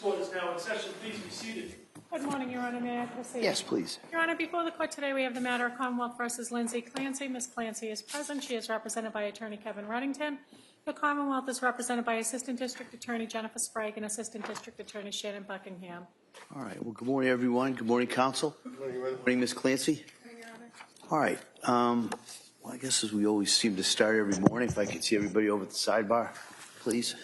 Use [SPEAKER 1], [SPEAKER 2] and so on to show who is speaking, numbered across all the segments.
[SPEAKER 1] Court is now in session. Please be seated.
[SPEAKER 2] Good morning, Your Honor. May I proceed?
[SPEAKER 3] Yes, please.
[SPEAKER 2] Your Honor, before the court today, we have the matter of Commonwealth versus Lindsay Clancy. Ms. Clancy is present. She is represented by Attorney Kevin Reddington. The Commonwealth is represented by Assistant District Attorney Jennifer Sprague and Assistant District Attorney Shannon Buckingham.
[SPEAKER 3] All right. Well, good morning, everyone. Good morning, counsel. Good morning, Ms. Clancy.
[SPEAKER 2] Good morning, Your Honor.
[SPEAKER 3] All right. Well, I guess as we always seem to start every morning, if I could see everybody over at the sidebar, please.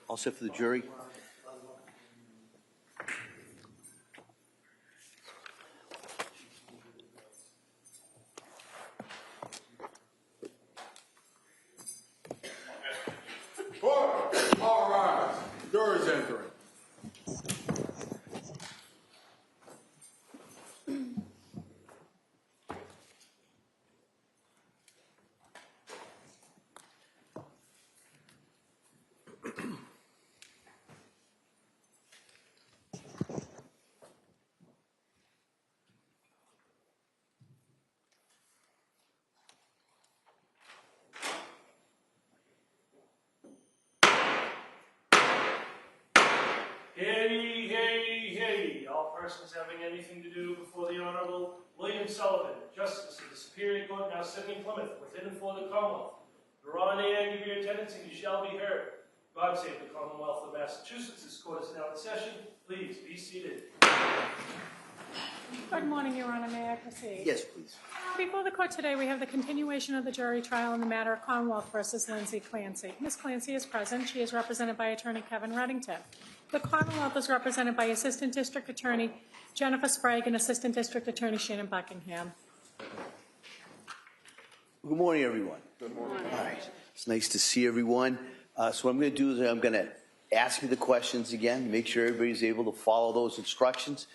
[SPEAKER 3] All set for the jury.
[SPEAKER 4] Order! All rise. Jury's entering.
[SPEAKER 1] Hey, hey, hey. all persons having anything to do before the Honorable William Sullivan, Justice of the Superior Court now sitting in Plymouth, within and for the Commonwealth. Draw an and give your attendance, and you shall be heard. God save the Commonwealth of Massachusetts. This court is now in session. Please be seated.
[SPEAKER 2] Good morning, Your Honor. May I proceed?
[SPEAKER 3] Yes, please.
[SPEAKER 2] Before the court today, we have the continuation of the jury trial in the matter of Commonwealth versus Lindsay Clancy. Ms. Clancy is present. She is represented by Attorney Kevin Reddington. The Commonwealth is represented by Assistant District Attorney Jennifer Sprague and Assistant District Attorney Shannon Buckingham.
[SPEAKER 3] Good morning, everyone. Good morning. All right. It's nice to see everyone. So what I'm going to do is I'm going to ask you the questions again, make sure everybody's able to follow those instructions,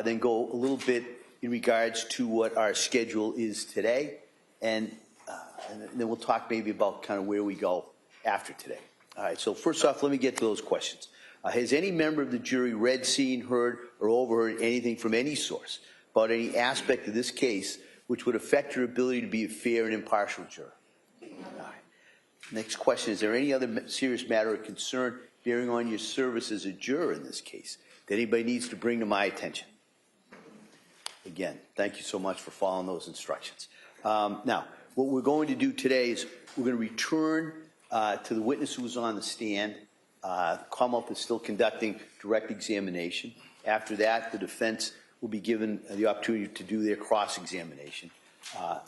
[SPEAKER 3] then go a little bit in regards to what our schedule is today, and then we'll talk maybe about kind of where we go after today. All right, so first off, let me get to those questions. Has any member of the jury read, seen, heard, or overheard anything from any source about any aspect of this case which would affect your ability to be a fair and impartial juror? All right. Next question, is there any other serious matter or concern bearing on your service as a juror in this case that anybody needs to bring to my attention? Again, thank you so much for following those instructions. Now, what we're going to do today is we're going to return to the witness who was on the stand. The Commonwealth is still conducting direct examination. After that, the defense will be given the opportunity to do their cross-examination.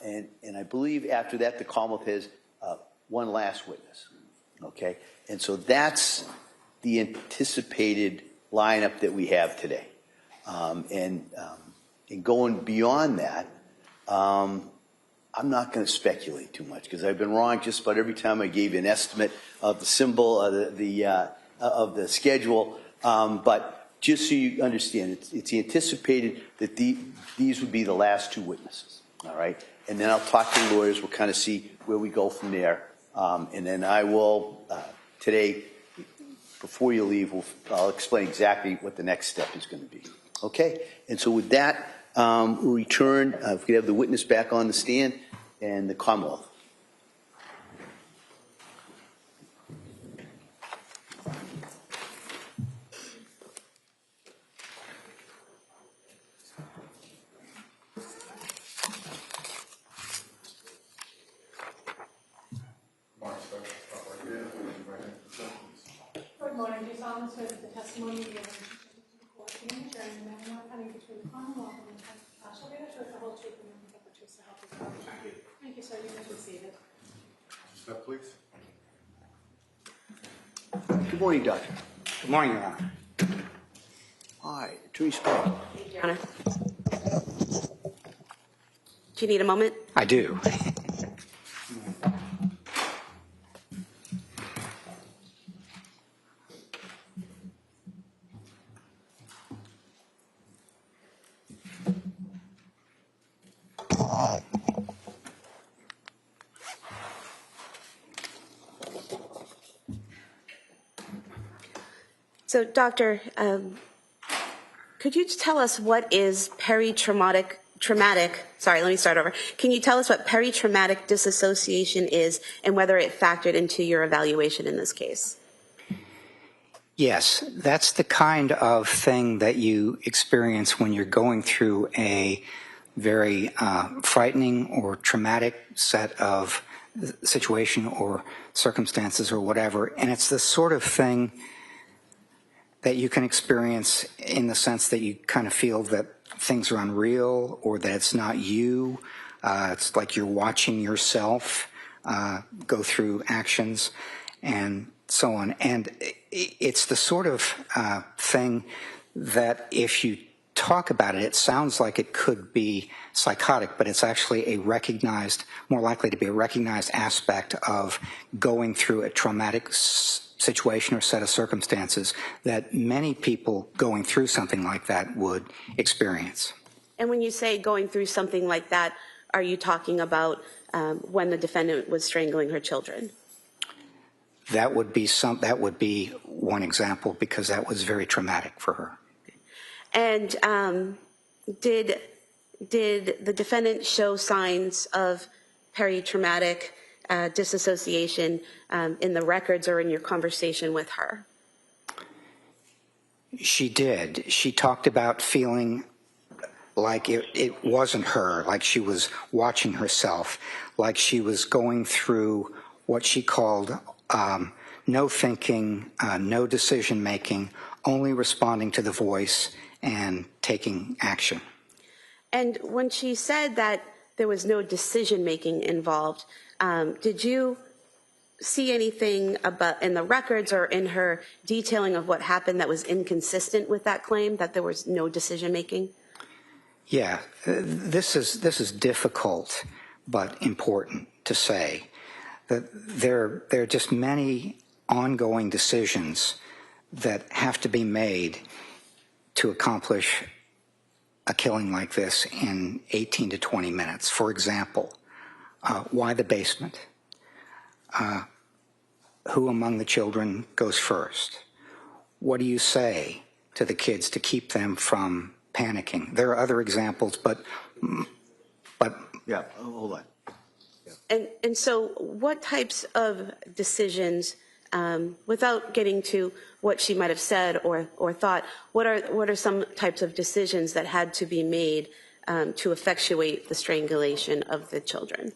[SPEAKER 3] And I believe after that, the Commonwealth has one last witness. Okay? And so that's the anticipated lineup that we have today. And going beyond that, I'm not going to speculate too much because I've been wrong just about every time I gave you an estimate of the symbol of the schedule. But just so you understand, it's anticipated that these would be the last two witnesses. All right, and then I'll talk to the lawyers. We'll kind of see where we go from there, and then I will today, before you leave, I'll explain exactly what the next step is going to be. Okay, and so with that, we'll return. If we have the witness back on the stand and the Commonwealth.
[SPEAKER 2] Good morning. Do you solemnly swear that the testimony you give in the court in the jury and the matter not pending between the Commonwealth and the defense shall be the truth, the whole truth, and nothing but the truth, so help you God? Thank you. Thank you, sir. You may be seated.
[SPEAKER 4] Step, please.
[SPEAKER 3] Good morning, Doctor.
[SPEAKER 5] Good morning, Your Honor.
[SPEAKER 3] Hi, Attorney Sprague.
[SPEAKER 6] Your Honor. Do you need a moment?
[SPEAKER 5] I do.
[SPEAKER 6] So, Doctor, could you tell us what is peritraumatic, sorry, let me start over. Can you tell us what peritraumatic dissociation is and whether it factored into your evaluation in this case?
[SPEAKER 5] Yes, that's the kind of thing that you experience when you're going through a very frightening or traumatic set of situation or circumstances or whatever. And it's the sort of thing that you can experience in the sense that you kind of feel that things are unreal or that it's not you. It's like you're watching yourself go through actions and so on. And it's the sort of thing that if you talk about it, it sounds like it could be psychotic, but it's actually a recognized, more likely to be a recognized aspect of going through a traumatic situation or set of circumstances that many people going through something like that would experience.
[SPEAKER 6] And when you say going through something like that, are you talking about when the defendant was strangling her children?
[SPEAKER 5] That would be one example because that was very traumatic for her.
[SPEAKER 6] And did the defendant show signs of peritraumatic disassociation in the records or in your conversation with her?
[SPEAKER 5] She did. She talked about feeling like it wasn't her, like she was watching herself, like she was going through what she called no thinking, no decision making, only responding to the voice and taking action.
[SPEAKER 6] And when she said that there was no decision making involved, did you see anything about in the records or in her detailing of what happened that was inconsistent with that claim, that there was no decision making?
[SPEAKER 5] Yeah, this is difficult but important to say. That there are just many ongoing decisions that have to be made to accomplish a killing like this in 18 to 20 minutes. For example, why the basement? Who among the children goes first? What do you say to the kids to keep them from panicking? There are other examples, but
[SPEAKER 3] Yeah, hold on.
[SPEAKER 6] And so what types of decisions, without getting to what she might have said or thought, what are some types of decisions that had to be made to effectuate the strangulation of the children?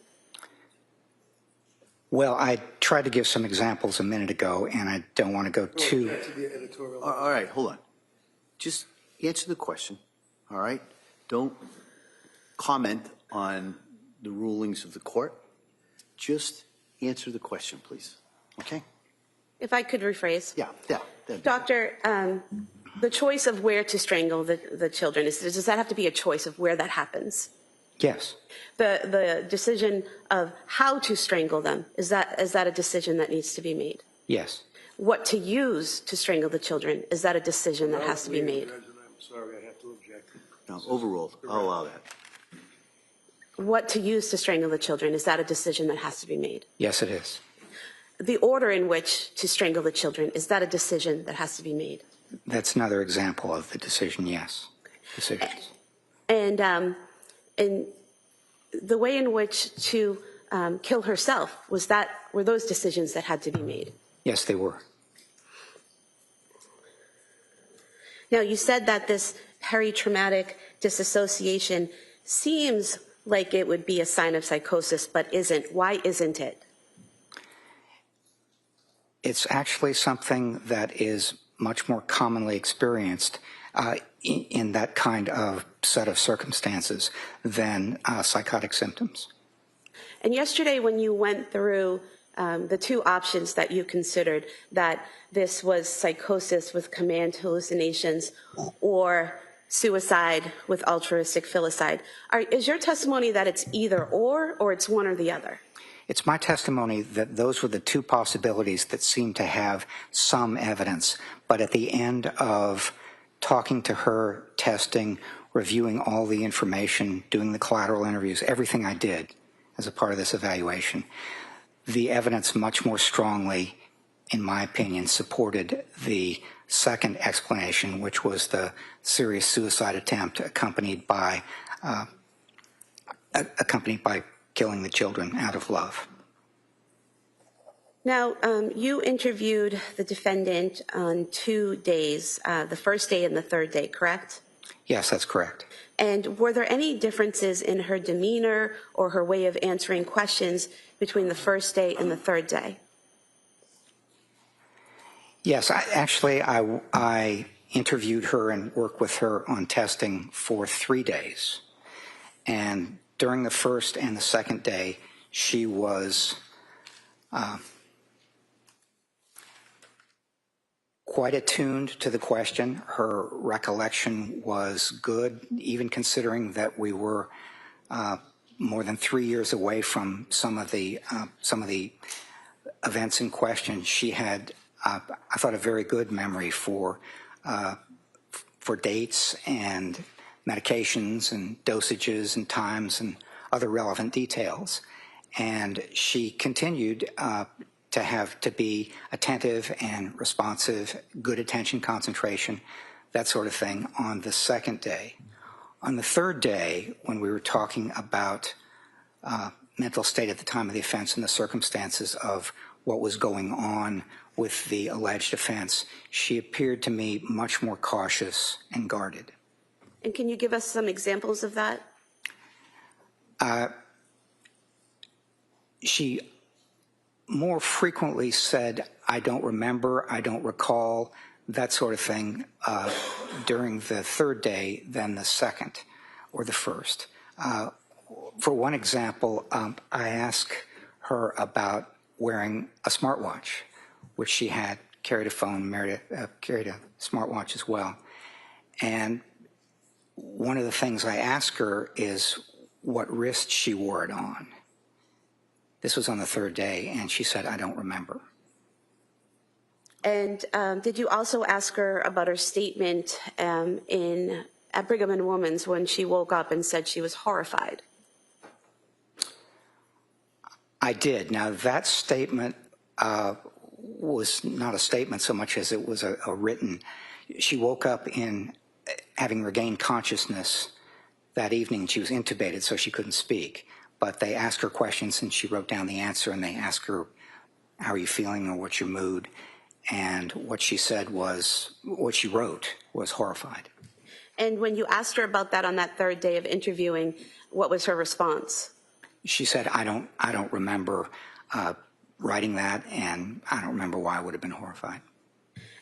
[SPEAKER 5] well, I tried to give some examples a minute ago, and I don't want to go too.
[SPEAKER 3] All right, hold on. Just answer the question, all right? Don't comment on the rulings of the court. Just answer the question, please. Okay?
[SPEAKER 6] If I could rephrase.
[SPEAKER 3] Yeah.
[SPEAKER 6] Doctor, the choice of where to strangle the children, does that have to be a choice of where that happens?
[SPEAKER 5] Yes.
[SPEAKER 6] The decision of how to strangle them, is that a decision that needs to be made?
[SPEAKER 5] Yes.
[SPEAKER 6] What to use to strangle the children, is that a decision that has to be made?
[SPEAKER 4] I'm sorry, I have to object.
[SPEAKER 3] No, overruled. I'll allow that.
[SPEAKER 6] What to use to strangle the children, is that a decision that has to be made?
[SPEAKER 5] Yes, it is.
[SPEAKER 6] The order in which to strangle the children, is that a decision that has to be made?
[SPEAKER 5] That's another example of the decision, yes. Decisions.
[SPEAKER 6] And the way in which to kill herself, were those decisions that had to be made?
[SPEAKER 5] Yes, they were.
[SPEAKER 6] Now, you said that this peritraumatic disassociation seems like it would be a sign of psychosis, but isn't. Why isn't it?
[SPEAKER 5] It's actually something that is much more commonly experienced in that kind of set of circumstances than psychotic symptoms.
[SPEAKER 6] And yesterday, when you went through the two options that you considered, that this was psychosis with command hallucinations or suicide with altruistic filicide, is your testimony that it's either or it's one or the other?
[SPEAKER 5] It's my testimony that those were the two possibilities that seemed to have some evidence, but at the end of talking to her, testing, reviewing all the information, doing the collateral interviews, everything I did as a part of this evaluation, the evidence much more strongly, in my opinion, supported the second explanation, which was the serious suicide attempt accompanied by killing the children out of love.
[SPEAKER 6] Now, you interviewed the defendant on 2 days, the first day and the third day, correct?
[SPEAKER 5] Yes, that's correct.
[SPEAKER 6] And were there any differences in her demeanor or her way of answering questions between the first day and the third day?
[SPEAKER 5] Yes, I interviewed her and worked with her on testing for 3 days. And during the first and the second day, she was quite attuned to the question. Her recollection was good, even considering that we were more than 3 years away from some of the events in question. She had, I thought, a very good memory for dates and medications and dosages and times and other relevant details. And she continued to be attentive and responsive, good attention concentration, that sort of thing on the second day. On the third day, when we were talking about mental state at the time of the offense and the circumstances of what was going on with the alleged offense, she appeared to me much more cautious and guarded.
[SPEAKER 6] And can you give us some examples of that?
[SPEAKER 5] She more frequently said, I don't remember, I don't recall, that sort of thing during the third day than the second or the first. For one example, I asked her about wearing a smartwatch, which she had, carried a phone, carried a smartwatch as well. And one of the things I asked her is what wrist she wore it on. This was on the third day, and she said, I don't remember.
[SPEAKER 6] And did you also ask her about her statement at Brigham and Women's when she woke up and said she was horrified?
[SPEAKER 5] I did. Now, that statement was not a statement so much as it was a written. She woke up in having regained consciousness that evening. She was intubated, so she couldn't speak. But they asked her questions, and she wrote down the answer, and they asked her, how are you feeling or what's your mood? And what she said was, what she wrote was horrified.
[SPEAKER 6] And when you asked her about that on that third day of interviewing, what was her response?
[SPEAKER 5] She said, I don't remember writing that, and I don't remember why I would have been horrified.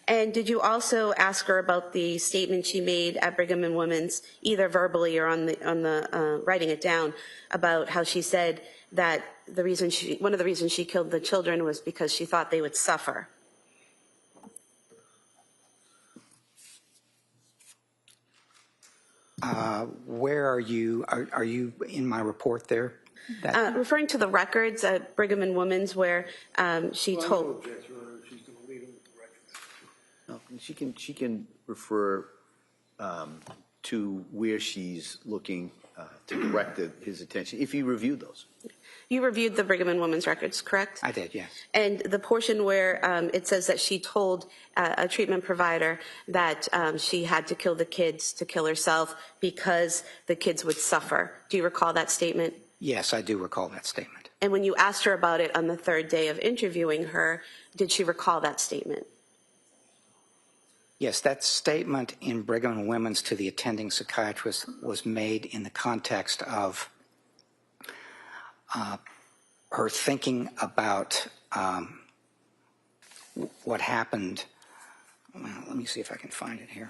[SPEAKER 6] And did you also ask her about the statement she made at Brigham and Women's, either verbally or on the writing it down, about how she said that one of the reasons she killed the children was because she thought they would suffer?
[SPEAKER 5] Where are you? Are you in my report there?
[SPEAKER 6] Referring to the records at Brigham and Women's where she
[SPEAKER 4] Well, I
[SPEAKER 6] told...
[SPEAKER 4] don't object, Your Honor, if she's going to leave them with the records.
[SPEAKER 3] No, she can refer to where she's looking to direct his attention, if you reviewed those.
[SPEAKER 6] You reviewed the Brigham and Women's records, correct?
[SPEAKER 5] I did, yes.
[SPEAKER 6] And the portion where it says that she told a treatment provider that she had to kill the kids to kill herself because the kids would suffer. Do you recall that statement?
[SPEAKER 5] Yes, I do recall that statement.
[SPEAKER 6] And when you asked her about it on the third day of interviewing her, did she recall that statement?
[SPEAKER 5] Yes, that statement in Brigham and Women's to the attending psychiatrist was made in the context of her thinking about what happened. Well, let me see if I can find it here.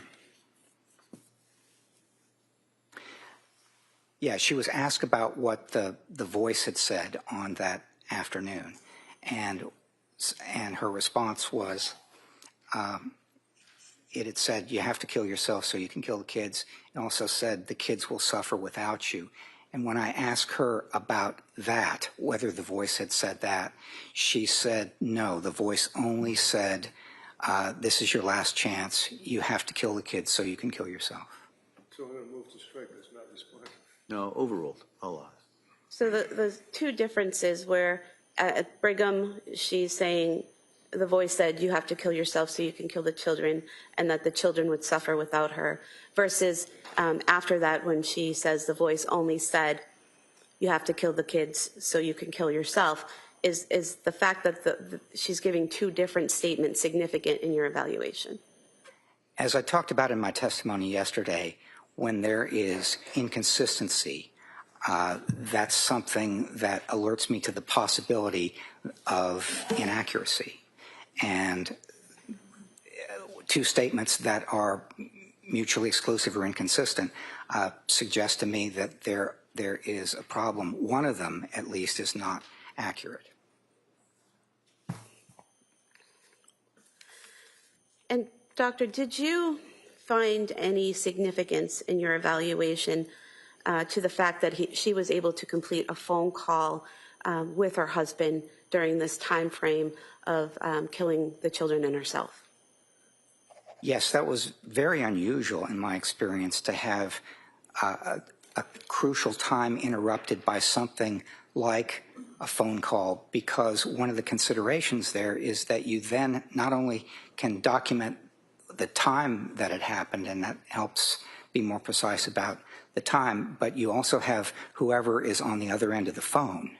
[SPEAKER 5] Yeah, she was asked about what the voice had said on that afternoon, and her response was, it had said, you have to kill yourself so you can kill the kids. It also said, the kids will suffer without you. And when I asked her about that, whether the voice had said that, she said, no, the voice only said, this is your last chance. You have to kill the kids so you can kill yourself.
[SPEAKER 4] So I'm going to move to strike this, not respond.
[SPEAKER 3] No, overruled. I'll
[SPEAKER 6] So the two differences where at Brigham, she's saying the voice said, you have to kill yourself so you can kill the children, and that the children would suffer without her, versus after that when she says the voice only said, you have to kill the kids so you can kill yourself. Is the fact that she's giving two different statements significant in your evaluation?
[SPEAKER 5] As I talked about in my testimony yesterday, when there is inconsistency, that's something that alerts me to the possibility of inaccuracy. And two statements that are mutually exclusive or inconsistent suggest to me that there is a problem. One of them, at least, is not accurate.
[SPEAKER 6] And Doctor, did you find any significance in your evaluation to the fact that she was able to complete a phone call with her husband during this time frame of killing the children and herself?
[SPEAKER 5] Yes, that was very unusual in my experience, to have a crucial time interrupted by something like a phone call, because one of the considerations there is that you then not only can document the time that it happened, and that helps be more precise about the time, but you also have whoever is on the other end of the phone.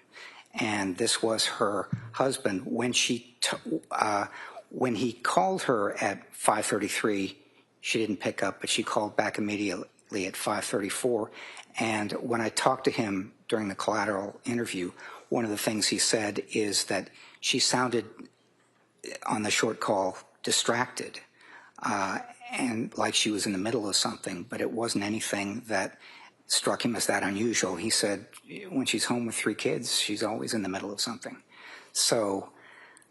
[SPEAKER 5] And this was her husband. When she When he called her at 5:33, she didn't pick up, but she called back immediately at 5:34. And when I talked to him during the collateral interview, one of the things he said is that she sounded, on the short call, distracted and like she was in the middle of something, but it wasn't anything that struck him as that unusual. He said when she's home with 3 kids, she's always in the middle of something. So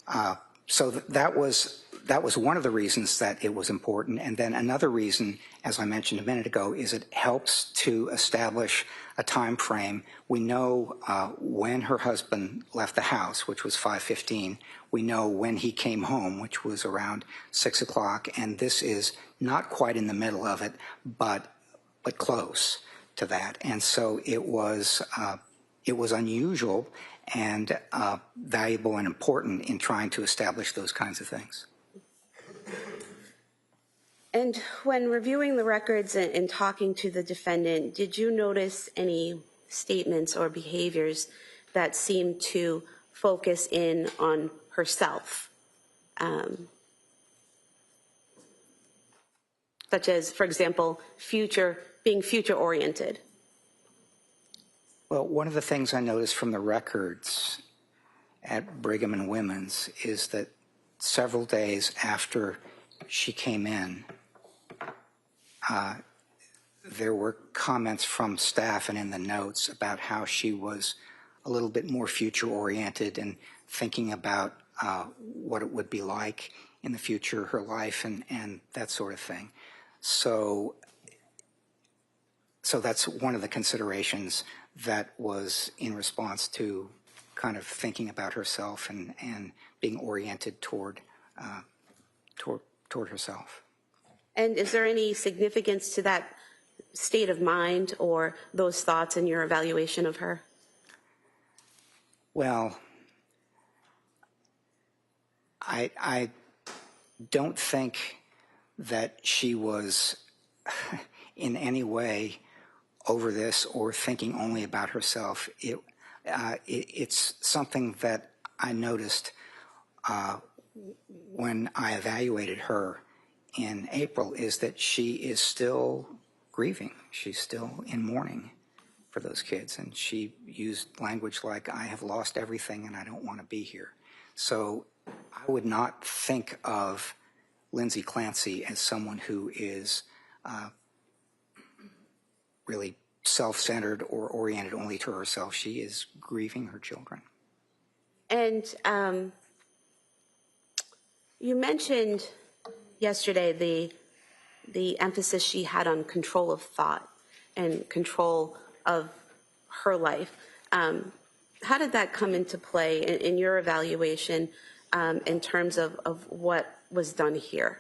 [SPEAKER 5] that was one of the reasons that it was important. And then another reason, as I mentioned a minute ago, is it helps to establish a time frame. We know when her husband left the house, which was 5:15. We know when he came home, which was around 6 o'clock. And this is not quite in the middle of it, but close to that. And so it was unusual and valuable and important in trying to establish those kinds of things.
[SPEAKER 6] And when reviewing the records and talking to the defendant, did you notice any statements or behaviors that seemed to focus in on herself? Such as, for example, being future-oriented.
[SPEAKER 5] Well, one of the things I noticed from the records at Brigham and Women's is that several days after she came in, there were comments from staff and in the notes about how she was a little bit more future-oriented and thinking about what it would be like in the future, her life, and that sort of thing. So that's one of the considerations that was in response to kind of thinking about herself and being oriented toward herself.
[SPEAKER 6] And is there any significance to that state of mind or those thoughts in your evaluation of her?
[SPEAKER 5] Well, I don't think that she was in any way over this or thinking only about herself. It's something that I noticed when I evaluated her in April, is that she is still grieving. She's still in mourning for those kids. And she used language like, I have lost everything and I don't want to be here. So I would not think of Lindsay Clancy as someone who is really self-centered or oriented only to herself. She is grieving her children.
[SPEAKER 6] And you mentioned yesterday the emphasis she had on control of thought and control of her life. How did that come into play in your evaluation in terms of what was done here?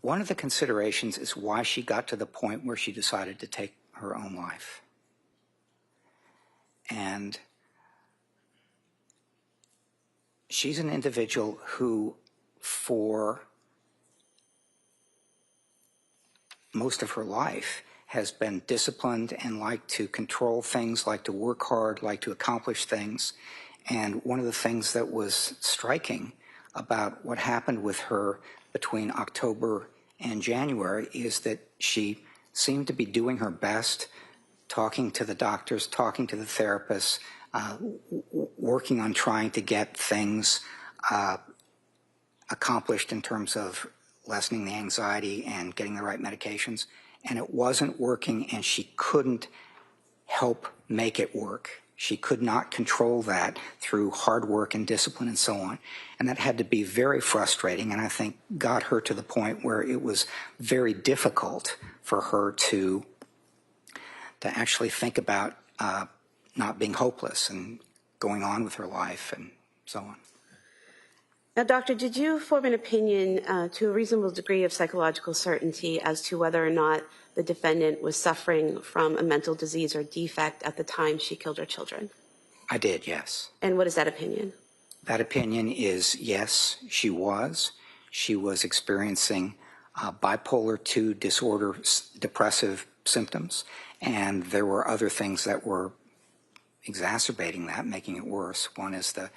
[SPEAKER 5] One of the considerations is why she got to the point where she decided to take her own life. And she's an individual who, for most of her life, has been disciplined and liked to control things, liked to work hard, liked to accomplish things. And one of the things that was striking about what happened with her between October and January is that she seemed to be doing her best, talking to the doctors, talking to the therapists, working on trying to get things accomplished in terms of lessening the anxiety and getting the right medications. And it wasn't working, and she couldn't help make it work. She could not control that through hard work and discipline and so on. And that had to be very frustrating, and I think got her to the point where it was very difficult for her to actually think about not being hopeless and going on with her life and so on.
[SPEAKER 6] Now, doctor, did you form an opinion to a reasonable degree of psychological certainty as to whether or not the defendant was suffering from a mental disease or defect at the time she killed her children?
[SPEAKER 5] I did, yes.
[SPEAKER 6] And what is that opinion?
[SPEAKER 5] That opinion is yes, she was. She was experiencing bipolar II disorder, depressive symptoms, and there were other things that were exacerbating that, making it worse. One is the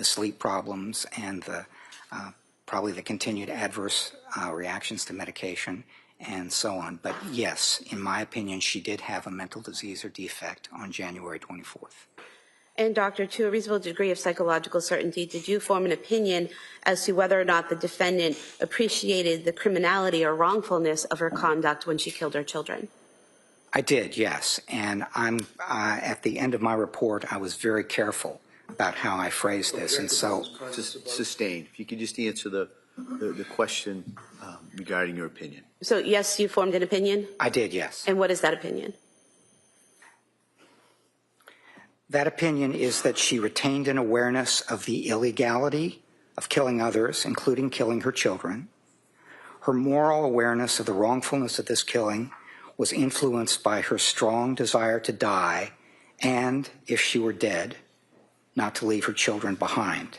[SPEAKER 5] sleep problems and probably the continued adverse reactions to medication and so on. But yes, in my opinion, she did have a mental disease or defect on January 24th.
[SPEAKER 6] And doctor, to a reasonable degree of psychological certainty, did you form an opinion as to whether or not the defendant appreciated the criminality or wrongfulness of her conduct when she killed her children?
[SPEAKER 5] I did, yes. And I'm at the end of my report, I was very careful about how I phrased this. And so,
[SPEAKER 3] Sustained. If you could just answer the question regarding your opinion.
[SPEAKER 6] So yes, you formed an opinion?
[SPEAKER 5] I did, yes.
[SPEAKER 6] And what is that opinion?
[SPEAKER 5] That opinion is that she retained an awareness of the illegality of killing others, including killing her children. Her moral awareness of the wrongfulness of this killing was influenced by her strong desire to die and, if she were dead, not to leave her children behind.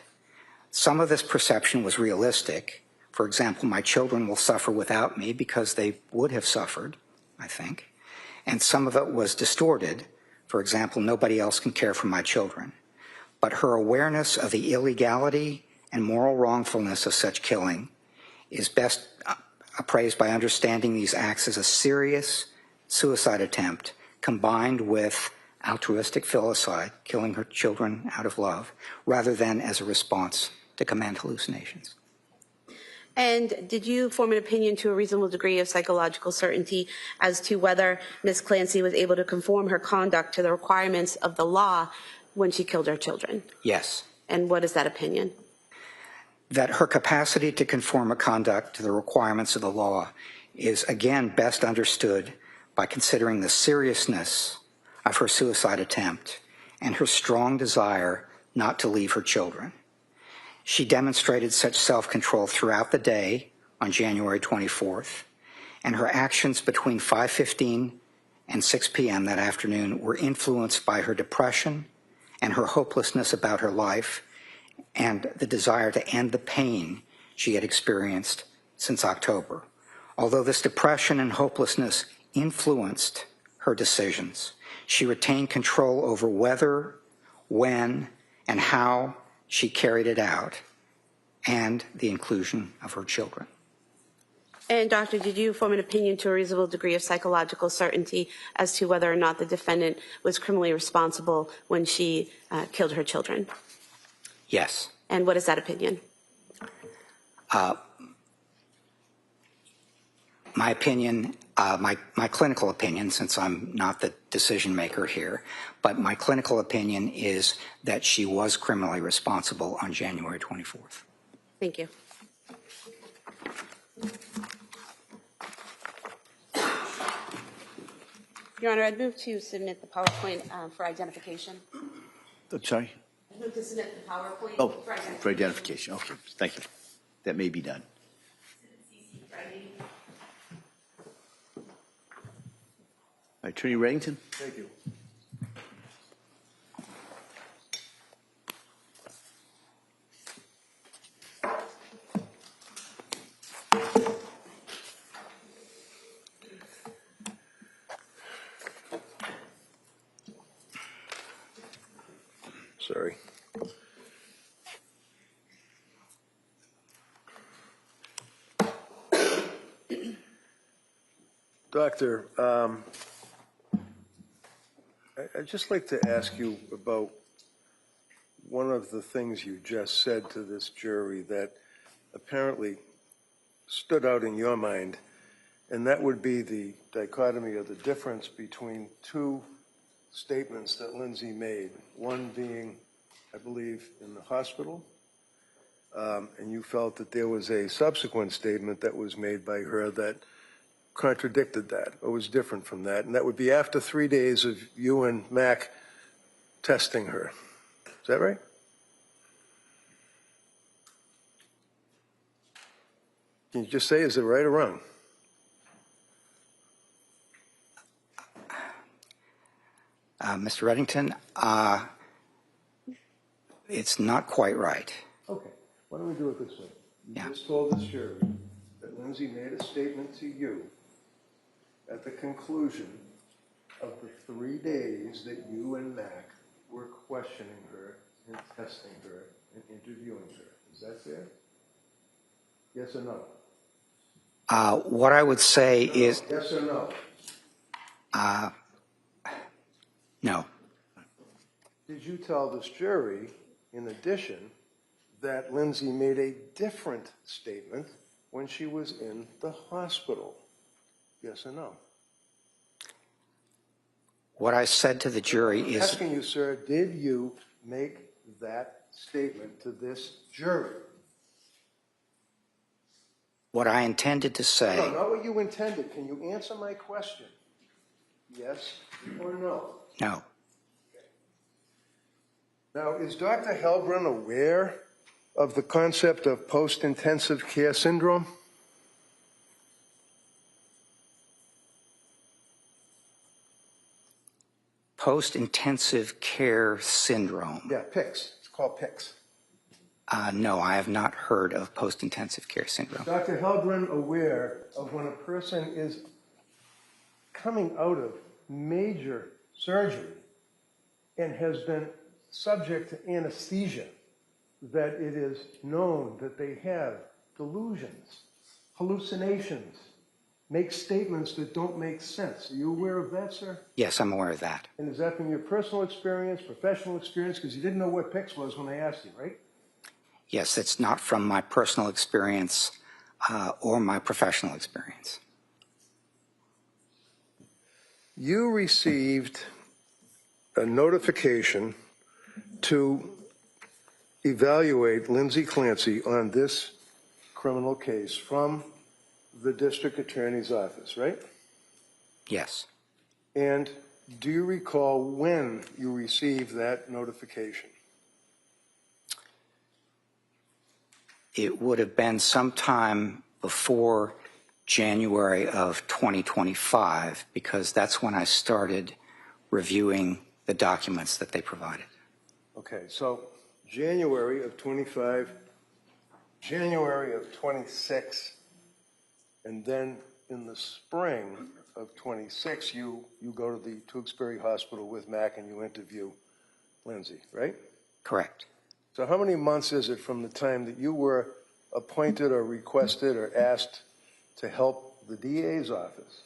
[SPEAKER 5] Some of this perception was realistic. For example, my children will suffer without me because they would have suffered, I think. And some of it was distorted. For example, nobody else can care for my children. But her awareness of the illegality and moral wrongfulness of such killing is best appraised by understanding these acts as a serious suicide attempt combined with altruistic filicide, killing her children out of love, rather than as a response to command hallucinations.
[SPEAKER 6] And did you form an opinion to a reasonable degree of psychological certainty as to whether Ms. Clancy was able to conform her conduct to the requirements of the law when she killed her children?
[SPEAKER 5] Yes.
[SPEAKER 6] And what is that opinion?
[SPEAKER 5] That her capacity to conform her conduct to the requirements of the law is, again, best understood by considering the seriousness of her suicide attempt and her strong desire not to leave her children. She demonstrated such self-control throughout the day on January 24th, and her actions between 5:15 and 6 p.m. that afternoon were influenced by her depression and her hopelessness about her life and the desire to end the pain she had experienced since October. Although this depression and hopelessness influenced her decisions, she retained control over whether, when, and how she carried it out, and the inclusion of her children.
[SPEAKER 6] And doctor, did you form an opinion to a reasonable degree of psychological certainty as to whether or not the defendant was criminally responsible when she killed her children?
[SPEAKER 5] Yes.
[SPEAKER 6] And what is that opinion?
[SPEAKER 5] My opinion, my clinical opinion, since I'm not the decision maker here, but my clinical opinion is that she was criminally responsible on January 24th.
[SPEAKER 6] Thank you. Your Honor, I'd move to submit the PowerPoint for identification.
[SPEAKER 3] I'm sorry?
[SPEAKER 6] I'd move to submit the PowerPoint
[SPEAKER 3] Oh,
[SPEAKER 6] for identification.
[SPEAKER 3] for identification. Okay, thank you. That may be done. Attorney Reddington?
[SPEAKER 4] Thank you. Sorry. Doctor, I'd just like to ask you about one of the things you just said to this jury that apparently stood out in your mind, and that would be the dichotomy of the difference between two statements that Lindsay made, one being, I believe, in the hospital, and you felt that there was a subsequent statement that was made by her that contradicted that or was different from that, and that would be after 3 days of you and Mac testing her. Is that right? Can you just say, is it right or wrong?
[SPEAKER 5] Mr. Reddington, it's not quite right.
[SPEAKER 4] Okay. Why don't we do it this way? You
[SPEAKER 5] Yeah.
[SPEAKER 4] just told this jury that Lindsay made a statement to you at the conclusion of the 3 days that you and Mac were questioning her and testing her and interviewing her. Is that fair? Yes or no?
[SPEAKER 5] What I would say is
[SPEAKER 4] Yes or no?
[SPEAKER 5] no.
[SPEAKER 4] Did you tell this jury, in addition, that Lindsay made a different statement when she was in the hospital? Yes or no?
[SPEAKER 5] What I said to the jury
[SPEAKER 4] I'm
[SPEAKER 5] is,
[SPEAKER 4] asking you, sir, did you make that statement to this jury?
[SPEAKER 5] what I intended to say.
[SPEAKER 4] No, not what you intended. Can you answer my question? Yes or no?
[SPEAKER 5] No.
[SPEAKER 4] Now, is Dr. Helbron aware of the concept of post-intensive care syndrome?
[SPEAKER 5] Post-intensive care syndrome.
[SPEAKER 4] Yeah, PICS. It's called PICS.
[SPEAKER 5] No, I have not heard of post-intensive care syndrome.
[SPEAKER 4] Dr. Helbron aware of when a person is coming out of major surgery and has been subject to anesthesia, that it is known that they have delusions, hallucinations, make statements that don't make sense. Are you aware of that, sir?
[SPEAKER 5] Yes, I'm aware of that.
[SPEAKER 4] And is that from your personal experience, professional experience? Because you didn't know what PICS was when I asked you, right?
[SPEAKER 5] Yes, it's not from my personal experience or my professional experience.
[SPEAKER 4] You received a notification to evaluate Lindsay Clancy on this criminal case from the district attorney's office, right?
[SPEAKER 5] Yes.
[SPEAKER 4] And do you recall when you received that notification?
[SPEAKER 5] It would have been sometime before January of 2025, because that's when I started reviewing the documents that they provided.
[SPEAKER 4] Okay, so January of 25, January of 26, and then in the spring of 26, you go to the Tewksbury Hospital with Mac and you interview Lindsay, right?
[SPEAKER 5] Correct.
[SPEAKER 4] So how many months is it from the time that you were appointed or requested or asked to help the DA's office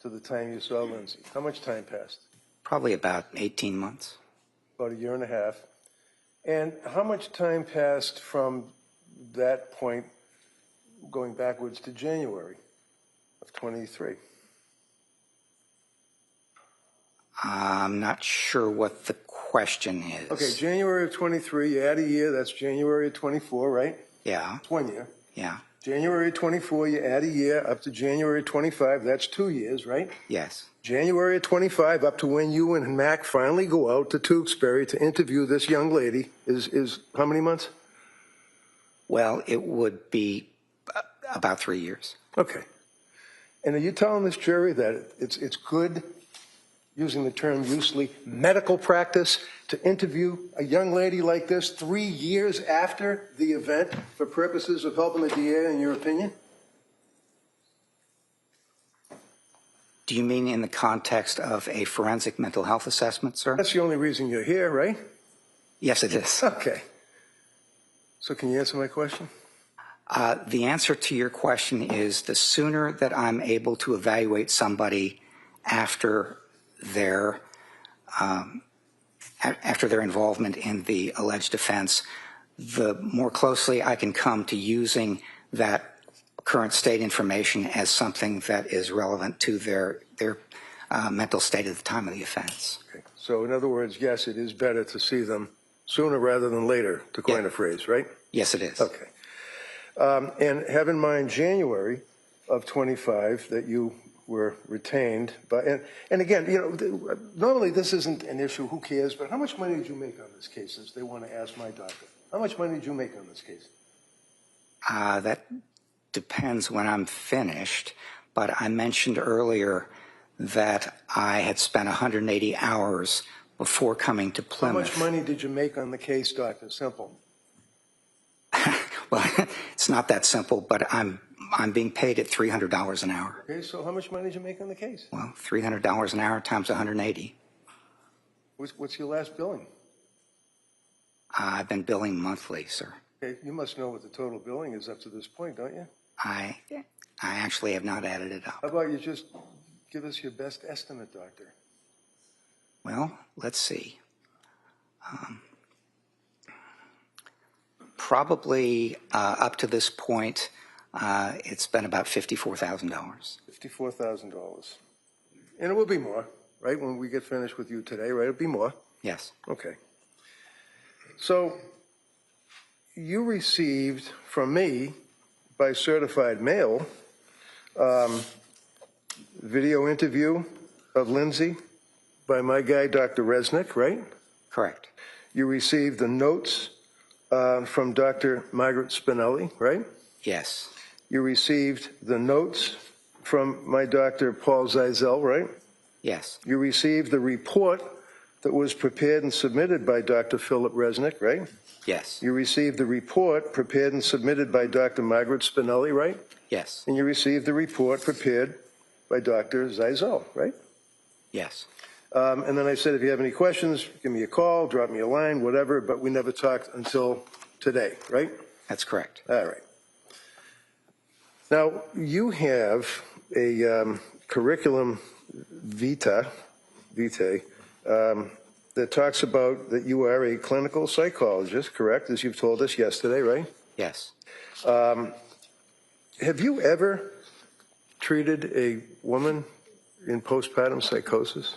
[SPEAKER 4] to the time you saw Lindsay? How much time passed?
[SPEAKER 5] Probably about 18 months.
[SPEAKER 4] About a year and a half. And how much time passed from that point going backwards to January of 23?
[SPEAKER 5] I'm not sure what the question is.
[SPEAKER 4] Okay, January of 23, you add a year, that's January of 24, right?
[SPEAKER 5] Yeah,
[SPEAKER 4] It's 1 year.
[SPEAKER 5] yeah,
[SPEAKER 4] January of 24, you add a year up to January of 25, that's 2 years, right?
[SPEAKER 5] yes.
[SPEAKER 4] January of 25 up to when you and Mac finally go out to Tewksbury to interview this young lady is how many months?
[SPEAKER 5] Well, it would be about 3 years.
[SPEAKER 4] Okay. And are you telling this jury that it's good, using the term loosely, medical practice to interview a young lady like this 3 years after the event for purposes of helping the DA, in your opinion?
[SPEAKER 5] Do you mean in the context of a forensic mental health assessment, sir?
[SPEAKER 4] That's the only reason you're here, right?
[SPEAKER 5] Yes, it is.
[SPEAKER 4] Okay. So can you answer my question?
[SPEAKER 5] The answer to your question is the sooner that I'm able to evaluate somebody after their involvement in the alleged offense, the more closely I can come to using that current state information as something that is relevant to their mental state at the time of the offense.
[SPEAKER 4] Okay. So in other words, yes, it is better to see them sooner rather than later, to coin a phrase, right?
[SPEAKER 5] Yes, it is.
[SPEAKER 4] Okay. And have in mind January of 25 that you were retained. And again, you know, normally this isn't an issue, who cares, but how much money did you make on this case, since they want to ask my doctor? How much money did you make on this case?
[SPEAKER 5] That depends when I'm finished, but I mentioned earlier that I had spent 180 hours before coming to Plymouth.
[SPEAKER 4] How much money did you make on the case, Dr. Simple?
[SPEAKER 5] Well, it's not that simple, but I'm I'm being paid at $300 an hour.
[SPEAKER 4] Okay, so how much money did you make on the case?
[SPEAKER 5] Well, $300 an hour times 180.
[SPEAKER 4] What's your last billing?
[SPEAKER 5] I've been billing monthly, sir.
[SPEAKER 4] Okay, you must know what the total billing is up to this point, don't you?
[SPEAKER 5] I actually have not added it
[SPEAKER 4] How
[SPEAKER 5] up.
[SPEAKER 4] about you just give us your best estimate, Doctor?
[SPEAKER 5] Well, let's see. Probably up to this point, it's been about $54,000.
[SPEAKER 4] $54,000. And it will be more, right, when we get finished with you today, right? It'll be more.
[SPEAKER 5] Yes.
[SPEAKER 4] Okay. So you received from me by certified mail video interview of Lindsay by my guy, Dr. Resnick, right?
[SPEAKER 5] Correct.
[SPEAKER 4] You received the notes from Dr. Margaret Spinelli, right?
[SPEAKER 5] Yes.
[SPEAKER 4] You received the notes from my Dr. Paul Zeisel, right?
[SPEAKER 5] Yes.
[SPEAKER 4] You received the report that was prepared and submitted by Dr. Philip Resnick, right?
[SPEAKER 5] Yes.
[SPEAKER 4] You received the report prepared and submitted by Dr. Margaret Spinelli, right?
[SPEAKER 5] Yes.
[SPEAKER 4] And you received the report prepared by Dr. Zeisel, right?
[SPEAKER 5] Yes.
[SPEAKER 4] And then I said, if you have any questions, give me a call, drop me a line, whatever, but we never talked until today, right?
[SPEAKER 5] That's correct.
[SPEAKER 4] All right. Now, you have a curriculum vitae that talks about that you are a clinical psychologist, correct, as you've told us yesterday, right?
[SPEAKER 5] Yes.
[SPEAKER 4] Have you ever treated a woman in postpartum psychosis?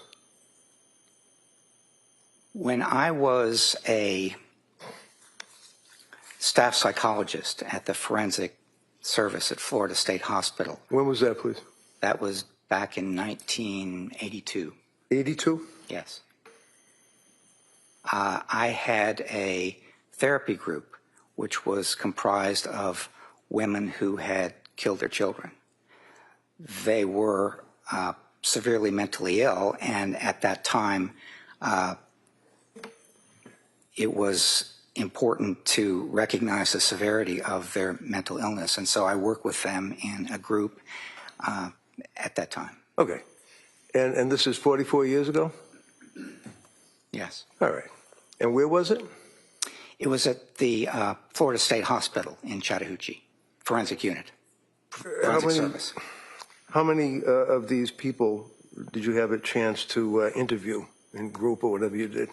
[SPEAKER 5] When I was a staff psychologist at the forensic service at Florida State Hospital,
[SPEAKER 4] When was that, please?
[SPEAKER 5] that was back in 1982.
[SPEAKER 4] 82?
[SPEAKER 5] Yes. I had a therapy group which was comprised of women who had killed their children. They were severely mentally ill, and at that time, it was important to recognize the severity of their mental illness, and so I worked with them in a group at that time.
[SPEAKER 4] Okay. And this is 44 years ago?
[SPEAKER 5] Yes.
[SPEAKER 4] All right. And where was it?
[SPEAKER 5] It was at the Florida State Hospital in Chattahoochee, forensic unit, forensic service.
[SPEAKER 4] How many of these people did you have a chance to interview in group or whatever you did?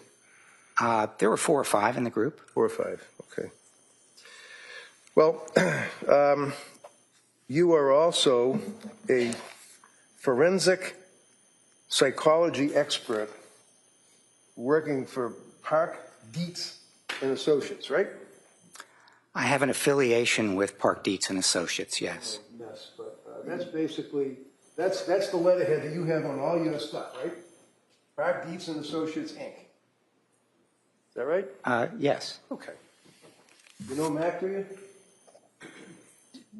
[SPEAKER 5] There were 4 or 5 in the group.
[SPEAKER 4] 4 or 5, okay. Well, you are also a forensic psychology expert working for Park, Dietz and Associates, right?
[SPEAKER 5] I have an affiliation with Park Dietz and Associates, yes.
[SPEAKER 4] Yes, but that's basically, that's the letterhead that you have on all your stuff, right? Park, Dietz and Associates, Inc. Is that right?
[SPEAKER 5] Yes.
[SPEAKER 4] Okay. You know Mac, do you?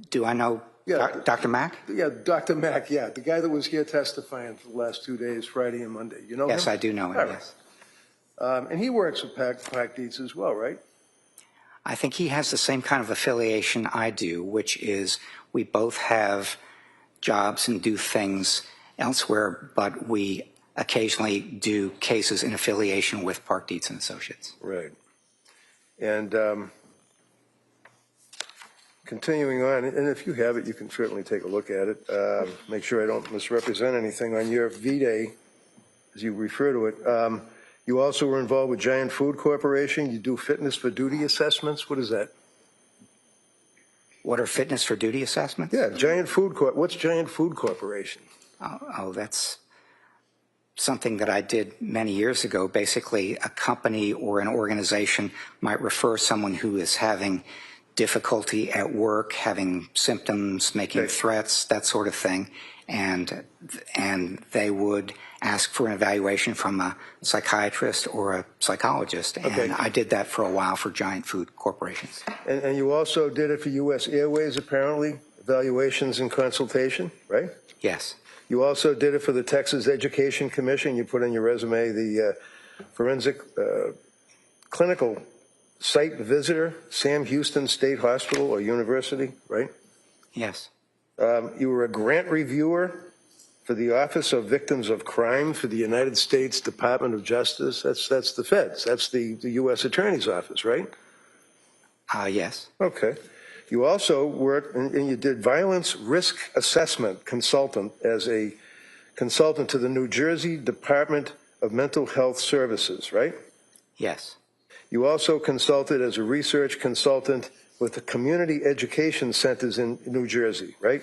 [SPEAKER 5] Do I know Dr. Mack?
[SPEAKER 4] Yeah, Dr. Mack, yeah, the guy that was here testifying for the last 2 days, Friday and Monday. You know him?
[SPEAKER 5] Yes, I do know him,
[SPEAKER 4] All right.
[SPEAKER 5] yes.
[SPEAKER 4] And he works with Park Dietz as well, right?
[SPEAKER 5] I think he has the same kind of affiliation I do, which is we both have jobs and do things elsewhere, but we occasionally do cases in affiliation with Park Dietz and Associates.
[SPEAKER 4] Right. And continuing on, and if you have it, you can certainly take a look at it. Make sure I don't misrepresent anything on your V-Day, as you refer to it. You also were involved with Giant Food Corporation. You do fitness for duty assessments. What is that?
[SPEAKER 5] What are fitness for duty assessments?
[SPEAKER 4] Yeah, Giant Food Corp. What's Giant Food Corporation?
[SPEAKER 5] Oh, that's something that I did many years ago. Basically, a company or an organization might refer someone who is having difficulty at work, having symptoms, making threats, that sort of thing, and they would ask for an evaluation from a psychiatrist or a psychologist, and I did that for a while for Giant Food Corporations.
[SPEAKER 4] And you also did it for U.S. Airways, apparently, evaluations and consultation, right?
[SPEAKER 5] Yes.
[SPEAKER 4] You also did it for the Texas Education Commission. You put on your resume the forensic clinical site visitor, Sam Houston State Hospital or University, right?
[SPEAKER 5] Yes.
[SPEAKER 4] You were a grant reviewer for the Office of Victims of Crime for the United States Department of Justice. That's the feds. That's the U.S. Attorney's Office, right?
[SPEAKER 5] Yes.
[SPEAKER 4] Okay. You also worked, and you did violence risk assessment consultant as a consultant to the New Jersey Department of Mental Health Services, right?
[SPEAKER 5] Yes.
[SPEAKER 4] You also consulted as a research consultant with the community education centers in New Jersey, right?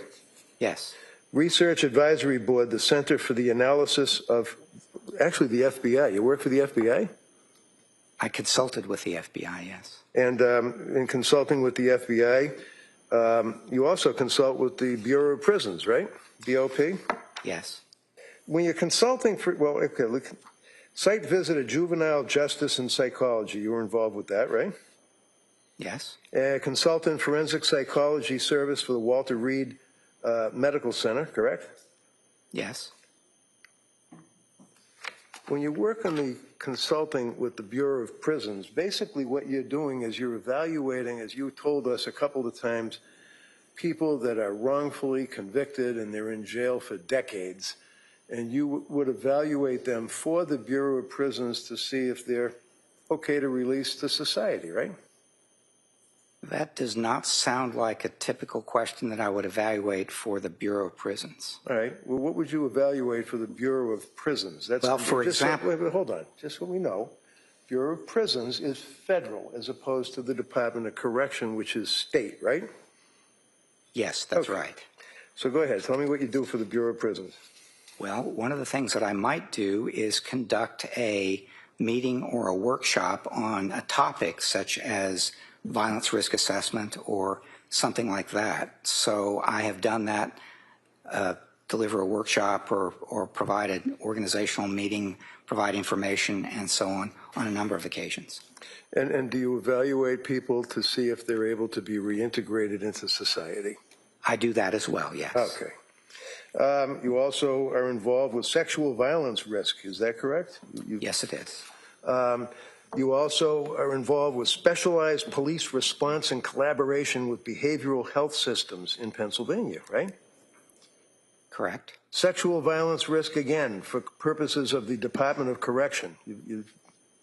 [SPEAKER 5] Yes.
[SPEAKER 4] Research Advisory Board, the Center for the Analysis of, actually the FBI. You work for the FBI?
[SPEAKER 5] I consulted with the FBI, yes.
[SPEAKER 4] And in consulting with the FBI, you also consult with the Bureau of Prisons, right? BOP?
[SPEAKER 5] Yes.
[SPEAKER 4] When you're consulting for, well, okay, look, site visit of juvenile justice and psychology, you were involved with that, right?
[SPEAKER 5] Yes.
[SPEAKER 4] Consultant forensic psychology service for the Walter Reed Medical Center, correct?
[SPEAKER 5] Yes.
[SPEAKER 4] When you work on the consulting with the Bureau of Prisons, basically what you're doing is you're evaluating, as you told us a couple of times, people that are wrongfully convicted and they're in jail for decades, and you would evaluate them for the Bureau of Prisons to see if they're okay to release to society, right?
[SPEAKER 5] That does not sound like a typical question that I would evaluate for the Bureau of Prisons.
[SPEAKER 4] All right. Well, what would you evaluate for the Bureau of Prisons? That's,
[SPEAKER 5] well, for example...
[SPEAKER 4] wait, hold on. Just so we know, Bureau of Prisons is federal as opposed to the Department of Correction, which is state, right?
[SPEAKER 5] Yes, that's
[SPEAKER 4] okay.
[SPEAKER 5] right.
[SPEAKER 4] So go ahead. Tell me what you do for the Bureau of Prisons.
[SPEAKER 5] Well, one of the things that I might do is conduct a meeting or a workshop on a topic such as violence risk assessment or something like that. So I have done that, deliver a workshop or provide an organizational meeting, provide information and so on a number of occasions.
[SPEAKER 4] And do you evaluate people to see if they're able to be reintegrated into society?
[SPEAKER 5] I do that as well, yes.
[SPEAKER 4] Okay. You also are involved with sexual violence risk, is that correct?
[SPEAKER 5] Yes, it is.
[SPEAKER 4] You also are involved with specialized police response and collaboration with behavioral health systems in Pennsylvania, right?
[SPEAKER 5] Correct.
[SPEAKER 4] Sexual violence risk, again, for purposes of the Department of Correction. You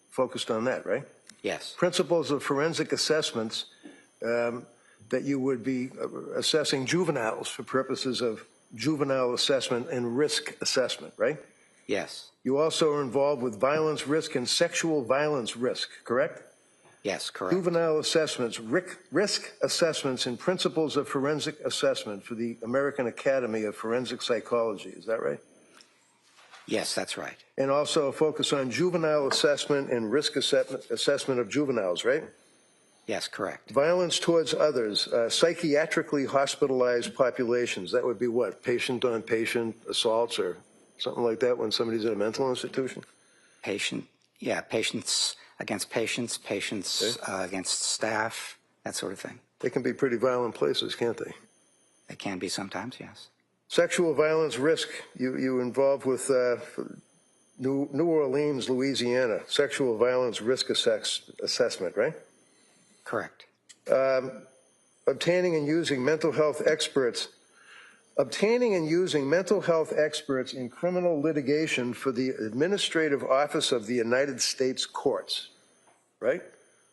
[SPEAKER 4] focused on that, right?
[SPEAKER 5] Yes.
[SPEAKER 4] Principles of forensic assessments that you would be assessing juveniles for purposes of juvenile assessment and risk assessment, right?
[SPEAKER 5] Yes.
[SPEAKER 4] You also are involved with violence risk and sexual violence risk, correct?
[SPEAKER 5] Yes, correct.
[SPEAKER 4] Juvenile assessments, risk assessments, and principles of forensic assessment for the American Academy of Forensic Psychology. Is that right?
[SPEAKER 5] Yes, that's right.
[SPEAKER 4] And also a focus on juvenile assessment and risk assessment of juveniles, right?
[SPEAKER 5] Yes, correct.
[SPEAKER 4] Violence towards others, psychiatrically hospitalized populations. That would be what? Patient-on-patient assaults or something like that when somebody's in a mental institution?
[SPEAKER 5] Patients against patients, okay. Against staff, that sort of thing.
[SPEAKER 4] They can be pretty violent places, can't they?
[SPEAKER 5] They can be sometimes, yes.
[SPEAKER 4] Sexual violence risk, you involved with New Orleans, Louisiana, sexual violence risk assessment, right?
[SPEAKER 5] Correct.
[SPEAKER 4] Obtaining and using mental health experts in criminal litigation for the Administrative Office of the United States Courts, right?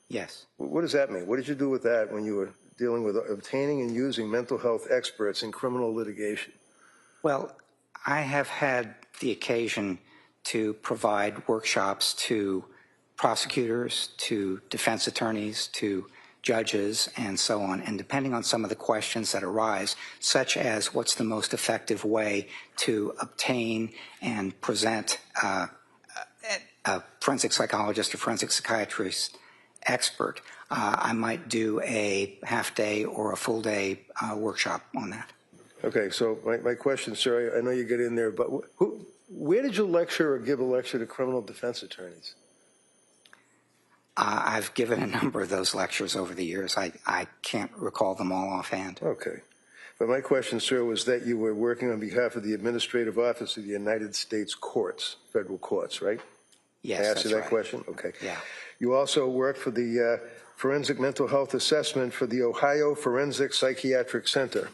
[SPEAKER 5] Yes.
[SPEAKER 4] What does that mean? What did you do with that when you were dealing with obtaining and using mental health experts in criminal litigation?
[SPEAKER 5] Well, I have had the occasion to provide workshops to prosecutors, to defense attorneys, to judges, and so on. And depending on some of the questions that arise, such as what's the most effective way to obtain and present a forensic psychologist or forensic psychiatrist expert, I might do a half-day or a full-day workshop on that.
[SPEAKER 4] Okay, so my question, sir, I know you get in there, but where did you lecture or give a lecture to criminal defense attorneys?
[SPEAKER 5] I've given a number of those lectures over the years. I can't recall them all offhand.
[SPEAKER 4] Okay. But my question, sir, was that you were working on behalf of the Administrative Office of the United States Courts, federal courts, right?
[SPEAKER 5] Yes,
[SPEAKER 4] I asked
[SPEAKER 5] that's
[SPEAKER 4] you that
[SPEAKER 5] right.
[SPEAKER 4] question? Okay.
[SPEAKER 5] Yeah.
[SPEAKER 4] You also worked for the Forensic Mental Health Assessment for the Ohio Forensic Psychiatric Center.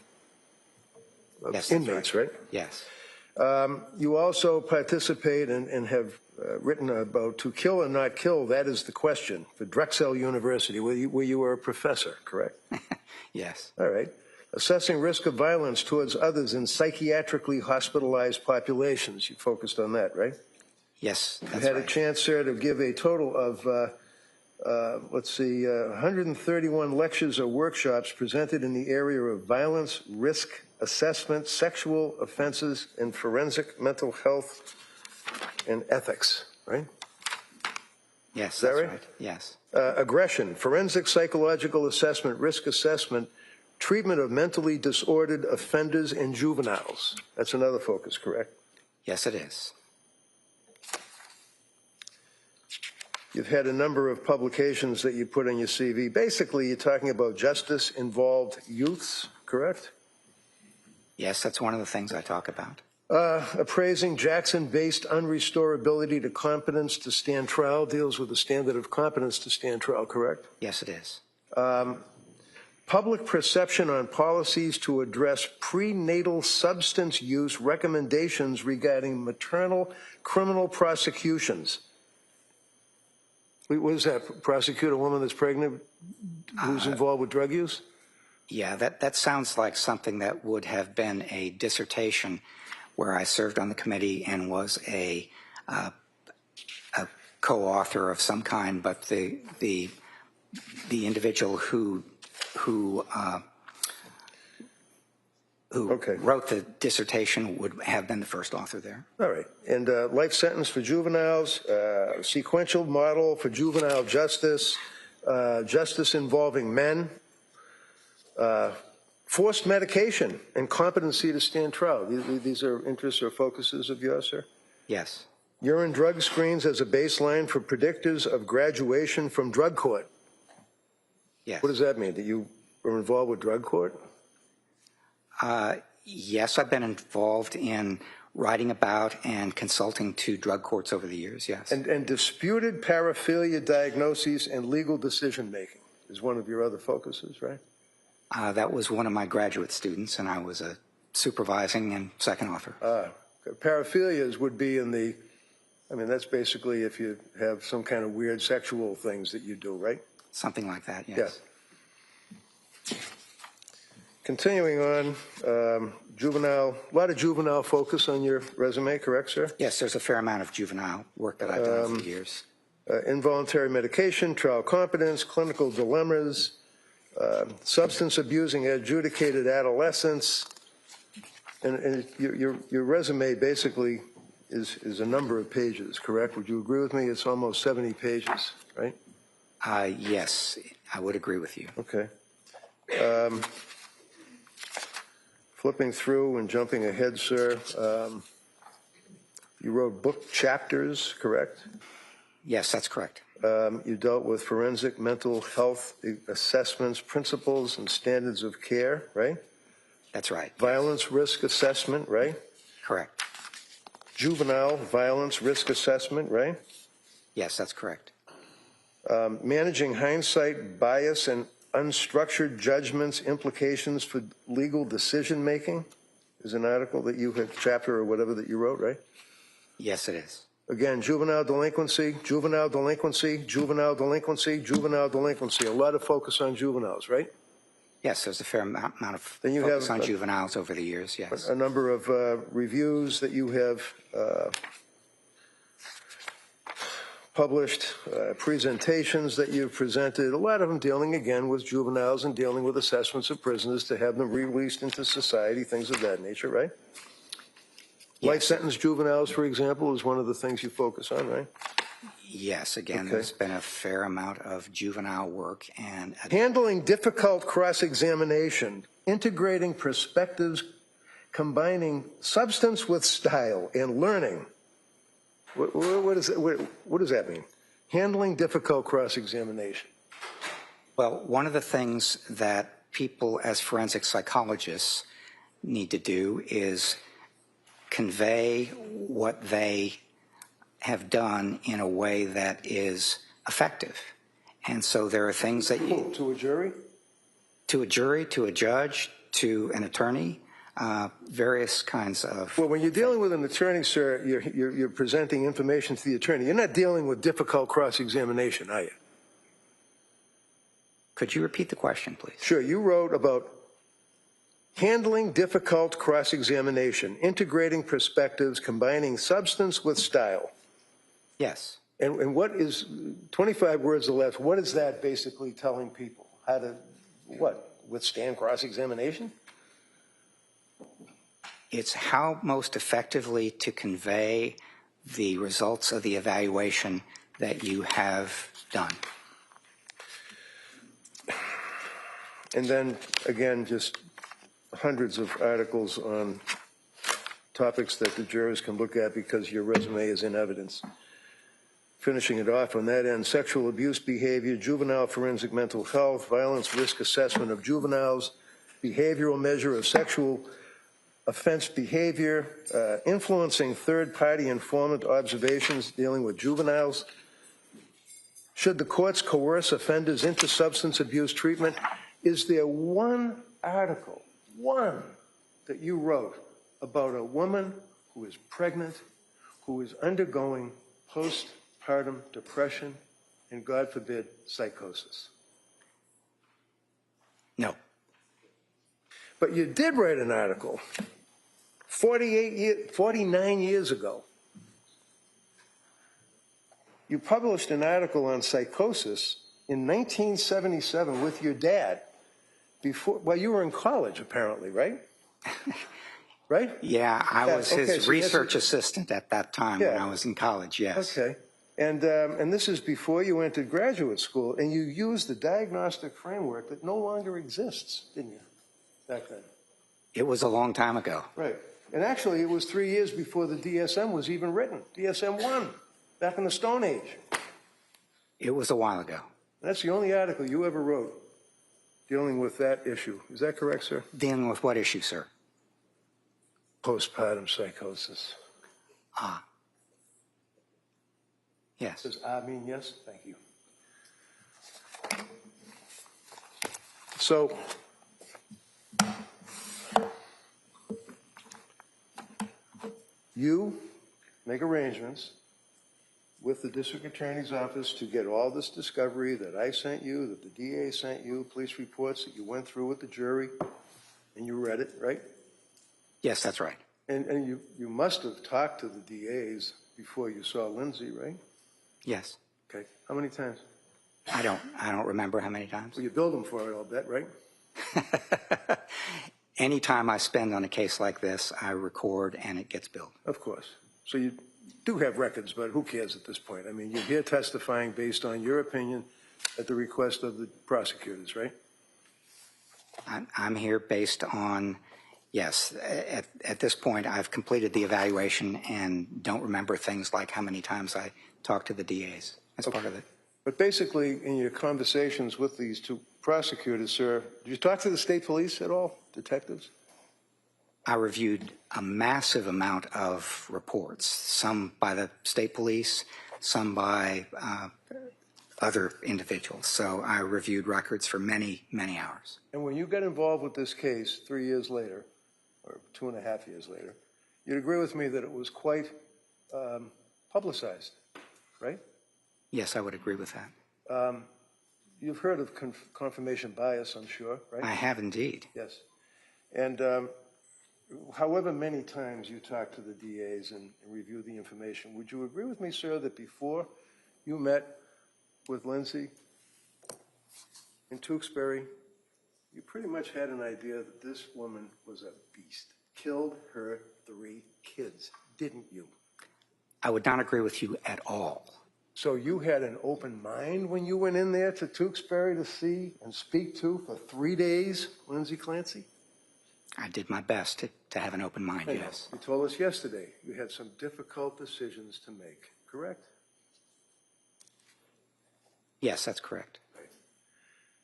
[SPEAKER 5] Yes, that's
[SPEAKER 4] inmates, right?
[SPEAKER 5] Yes.
[SPEAKER 4] You also participate and have written about To Kill and Not Kill, That Is the Question, for Drexel University, where you were a professor, correct?
[SPEAKER 5] Yes.
[SPEAKER 4] All right. Assessing risk of violence towards others in psychiatrically hospitalized populations. You focused on that, right?
[SPEAKER 5] Yes,
[SPEAKER 4] You
[SPEAKER 5] that's
[SPEAKER 4] had
[SPEAKER 5] right.
[SPEAKER 4] a chance, sir, to give a total of, 131 lectures or workshops presented in the area of violence, risk assessment, sexual offenses, and forensic mental health and ethics, right?
[SPEAKER 5] Yes,
[SPEAKER 4] that
[SPEAKER 5] that's
[SPEAKER 4] right?
[SPEAKER 5] right. Yes.
[SPEAKER 4] Aggression, forensic psychological assessment, risk assessment, treatment of mentally disordered offenders and juveniles. That's another focus, correct?
[SPEAKER 5] Yes, it is.
[SPEAKER 4] You've had a number of publications that you put on your CV. Basically, you're talking about justice-involved youths, correct?
[SPEAKER 5] Yes, that's one of the things I talk about.
[SPEAKER 4] Appraising Jackson-based unrestorability to competence to stand trial deals with the standard of competence to stand trial, correct?
[SPEAKER 5] Yes, it is.
[SPEAKER 4] Public perception on policies to address prenatal substance use recommendations regarding maternal criminal prosecutions. What is that? Prosecute a woman that's pregnant who's involved with drug use?
[SPEAKER 5] Yeah, that sounds like something that would have been a dissertation where I served on the committee and was a co-author of some kind, but the individual who
[SPEAKER 4] Okay.
[SPEAKER 5] wrote the dissertation would have been the first author there.
[SPEAKER 4] All right. And life sentence for juveniles, sequential model for juvenile justice, justice involving men, forced medication, and competency to stand trial. These are interests or focuses of yours, sir?
[SPEAKER 5] Yes.
[SPEAKER 4] Urine drug screens as a baseline for predictors of graduation from drug court.
[SPEAKER 5] Yes.
[SPEAKER 4] What does that mean? That you were involved with drug court?
[SPEAKER 5] Yes, I've been involved in writing about and consulting to drug courts over the years, yes.
[SPEAKER 4] And disputed paraphilia diagnoses and legal decision-making is one of your other focuses, right?
[SPEAKER 5] That was one of my graduate students, and I was a supervising and second author.
[SPEAKER 4] Paraphilias would be in the, I mean, that's basically if you have some kind of weird sexual things that you do, right?
[SPEAKER 5] Something like that, yes.
[SPEAKER 4] Yeah. Continuing on, juvenile, a lot of juvenile focus on your resume, correct, sir?
[SPEAKER 5] Yes, there's a fair amount of juvenile work that I've done over the years.
[SPEAKER 4] Involuntary medication, trial competence, clinical dilemmas, substance abusing adjudicated adolescence, and your resume basically is a number of pages, correct? Would you agree with me? It's almost 70 pages, right?
[SPEAKER 5] Yes, I would agree with you.
[SPEAKER 4] Okay. Flipping through and jumping ahead, sir, you wrote book chapters, correct?
[SPEAKER 5] Yes, that's correct.
[SPEAKER 4] You dealt with forensic mental health assessments, principles, and standards of care, right?
[SPEAKER 5] That's right.
[SPEAKER 4] Violence risk assessment, right?
[SPEAKER 5] Correct.
[SPEAKER 4] Juvenile violence risk assessment, right?
[SPEAKER 5] Yes, that's correct.
[SPEAKER 4] Managing hindsight bias and unstructured judgments, implications for legal decision making is an article that you have, chapter or whatever that you wrote, right?
[SPEAKER 5] Yes, it is.
[SPEAKER 4] Again, juvenile delinquency, juvenile delinquency, juvenile delinquency, juvenile delinquency. A lot of focus on juveniles, right?
[SPEAKER 5] Yes, there's a fair amount of
[SPEAKER 4] Then you
[SPEAKER 5] focus
[SPEAKER 4] have
[SPEAKER 5] on juveniles over the years, yes.
[SPEAKER 4] A number of reviews that you have published, presentations that you've presented, a lot of them dealing again with juveniles and dealing with assessments of prisoners to have them released into society, things of that nature, right?
[SPEAKER 5] Yes.
[SPEAKER 4] Life sentence juveniles, for example, is one of the things you focus on, right?
[SPEAKER 5] Yes, again,
[SPEAKER 4] Okay.
[SPEAKER 5] there's been a fair amount of juvenile work and
[SPEAKER 4] Handling difficult cross-examination, integrating perspectives, combining substance with style and learning. What does that mean? Handling difficult cross-examination.
[SPEAKER 5] well, one of the things that people as forensic psychologists need to do is convey what they have done in a way that is effective. And so there are things that you...
[SPEAKER 4] To a jury?
[SPEAKER 5] To a jury, to a judge, to an attorney, various kinds of.
[SPEAKER 4] Well, when you're dealing with an attorney, sir, you're presenting information to the attorney. You're not dealing with difficult cross-examination, are you?
[SPEAKER 5] Could you repeat the question, please?
[SPEAKER 4] Sure. You wrote about handling difficult cross-examination, integrating perspectives, combining substance with style.
[SPEAKER 5] Yes.
[SPEAKER 4] And what is, 25 words or less, what is that basically telling people? How to, what, withstand cross-examination?
[SPEAKER 5] It's how most effectively to convey the results of the evaluation that you have done.
[SPEAKER 4] And then, again, just hundreds of articles on topics that the jurors can look at because your resume is in evidence. Finishing it off on that end, sexual abuse behavior, juvenile forensic mental health, violence risk assessment of juveniles, behavioral measure of sexual offense behavior, influencing third-party informant observations dealing with juveniles. Should the courts coerce offenders into substance abuse treatment? Is there one article, one, that you wrote about a woman who is pregnant, who is undergoing postpartum depression, and God forbid, psychosis?
[SPEAKER 5] No.
[SPEAKER 4] But you did write an article 49 years ago. You published an article on psychosis in 1977 with your dad. Well, you were in college, apparently, right? Right?
[SPEAKER 5] Yeah, I was
[SPEAKER 4] okay,
[SPEAKER 5] his
[SPEAKER 4] so
[SPEAKER 5] research assistant at that time when
[SPEAKER 4] Yeah.
[SPEAKER 5] I was in college, yes.
[SPEAKER 4] Okay. And this is before you entered graduate school, and you used the diagnostic framework that no longer exists, didn't you, back then?
[SPEAKER 5] It was a long time ago.
[SPEAKER 4] Right. And actually, it was 3 years before the DSM was even written. DSM-1, back in the Stone Age.
[SPEAKER 5] It was a while ago.
[SPEAKER 4] That's the only article you ever wrote dealing with that issue. Is that correct, sir?
[SPEAKER 5] Dealing with what issue, sir?
[SPEAKER 4] Postpartum psychosis.
[SPEAKER 5] Ah. Yes.
[SPEAKER 4] Does I mean yes? Thank you. So, you make arrangements with the district attorney's office to get all this discovery that I sent you, that the DA sent you, police reports that you went through with the jury, and you read it, right?
[SPEAKER 5] Yes, that's right.
[SPEAKER 4] And you must have talked to the DAs before you saw Lindsay, right?
[SPEAKER 5] Yes.
[SPEAKER 4] Okay. How many times?
[SPEAKER 5] I don't remember how many times.
[SPEAKER 4] Well, you billed them for it, I'll bet, right?
[SPEAKER 5] Any time I spend on a case like this, I record and it gets billed.
[SPEAKER 4] Of course. So you do have records, but who cares at this point? I mean, you're here testifying based on your opinion at the request of the prosecutors, right?
[SPEAKER 5] I'm here based on, yes, at this point, I've completed the evaluation and don't remember things like how many times I talked to the DAs as part of it.
[SPEAKER 4] But basically, in your conversations with these two prosecutors, sir, did you talk to the state police at all, detectives?
[SPEAKER 5] I reviewed a massive amount of reports, some by the state police, some by other individuals. So I reviewed records for many, many hours.
[SPEAKER 4] And when you got involved with this case 3 years later, or 2.5 years later, you'd agree with me that it was quite publicized, right?
[SPEAKER 5] Yes, I would agree with that.
[SPEAKER 4] You've heard of confirmation bias, I'm sure, right?
[SPEAKER 5] I have indeed.
[SPEAKER 4] Yes. And however many times you talk to the DAs and review the information, would you agree with me, sir, that before you met with Lindsay in Tewksbury, you pretty much had an idea that this woman was a beast, killed her 3 kids, didn't you?
[SPEAKER 5] I would not agree with you at all.
[SPEAKER 4] So you had an open mind when you went in there to Tewksbury to see and speak to for 3 days, Lindsay Clancy?
[SPEAKER 5] I did my best to have an open mind,
[SPEAKER 4] I know.
[SPEAKER 5] yes.
[SPEAKER 4] You told us yesterday you had some difficult decisions to make, correct?
[SPEAKER 5] Yes, that's correct.
[SPEAKER 4] Right.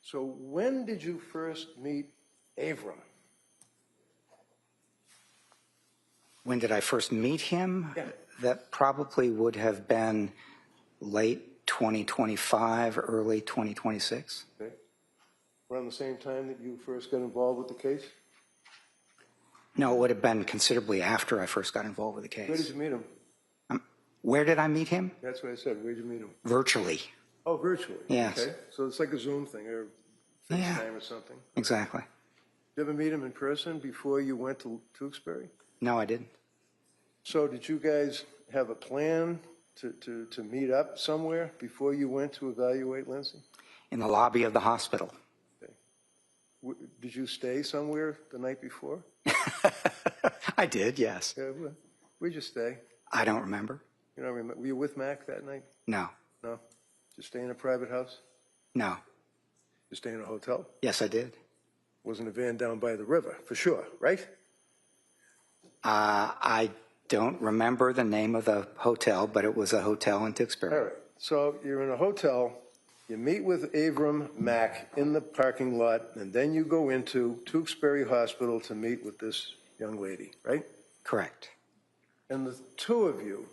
[SPEAKER 4] So when did you first meet Avram?
[SPEAKER 5] When did I first meet him?
[SPEAKER 4] Yeah.
[SPEAKER 5] That probably would have been late 2025, early 2026.
[SPEAKER 4] Okay. Around the same time that you first got involved with the case?
[SPEAKER 5] No, it would have been considerably after I first got involved with the
[SPEAKER 4] Where did
[SPEAKER 5] case.
[SPEAKER 4] you meet him?
[SPEAKER 5] Where did I meet him?
[SPEAKER 4] That's what I said. Where did you meet him?
[SPEAKER 5] Virtually.
[SPEAKER 4] Oh, virtually?
[SPEAKER 5] Yes.
[SPEAKER 4] Okay. So it's like a Zoom thing or
[SPEAKER 5] Yeah.
[SPEAKER 4] FaceTime or something?
[SPEAKER 5] Exactly.
[SPEAKER 4] Did you ever meet him in person before you went to Tewksbury?
[SPEAKER 5] No, I didn't.
[SPEAKER 4] So did you guys have a plan to meet up somewhere before you went to evaluate Lindsay?
[SPEAKER 5] In the lobby of the hospital.
[SPEAKER 4] Did you stay somewhere the night before?
[SPEAKER 5] I did, yes.
[SPEAKER 4] Yeah, where'd you stay?
[SPEAKER 5] I don't remember.
[SPEAKER 4] You don't remember? Were you with Mac that night?
[SPEAKER 5] No.
[SPEAKER 4] No? Did you stay in a private house?
[SPEAKER 5] No.
[SPEAKER 4] You stay in a hotel?
[SPEAKER 5] Yes, I did.
[SPEAKER 4] Wasn't a van down by the river, for sure, right?
[SPEAKER 5] I don't remember the name of the hotel, but it was a hotel in Tewksbury.
[SPEAKER 4] All right. So you're in a hotel, you meet with Abram Mack in the parking lot, and then you go into Tewksbury Hospital to meet with this young lady, right?
[SPEAKER 5] Correct.
[SPEAKER 4] And the two of you,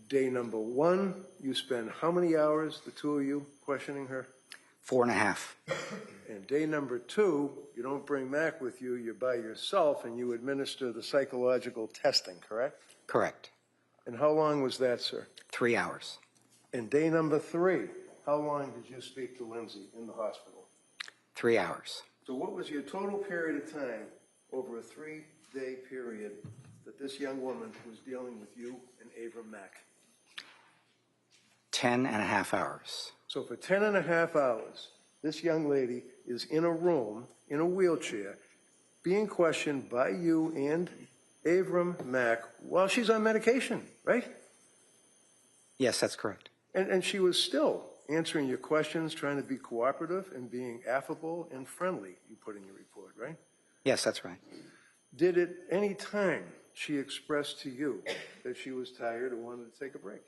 [SPEAKER 4] day number one, you spend how many hours, the two of you, questioning her?
[SPEAKER 5] 4.5.
[SPEAKER 4] And day number two, you don't bring Mac with you, you're by yourself, and you administer the psychological testing, correct?
[SPEAKER 5] Correct.
[SPEAKER 4] And how long was that, sir?
[SPEAKER 5] 3 hours.
[SPEAKER 4] And day number three, how long did you speak to Lindsay in the hospital?
[SPEAKER 5] 3 hours.
[SPEAKER 4] So what was your total period of time over a 3-day period that this young woman was dealing with you and Abram Mack?
[SPEAKER 5] 10.5 hours.
[SPEAKER 4] So for 10.5 hours, this young lady is in a room, in a wheelchair, being questioned by you and Abram Mack while she's on medication, right?
[SPEAKER 5] Yes, that's correct.
[SPEAKER 4] And she was still answering your questions, trying to be cooperative and being affable and friendly, you put in your report, right?
[SPEAKER 5] Yes, that's right.
[SPEAKER 4] Did at any time she express to you that she was tired or wanted to take a break?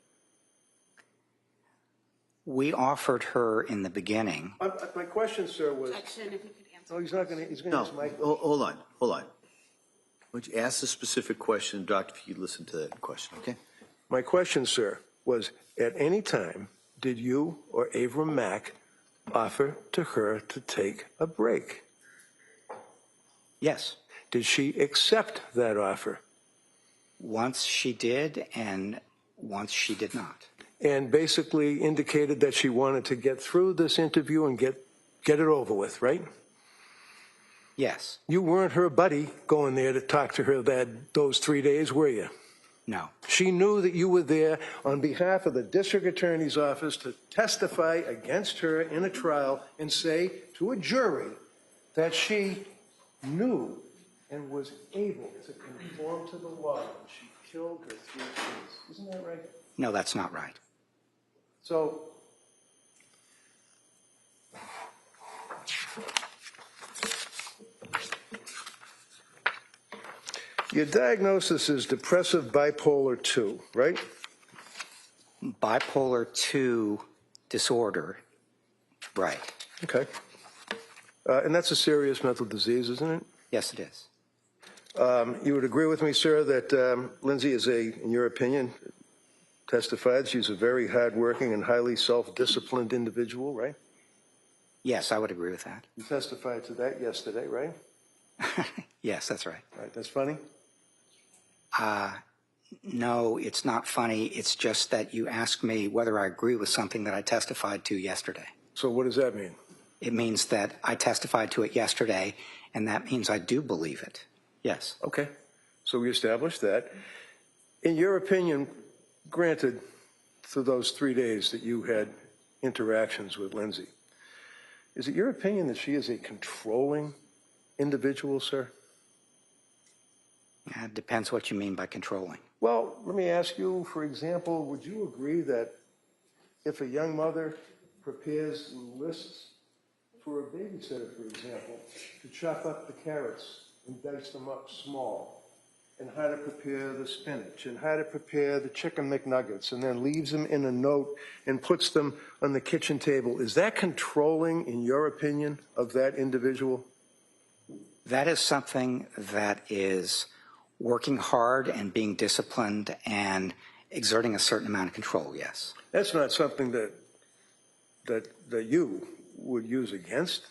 [SPEAKER 5] We offered her in the beginning.
[SPEAKER 4] My question, sir, was...
[SPEAKER 6] Objection, if you could answer.
[SPEAKER 4] No, he's not going to, he's going to
[SPEAKER 3] No,
[SPEAKER 4] use my...
[SPEAKER 3] hold on. Why don't you ask the specific question, Doctor, if you listen to that question, okay?
[SPEAKER 4] My question, sir, was at any time did you or Abram Mack offer to her to take a break?
[SPEAKER 5] Yes.
[SPEAKER 4] Did she accept that offer?
[SPEAKER 5] Once she did, and once she did not.
[SPEAKER 4] And basically indicated that she wanted to get through this interview and get it over with, right?
[SPEAKER 5] Yes.
[SPEAKER 4] You weren't her buddy going there to talk to her those 3 days, were you?
[SPEAKER 5] No.
[SPEAKER 4] She knew that you were there on behalf of the district attorney's office to testify against her in a trial and say to a jury that she knew and was able to conform to the law when she killed her 3 kids. Isn't that right?
[SPEAKER 5] No, that's not right.
[SPEAKER 4] So, your diagnosis is depressive bipolar 2, right?
[SPEAKER 5] Bipolar 2 disorder. Right.
[SPEAKER 4] Okay. And that's a serious mental disease, isn't it?
[SPEAKER 5] Yes, it is.
[SPEAKER 4] You would agree with me, sir, that Lindsay is in your opinion, testified she's a very hardworking and highly self-disciplined individual, right?
[SPEAKER 5] Yes, I would agree with that.
[SPEAKER 4] You testified to that yesterday, right?
[SPEAKER 5] Yes, that's right.
[SPEAKER 4] Right, that's funny?
[SPEAKER 5] No, it's not funny. It's just that you asked me whether I agree with something that I testified to yesterday.
[SPEAKER 4] So what does that mean?
[SPEAKER 5] It means that I testified to it yesterday, and that means I do believe it. Yes.
[SPEAKER 4] Okay, so we established that. In your opinion, granted, through those 3 days that you had interactions with Lindsay, is it your opinion that she is a controlling individual, sir?
[SPEAKER 5] It depends what you mean by controlling.
[SPEAKER 4] Well, let me ask you, for example, would you agree that if a young mother prepares lists for a babysitter, for example, to chop up the carrots and dice them up small, and how to prepare the spinach, and how to prepare the chicken McNuggets, and then leaves them in a note and puts them on the kitchen table, is that controlling, in your opinion, of that individual?
[SPEAKER 5] That is something that is working hard and being disciplined and exerting a certain amount of control, yes.
[SPEAKER 4] That's not something that you would use against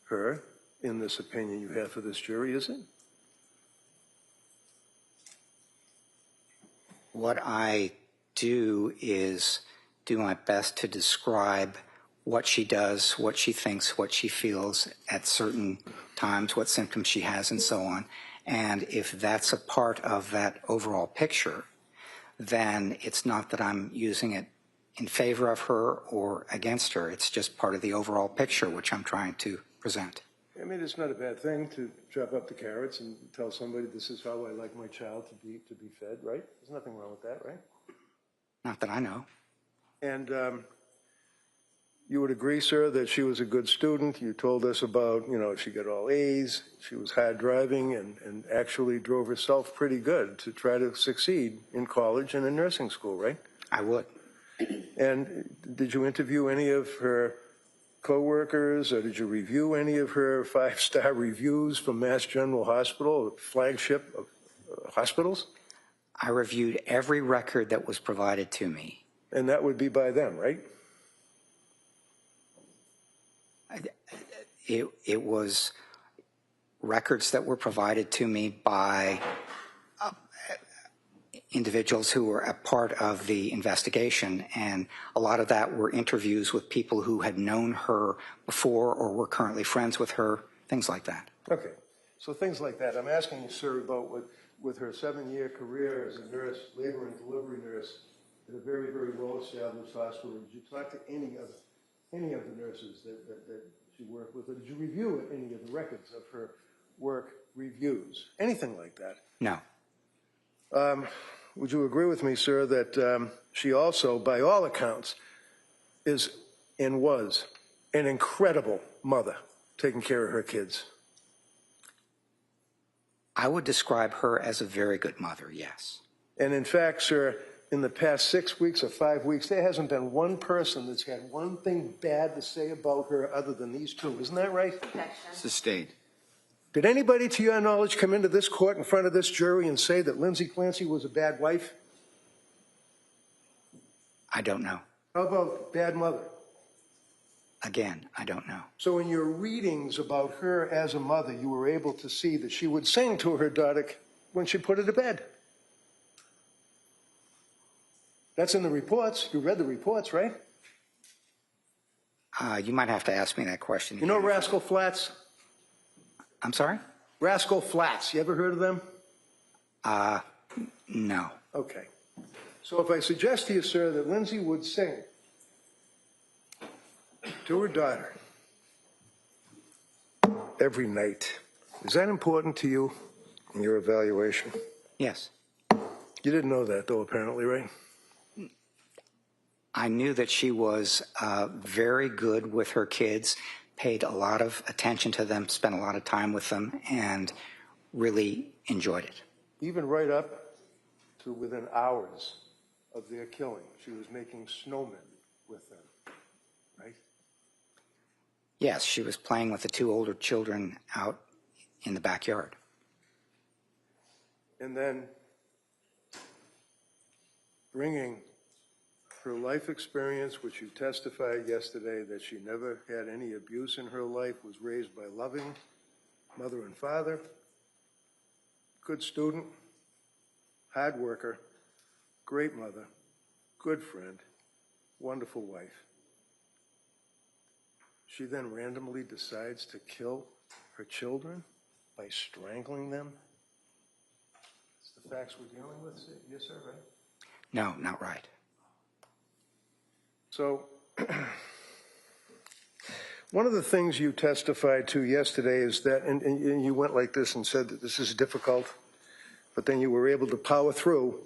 [SPEAKER 4] her in this opinion you have for this jury, is it?
[SPEAKER 5] What I do is do my best to describe what she does, what she thinks, what she feels at certain times, what symptoms she has, and so on. And if that's a part of that overall picture, then it's not that I'm using it in favor of her or against her. It's just part of the overall picture which I'm trying to present.
[SPEAKER 4] I mean, it's not a bad thing to chop up the carrots and tell somebody this is how I like my child to be fed, right? There's nothing wrong with that, right?
[SPEAKER 5] Not that I know.
[SPEAKER 4] And you would agree, sir, that she was a good student. You told us about, you know, she got all A's, she was hard driving, and actually drove herself pretty good to try to succeed in college and in nursing school, right?
[SPEAKER 5] I would.
[SPEAKER 4] And did you interview any of her coworkers, or did you review any of her 5-star reviews from Mass General Hospital, flagship of hospitals?
[SPEAKER 5] I reviewed every record that was provided to me.
[SPEAKER 4] And that would be by them, right?
[SPEAKER 5] It was records that were provided to me by individuals who were a part of the investigation, and a lot of that were interviews with people who had known her before or were currently friends with her, things like that.
[SPEAKER 4] Okay, so things like that. I'm asking you, sir, about with her 7-year career as a nurse, labor and delivery nurse at a very, very well-established hospital. Did you talk to any of the nurses that she worked with, or did you review any of the records of her work reviews? Anything like that?
[SPEAKER 5] No.
[SPEAKER 4] Would you agree with me, sir, that she also, by all accounts, is and was an incredible mother, taking care of her kids?
[SPEAKER 5] I would describe her as a very good mother, yes.
[SPEAKER 4] And in fact, sir, in the past 6 weeks or 5 weeks, there hasn't been one person that's had one thing bad to say about her other than these two. Isn't that right?
[SPEAKER 7] Sustained.
[SPEAKER 4] Did anybody, to your knowledge, come into this court in front of this jury and say that Lindsay Clancy was a bad wife?
[SPEAKER 5] I don't know.
[SPEAKER 4] How about bad mother?
[SPEAKER 5] Again, I don't know.
[SPEAKER 4] So in your readings about her as a mother, you were able to see that she would sing to her daughter when she put her to bed. That's in the reports. You read the reports, right?
[SPEAKER 5] You might have to ask me that question.
[SPEAKER 4] You know Rascal Flatts?
[SPEAKER 5] I'm sorry?
[SPEAKER 4] Rascal Flatts. You ever heard of them?
[SPEAKER 5] No.
[SPEAKER 4] Okay. So if I suggest to you, sir, that Lindsay would sing to her daughter every night, is that important to you in your evaluation?
[SPEAKER 5] Yes.
[SPEAKER 4] You didn't know that, though, apparently, right?
[SPEAKER 5] I knew that she was very good with her kids, paid a lot of attention to them, spent a lot of time with them, and really enjoyed it.
[SPEAKER 4] Even right up to within hours of their killing, she was making snowmen with them, right?
[SPEAKER 5] Yes, she was playing with the 2 older children out in the backyard.
[SPEAKER 4] And then bringing her life experience, which you testified yesterday that she never had any abuse in her life, was raised by loving mother and father, good student, hard worker, great mother, good friend, wonderful wife. She then randomly decides to kill her children by strangling them. That's the facts we're dealing with, yes, sir, right?
[SPEAKER 5] No, not right.
[SPEAKER 4] So, one of the things you testified to yesterday is that, and you went like this and said that this is difficult, but then you were able to power through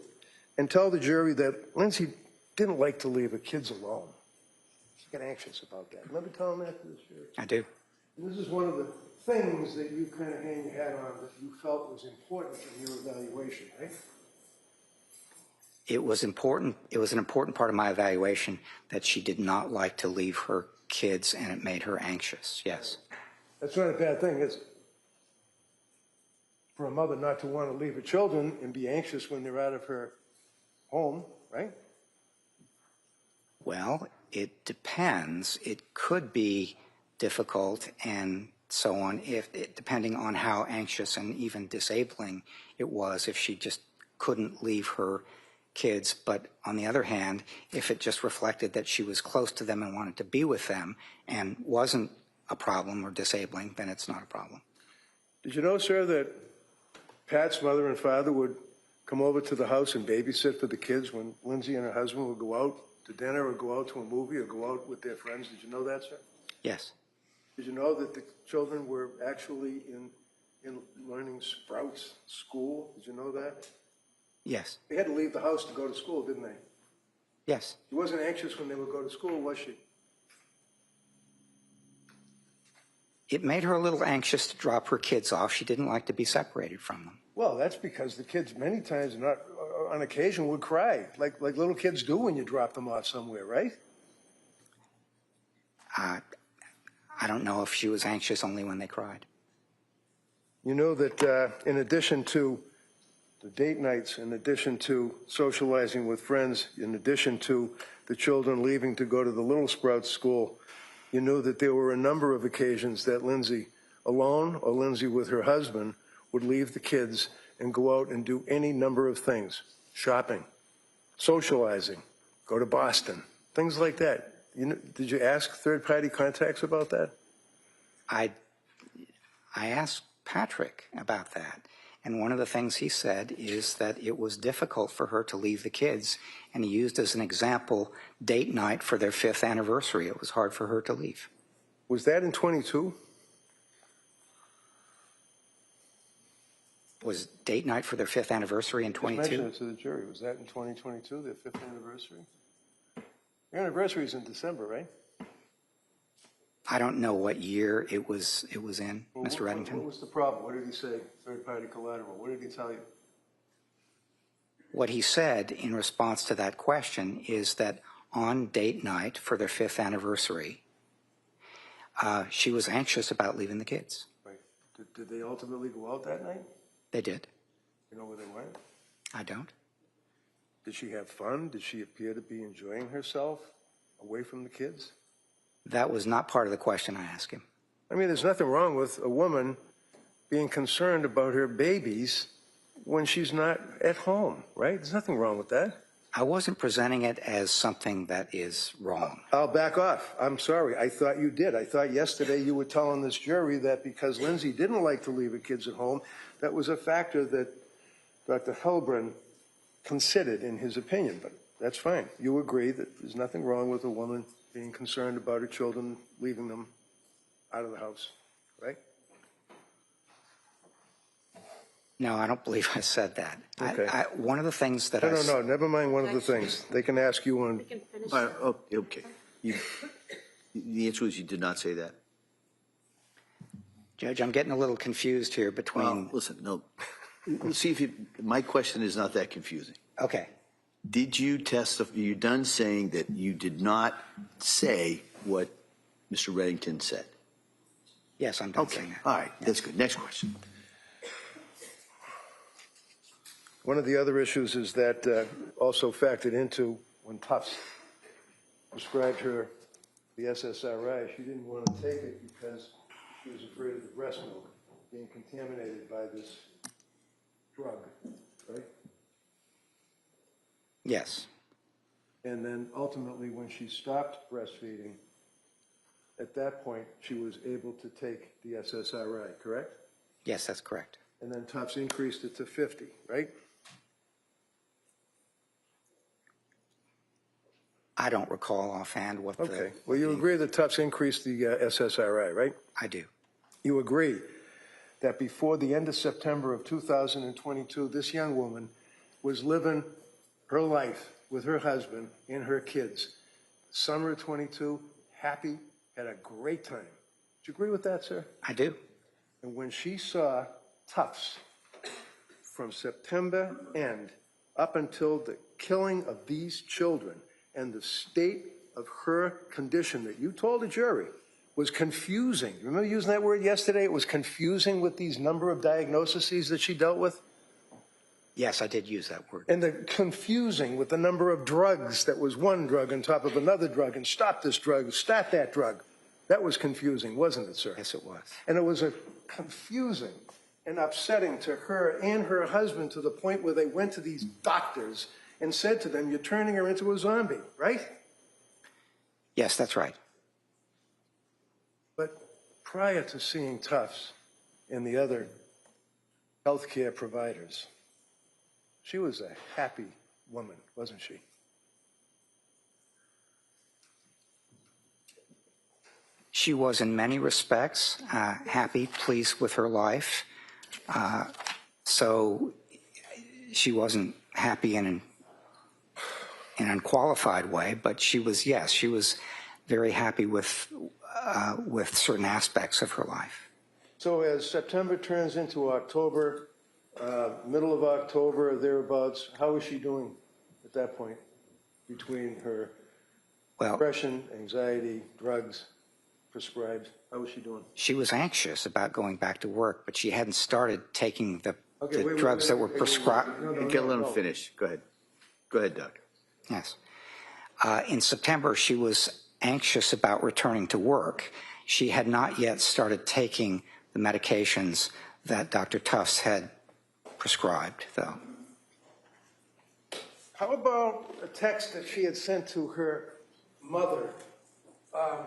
[SPEAKER 4] and tell the jury that Lindsay didn't like to leave her kids alone. She got anxious about that. Remember telling that to the jury?
[SPEAKER 5] I do.
[SPEAKER 4] And this is one of the things that you kind of hang your hat on that you felt was important in your evaluation, right?
[SPEAKER 5] It was important. It was an important part of my evaluation that she did not like to leave her kids, and it made her anxious. Yes.
[SPEAKER 4] That's not a bad thing, is it? For a mother not to want to leave her children and be anxious when they're out of her home, right?
[SPEAKER 5] Well, it depends. It could be difficult and so on, depending on how anxious and even disabling it was, if she just couldn't leave her kids, but on the other hand, if it just reflected that she was close to them and wanted to be with them and wasn't a problem or disabling, then it's not a problem.
[SPEAKER 4] Did you know, sir, that Pat's mother and father would come over to the house and babysit for the kids when Lindsay and her husband would go out to dinner or go out to a movie or go out with their friends? Did you know that, sir?
[SPEAKER 5] Yes.
[SPEAKER 4] Did you know that the children were actually in learning Sprouts school? Did you know that?
[SPEAKER 5] Yes.
[SPEAKER 4] They had to leave the house to go to school, didn't they?
[SPEAKER 5] Yes.
[SPEAKER 4] She wasn't anxious when they would go to school, was she?
[SPEAKER 5] It made her a little anxious to drop her kids off. She didn't like to be separated from them.
[SPEAKER 4] Well, that's because the kids many times, not on occasion, would cry, like little kids do when you drop them off somewhere, right?
[SPEAKER 5] I don't know if she was anxious only when they cried.
[SPEAKER 4] You know that in addition to the date nights, in addition to socializing with friends, in addition to the children leaving to go to the Little Sprouts school, you knew that there were a number of occasions that Lindsay alone or Lindsay with her husband would leave the kids and go out and do any number of things. Shopping, socializing, go to Boston, things like that. Did you ask third-party contacts about that?
[SPEAKER 5] I asked Patrick about that, and one of the things he said is that it was difficult for her to leave the kids, and he used as an example date night for their 5th anniversary. It was hard for her to leave.
[SPEAKER 4] Was that in 22?
[SPEAKER 5] Was date night for their 5th anniversary in
[SPEAKER 4] Just
[SPEAKER 5] 22?
[SPEAKER 4] mention it to the jury. Was that in 2022, their 5th anniversary? Your anniversary is in December, right?
[SPEAKER 5] I don't know what year it was in,
[SPEAKER 4] Well,
[SPEAKER 5] Mr. Reddington.
[SPEAKER 4] What was the problem? What did he say, third-party collateral? What did he tell you?
[SPEAKER 5] What he said in response to that question is that on date night for their 5th anniversary, she was anxious about leaving the kids.
[SPEAKER 4] Right. Did they ultimately go out that night?
[SPEAKER 5] They did.
[SPEAKER 4] You know where they went?
[SPEAKER 5] I don't.
[SPEAKER 4] Did she have fun? Did she appear to be enjoying herself away from the kids?
[SPEAKER 5] That was not part of the question I asked him.
[SPEAKER 4] I mean, there's nothing wrong with a woman being concerned about her babies when she's not at home, right? There's nothing wrong with that.
[SPEAKER 5] I wasn't presenting it as something that is wrong.
[SPEAKER 4] I'll back off. I'm sorry. I thought you did. I thought yesterday you were telling this jury that because Lindsay didn't like to leave her kids at home, that was a factor that Dr. Helbrin considered in his opinion. But that's fine. You agree that there's nothing wrong with a woman being concerned about her children, leaving them out of the house, right?
[SPEAKER 5] No, I don't believe I said that.
[SPEAKER 4] Okay.
[SPEAKER 5] One of the things that
[SPEAKER 4] No, never mind one of the things. They can ask you on,
[SPEAKER 3] Okay. The answer is you did not say that.
[SPEAKER 5] Judge, I'm getting a little confused here between.
[SPEAKER 3] Well, listen, no. Let's see if my question is not that confusing.
[SPEAKER 5] Okay.
[SPEAKER 3] Did you testify? You're done saying that you did not say what Mr. Reddington said.
[SPEAKER 5] Yes, I'm done
[SPEAKER 3] Okay.
[SPEAKER 5] saying that.
[SPEAKER 3] All right. That's good. Next question.
[SPEAKER 4] one of the other issues is that also factored into when Tufts prescribed her the SSRI, she didn't want to take it because she was afraid of the breast milk being contaminated by this drug, right?
[SPEAKER 5] Yes.
[SPEAKER 4] And then ultimately, when she stopped breastfeeding, at that point, she was able to take the SSRI, correct?
[SPEAKER 5] Yes, that's correct.
[SPEAKER 4] And then Tufts increased it to 50, right?
[SPEAKER 5] I don't recall offhand what the.
[SPEAKER 4] Okay. Well, you agree that Tufts increased the SSRI, right?
[SPEAKER 5] I do.
[SPEAKER 4] You agree that before the end of September of 2022, this young woman was living her life with her husband and her kids. Summer of 22, happy, had a great time. Do you agree with that, sir?
[SPEAKER 5] I do.
[SPEAKER 4] And when she saw Tufts from September end up until the killing of these children and the state of her condition that you told the jury was confusing. Remember using that word yesterday? It was confusing with these number of diagnoses that she dealt with?
[SPEAKER 5] Yes, I did use that word.
[SPEAKER 4] And the confusing with the number of drugs that was one drug on top of another drug, and stop this drug, start that drug. That was confusing, wasn't it, sir?
[SPEAKER 5] Yes, it was.
[SPEAKER 4] And it was a confusing and upsetting to her and her husband to the point where they went to these doctors and said to them, "You're turning her into a zombie," right?
[SPEAKER 5] Yes, that's right.
[SPEAKER 4] But prior to seeing Tufts and the other healthcare providers, she was a happy woman, wasn't she?
[SPEAKER 5] She was in many respects happy, pleased with her life. So she wasn't happy in an unqualified way, but she was, yes, she was very happy with certain aspects of her life.
[SPEAKER 4] So as September turns into October, middle of October, thereabouts, how is she doing at that point between her depression, anxiety, drugs prescribed? How is she doing?
[SPEAKER 5] She was anxious about going back to work, but she hadn't started taking the drugs that were prescribed.
[SPEAKER 3] Let him finish. Go ahead. Go ahead, Doug.
[SPEAKER 5] Yes. In September, she was anxious about returning to work. She had not yet started taking the medications that Dr. Tufts had prescribed, though.
[SPEAKER 4] How about a text that she had sent to her mother on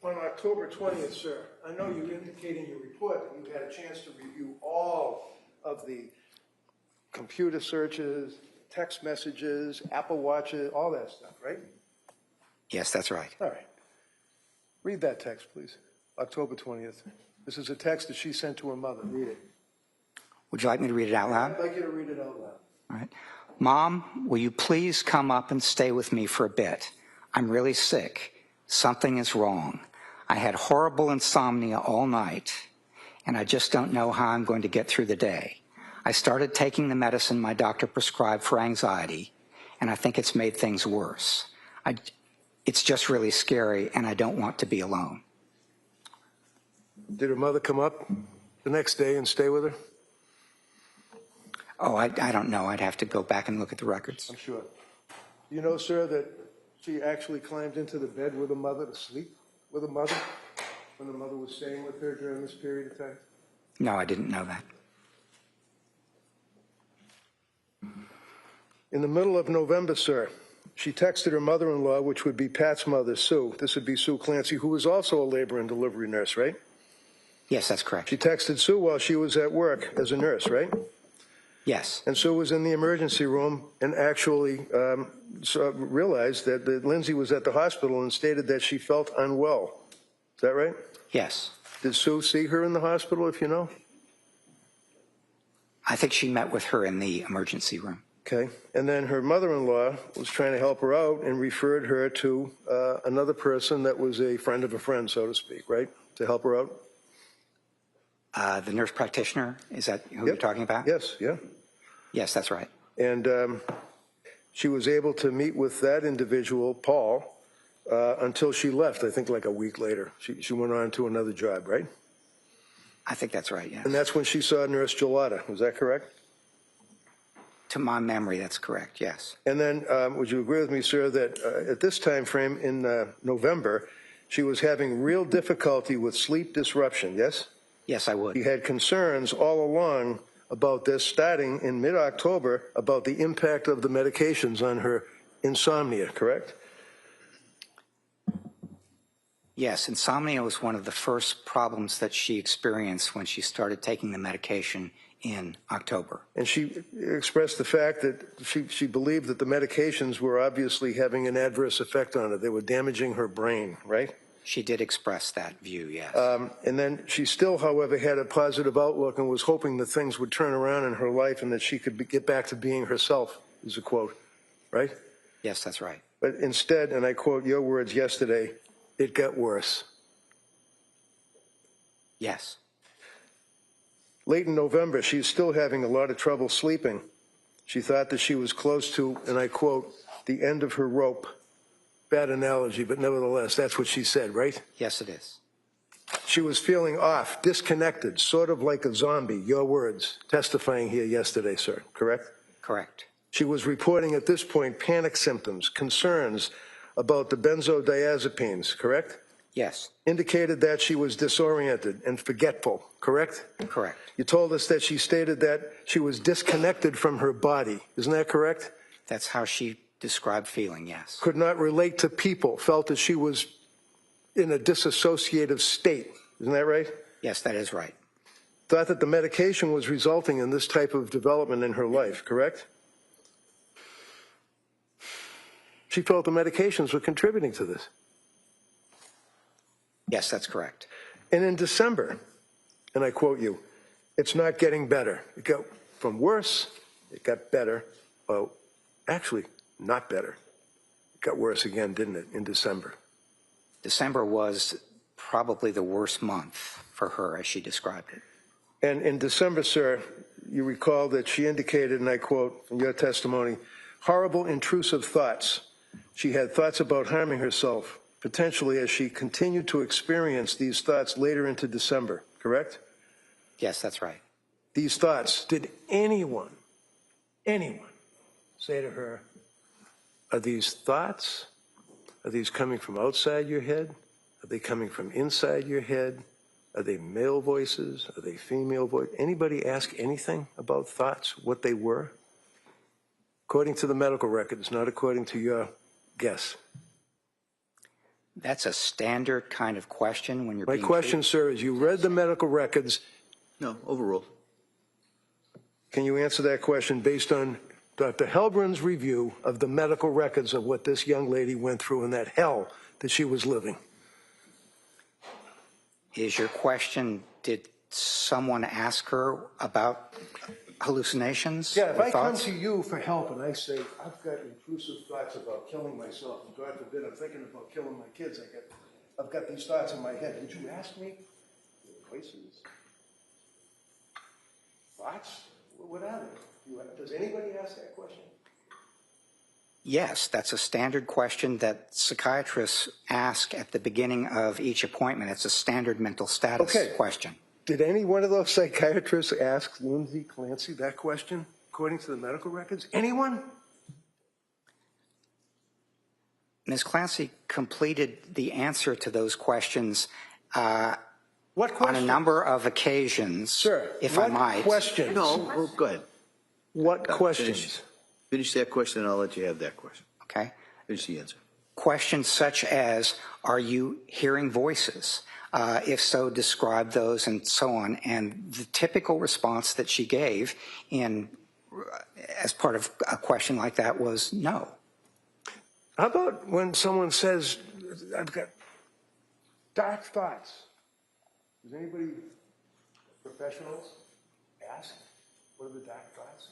[SPEAKER 4] October 20th, sir? I know you indicate in your report that you had a chance to review all of the computer searches, text messages, Apple Watches, all that stuff, right?
[SPEAKER 5] Yes, that's right.
[SPEAKER 4] All right. Read that text, please. October 20th. This is a text that she sent to her mother. Read it.
[SPEAKER 5] Would you like me to read it out loud?
[SPEAKER 4] I'd like you to read it out loud.
[SPEAKER 5] All right. Mom, will you please come up and stay with me for a bit? I'm really sick. Something is wrong. I had horrible insomnia all night, and I just don't know how I'm going to get through the day. I started taking the medicine my doctor prescribed for anxiety, and I think it's made things worse. It's just really scary, and I don't want to be alone.
[SPEAKER 4] Did her mother come up the next day and stay with her?
[SPEAKER 5] Oh, I don't know. I'd have to go back and look at the records.
[SPEAKER 4] I'm sure. You know, sir, that she actually climbed into the bed with her mother to sleep with her mother when the mother was staying with her during this period of time?
[SPEAKER 5] No, I didn't know that.
[SPEAKER 4] In the middle of November, sir, she texted her mother-in-law, which would be Pat's mother, Sue. This would be Sue Clancy, who was also a labor and delivery nurse, right?
[SPEAKER 5] Yes, that's correct.
[SPEAKER 4] She texted Sue while she was at work as a nurse, right?
[SPEAKER 5] Yes.
[SPEAKER 4] And Sue was in the emergency room and actually realized that Lindsay was at the hospital and stated that she felt unwell. Is that right?
[SPEAKER 5] Yes.
[SPEAKER 4] Did Sue see her in the hospital, if you know?
[SPEAKER 5] I think she met with her in the emergency room.
[SPEAKER 4] Okay. And then her mother-in-law was trying to help her out and referred her to another person that was a friend of a friend, so to speak, right? To help her out?
[SPEAKER 5] The nurse practitioner, is that who you're talking about?
[SPEAKER 4] Yes, yeah.
[SPEAKER 5] Yes, that's right.
[SPEAKER 4] And she was able to meet with that individual, Paul, until she left, I think like a week later. She went on to another job, right?
[SPEAKER 5] I think that's right, yes.
[SPEAKER 4] And that's when she saw Nurse Gelada. Was that correct?
[SPEAKER 5] To my memory, that's correct, yes.
[SPEAKER 4] And then would you agree with me, sir, that at this time frame in November, she was having real difficulty with sleep disruption, yes?
[SPEAKER 5] Yes, I would.
[SPEAKER 4] She had concerns all along about this, starting in mid-October, about the impact of the medications on her insomnia, correct?
[SPEAKER 5] Yes, insomnia was one of the first problems that she experienced when she started taking the medication in October.
[SPEAKER 4] And she expressed the fact that she believed that the medications were obviously having an adverse effect on her. They were damaging her brain, right?
[SPEAKER 5] She did express that view, yes.
[SPEAKER 4] And then she still, however, had a positive outlook and was hoping that things would turn around in her life and that she could get back to being herself, is a quote, right?
[SPEAKER 5] Yes, that's right.
[SPEAKER 4] But instead, and I quote your words yesterday, it got worse.
[SPEAKER 5] Yes.
[SPEAKER 4] Late in November, she's still having a lot of trouble sleeping. She thought that she was close to, and I quote, the end of her rope. Bad analogy, but nevertheless, that's what she said, right?
[SPEAKER 5] Yes, it is.
[SPEAKER 4] She was feeling off, disconnected, sort of like a zombie, your words, testifying here yesterday, sir, correct?
[SPEAKER 5] Correct.
[SPEAKER 4] She was reporting at this point panic symptoms, concerns about the benzodiazepines, correct?
[SPEAKER 5] Yes.
[SPEAKER 4] Indicated that she was disoriented and forgetful, correct?
[SPEAKER 5] Correct.
[SPEAKER 4] You told us that she stated that she was disconnected from her body. Isn't that correct?
[SPEAKER 5] That's how she described feeling, yes.
[SPEAKER 4] Could not relate to people, felt that she was in a disassociative state. Isn't that right?
[SPEAKER 5] Yes, that is right.
[SPEAKER 4] Thought that the medication was resulting in this type of development in her life, correct? She felt the medications were contributing to this.
[SPEAKER 5] Yes, that's correct.
[SPEAKER 4] And in December, and I quote you, it's not getting better. It got from worse, it got better. Well, actually, not better. It got worse again, didn't it, in December?
[SPEAKER 5] December was probably the worst month for her, as she described it.
[SPEAKER 4] And in December, sir, you recall that she indicated, and I quote from your testimony, horrible intrusive thoughts. She had thoughts about harming herself, potentially as she continued to experience these thoughts later into December, correct?
[SPEAKER 5] Yes, that's right.
[SPEAKER 4] These thoughts, did anyone say to her, are these thoughts, are these coming from outside your head? Are they coming from inside your head? Are they male voices? Are they female voices? Anybody ask anything about thoughts, what they were? According to the medical records, not according to your guess.
[SPEAKER 5] That's a standard kind of question when you're
[SPEAKER 4] My
[SPEAKER 5] being
[SPEAKER 4] question,
[SPEAKER 5] treated.
[SPEAKER 4] sir, is you read the medical records.
[SPEAKER 3] No, overruled.
[SPEAKER 4] Can you answer that question based on Dr. Helbrin's review of the medical records of what this young lady went through in that hell that she was living?
[SPEAKER 5] Is your question, did someone ask her about hallucinations?
[SPEAKER 4] Yeah, if
[SPEAKER 5] or
[SPEAKER 4] I come
[SPEAKER 5] thoughts?
[SPEAKER 4] to you for help and I say, I've got intrusive thoughts about killing myself, and God forbid I'm thinking about killing my kids, I've got these thoughts in my head, would you ask me? Voices? Thoughts? What are they? Does anybody ask that question?
[SPEAKER 5] Yes, that's a standard question that psychiatrists ask at the beginning of each appointment. It's a standard mental status question.
[SPEAKER 4] Did any one of those psychiatrists ask Lindsay Clancy that question, according to the medical records? Anyone?
[SPEAKER 5] Ms. Clancy completed the answer to those questions
[SPEAKER 4] What question?
[SPEAKER 5] on a number of occasions,
[SPEAKER 4] Sir,
[SPEAKER 5] if
[SPEAKER 4] what
[SPEAKER 5] I might.
[SPEAKER 4] questions?
[SPEAKER 3] No, well, go ahead.
[SPEAKER 4] What
[SPEAKER 3] Finish.
[SPEAKER 4] questions?
[SPEAKER 3] Finish that question, and I'll let you have that question.
[SPEAKER 5] Okay.
[SPEAKER 3] Finish the answer.
[SPEAKER 5] Questions such as, are you hearing voices? If so, describe those and so on. And the typical response that she gave as part of a question like that was no.
[SPEAKER 4] How about when someone says, I've got dark thoughts? Does anybody, professionals, ask, what are the dark thoughts?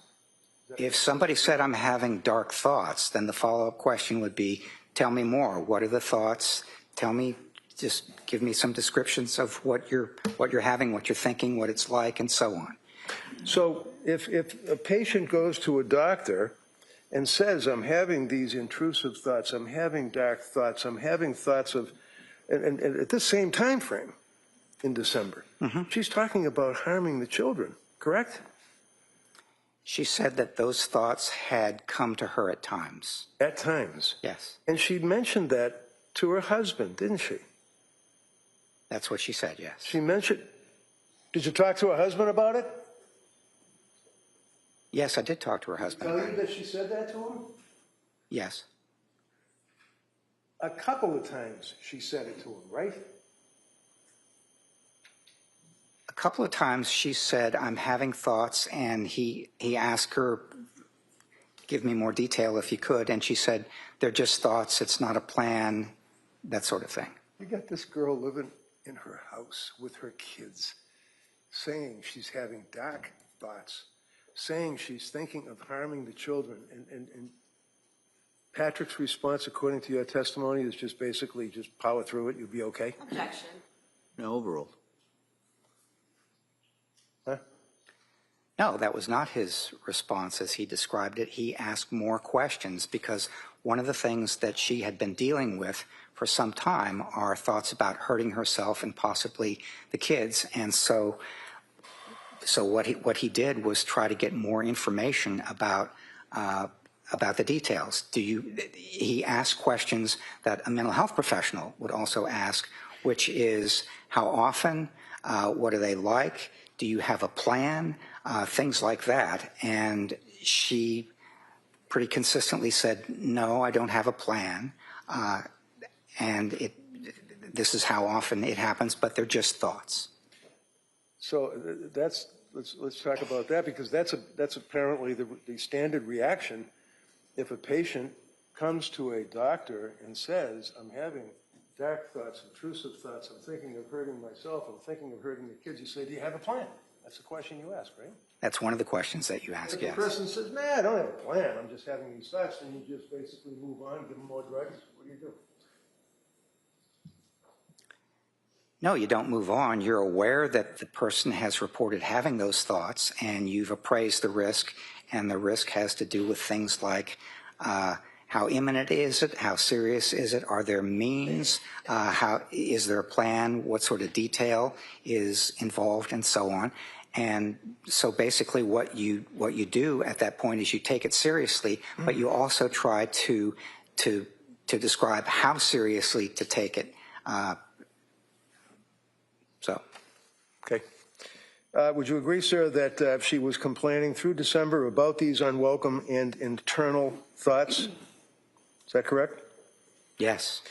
[SPEAKER 5] If somebody said, I'm having dark thoughts, then the follow-up question would be, tell me more. What are the thoughts? Tell me, just give me some descriptions of what you're having, what you're thinking, what it's like, and so on.
[SPEAKER 4] So if a patient goes to a doctor and says, I'm having these intrusive thoughts, I'm having dark thoughts, I'm having thoughts of, and at this same time frame in December, she's talking about harming the children, correct?
[SPEAKER 5] She said that those thoughts had come to her at times.
[SPEAKER 4] At times.
[SPEAKER 5] Yes,
[SPEAKER 4] And she mentioned that to her husband, didn't she?
[SPEAKER 5] that's what she said, yes.
[SPEAKER 4] She mentioned, did you talk to her husband about it?
[SPEAKER 5] Yes, I did talk to her husband
[SPEAKER 4] Tell
[SPEAKER 5] about
[SPEAKER 4] you
[SPEAKER 5] it.
[SPEAKER 4] that she said that to him?
[SPEAKER 5] Yes.
[SPEAKER 4] A couple of times she said it to him, right?
[SPEAKER 5] A couple of times she said, I'm having thoughts, and he asked her, give me more detail if you could, and she said, they're just thoughts, it's not a plan, that sort of thing.
[SPEAKER 4] You got this girl living in her house with her kids, saying she's having dark thoughts, saying she's thinking of harming the children, and Patrick's response, according to your testimony, is just basically just power through it, you'll be okay?
[SPEAKER 6] Objection.
[SPEAKER 3] No, overruled.
[SPEAKER 4] Huh?
[SPEAKER 5] No, that was not his response as he described it. He asked more questions because one of the things that she had been dealing with for some time are thoughts about hurting herself and possibly the kids. And so what he did was try to get more information about the details. He asked questions that a mental health professional would also ask, which is how often, what are they like, do you have a plan, things like that. And she pretty consistently said, no, I don't have a plan, and this is how often it happens, but they're just thoughts.
[SPEAKER 4] So let's talk about that, because that's apparently the standard reaction if a patient comes to a doctor and says, I'm having dark thoughts, intrusive thoughts, I'm thinking of hurting myself, I'm thinking of hurting the kids. You say, do you have a plan? That's the question you ask, right?
[SPEAKER 5] That's one of the questions that you ask,
[SPEAKER 4] If
[SPEAKER 5] yes.
[SPEAKER 4] the person says, nah, I don't have a plan, I'm just having these thoughts, then you just basically move on, give them more drugs. What do you do?
[SPEAKER 5] No, you don't move on. You're aware that the person has reported having those thoughts, and you've appraised the risk, and the risk has to do with things like how imminent is it? How serious is it? Are there means? Is there a plan? What sort of detail is involved, and so on? And so basically what you do at that point is you take it seriously, but you also try to describe how seriously to take it.
[SPEAKER 4] Okay. Would you agree, sir, that she was complaining through December about these unwelcome and internal thoughts? Is that correct?
[SPEAKER 5] Yes.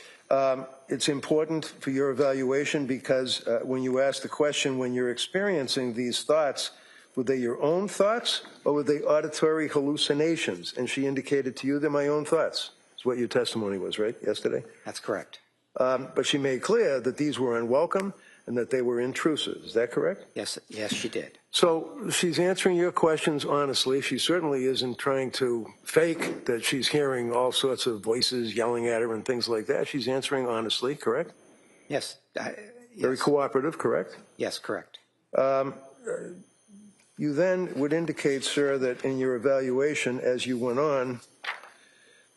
[SPEAKER 4] It's important for your evaluation because when you ask the question, when you're experiencing these thoughts, were they your own thoughts or were they auditory hallucinations? And she indicated to you they're my own thoughts. That's what your testimony was, right, yesterday?
[SPEAKER 5] That's correct.
[SPEAKER 4] But she made clear that these were unwelcome and that they were intrusive. Is that correct?
[SPEAKER 5] Yes, she did.
[SPEAKER 4] So she's answering your questions honestly. She certainly isn't trying to fake that she's hearing all sorts of voices yelling at her and things like that. She's answering honestly, correct?
[SPEAKER 5] Yes.
[SPEAKER 4] Very cooperative, correct?
[SPEAKER 5] Yes, correct.
[SPEAKER 4] You then would indicate, sir, that in your evaluation as you went on,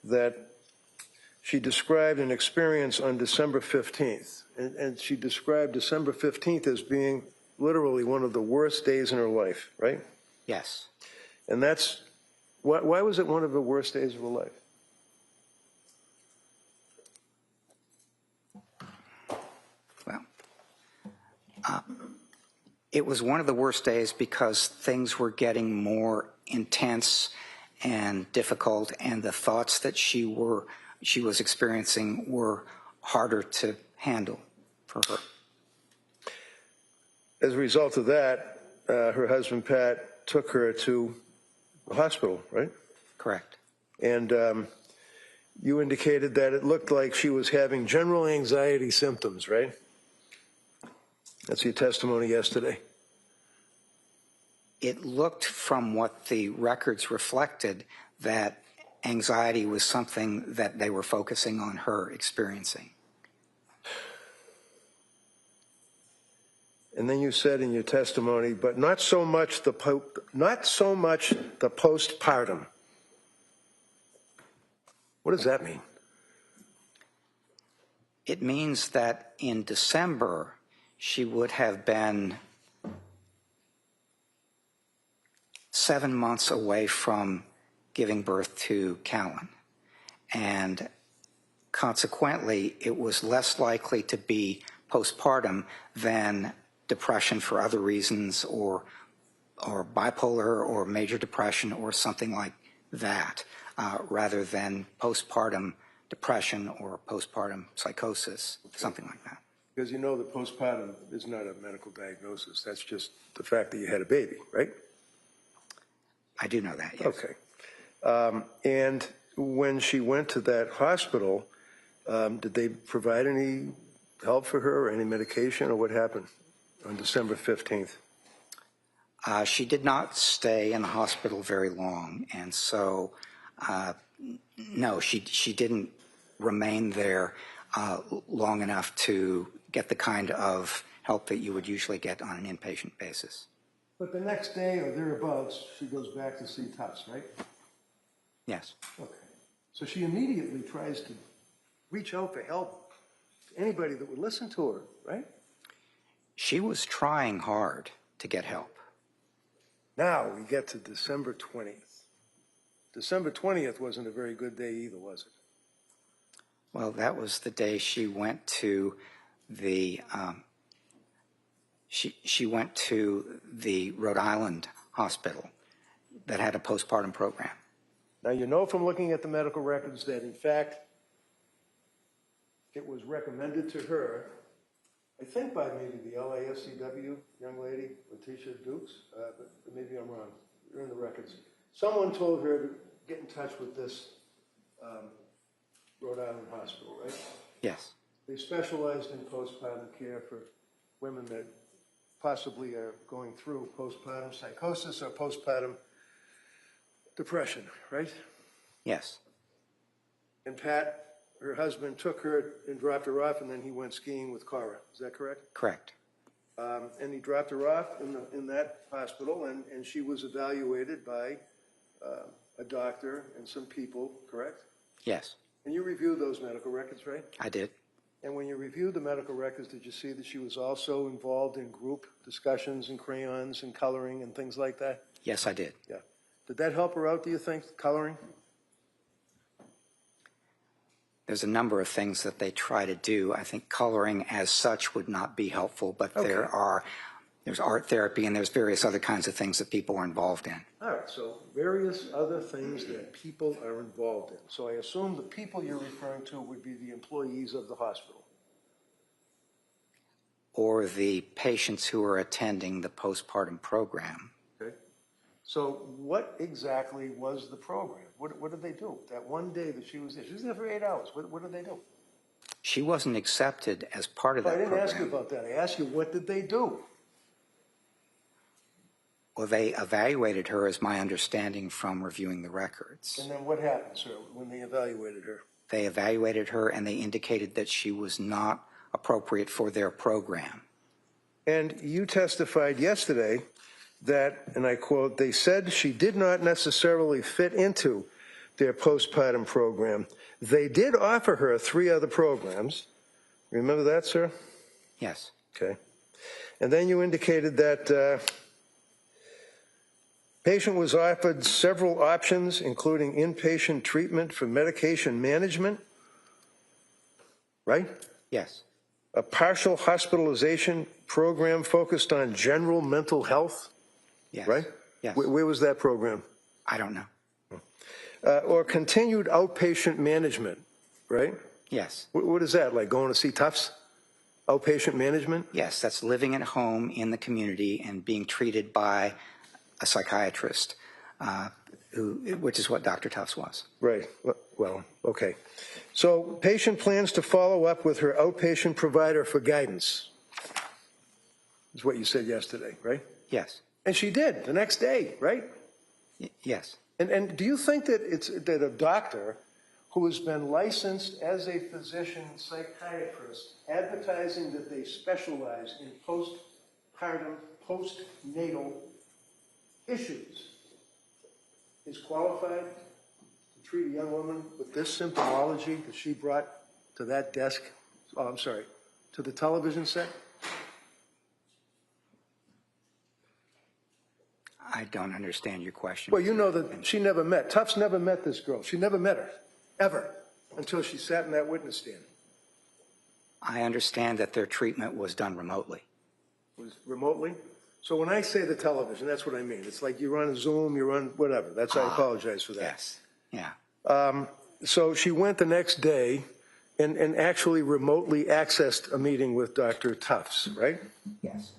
[SPEAKER 4] that she described an experience on December 15th. And she described December 15th as being literally one of the worst days in her life, right?
[SPEAKER 5] Yes.
[SPEAKER 4] And that's, why was it one of the worst days of her life?
[SPEAKER 5] Well, it was one of the worst days because things were getting more intense and difficult, and the thoughts that she was experiencing were harder to handle for her.
[SPEAKER 4] As a result of that, her husband, Pat, took her to the hospital, right?
[SPEAKER 5] Correct.
[SPEAKER 4] And you indicated that it looked like she was having general anxiety symptoms, right? That's your testimony yesterday.
[SPEAKER 5] It looked from what the records reflected that anxiety was something that they were focusing on her experiencing.
[SPEAKER 4] And then you said in your testimony, but not so much the postpartum. What does that mean?
[SPEAKER 5] It means that in December, she would have been 7 months away from giving birth to Callan. And consequently, it was less likely to be postpartum than depression for other reasons, or bipolar or major depression or something like that, rather than postpartum depression or postpartum psychosis, something like that.
[SPEAKER 4] Because you know that postpartum is not a medical diagnosis. That's just the fact that you had a baby, right?
[SPEAKER 5] I do know that, yes.
[SPEAKER 4] Okay. And when she went to that hospital, did they provide any help for her or any medication, or what happened on December 15th?
[SPEAKER 5] She did not stay in the hospital very long, and so no, she didn't remain there long enough to get the kind of help that you would usually get on an inpatient basis.
[SPEAKER 4] But the next day or thereabouts, she goes back to see Tuss, right?
[SPEAKER 5] Yes.
[SPEAKER 4] Okay. So she immediately tries to reach out for help to anybody that would listen to her, right?
[SPEAKER 5] She was trying hard to get help.
[SPEAKER 4] Now we get to December 20th. December 20th wasn't a very good day either, was it?
[SPEAKER 5] Well, that was the day she went to the she went to the Rhode Island hospital that had a postpartum program.
[SPEAKER 4] Now, you know from looking at the medical records that, in fact, it was recommended to her, I think by maybe the LAFCW young lady, Letitia Dukes, but maybe I'm wrong. You're in the records. Someone told her to get in touch with this Rhode Island hospital, right?
[SPEAKER 5] Yes.
[SPEAKER 4] They specialized in postpartum care for women that possibly are going through postpartum psychosis or postpartum depression, right?
[SPEAKER 5] Yes.
[SPEAKER 4] And Pat, her husband, took her and dropped her off, and then he went skiing with Cora. Is that correct?
[SPEAKER 5] Correct.
[SPEAKER 4] And he dropped her off in that hospital, and she was evaluated by a doctor and some people, correct?
[SPEAKER 5] Yes,
[SPEAKER 4] And you reviewed those medical records, right?
[SPEAKER 5] I did.
[SPEAKER 4] And when you reviewed the medical records, did you see that she was also involved in group discussions and crayons and coloring and things like that?
[SPEAKER 5] Yes, I did.
[SPEAKER 4] Yeah. Did that help her out, do you think, coloring?
[SPEAKER 5] There's a number of things that they try to do. I think coloring as such would not be helpful, but
[SPEAKER 4] Okay.
[SPEAKER 5] there's art therapy and there's various other kinds of things that people are involved in.
[SPEAKER 4] All right, so various other things that people are involved in. So I assume the people you're referring to would be the employees of the hospital.
[SPEAKER 5] Or the patients who are attending the postpartum program.
[SPEAKER 4] Okay. So what exactly was the program? What did they do? That one day that she was there for 8 hours. What did they do?
[SPEAKER 5] She wasn't accepted as part of
[SPEAKER 4] I
[SPEAKER 5] that
[SPEAKER 4] didn't
[SPEAKER 5] program.
[SPEAKER 4] ask you about that. I asked you, what did they do?
[SPEAKER 5] Well, they evaluated her, as my understanding from reviewing the records.
[SPEAKER 4] And then what happened, sir, when they evaluated her?
[SPEAKER 5] They evaluated her and they indicated that she was not appropriate for their program.
[SPEAKER 4] And you testified yesterday that, and I quote, they said she did not necessarily fit into their postpartum program. They did offer her 3 other programs. Remember that, sir?
[SPEAKER 5] Yes.
[SPEAKER 4] Okay. And then you indicated that patient was offered several options, including inpatient treatment for medication management, right?
[SPEAKER 5] Yes.
[SPEAKER 4] A partial hospitalization program focused on general mental health,
[SPEAKER 5] Yes.
[SPEAKER 4] right?
[SPEAKER 5] Yes.
[SPEAKER 4] Where was that program?
[SPEAKER 5] I don't know.
[SPEAKER 4] Or continued outpatient management, right?
[SPEAKER 5] Yes.
[SPEAKER 4] What is that, like going to see Tufts? Outpatient management?
[SPEAKER 5] Yes, that's living at home in the community and being treated by a psychiatrist, which is what Dr. Tufts was.
[SPEAKER 4] Right. Well, okay. So patient plans to follow up with her outpatient provider for guidance, is what you said yesterday, right?
[SPEAKER 5] Yes.
[SPEAKER 4] And she did the next day, right?
[SPEAKER 5] Yes.
[SPEAKER 4] And do you think that that a doctor who has been licensed as a physician psychiatrist, advertising that they specialize in postpartum, postnatal issues, is qualified to treat a young woman with this symptomology that she brought to that desk, to the television set?
[SPEAKER 5] I don't understand your question.
[SPEAKER 4] Well, you know that she never met, Tufts never met this girl. She never met her, ever, until she sat in that witness stand.
[SPEAKER 5] I understand that their treatment was done remotely.
[SPEAKER 4] Was remotely? So when I say the television, that's what I mean. It's like you're on Zoom, you're on whatever. I apologize for that.
[SPEAKER 5] Yes. Yeah.
[SPEAKER 4] So she went the next day and actually remotely accessed a meeting with Dr. Tufts, right?
[SPEAKER 5] Yes.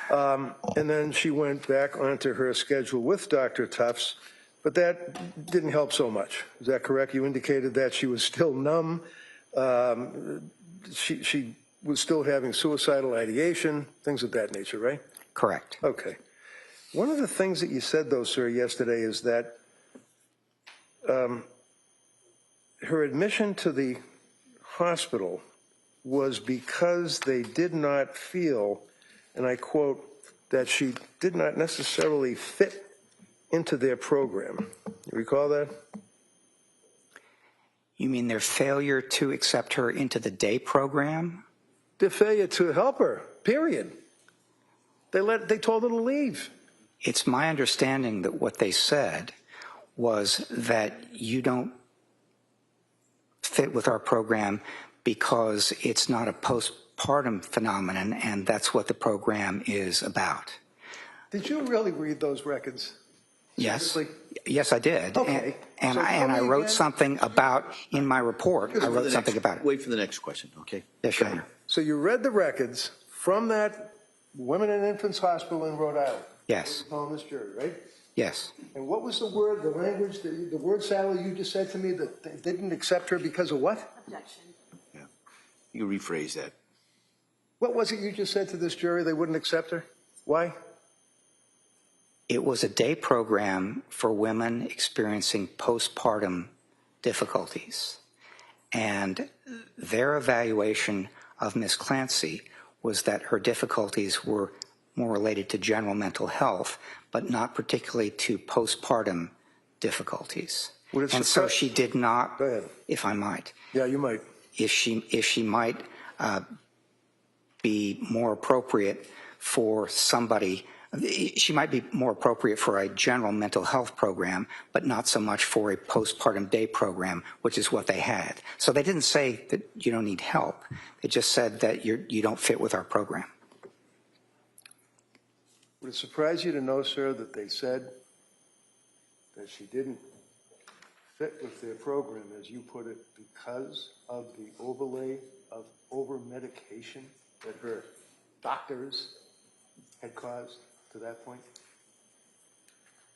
[SPEAKER 4] And then she went back onto her schedule with Dr. Tufts, but that didn't help so much. Is that correct? You indicated that she was still numb. She was still having suicidal ideation, things of that nature, right?
[SPEAKER 5] Correct.
[SPEAKER 4] Okay. One of the things that you said, though, sir, yesterday is that her admission to the hospital was because they did not feel, and I quote, that she did not necessarily fit into their program. You recall that?
[SPEAKER 5] You mean their failure to accept her into the day program?
[SPEAKER 4] Their failure to help her, period. They told her to leave.
[SPEAKER 5] It's my understanding that what they said was that you don't fit with our program because it's not a postpartum phenomenon, and that's what the program is about.
[SPEAKER 4] Did you really read those records?
[SPEAKER 5] Yes.
[SPEAKER 4] Like,
[SPEAKER 5] Yes, I did.
[SPEAKER 4] Okay.
[SPEAKER 5] And
[SPEAKER 4] So
[SPEAKER 5] I
[SPEAKER 4] tell me
[SPEAKER 5] wrote
[SPEAKER 4] again.
[SPEAKER 5] something about, in my report, I wrote something about it.
[SPEAKER 3] Wait for the next question, okay?
[SPEAKER 5] Yes, Your Honor.
[SPEAKER 4] So you read the records from that Women and Infants Hospital in Rhode Island?
[SPEAKER 5] Yes.
[SPEAKER 4] Telling this jury, right?
[SPEAKER 5] Yes.
[SPEAKER 4] And what was the word, the language, the word salad you just said to me that they didn't accept her because of what?
[SPEAKER 6] Objection.
[SPEAKER 3] Yeah. You can rephrase that.
[SPEAKER 4] What was it you just said to this jury they wouldn't accept her? Why?
[SPEAKER 5] It was a day program for women experiencing postpartum difficulties. And their evaluation of Ms. Clancy was that her difficulties were more related to general mental health, but not particularly to postpartum difficulties. And so she did not,
[SPEAKER 4] Go ahead.
[SPEAKER 5] if I might,
[SPEAKER 4] Yeah, you might.
[SPEAKER 5] if she might be more appropriate for somebody, she might be more appropriate for a general mental health program, but not so much for a postpartum day program, which is what they had. So they didn't say that you don't need help. They just said that you don't fit with our program.
[SPEAKER 4] Would it surprise you to know, sir, that they said that she didn't fit with their program, as you put it, because of the overlay of over-medication that her doctors had caused to that point?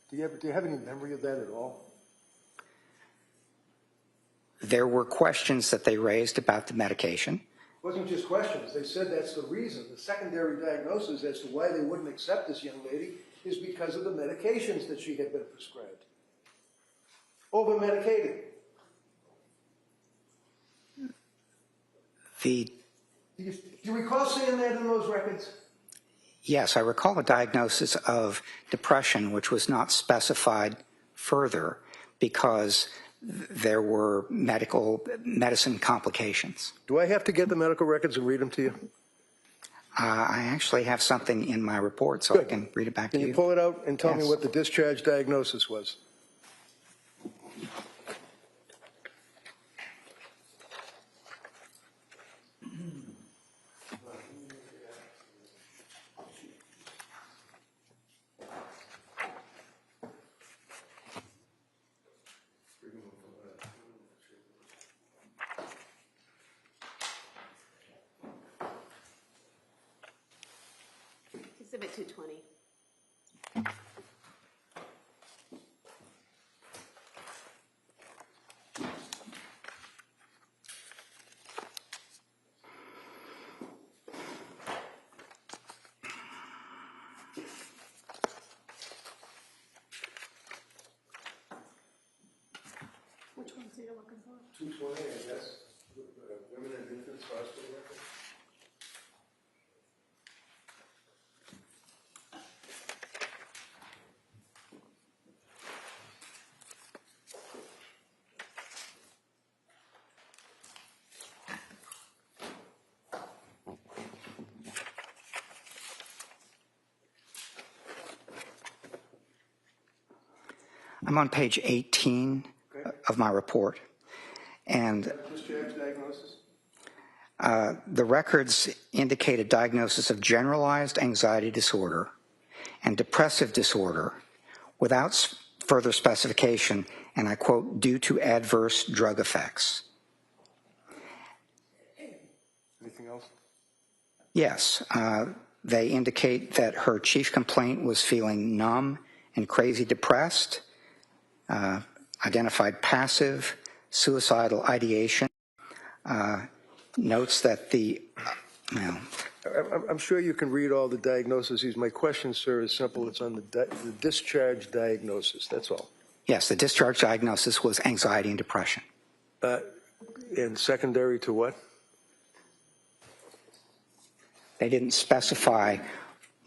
[SPEAKER 4] Do you have any memory of that at all?
[SPEAKER 5] There were questions that they raised about the medication.
[SPEAKER 4] It wasn't just questions. They said that's the reason. The secondary diagnosis as to why they wouldn't accept this young lady is because of the medications that she had been prescribed. Over-medicated. Do you recall seeing that in those records?
[SPEAKER 5] Yes, I recall a diagnosis of depression, which was not specified further because there were medicine complications.
[SPEAKER 4] Do I have to get the medical records and read them to you?
[SPEAKER 5] I actually have something in my report, so
[SPEAKER 4] Good.
[SPEAKER 5] I can read it back
[SPEAKER 4] Can
[SPEAKER 5] to
[SPEAKER 4] you
[SPEAKER 5] you.
[SPEAKER 4] pull it out and tell me
[SPEAKER 5] Yes.
[SPEAKER 4] what the discharge diagnosis was?
[SPEAKER 6] Exhibit 220.
[SPEAKER 2] Which ones are you looking for?
[SPEAKER 4] 220, I guess. Women and Infants Hospital record.
[SPEAKER 5] I'm on page 18 of my report, and
[SPEAKER 4] Discharge diagnosis?
[SPEAKER 5] the records indicate a diagnosis of generalized anxiety disorder and depressive disorder without further specification, and I quote, due to adverse drug effects.
[SPEAKER 4] Anything else?
[SPEAKER 5] Yes, they indicate that her chief complaint was feeling numb and crazy depressed, identified passive, suicidal ideation, notes that
[SPEAKER 4] I'm sure you can read all the diagnoses. My question, sir, is simple. It's on the discharge diagnosis. That's all.
[SPEAKER 5] yes, the discharge diagnosis was anxiety and depression.
[SPEAKER 4] And secondary to what?
[SPEAKER 5] They didn't specify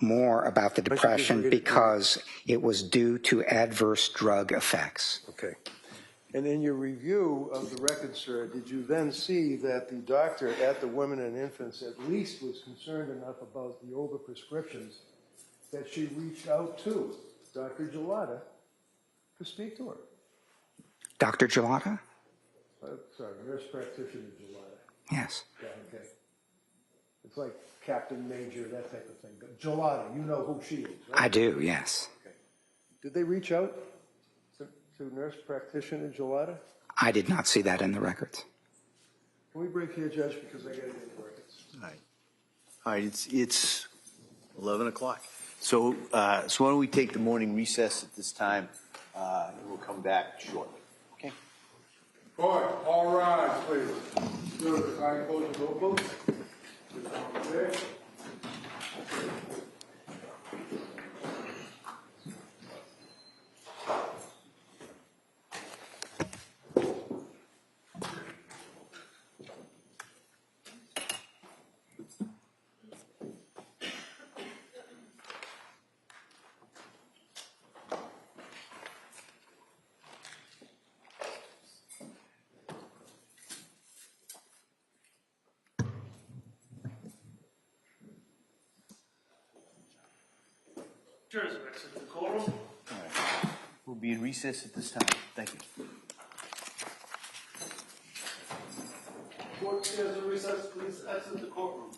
[SPEAKER 5] more about the
[SPEAKER 4] Why don't you just
[SPEAKER 5] depression
[SPEAKER 4] read it?
[SPEAKER 5] because it was due to adverse drug effects.
[SPEAKER 4] Okay. And in your review of the record, sir, did you then see that the doctor at the Women and Infants at least was concerned enough about the overprescriptions that she reached out to Dr. Gelada to speak to her?
[SPEAKER 5] Dr. Gelada?
[SPEAKER 4] Sorry, nurse practitioner Gelada.
[SPEAKER 5] Yes.
[SPEAKER 4] Yeah, okay. It's like Captain Major, that type of thing. But Gelada, you know who she is, right?
[SPEAKER 5] I do, yes.
[SPEAKER 4] Okay. Did they reach out to nurse practitioner Gelada?
[SPEAKER 5] I did not see that in the records.
[SPEAKER 4] Can we break here, Judge, because I got to get the records.
[SPEAKER 3] All right, it's 11 o'clock. So why don't we take the morning recess at this time, and we'll come back shortly. Okay?
[SPEAKER 7] All rise, please. Good. I close the roll, folks. Okay.
[SPEAKER 1] Jurors are exited the courtroom.
[SPEAKER 3] All right. We'll be in recess at this time. Thank you.
[SPEAKER 1] Court stands in recess. Please exit the courtroom.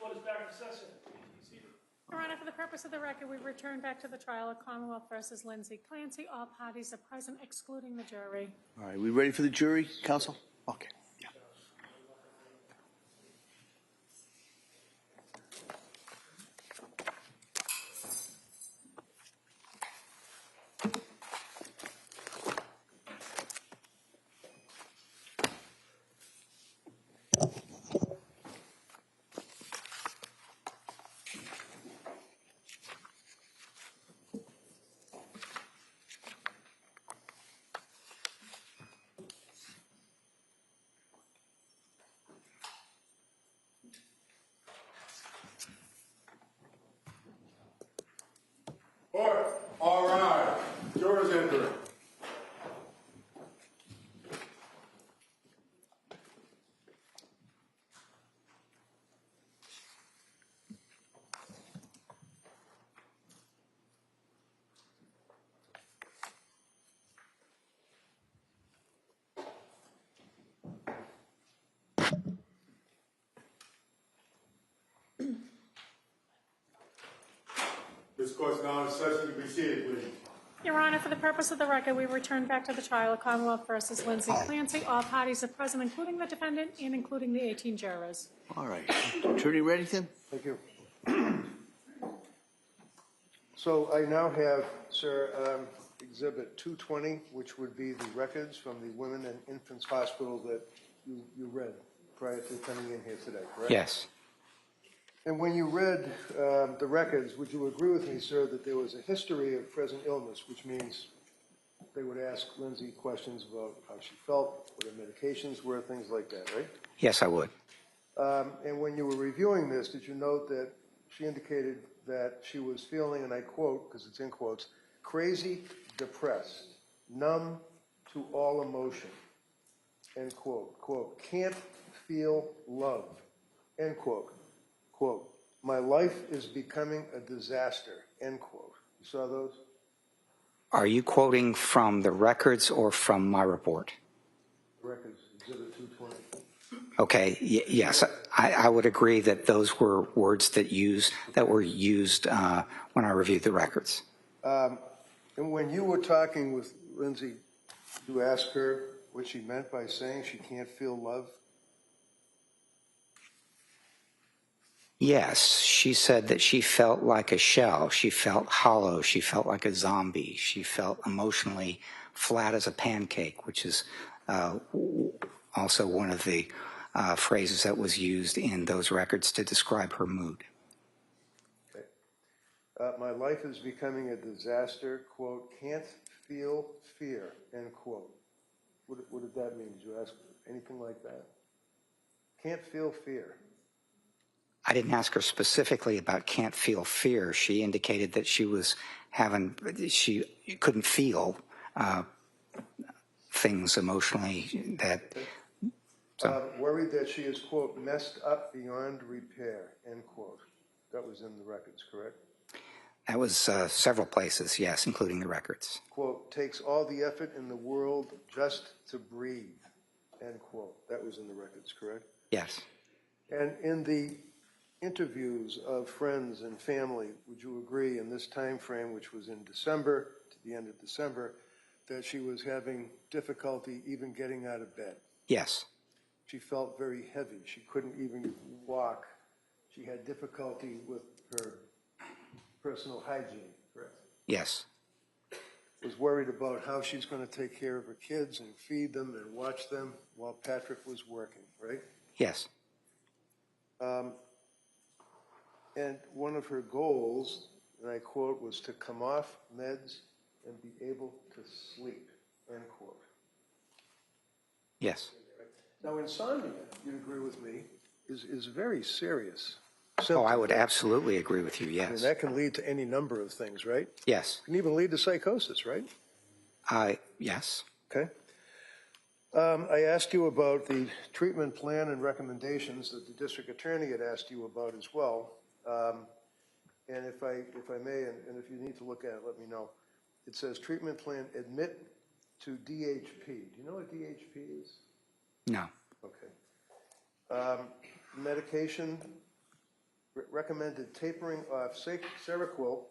[SPEAKER 1] Court is back in session. Please be seated.
[SPEAKER 2] Your Honor, for the purpose of the record, we return back to the trial of Commonwealth versus Lindsay Clancy. All parties are present, excluding the jury.
[SPEAKER 3] All right, we ready for the jury, counsel? Okay. Yeah.
[SPEAKER 7] Court, all rise. Jurors entering. This court is now in session. To be seated, please.
[SPEAKER 2] Your Honor, for the purpose of the record, we return back to the trial of Commonwealth versus Lindsay Clancy. All parties are present, including the defendant and including the 18 jurors.
[SPEAKER 3] All right. Attorney Reddington?
[SPEAKER 4] Thank you. So I now have, sir, Exhibit 220, which would be the records from the Women and Infants Hospital that you read prior to coming in here today, correct?
[SPEAKER 5] Yes.
[SPEAKER 4] And when you read the records, would you agree with me, sir, that there was a history of present illness, which means they would ask Lindsay questions about how she felt, what her medications were, things like that, right?
[SPEAKER 5] Yes, I would.
[SPEAKER 4] And when you were reviewing this, did you note that she indicated that she was feeling, and I quote, because it's in quotes, crazy, depressed, numb to all emotion, end quote, quote, can't feel love, end quote. Quote, my life is becoming a disaster, end quote. You saw those?
[SPEAKER 5] Are you quoting from the records or from my report?
[SPEAKER 4] Records, Exhibit 220.
[SPEAKER 5] Okay, yes, I would agree that those were words that were used when I reviewed the records.
[SPEAKER 4] And when you were talking with Lindsay, you asked her what she meant by saying she can't feel love?
[SPEAKER 5] Yes, she said that she felt like a shell. She felt hollow. She felt like a zombie. She felt emotionally flat as a pancake, which is also one of the phrases that was used in those records to describe her mood.
[SPEAKER 4] Okay. My life is becoming a disaster, quote, can't feel fear, end quote. What did that mean? Did you ask anything like that? Can't feel fear.
[SPEAKER 5] I didn't ask her specifically about can't feel fear. She indicated that she couldn't feel things emotionally that. So.
[SPEAKER 4] Worried that she is, quote, messed up beyond repair, end quote. That was in the records, correct?
[SPEAKER 5] That was several places, yes, including the records.
[SPEAKER 4] Quote, takes all the effort in the world just to breathe, end quote. That was in the records, correct?
[SPEAKER 5] Yes.
[SPEAKER 4] And in the interviews of friends and family, would you agree in this time frame, which was in December, to the end of December, that she was having difficulty even getting out of bed?
[SPEAKER 5] Yes.
[SPEAKER 4] She felt very heavy. She couldn't even walk. She had difficulty with her personal hygiene, correct?
[SPEAKER 5] Yes.
[SPEAKER 4] Was worried about how she's going to take care of her kids and feed them and watch them while Patrick was working, right?
[SPEAKER 5] Yes.
[SPEAKER 4] And one of her goals, and I quote, was to come off meds and be able to sleep, end quote.
[SPEAKER 5] Yes.
[SPEAKER 4] Now, insomnia, you'd agree with me, is very serious.
[SPEAKER 5] Oh, I would absolutely agree with you,
[SPEAKER 4] And
[SPEAKER 5] yes.
[SPEAKER 4] that can lead to any number of things, right?
[SPEAKER 5] Yes.
[SPEAKER 4] It can even lead to psychosis, right?
[SPEAKER 5] Yes.
[SPEAKER 4] Okay. I asked you about the treatment plan and recommendations that the district attorney had asked you about as well. And if I may, and if you need to look at it, let me know. It says treatment plan, admit to DHP. Do you know what DHP is?
[SPEAKER 5] No.
[SPEAKER 4] Okay. Medication recommended tapering off Seroquel,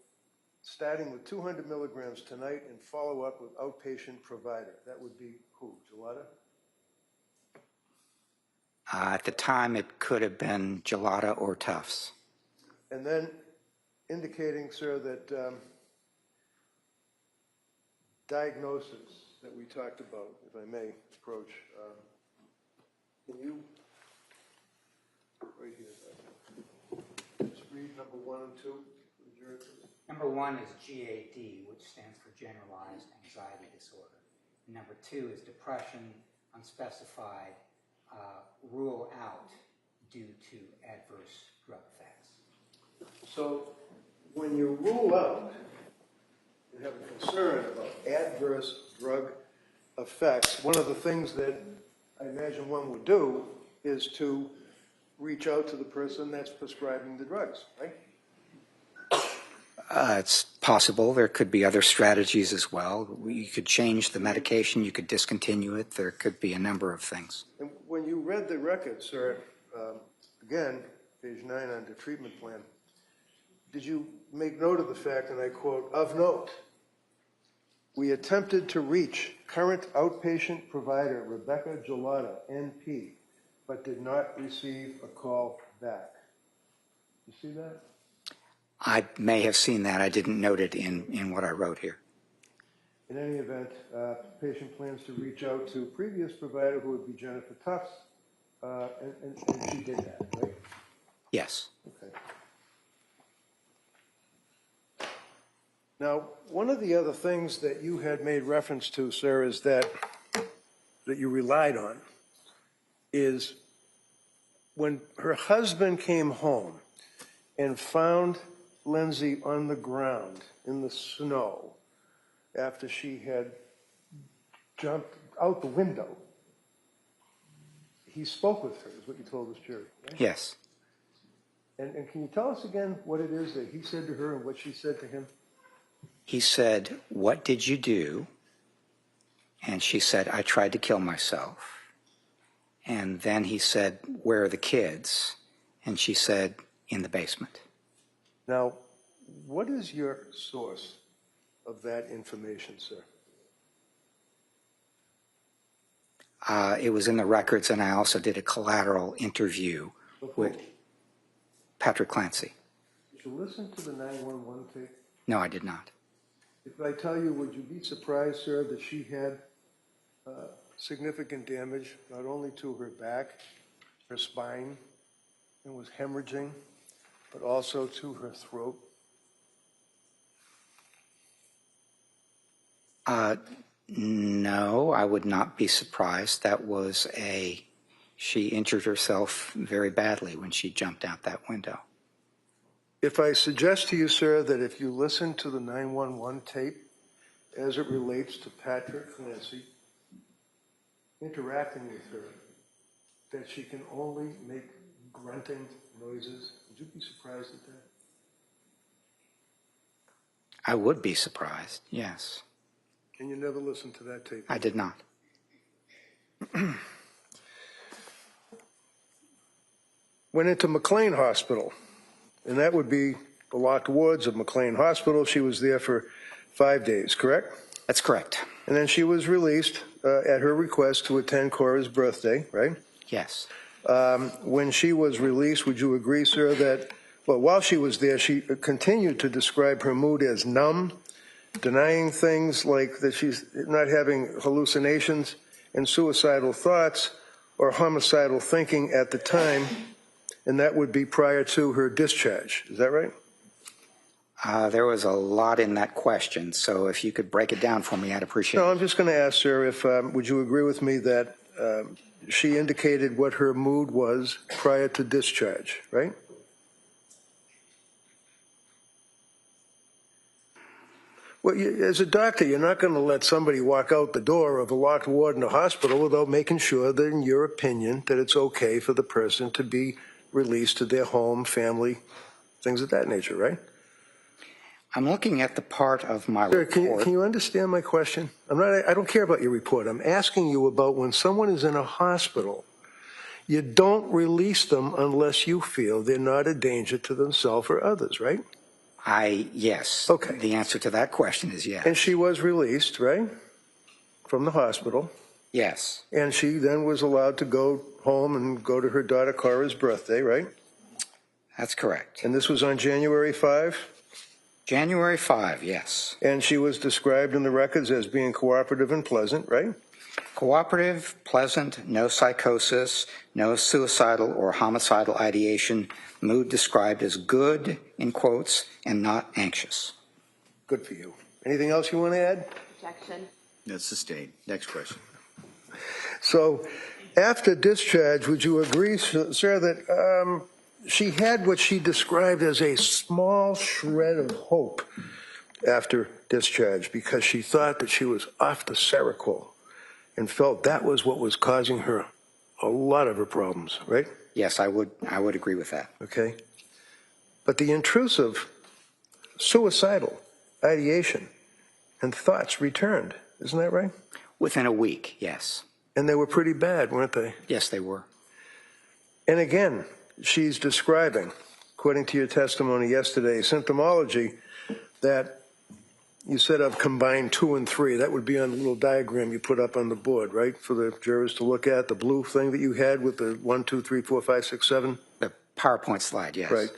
[SPEAKER 4] starting with 200 milligrams tonight and follow up with outpatient provider. That would be who, Gelada?
[SPEAKER 5] At the time, it could have been Gelada or Tufts.
[SPEAKER 4] And then indicating, sir, that diagnosis that we talked about, if I may approach, can you, right here, just read number 1 and 2 for the jury, please?
[SPEAKER 5] Number 1 is GAD, which stands for Generalized Anxiety Disorder. Number 2 is depression, unspecified, rule out due to adverse drug effects.
[SPEAKER 4] So when you rule out and have a concern about adverse drug effects, one of the things that I imagine one would do is to reach out to the person that's prescribing the drugs, right?
[SPEAKER 5] It's possible. There could be other strategies as well. You could change the medication. You could discontinue it. There could be a number of things.
[SPEAKER 4] And when you read the record, sir, again, page 9 on the treatment plan, did you make note of the fact, and I quote, "Of note, we attempted to reach current outpatient provider Rebecca Gelada, NP, but did not receive a call back." You see that?
[SPEAKER 5] I may have seen that. I didn't note it in what I wrote here.
[SPEAKER 4] In any event, patient plans to reach out to previous provider, who would be Jennifer Tufts, and she did that, right?
[SPEAKER 5] Yes.
[SPEAKER 4] Okay. Now, one of the other things that you had made reference to, sir, is that you relied on, is when her husband came home and found Lindsay on the ground in the snow after she had jumped out the window, he spoke with her, is what you told us, jury, right?
[SPEAKER 5] Yes.
[SPEAKER 4] And can you tell us again what it is that he said to her and what she said to him?
[SPEAKER 5] He said, "What did you do?" And she said, "I tried to kill myself." And then he said, "Where are the kids?" And she said, "In the basement."
[SPEAKER 4] Now, what is your source of that information, sir?
[SPEAKER 5] It was in the records, and I also did a collateral interview with Patrick Clancy.
[SPEAKER 4] Did you listen to the 911 tape?
[SPEAKER 5] No, I did not.
[SPEAKER 4] If I tell you, would you be surprised, sir, that she had significant damage, not only to her back, her spine, and was hemorrhaging, but also to her throat?
[SPEAKER 5] No, I would not be surprised. She injured herself very badly when she jumped out that window.
[SPEAKER 4] If I suggest to you, sir, that if you listen to the 911 tape as it relates to Patrick Clancy interacting with her, that she can only make grunting noises, would you be surprised at that?
[SPEAKER 5] I would be surprised, yes.
[SPEAKER 4] And you never listened to that tape?
[SPEAKER 5] I did not.
[SPEAKER 4] Went into McLean Hospital, and that would be the locked wards of McLean Hospital. She was there for 5 days, correct?
[SPEAKER 5] That's correct.
[SPEAKER 4] And then she was released at her request to attend Cora's birthday, right?
[SPEAKER 5] Yes.
[SPEAKER 4] When she was released, would you agree, sir, that, well, while she was there, she continued to describe her mood as numb, denying things like that she's not having hallucinations and suicidal thoughts or homicidal thinking at the time, and that would be prior to her discharge. Is that right?
[SPEAKER 5] There was a lot in that question, so if you could break it down for me, I'd appreciate it.
[SPEAKER 4] No, I'm just going to ask, sir, if would you agree with me that she indicated what her mood was prior to discharge, right? Well, as a doctor, you're not going to let somebody walk out the door of a locked ward in a hospital without making sure that, in your opinion, that it's okay for the person to be released to their home, family, things of that nature, right?
[SPEAKER 5] I'm looking at the part of my
[SPEAKER 4] Sir,
[SPEAKER 5] report.
[SPEAKER 4] can you understand my question? I don't care about your report. I'm asking you about when someone is in a hospital, you don't release them unless you feel they're not a danger to themselves or others, right?
[SPEAKER 5] Yes.
[SPEAKER 4] Okay.
[SPEAKER 5] The answer to that question is yes.
[SPEAKER 4] And she was released, right, from the hospital.
[SPEAKER 5] Yes.
[SPEAKER 4] And she then was allowed to go home and go to her daughter Cora's birthday, right?
[SPEAKER 5] That's correct.
[SPEAKER 4] And this was on January 5?
[SPEAKER 5] January 5, yes.
[SPEAKER 4] And she was described in the records as being cooperative and pleasant, right?
[SPEAKER 5] Cooperative, pleasant, no psychosis, no suicidal or homicidal ideation, mood described as good, in quotes, and not anxious.
[SPEAKER 4] Good for you. Anything else you want to add?
[SPEAKER 6] Objection.
[SPEAKER 3] That's sustained. Next question.
[SPEAKER 4] So after discharge, would you agree, sir, that she had what she described as a small shred of hope after discharge because she thought that she was off the Seroquel and felt that was what was causing her a lot of her problems, right?
[SPEAKER 5] Yes, I would agree with that.
[SPEAKER 4] Okay. But the intrusive, suicidal ideation and thoughts returned. Isn't that right?
[SPEAKER 5] Within a week, yes.
[SPEAKER 4] And they were pretty bad, weren't they?
[SPEAKER 5] Yes, they were.
[SPEAKER 4] And again, she's describing, according to your testimony yesterday, symptomology that you said of combined 2 and 3. That would be on the little diagram you put up on the board, right, for the jurors to look at, the blue thing that you had with the 1, 2, 3, 4, 5, 6, 7.
[SPEAKER 5] The PowerPoint slide, yes.
[SPEAKER 4] Right.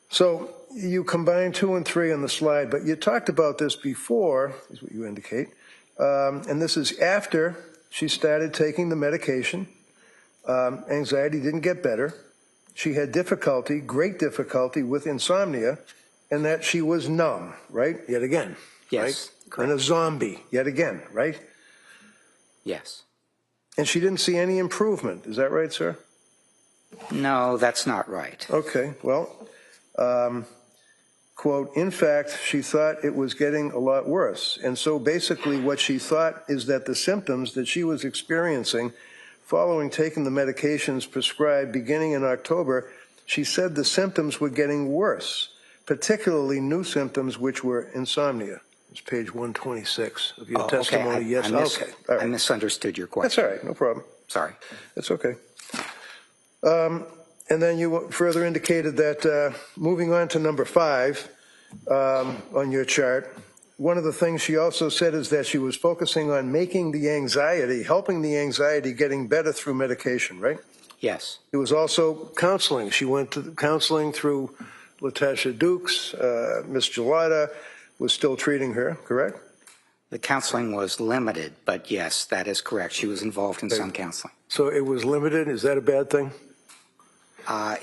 [SPEAKER 4] So you combine 2 and 3 on the slide, but you talked about this before, is what you indicate, and this is after she started taking the medication. Anxiety didn't get better. She had difficulty, great difficulty with insomnia, and that she was numb, right? Yet again.
[SPEAKER 5] Yes,
[SPEAKER 4] right?
[SPEAKER 5] correct.
[SPEAKER 4] And a zombie, yet again, right?
[SPEAKER 5] Yes.
[SPEAKER 4] And she didn't see any improvement. Is that right, sir?
[SPEAKER 5] No, that's not right.
[SPEAKER 4] Okay, well, quote, in fact, she thought it was getting a lot worse. And so basically what she thought is that the symptoms that she was experiencing following taking the medications prescribed beginning in October, she said the symptoms were getting worse, particularly new symptoms, which were insomnia. It's page 126 of your testimony.
[SPEAKER 5] Okay.
[SPEAKER 4] Yes, okay. All right.
[SPEAKER 5] I misunderstood your question.
[SPEAKER 4] That's all right, no problem.
[SPEAKER 5] Sorry.
[SPEAKER 4] That's okay. And then you further indicated that moving on to number 5 on your chart, one of the things she also said is that she was focusing on making the anxiety, helping the anxiety getting better through medication, right?
[SPEAKER 5] Yes.
[SPEAKER 4] It was also counseling. She went to counseling through Latasha Dukes. Ms. Gelada was still treating her, correct?
[SPEAKER 5] The counseling was limited, but yes, that is correct. She was involved in some counseling.
[SPEAKER 4] So it was limited. Is that a bad thing?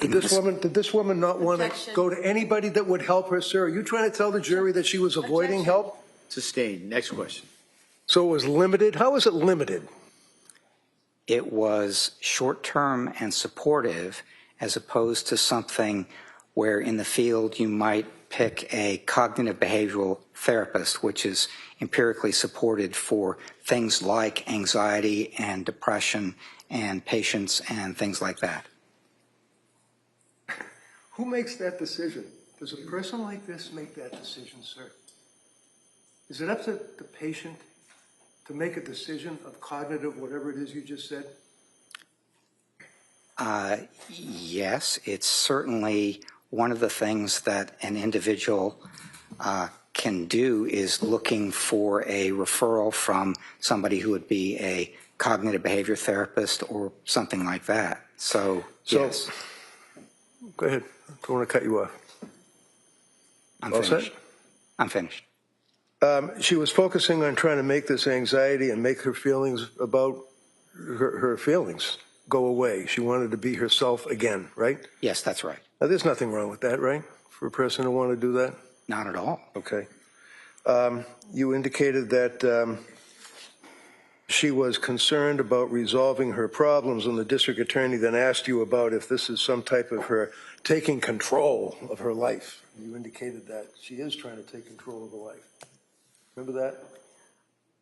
[SPEAKER 4] Did this woman not want to
[SPEAKER 6] Objection.
[SPEAKER 4] go to anybody that would help her, sir? Are you trying to tell the jury that she was avoiding
[SPEAKER 6] Objection.
[SPEAKER 4] help?
[SPEAKER 3] Sustained. Next question.
[SPEAKER 4] So it was limited? How was it limited?
[SPEAKER 5] It was short-term and supportive as opposed to something where in the field you might pick a cognitive behavioral therapist, which is empirically supported for things like anxiety and depression and patience and things like that.
[SPEAKER 4] Who makes that decision? Does a person like this make that decision, sir? Is it up to the patient to make a decision of cognitive, whatever it is you just said?
[SPEAKER 5] Yes, it's certainly one of the things that an individual can do is looking for a referral from somebody who would be a cognitive behavior therapist or something like that. So yes.
[SPEAKER 4] Go ahead. I don't want to cut you off.
[SPEAKER 5] I'm
[SPEAKER 4] All
[SPEAKER 5] finished.
[SPEAKER 4] set?
[SPEAKER 5] I'm finished.
[SPEAKER 4] She was focusing on trying to make this anxiety and make her feelings about her feelings go away. She wanted to be herself again, right?
[SPEAKER 5] Yes, that's right.
[SPEAKER 4] Now, there's nothing wrong with that, right? For a person to want to do that?
[SPEAKER 5] Not at all.
[SPEAKER 4] Okay. You indicated that she was concerned about resolving her problems, and the district attorney then asked you about if this is some type of her taking control of her life. You indicated that she is trying to take control of her life. Remember that?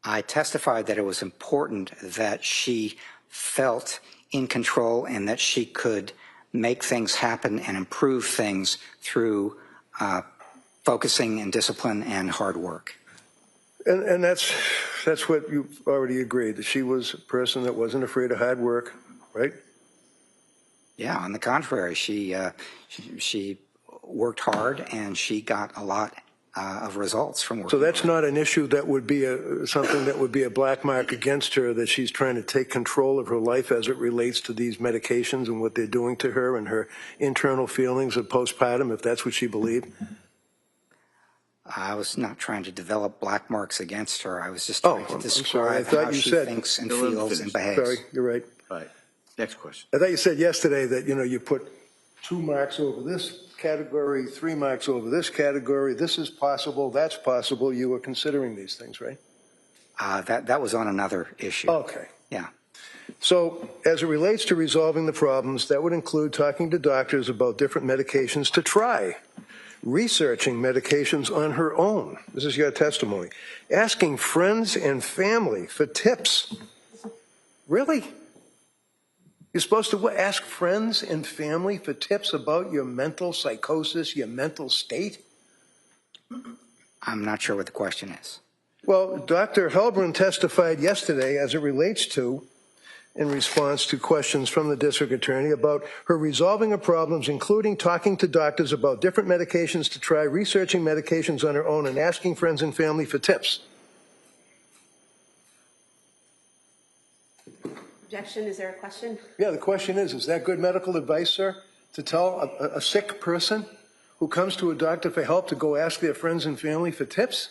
[SPEAKER 5] I testified that it was important that she felt in control and that she could make things happen and improve things through focusing and discipline and hard work.
[SPEAKER 4] And that's what you've already agreed, that she was a person that wasn't afraid of hard work, right?
[SPEAKER 5] Yeah, on the contrary, she worked hard and she got a lot of results from working.
[SPEAKER 4] So that's
[SPEAKER 5] hard.
[SPEAKER 4] not an issue that would be something that would be a black mark against her, that she's trying to take control of her life as it relates to these medications and what they're doing to her and her internal feelings of postpartum, if that's what she believed?
[SPEAKER 5] I was not trying to develop black marks against her. I was just trying to
[SPEAKER 4] I'm sorry. I
[SPEAKER 5] describe
[SPEAKER 4] thought
[SPEAKER 5] how
[SPEAKER 4] you
[SPEAKER 5] she
[SPEAKER 4] said-
[SPEAKER 5] thinks and
[SPEAKER 3] No, let me
[SPEAKER 5] feels
[SPEAKER 3] finish.
[SPEAKER 5] and behaves.
[SPEAKER 4] Sorry, you're right.
[SPEAKER 3] All right, next question.
[SPEAKER 4] I thought you said yesterday that, you put 2 marks over this category, 3 marks over this category. This is possible, that's possible. You were considering these things, right?
[SPEAKER 5] That was on another issue.
[SPEAKER 4] Okay.
[SPEAKER 5] Yeah.
[SPEAKER 4] So as it relates to resolving the problems, that would include talking to doctors about different medications to try, researching medications on her own. This is your testimony. Asking friends and family for tips. Really? You're supposed to ask friends and family for tips about your mental psychosis, your mental state?
[SPEAKER 5] I'm not sure what the question is.
[SPEAKER 4] Well, Dr. Helbrun testified yesterday as it relates to, in response to questions from the district attorney about her resolving her problems, including talking to doctors about different medications to try, researching medications on her own, and asking friends and family for tips.
[SPEAKER 6] Objection, is there a question?
[SPEAKER 4] Yeah, the question is that good medical advice, sir, to tell a sick person who comes to a doctor for help to go ask their friends and family for tips?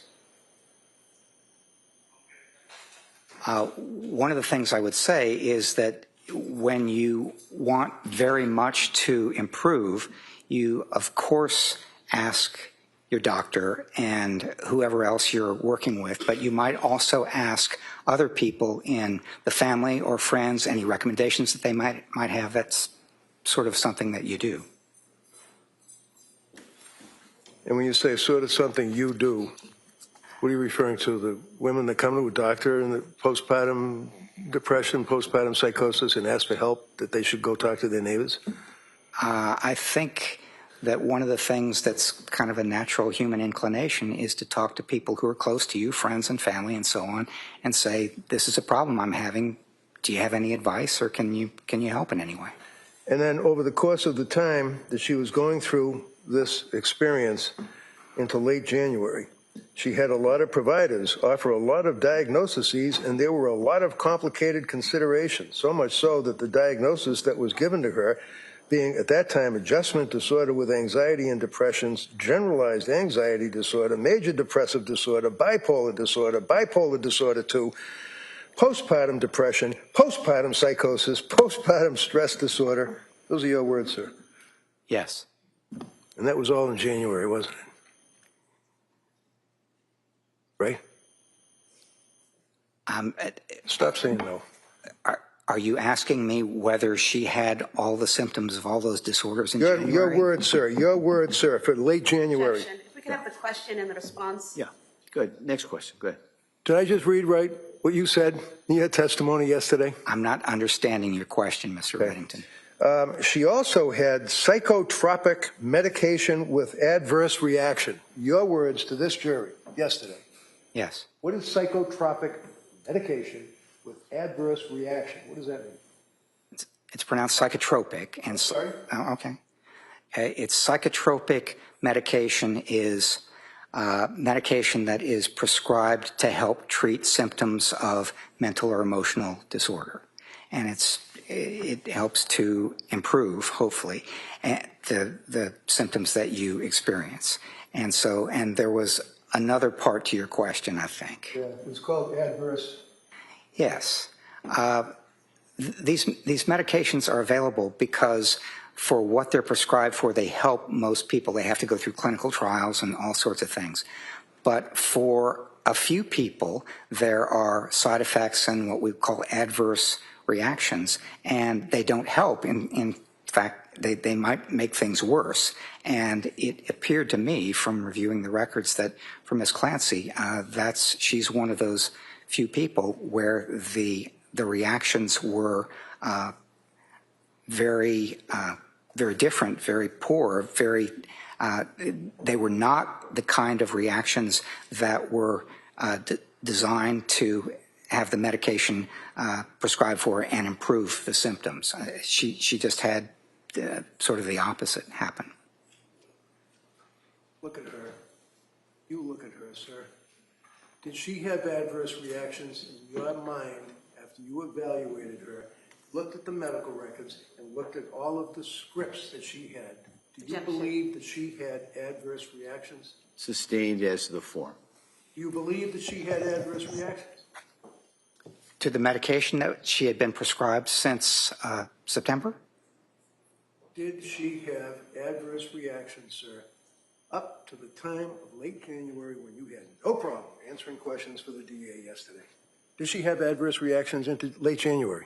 [SPEAKER 5] One of the things I would say is that when you want very much to improve, you, of course, ask your doctor and whoever else you're working with, but you might also ask other people in the family or friends any recommendations that they might have. That's sort of something that you do.
[SPEAKER 4] And when you say sort of something you do, what are you referring to? The women that come to a doctor in the postpartum depression, postpartum psychosis, and ask for help, that they should go talk to their neighbors?
[SPEAKER 5] I think that one of the things that's kind of a natural human inclination is to talk to people who are close to you, friends and family and so on, and say, this is a problem I'm having. Do you have any advice, or can you help in any way?
[SPEAKER 4] And then over the course of the time that she was going through this experience into late January, she had a lot of providers offer a lot of diagnoses, and there were a lot of complicated considerations, so much so that the diagnosis that was given to her, being at that time adjustment disorder with anxiety and depressions, generalized anxiety disorder, major depressive disorder, bipolar disorder 2, postpartum depression, postpartum psychosis, postpartum stress disorder. Those are your words, sir.
[SPEAKER 5] Yes.
[SPEAKER 4] And that was all in January, wasn't it? Right? Stop saying no.
[SPEAKER 5] Are you asking me whether she had all the symptoms of all those disorders in January?
[SPEAKER 4] Your word, sir, for late January.
[SPEAKER 6] Objection. If we could have the question and the response.
[SPEAKER 3] Yeah, good. Next question. Go ahead.
[SPEAKER 4] Did I just read right what you said in your testimony yesterday?
[SPEAKER 5] I'm not understanding your question, Mr. Reddington.
[SPEAKER 4] She also had psychotropic medication with adverse reaction. Your words to this jury yesterday.
[SPEAKER 5] Yes.
[SPEAKER 4] What is psychotropic medication with adverse reaction? What does that mean?
[SPEAKER 5] It's pronounced psychotropic. And
[SPEAKER 4] Sorry?
[SPEAKER 5] Oh, okay. It's psychotropic medication is medication that is prescribed to help treat symptoms of mental or emotional disorder. And it helps to improve, hopefully, the symptoms that you experience. And there was another part to your question, I think.
[SPEAKER 4] Yeah, it's called adverse.
[SPEAKER 5] Yes. These medications are available because for what they're prescribed for, they help most people. They have to go through clinical trials and all sorts of things. But for a few people, there are side effects and what we call adverse reactions, and they don't help. In fact, they might make things worse. And it appeared to me from reviewing the records that for Ms. Clancy, she's one of those few people where the reactions were very different, very poor, they were not the kind of reactions that were designed to have the medication prescribed for and improve the symptoms. She just had sort of the opposite happen.
[SPEAKER 4] Look at her. You look at her, sir. Did she have adverse reactions in your mind after you evaluated her, looked at the medical records, and looked at all of the scripts that she had? Did you
[SPEAKER 6] Objection.
[SPEAKER 4] believe that she had adverse reactions?
[SPEAKER 3] Sustained as to the form.
[SPEAKER 4] Do you believe that she had adverse reactions?
[SPEAKER 5] To the medication that she had been prescribed since September?
[SPEAKER 4] Did she have adverse reactions, sir, up to the time of late January when you had no problem answering questions for the DA yesterday? Did she have adverse reactions into late January?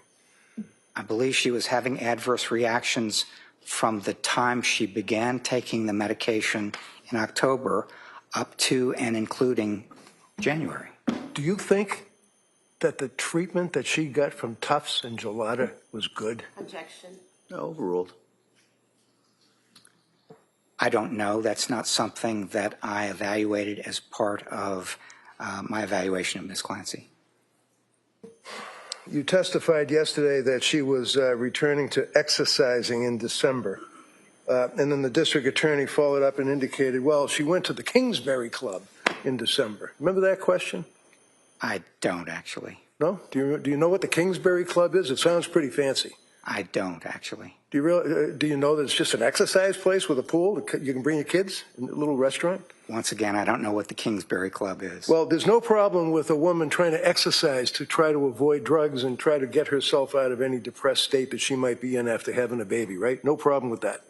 [SPEAKER 5] I believe she was having adverse reactions from the time she began taking the medication in October up to and including January.
[SPEAKER 4] Do you think that the treatment that she got from Tufts and Gelada was good?
[SPEAKER 6] Objection.
[SPEAKER 3] No, overruled.
[SPEAKER 5] I don't know. That's not something that I evaluated as part of my evaluation of Ms. Clancy.
[SPEAKER 4] You testified yesterday that she was returning to exercising in December. And then the district attorney followed up and indicated, well, she went to the Kingsbury Club in December. Remember that question?
[SPEAKER 5] I don't actually.
[SPEAKER 4] No? Do you know what the Kingsbury Club is? It sounds pretty fancy.
[SPEAKER 5] I don't actually.
[SPEAKER 4] Do you know that it's just an exercise place with a pool? You can bring your kids in a little restaurant?
[SPEAKER 5] Once again, I don't know what the Kingsbury Club is.
[SPEAKER 4] Well, there's no problem with a woman trying to exercise to try to avoid drugs and try to get herself out of any depressed state that she might be in after having a baby, right? No problem with that.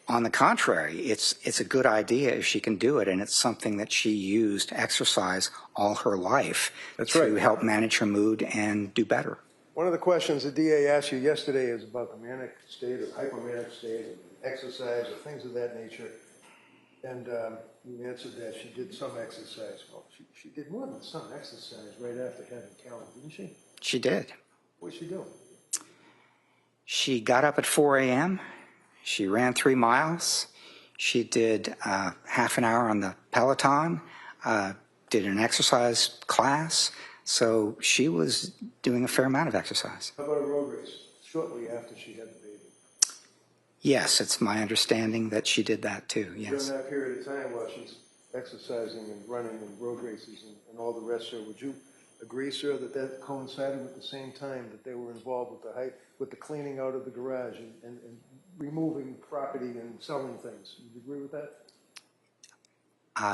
[SPEAKER 5] On the contrary, it's a good idea if she can do it, and it's something that she used exercise all her life to help manage her mood and do better.
[SPEAKER 4] One of the questions the DA asked you yesterday is about the manic state or hypomanic state and exercise or things of that nature. And you answered that she did some exercise. Well, she did more than some exercise right after having Calvin, didn't she?
[SPEAKER 5] She did.
[SPEAKER 4] What did she do?
[SPEAKER 5] She got up at 4 a.m. She ran 3 miles. She did half an hour on the Peloton, did an exercise class. So she was doing a fair amount of exercise.
[SPEAKER 4] How about a road race shortly after she had the baby?
[SPEAKER 5] Yes, it's my understanding that she did that too, yes.
[SPEAKER 4] During that period of time while she's exercising and running and road races and all the rest, sir, would you agree, sir, that that coincided with the same time that they were involved with the cleaning out of the garage and removing property and selling things? Would you agree with that?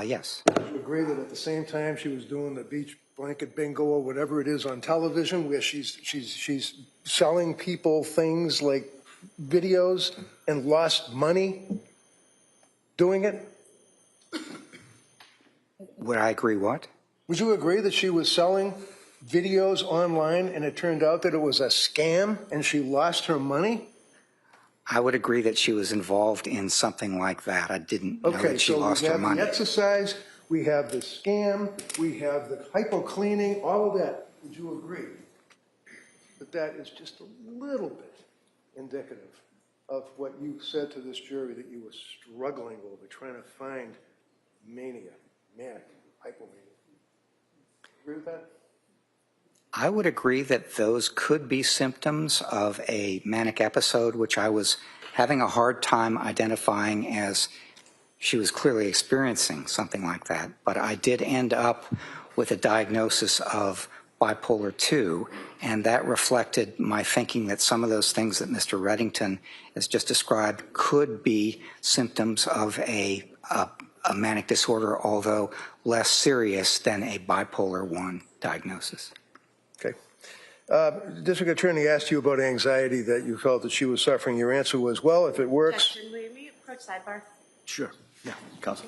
[SPEAKER 5] Yes.
[SPEAKER 4] Would you agree that at the same time she was doing the beach blanket bingo or whatever it is on television, where she's selling people things like videos and lost money doing it?
[SPEAKER 5] Would I agree what?
[SPEAKER 4] Would you agree that she was selling videos online and it turned out that it was a scam and she lost her money?
[SPEAKER 5] I would agree that she was involved in something like that. I didn't know that she lost her money.
[SPEAKER 4] We have the exercise, we have the scam, we have the hypo cleaning, all of that. Would you agree that that is just a little bit indicative of what you said to this jury that you were struggling over, trying to find mania, manic, hypomania? Agree with that?
[SPEAKER 5] I would agree that those could be symptoms of a manic episode, which I was having a hard time identifying as she was clearly experiencing something like that. But I did end up with a diagnosis of bipolar II, and that reflected my thinking that some of those things that Mr. Reddington has just described could be symptoms of a manic disorder, although less serious than a bipolar I diagnosis.
[SPEAKER 4] Okay. District Attorney asked you about anxiety that you felt that she was suffering. Your answer was, well, if it works.
[SPEAKER 6] Objection. Will you approach sidebar?
[SPEAKER 3] Sure. Yeah, Counsel.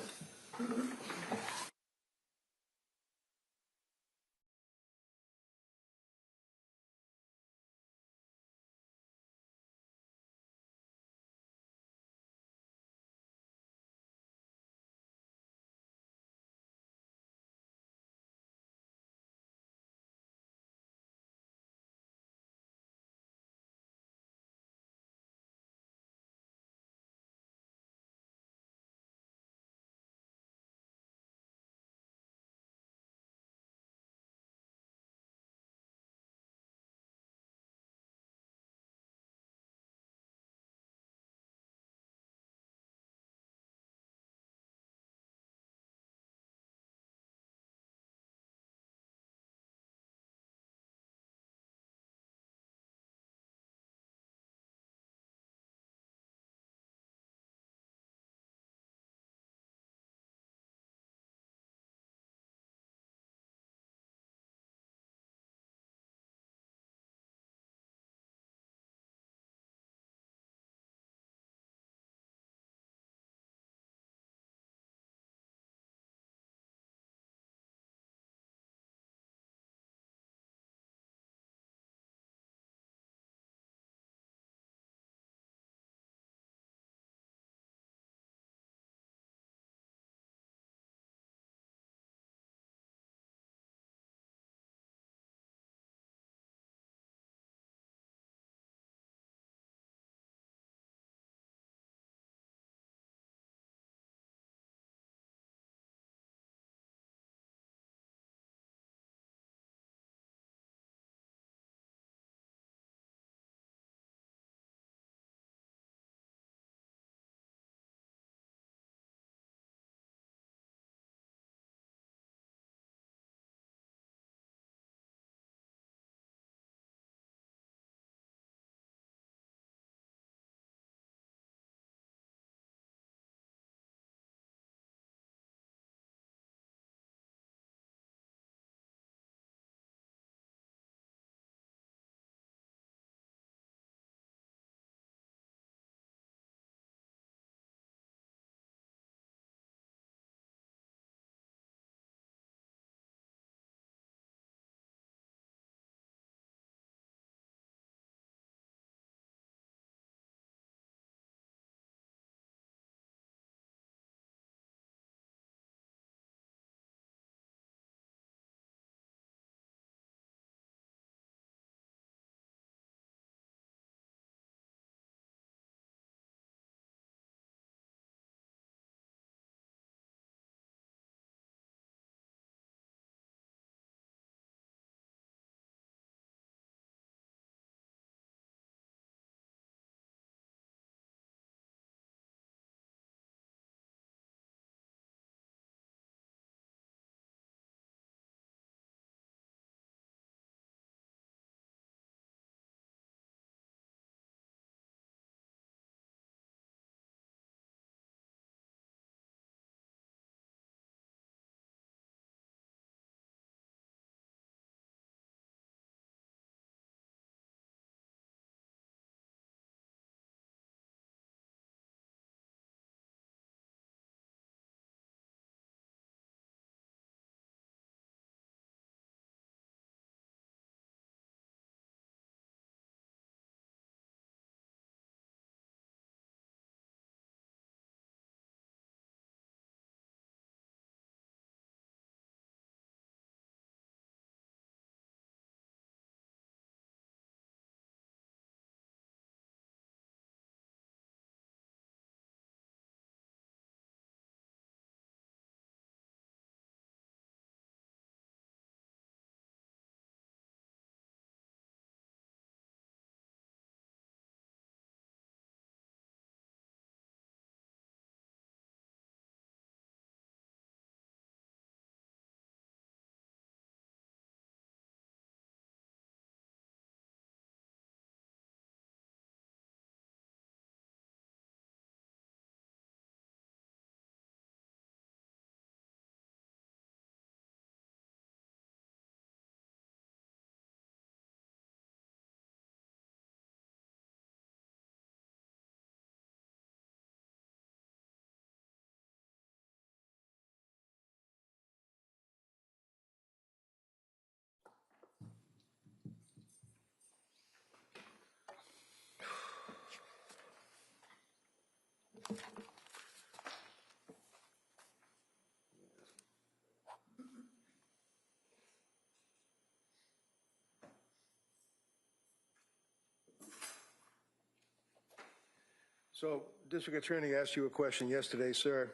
[SPEAKER 4] So, District Attorney asked you a question yesterday, sir,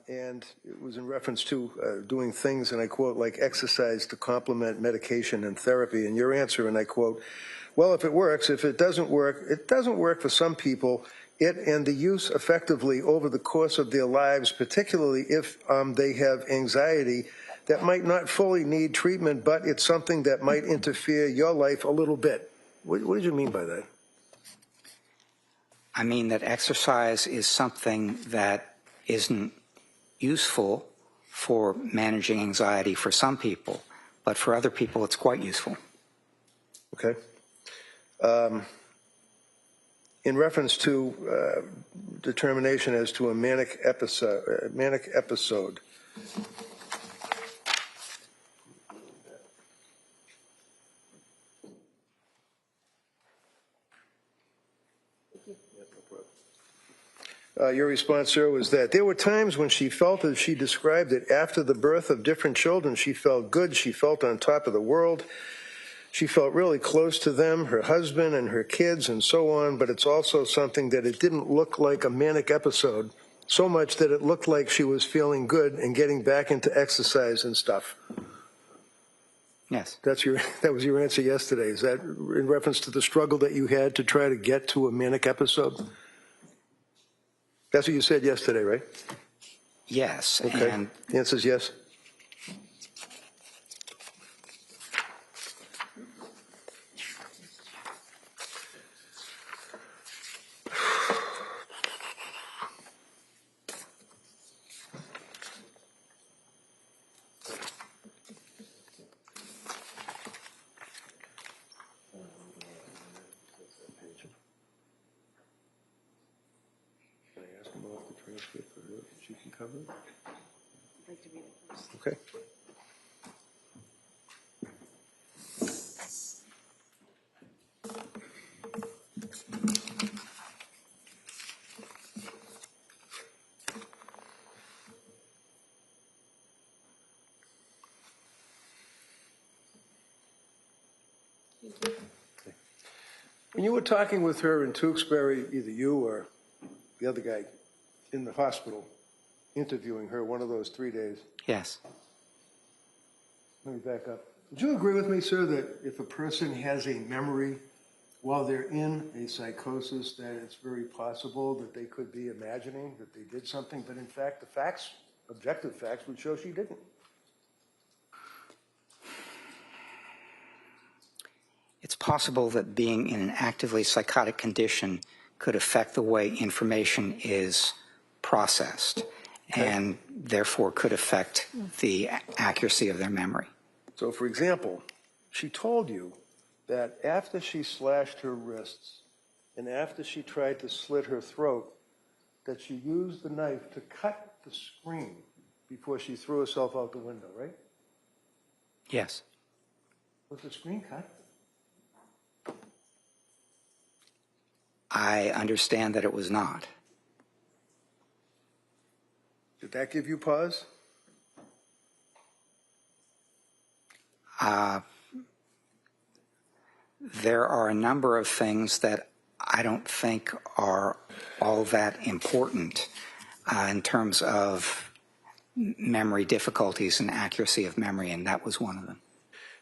[SPEAKER 4] and it was in reference to doing things, and I quote, like exercise to complement medication and therapy. And your answer, and I quote, well, if it works, if it doesn't work for some people. It and the use effectively over the course of their lives, particularly if they have anxiety that might not fully need treatment, but it's something that might interfere your life a little bit. What did you mean by that?
[SPEAKER 5] I mean that exercise is something that isn't useful for managing anxiety for some people, but for other people it's quite useful.
[SPEAKER 4] Okay. In reference to determination as to a manic episode. Your response, sir, was that there were times when she felt, as she described it, after the birth of different children, she felt good, she felt on top of the world. She felt really close to them, her husband and her kids and so on, but it's also something that it didn't look like a manic episode, so much that it looked like she was feeling good and getting back into exercise and stuff.
[SPEAKER 5] Yes.
[SPEAKER 4] That was your answer yesterday. Is that in reference to the struggle that you had to try to get to a manic episode? That's what you said yesterday, right?
[SPEAKER 5] Yes.
[SPEAKER 4] Okay.
[SPEAKER 5] And
[SPEAKER 4] the answer is yes? She can cover it?
[SPEAKER 6] I'd like to read it first.
[SPEAKER 4] Okay. When you were talking with her in Tewksbury, either you or the other guy in the hospital, interviewing her one of those 3 days.
[SPEAKER 5] yes.
[SPEAKER 4] Let me back up. Would you agree with me, sir, that if a person has a memory while they're in a psychosis, that it's very possible that they could be imagining that they did something, but in fact, the facts, objective facts, would show she didn't?
[SPEAKER 5] It's possible that being in an actively psychotic condition could affect the way information is processed, and therefore could affect the accuracy of their memory.
[SPEAKER 4] So, for example, she told you that after she slashed her wrists and after she tried to slit her throat, that she used the knife to cut the screen before she threw herself out the window, right?
[SPEAKER 5] Yes.
[SPEAKER 4] Was the screen cut?
[SPEAKER 5] I understand that it was not.
[SPEAKER 4] Did that give you pause?
[SPEAKER 5] There are a number of things that I don't think are all that important in terms of memory difficulties and accuracy of memory, and that was one of them.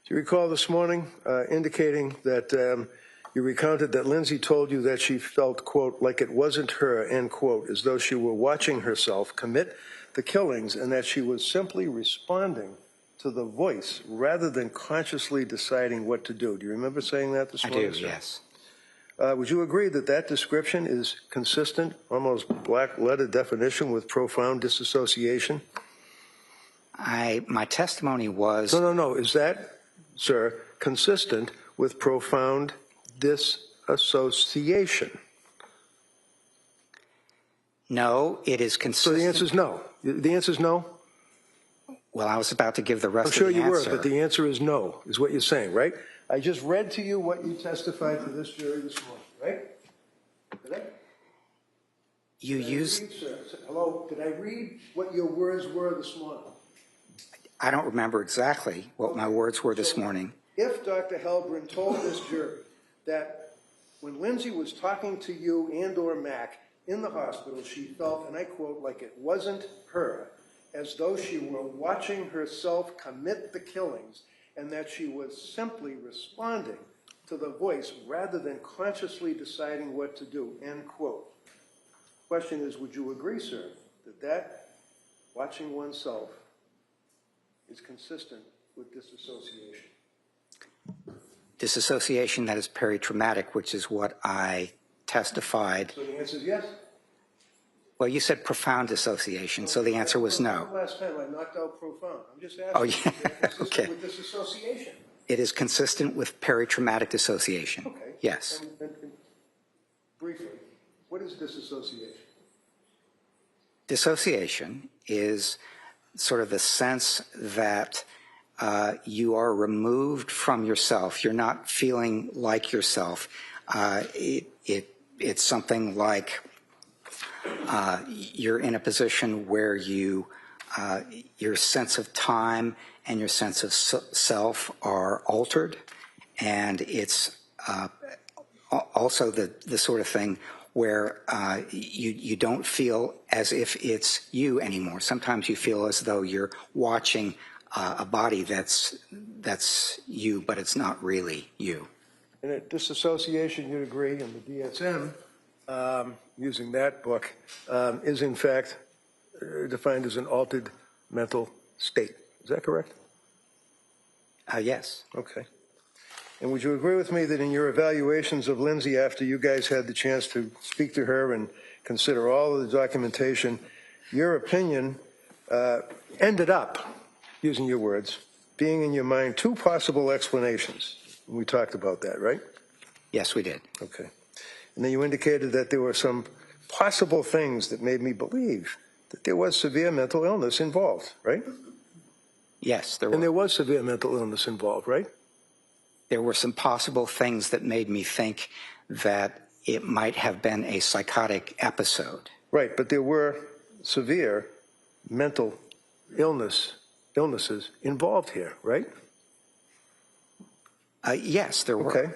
[SPEAKER 4] Do you recall this morning indicating that you recounted that Lindsay told you that she felt, quote, like it wasn't her, end quote, as though she were watching herself commit the killings and that she was simply responding to the voice rather than consciously deciding what to do. Do you remember saying that this morning?
[SPEAKER 5] I do, yes.
[SPEAKER 4] Would you agree that that description is consistent, almost black-letter definition with profound disassociation?
[SPEAKER 5] My testimony was...
[SPEAKER 4] No. Is that, sir, consistent with profound disassociation?
[SPEAKER 5] No, it is consistent.
[SPEAKER 4] So the answer is no. The answer is no?
[SPEAKER 5] Well, I was about to give the rest
[SPEAKER 4] I'm
[SPEAKER 5] of
[SPEAKER 4] sure
[SPEAKER 5] the
[SPEAKER 4] you
[SPEAKER 5] answer.
[SPEAKER 4] were, but the answer is no, is what you're saying, right? I just read to you what you testified to this jury this morning, right? Did I?
[SPEAKER 5] You used...
[SPEAKER 4] Hello? Did I read what your words were this morning?
[SPEAKER 5] I don't remember exactly what my words were this morning.
[SPEAKER 4] If Dr. Halbrin told this jury that When Lindsay was talking to you and/or Mac in the hospital, she felt, and I quote, like it wasn't her, as though she were watching herself commit the killings, and that she was simply responding to the voice rather than consciously deciding what to do, end quote. Question is, would you agree, sir, that watching oneself is consistent with disassociation?
[SPEAKER 5] Disassociation that is peritraumatic, which is what I testified.
[SPEAKER 4] So the answer is yes?
[SPEAKER 5] Well, you said profound dissociation, so the answer was no.
[SPEAKER 4] Last time I knocked out profound. I'm just asking.
[SPEAKER 5] Oh, yeah.
[SPEAKER 4] Is that consistent
[SPEAKER 5] Okay.
[SPEAKER 4] with disassociation?
[SPEAKER 5] It is consistent with peritraumatic dissociation.
[SPEAKER 4] Okay.
[SPEAKER 5] Yes.
[SPEAKER 4] And briefly, what is disassociation?
[SPEAKER 5] Dissociation is sort of the sense that you are removed from yourself. You're not feeling like yourself. It's something like you're in a position where your sense of time and your sense of self are altered, and it's also the sort of thing where you don't feel as if it's you anymore. Sometimes you feel as though you're watching a body that's you, but it's not really you.
[SPEAKER 4] And at disassociation, you'd agree, in the DSM, using that book, is in fact defined as an altered mental state. Is that correct?
[SPEAKER 5] Yes.
[SPEAKER 4] Okay. And would you agree with me that in your evaluations of Lindsay after you guys had the chance to speak to her and consider all of the documentation, your opinion ended up, using your words, being in your mind two possible explanations? We talked about that, right?
[SPEAKER 5] Yes, we did.
[SPEAKER 4] Okay. And then you indicated that there were some possible things that made me believe that there was severe mental illness involved, right?
[SPEAKER 5] Yes, there
[SPEAKER 4] And there
[SPEAKER 5] were.
[SPEAKER 4] was severe mental illness involved, right?
[SPEAKER 5] There were some possible things that made me think that it might have been a psychotic episode.
[SPEAKER 4] Right, but there were severe mental illnesses involved here, right?
[SPEAKER 5] Yes, there were.
[SPEAKER 4] Okay.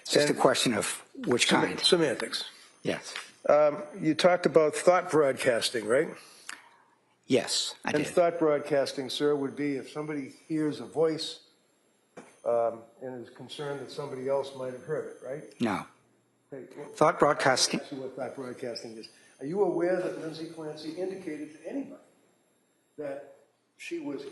[SPEAKER 5] It's just a
[SPEAKER 4] And-
[SPEAKER 5] question of which kind.
[SPEAKER 4] Semantics.
[SPEAKER 5] Yes.
[SPEAKER 4] You talked about thought broadcasting, right?
[SPEAKER 5] Yes, I
[SPEAKER 4] And
[SPEAKER 5] did.
[SPEAKER 4] thought broadcasting, sir, would be if somebody hears a voice and is concerned that somebody else might have heard it, right?
[SPEAKER 5] No.
[SPEAKER 4] Okay, well,
[SPEAKER 5] Thought broadcasting.
[SPEAKER 4] That's what thought broadcasting is. Are you aware that Lindsay Clancy indicated to anybody that she was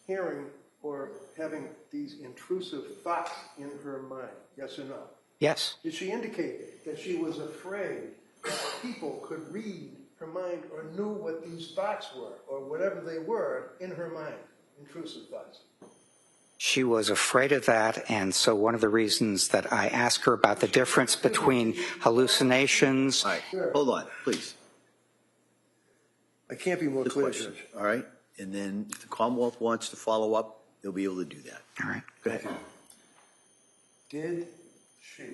[SPEAKER 4] hearing or having these intrusive thoughts in her mind? Yes or no?
[SPEAKER 5] Yes.
[SPEAKER 4] Did she indicate that she was afraid that people could read her mind or knew what these thoughts were or whatever they were in her mind, intrusive thoughts?
[SPEAKER 5] She was afraid of that, and so one of the reasons that I asked her about the difference between hallucinations.
[SPEAKER 3] All right, hold on, please.
[SPEAKER 4] I can't be more
[SPEAKER 3] The
[SPEAKER 4] clear,
[SPEAKER 3] question,
[SPEAKER 4] Judge.
[SPEAKER 3] all right? And then if the Commonwealth wants to follow up, they'll be able to do that.
[SPEAKER 5] All right.
[SPEAKER 3] Go ahead.
[SPEAKER 4] Did she,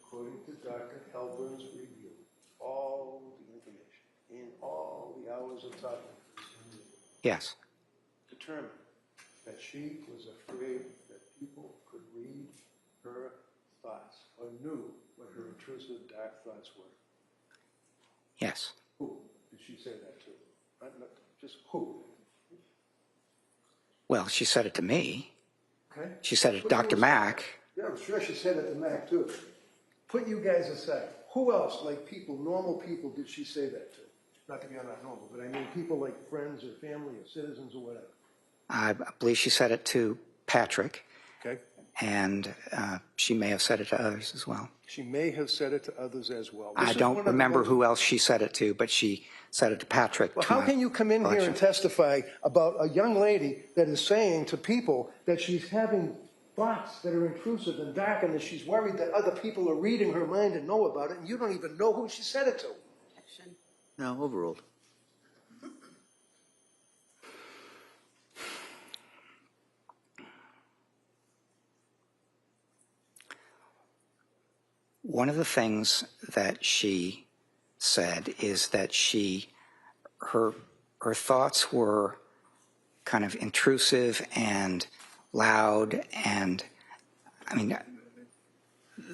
[SPEAKER 4] according to Dr. Helburn's review, all the information in all the hours of talking,
[SPEAKER 5] Yes.
[SPEAKER 4] determine that she was afraid that people could read her thoughts or knew what her intrusive dark thoughts were?
[SPEAKER 5] Yes.
[SPEAKER 4] Who did she say that to? Not just who?
[SPEAKER 5] Well, she said it to me.
[SPEAKER 4] Okay.
[SPEAKER 5] She said it to
[SPEAKER 4] Put you
[SPEAKER 5] Dr.
[SPEAKER 4] aside.
[SPEAKER 5] Mack.
[SPEAKER 4] Yeah, I'm sure she said it to Mac too. Put you guys aside. Who else, like people, normal people, did she say that to? Not that you're not normal, but I mean people like friends or family or citizens or whatever.
[SPEAKER 5] I believe she said it to Patrick,
[SPEAKER 4] Okay.
[SPEAKER 5] and she may have said it to others as well.
[SPEAKER 4] She may have said it to others as well.
[SPEAKER 5] I don't remember who else she said it to, but she said it to Patrick.
[SPEAKER 4] Well,
[SPEAKER 5] to
[SPEAKER 4] how
[SPEAKER 5] my
[SPEAKER 4] can you come in here and
[SPEAKER 5] recollection.
[SPEAKER 4] testify about a young lady that is saying to people that she's having thoughts that are intrusive and dark and that she's worried that other people are reading her mind and know about it, and you don't even know who she said it to?
[SPEAKER 3] No, overruled.
[SPEAKER 5] One of the things that she said is that her thoughts were kind of intrusive and loud, and I mean,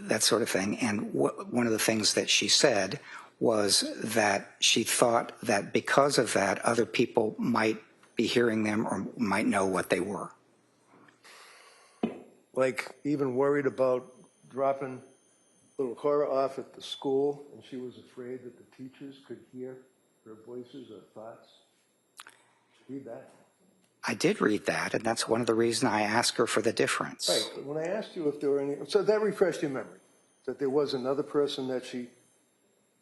[SPEAKER 5] that sort of thing. And one of the things that she said was that she thought that because of that, other people might be hearing them or might know what they were.
[SPEAKER 4] Like even worried about dropping little Cora off at the school, and she was afraid that the teachers could hear her voices or thoughts? Read that.
[SPEAKER 5] I did read that, and that's one of the reasons I asked her for the difference.
[SPEAKER 4] Right. When I asked you if there were any, so that refreshed your memory, that there was another person that she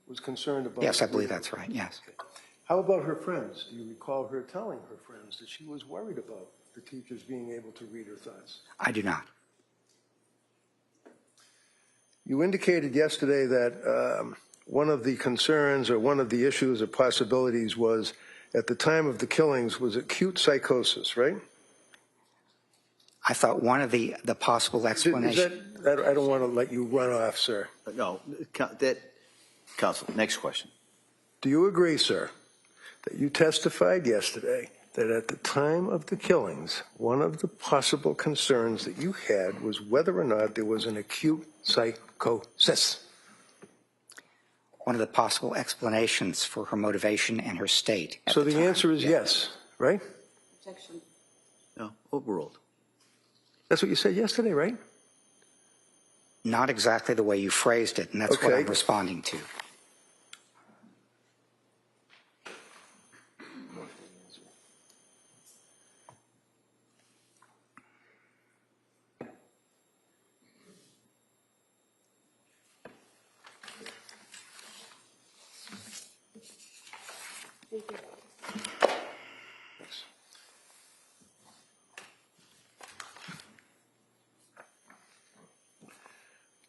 [SPEAKER 4] was concerned about.
[SPEAKER 5] Yes, I believe that's right, yes.
[SPEAKER 4] How about her friends? Do you recall her telling her friends that she was worried about the teachers being able to read her thoughts?
[SPEAKER 5] I do not.
[SPEAKER 4] You indicated yesterday that one of the concerns or one of the issues or possibilities was at the time of the killings was acute psychosis, right?
[SPEAKER 5] I thought one of the possible explanations.
[SPEAKER 4] I don't want to let you run off, sir.
[SPEAKER 3] No, Counsel, next question.
[SPEAKER 4] Do you agree, sir, that you testified yesterday that at the time of the killings, one of the possible concerns that you had was whether or not there was an acute psychosis?
[SPEAKER 5] One of the possible explanations for her motivation and her state.
[SPEAKER 4] So the answer is yes, right?
[SPEAKER 6] Objection.
[SPEAKER 3] No, overruled.
[SPEAKER 4] That's what you said yesterday, right?
[SPEAKER 5] Not exactly the way you phrased it, and that's what
[SPEAKER 4] Okay.
[SPEAKER 5] I'm responding to.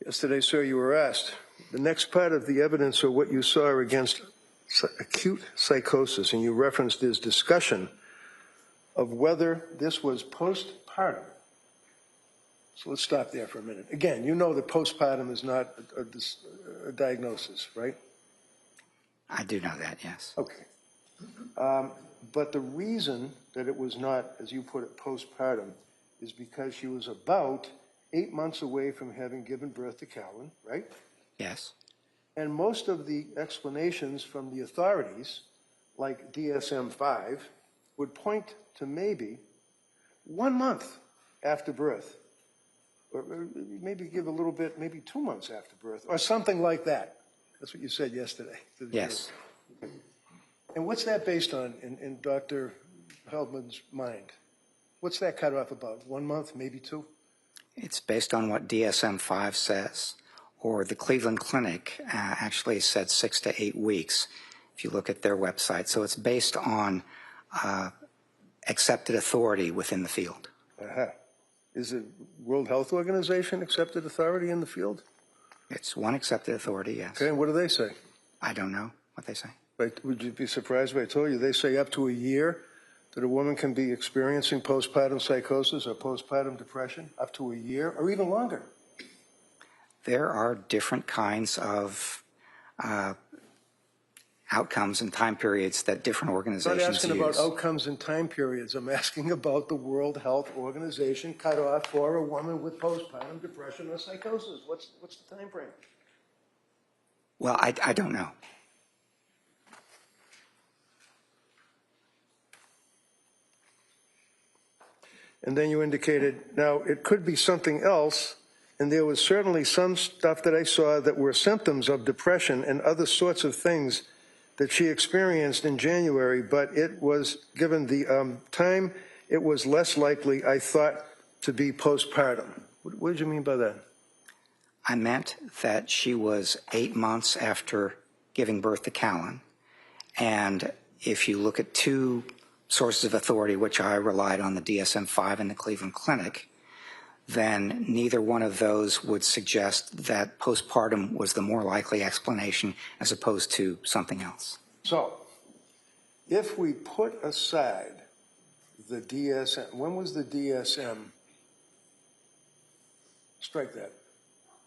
[SPEAKER 4] Yesterday, sir, you were asked, the next part of the evidence or what you saw against acute psychosis, and you referenced this discussion of whether this was postpartum. So let's stop there for a minute. Again, you know that postpartum is not a diagnosis, right?
[SPEAKER 5] I do know that, yes.
[SPEAKER 4] Okay. But the reason that it was not, as you put it, postpartum, is because she was about 8 months away from having given birth to Calvin, right?
[SPEAKER 5] Yes.
[SPEAKER 4] And most of the explanations from the authorities, like DSM-5, would point to maybe 1 month after birth, or maybe give a little bit, maybe 2 months after birth, or something like that. That's what you said yesterday.
[SPEAKER 5] Yes.
[SPEAKER 4] And what's that based on in Dr. Heldman's mind? What's that cut off about? 1 month, maybe 2?
[SPEAKER 5] It's based on what DSM-5 says, or the Cleveland Clinic actually said 6 to 8 weeks, if you look at their website. So it's based on accepted authority within the field.
[SPEAKER 4] Uh-huh. Is it World Health Organization accepted authority in the field?
[SPEAKER 5] It's one accepted authority, yes.
[SPEAKER 4] Okay, and what do they say?
[SPEAKER 5] I don't know what they say.
[SPEAKER 4] Right, would you be surprised if I told you they say up to a year that a woman can be experiencing postpartum psychosis or postpartum depression? Up to a year or even longer?
[SPEAKER 5] There are different kinds of outcomes and time periods that different
[SPEAKER 4] I'm
[SPEAKER 5] organizations
[SPEAKER 4] not asking
[SPEAKER 5] use.
[SPEAKER 4] about outcomes and time periods. I'm asking about the World Health Organization cutoff for a woman with postpartum depression or psychosis. What's the time frame?
[SPEAKER 5] Well, I don't know.
[SPEAKER 4] And then you indicated, now, it could be something else, and there was certainly some stuff that I saw that were symptoms of depression and other sorts of things that she experienced in January, but it was, given the time, it was less likely, I thought, to be postpartum. What did you mean by that?
[SPEAKER 5] I meant that she was 8 months after giving birth to Callan, and if you look at two sources of authority, which I relied on, the DSM-5 and the Cleveland Clinic, then neither one of those would suggest that postpartum was the more likely explanation as opposed to something else.
[SPEAKER 4] So, if we put aside the DSM, when was the DSM? Strike that.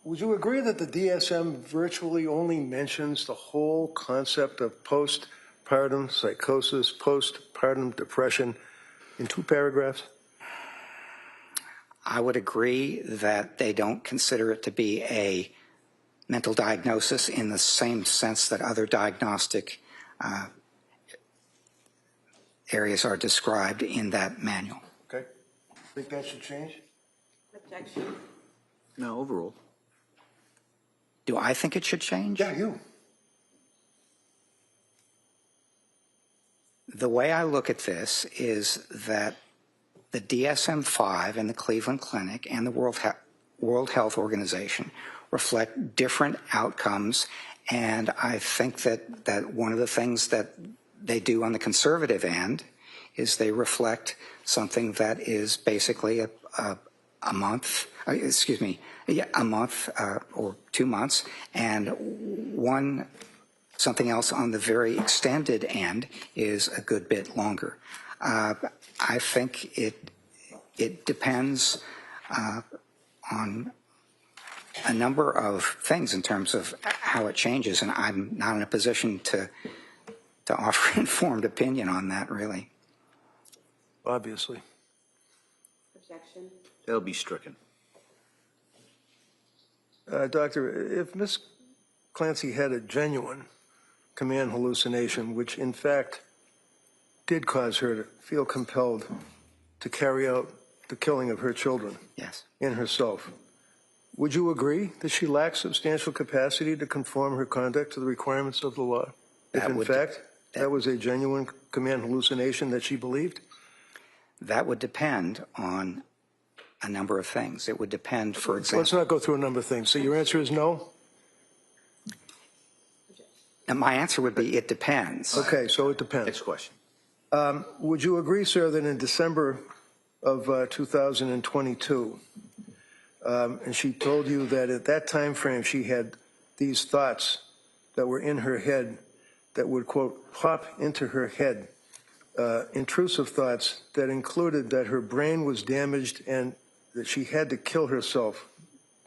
[SPEAKER 4] Would you agree that the DSM virtually only mentions the whole concept of postpartum psychosis, postpartum depression in 2 paragraphs?
[SPEAKER 5] I would agree that they don't consider it to be a mental diagnosis in the same sense that other diagnostic areas are described in that manual.
[SPEAKER 4] Okay. Think that should change?
[SPEAKER 6] Objection.
[SPEAKER 3] No, overall.
[SPEAKER 5] Do I think it should change?
[SPEAKER 4] Yeah, you.
[SPEAKER 5] The way I look at this is that the DSM-5 and the Cleveland Clinic and the World Health Organization reflect different outcomes, and I think that one of the things that they do on the conservative end is they reflect something that is basically a month, a month or 2 months, and something else on the very extended end is a good bit longer. I think it depends on a number of things in terms of how it changes, and I'm not in a position to offer an informed opinion on that, really.
[SPEAKER 4] Obviously.
[SPEAKER 6] Objection.
[SPEAKER 3] That'll be stricken.
[SPEAKER 4] Doctor, if Ms. Clancy had a genuine command hallucination, which in fact did cause her to feel compelled to carry out the killing of her children
[SPEAKER 5] Yes.
[SPEAKER 4] and herself, would you agree that she lacks substantial capacity to conform her conduct to the requirements of the law? If in fact that was a genuine command hallucination that she believed?
[SPEAKER 5] That would depend on a number of things. It would depend, for example.
[SPEAKER 4] Let's not go through a number of things. So your answer is no?
[SPEAKER 5] And my answer would be it depends.
[SPEAKER 4] Okay, so it depends.
[SPEAKER 3] Next question.
[SPEAKER 4] Would you agree, sir, that in December of 2022, and she told you that at that time frame she had these thoughts that were in her head that would, quote, pop into her head, intrusive thoughts that included that her brain was damaged and that she had to kill herself?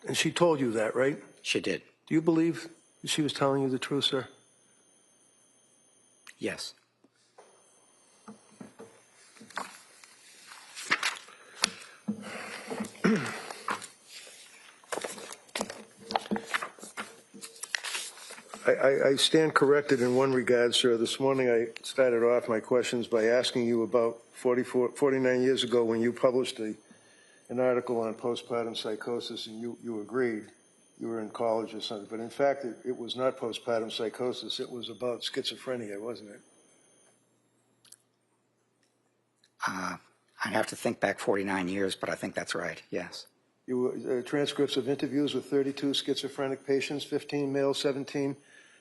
[SPEAKER 4] And she told you that, right?
[SPEAKER 5] She did.
[SPEAKER 4] Do you believe she was telling you the truth, sir?
[SPEAKER 5] Yes.
[SPEAKER 4] I stand corrected in one regard, sir. This morning I started off my questions by asking you about 49 years ago when you published an article on postpartum psychosis, and you agreed. You were in college or something. But in fact, it was not postpartum psychosis. It was about schizophrenia, wasn't it?
[SPEAKER 5] I'd have to think back 49 years, but I think that's right, yes.
[SPEAKER 4] Transcripts of interviews with 32 schizophrenic patients, 15 male, 17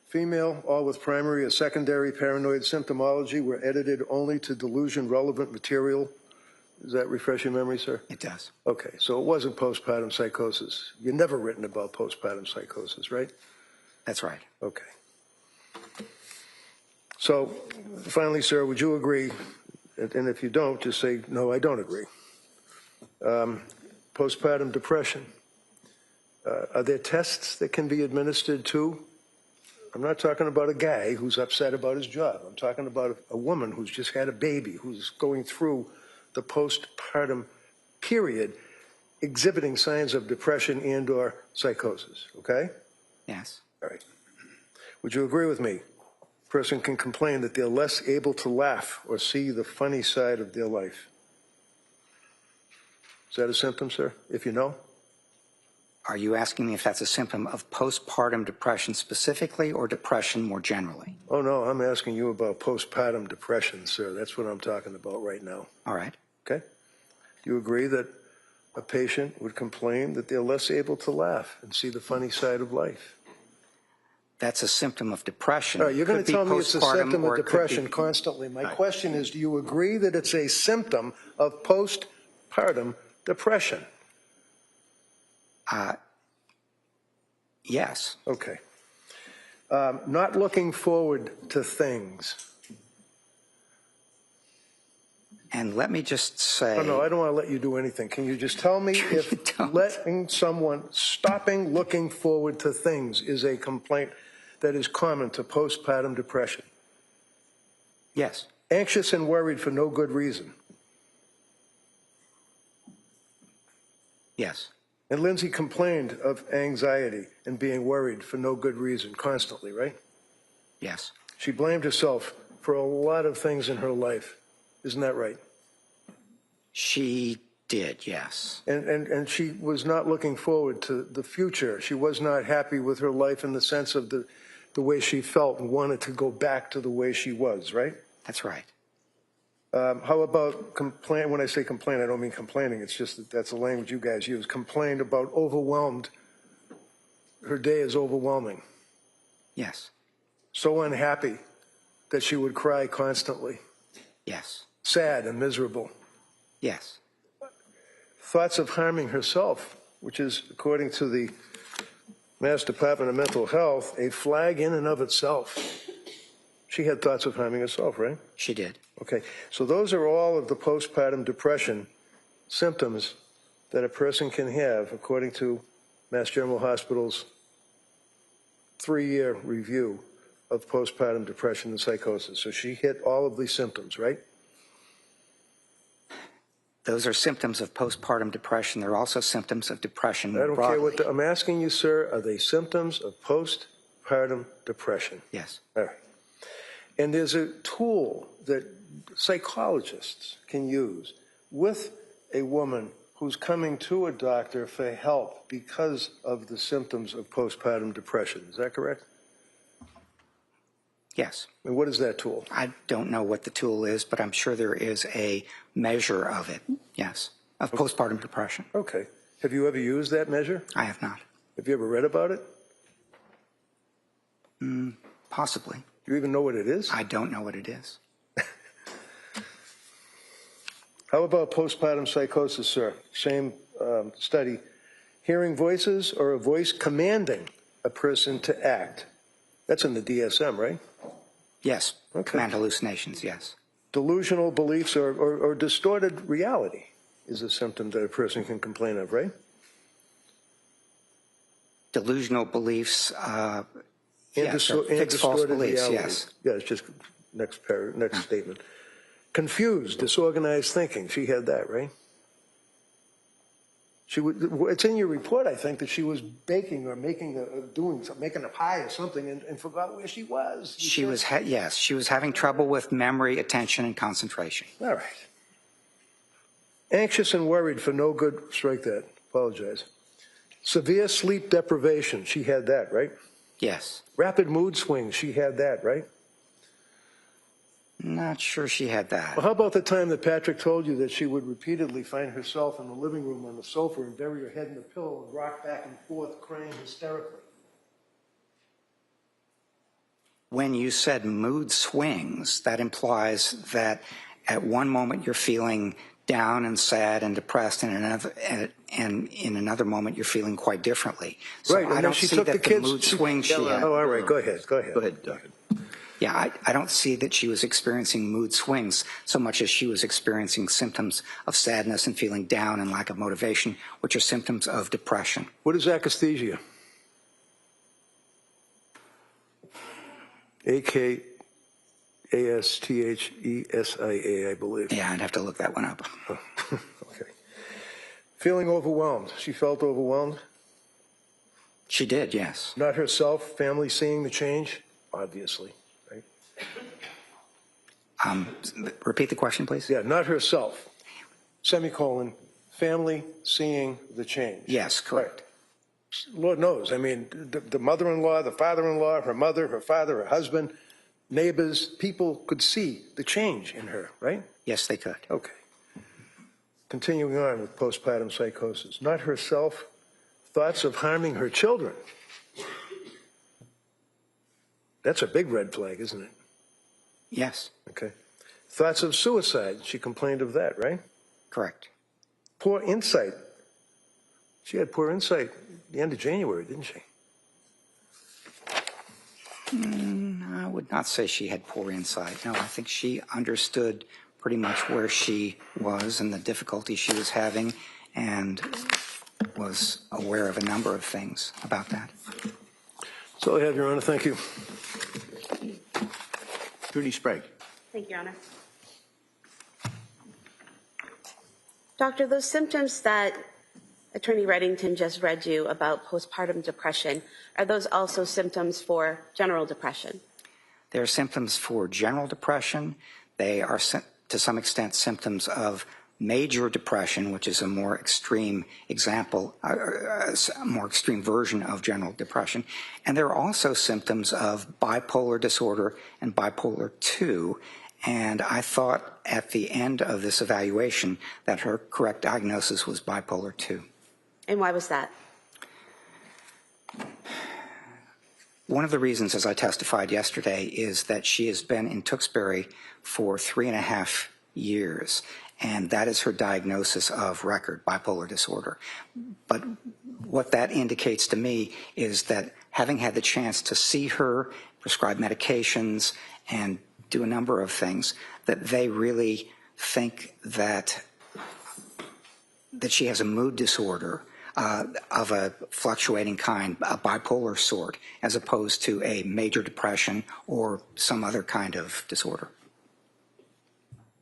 [SPEAKER 4] female, all with primary or secondary paranoid symptomology, were edited only to delusion-relevant material. Does that refresh your memory, sir?
[SPEAKER 5] It does.
[SPEAKER 4] Okay, so it wasn't postpartum psychosis. You've never written about postpartum psychosis, right?
[SPEAKER 5] That's right.
[SPEAKER 4] Okay. So, finally, sir, would you agree, and if you don't, just say, no, I don't agree. Postpartum depression. Are there tests that can be administered to? I'm not talking about a guy who's upset about his job. I'm talking about a woman who's just had a baby, who's going through the postpartum period, exhibiting signs of depression and or psychosis, okay?
[SPEAKER 5] Yes.
[SPEAKER 4] All right. Would you agree with me? A person can complain that they're less able to laugh or see the funny side of their life. Is that a symptom, sir, if you know?
[SPEAKER 5] Are you asking me if that's a symptom of postpartum depression specifically or depression more generally?
[SPEAKER 4] Oh, no, I'm asking you about postpartum depression, sir. That's what I'm talking about right now.
[SPEAKER 5] All right.
[SPEAKER 4] Okay? Do you agree that a patient would complain that they're less able to laugh and see the funny side of life?
[SPEAKER 5] That's a symptom of depression.
[SPEAKER 4] All right, you're going to tell me it's a symptom of depression
[SPEAKER 5] be...
[SPEAKER 4] constantly. My question is, do you agree that it's a symptom of postpartum depression?
[SPEAKER 5] Yes.
[SPEAKER 4] Okay. Not looking forward to things.
[SPEAKER 5] And let me just say...
[SPEAKER 4] Oh, no, I don't want to let you do anything. Can you just tell me if stopping looking forward to things is a complaint that is common to postpartum depression?
[SPEAKER 5] Yes.
[SPEAKER 4] Anxious and worried for no good reason.
[SPEAKER 5] Yes.
[SPEAKER 4] And Lindsay complained of anxiety and being worried for no good reason constantly, right?
[SPEAKER 5] Yes.
[SPEAKER 4] She blamed herself for a lot of things in her life. Isn't that right?
[SPEAKER 5] She did, yes.
[SPEAKER 4] And she was not looking forward to the future. She was not happy with her life in the sense of the way she felt and wanted to go back to the way she was, right?
[SPEAKER 5] That's right.
[SPEAKER 4] How about complain? When I say complain, I don't mean complaining. It's just that that's the language you guys use. Complained about overwhelmed. Her day is overwhelming.
[SPEAKER 5] Yes.
[SPEAKER 4] So unhappy that she would cry constantly.
[SPEAKER 5] Yes.
[SPEAKER 4] Sad and miserable.
[SPEAKER 5] Yes.
[SPEAKER 4] Thoughts of harming herself, which is, according to the Mass Department of Mental Health, a flag in and of itself. She had thoughts of harming herself, right?
[SPEAKER 5] She did.
[SPEAKER 4] Okay, so those are all of the postpartum depression symptoms that a person can have, according to Mass General Hospital's 3-year review of postpartum depression and psychosis. So she hit all of these symptoms, right?
[SPEAKER 5] Those are symptoms of postpartum depression. They're also symptoms of depression
[SPEAKER 4] I don't
[SPEAKER 5] broadly.
[SPEAKER 4] care what I'm asking you, sir. Are they symptoms of postpartum depression?
[SPEAKER 5] Yes.
[SPEAKER 4] All right. And there's a tool that psychologists can use with a woman who's coming to a doctor for help because of the symptoms of postpartum depression. Is that correct?
[SPEAKER 5] Yes.
[SPEAKER 4] And what is that tool?
[SPEAKER 5] I don't know what the tool is, but I'm sure there is a measure of it, yes, of postpartum depression.
[SPEAKER 4] Okay. Have you ever used that measure?
[SPEAKER 5] I have not.
[SPEAKER 4] Have you ever read about it?
[SPEAKER 5] Possibly.
[SPEAKER 4] Do you even know what it is?
[SPEAKER 5] I don't know what it is.
[SPEAKER 4] How about postpartum psychosis, sir? Same study. Hearing voices or a voice commanding a person to act. That's in the DSM, right?
[SPEAKER 5] Yes.
[SPEAKER 4] Okay.
[SPEAKER 5] Command hallucinations, yes.
[SPEAKER 4] Delusional beliefs or distorted reality is a symptom that a person can complain of, right?
[SPEAKER 5] Delusional beliefs,
[SPEAKER 4] And
[SPEAKER 5] yes, or fixed false
[SPEAKER 4] distorted
[SPEAKER 5] beliefs,
[SPEAKER 4] reality.
[SPEAKER 5] yes.
[SPEAKER 4] Yeah, it's just next statement. Confused, disorganized thinking. She had that, right? It's in your report, I think, that she was baking or making a pie or something and forgot where she was.
[SPEAKER 5] Yes, she was having trouble with memory, attention, and concentration.
[SPEAKER 4] All right. Anxious and worried for no good, strike that, apologize. Severe sleep deprivation, she had that, right?
[SPEAKER 5] Yes.
[SPEAKER 4] Rapid mood swings, she had that, right?
[SPEAKER 5] Not sure she had that.
[SPEAKER 4] Well, how about the time that Patrick told you that she would repeatedly find herself in the living room on the sofa and bury her head in the pillow and rock back and forth, crying hysterically?
[SPEAKER 5] When you said mood swings, that implies that at one moment you're feeling down and sad and depressed, and in another moment you're feeling quite differently. So
[SPEAKER 4] Right, and
[SPEAKER 5] I
[SPEAKER 4] then
[SPEAKER 5] don't
[SPEAKER 4] she
[SPEAKER 5] see
[SPEAKER 4] took
[SPEAKER 5] that
[SPEAKER 4] the
[SPEAKER 5] the
[SPEAKER 4] kids.
[SPEAKER 5] mood swings she had.
[SPEAKER 4] Oh, all right, go ahead.
[SPEAKER 3] Go ahead, Doug.
[SPEAKER 5] Yeah, I don't see that she was experiencing mood swings so much as she was experiencing symptoms of sadness and feeling down and lack of motivation, which are symptoms of depression.
[SPEAKER 4] What is akathisia? AKASTHESIA, I believe.
[SPEAKER 5] Yeah, I'd have to look that one up.
[SPEAKER 4] Okay. Feeling overwhelmed. She felt overwhelmed.
[SPEAKER 5] She did, yes.
[SPEAKER 4] Not herself, family seeing the change, obviously. Right?
[SPEAKER 5] Repeat the question, please.
[SPEAKER 4] Yeah, not herself. Semicolon, family seeing the change.
[SPEAKER 5] Yes, correct.
[SPEAKER 4] Lord knows. I mean, the mother-in-law, the father-in-law, her mother, her father, her husband, neighbors, people could see the change in her, right?
[SPEAKER 5] Yes, they could.
[SPEAKER 4] Okay. Continuing on with postpartum psychosis. Not herself, thoughts of harming her children. That's a big red flag, isn't it?
[SPEAKER 5] Yes,
[SPEAKER 4] Okay. Thoughts of suicide. She complained of that, right?
[SPEAKER 5] correct.
[SPEAKER 4] Poor insight. She had poor insight at the end of January, didn't she?
[SPEAKER 5] I would not say she had poor insight. No, I think she understood pretty much where she was and the difficulty she was having and was aware of a number of things about that.
[SPEAKER 4] That's all I have, Your Honor. Thank you.
[SPEAKER 3] Attorney Sprague.
[SPEAKER 6] Thank you, Your Honor. Doctor, those symptoms that Attorney Reddington just read you about postpartum depression. Are those also symptoms for general depression?
[SPEAKER 5] They're symptoms for general depression. They are, to some extent, symptoms of major depression, which is a more extreme example, a more extreme version of general depression. And there are also symptoms of bipolar disorder and bipolar 2. And I thought at the end of this evaluation that her correct diagnosis was bipolar 2.
[SPEAKER 6] And why was that?
[SPEAKER 5] One of the reasons, as I testified yesterday, is that she has been in Tewksbury for 3.5 years, and that is her diagnosis of record, bipolar disorder. But what that indicates to me is that having had the chance to see her, prescribe medications, and do a number of things, that they really think that she has a mood disorder of a fluctuating kind, a bipolar sort, as opposed to a major depression or some other kind of disorder.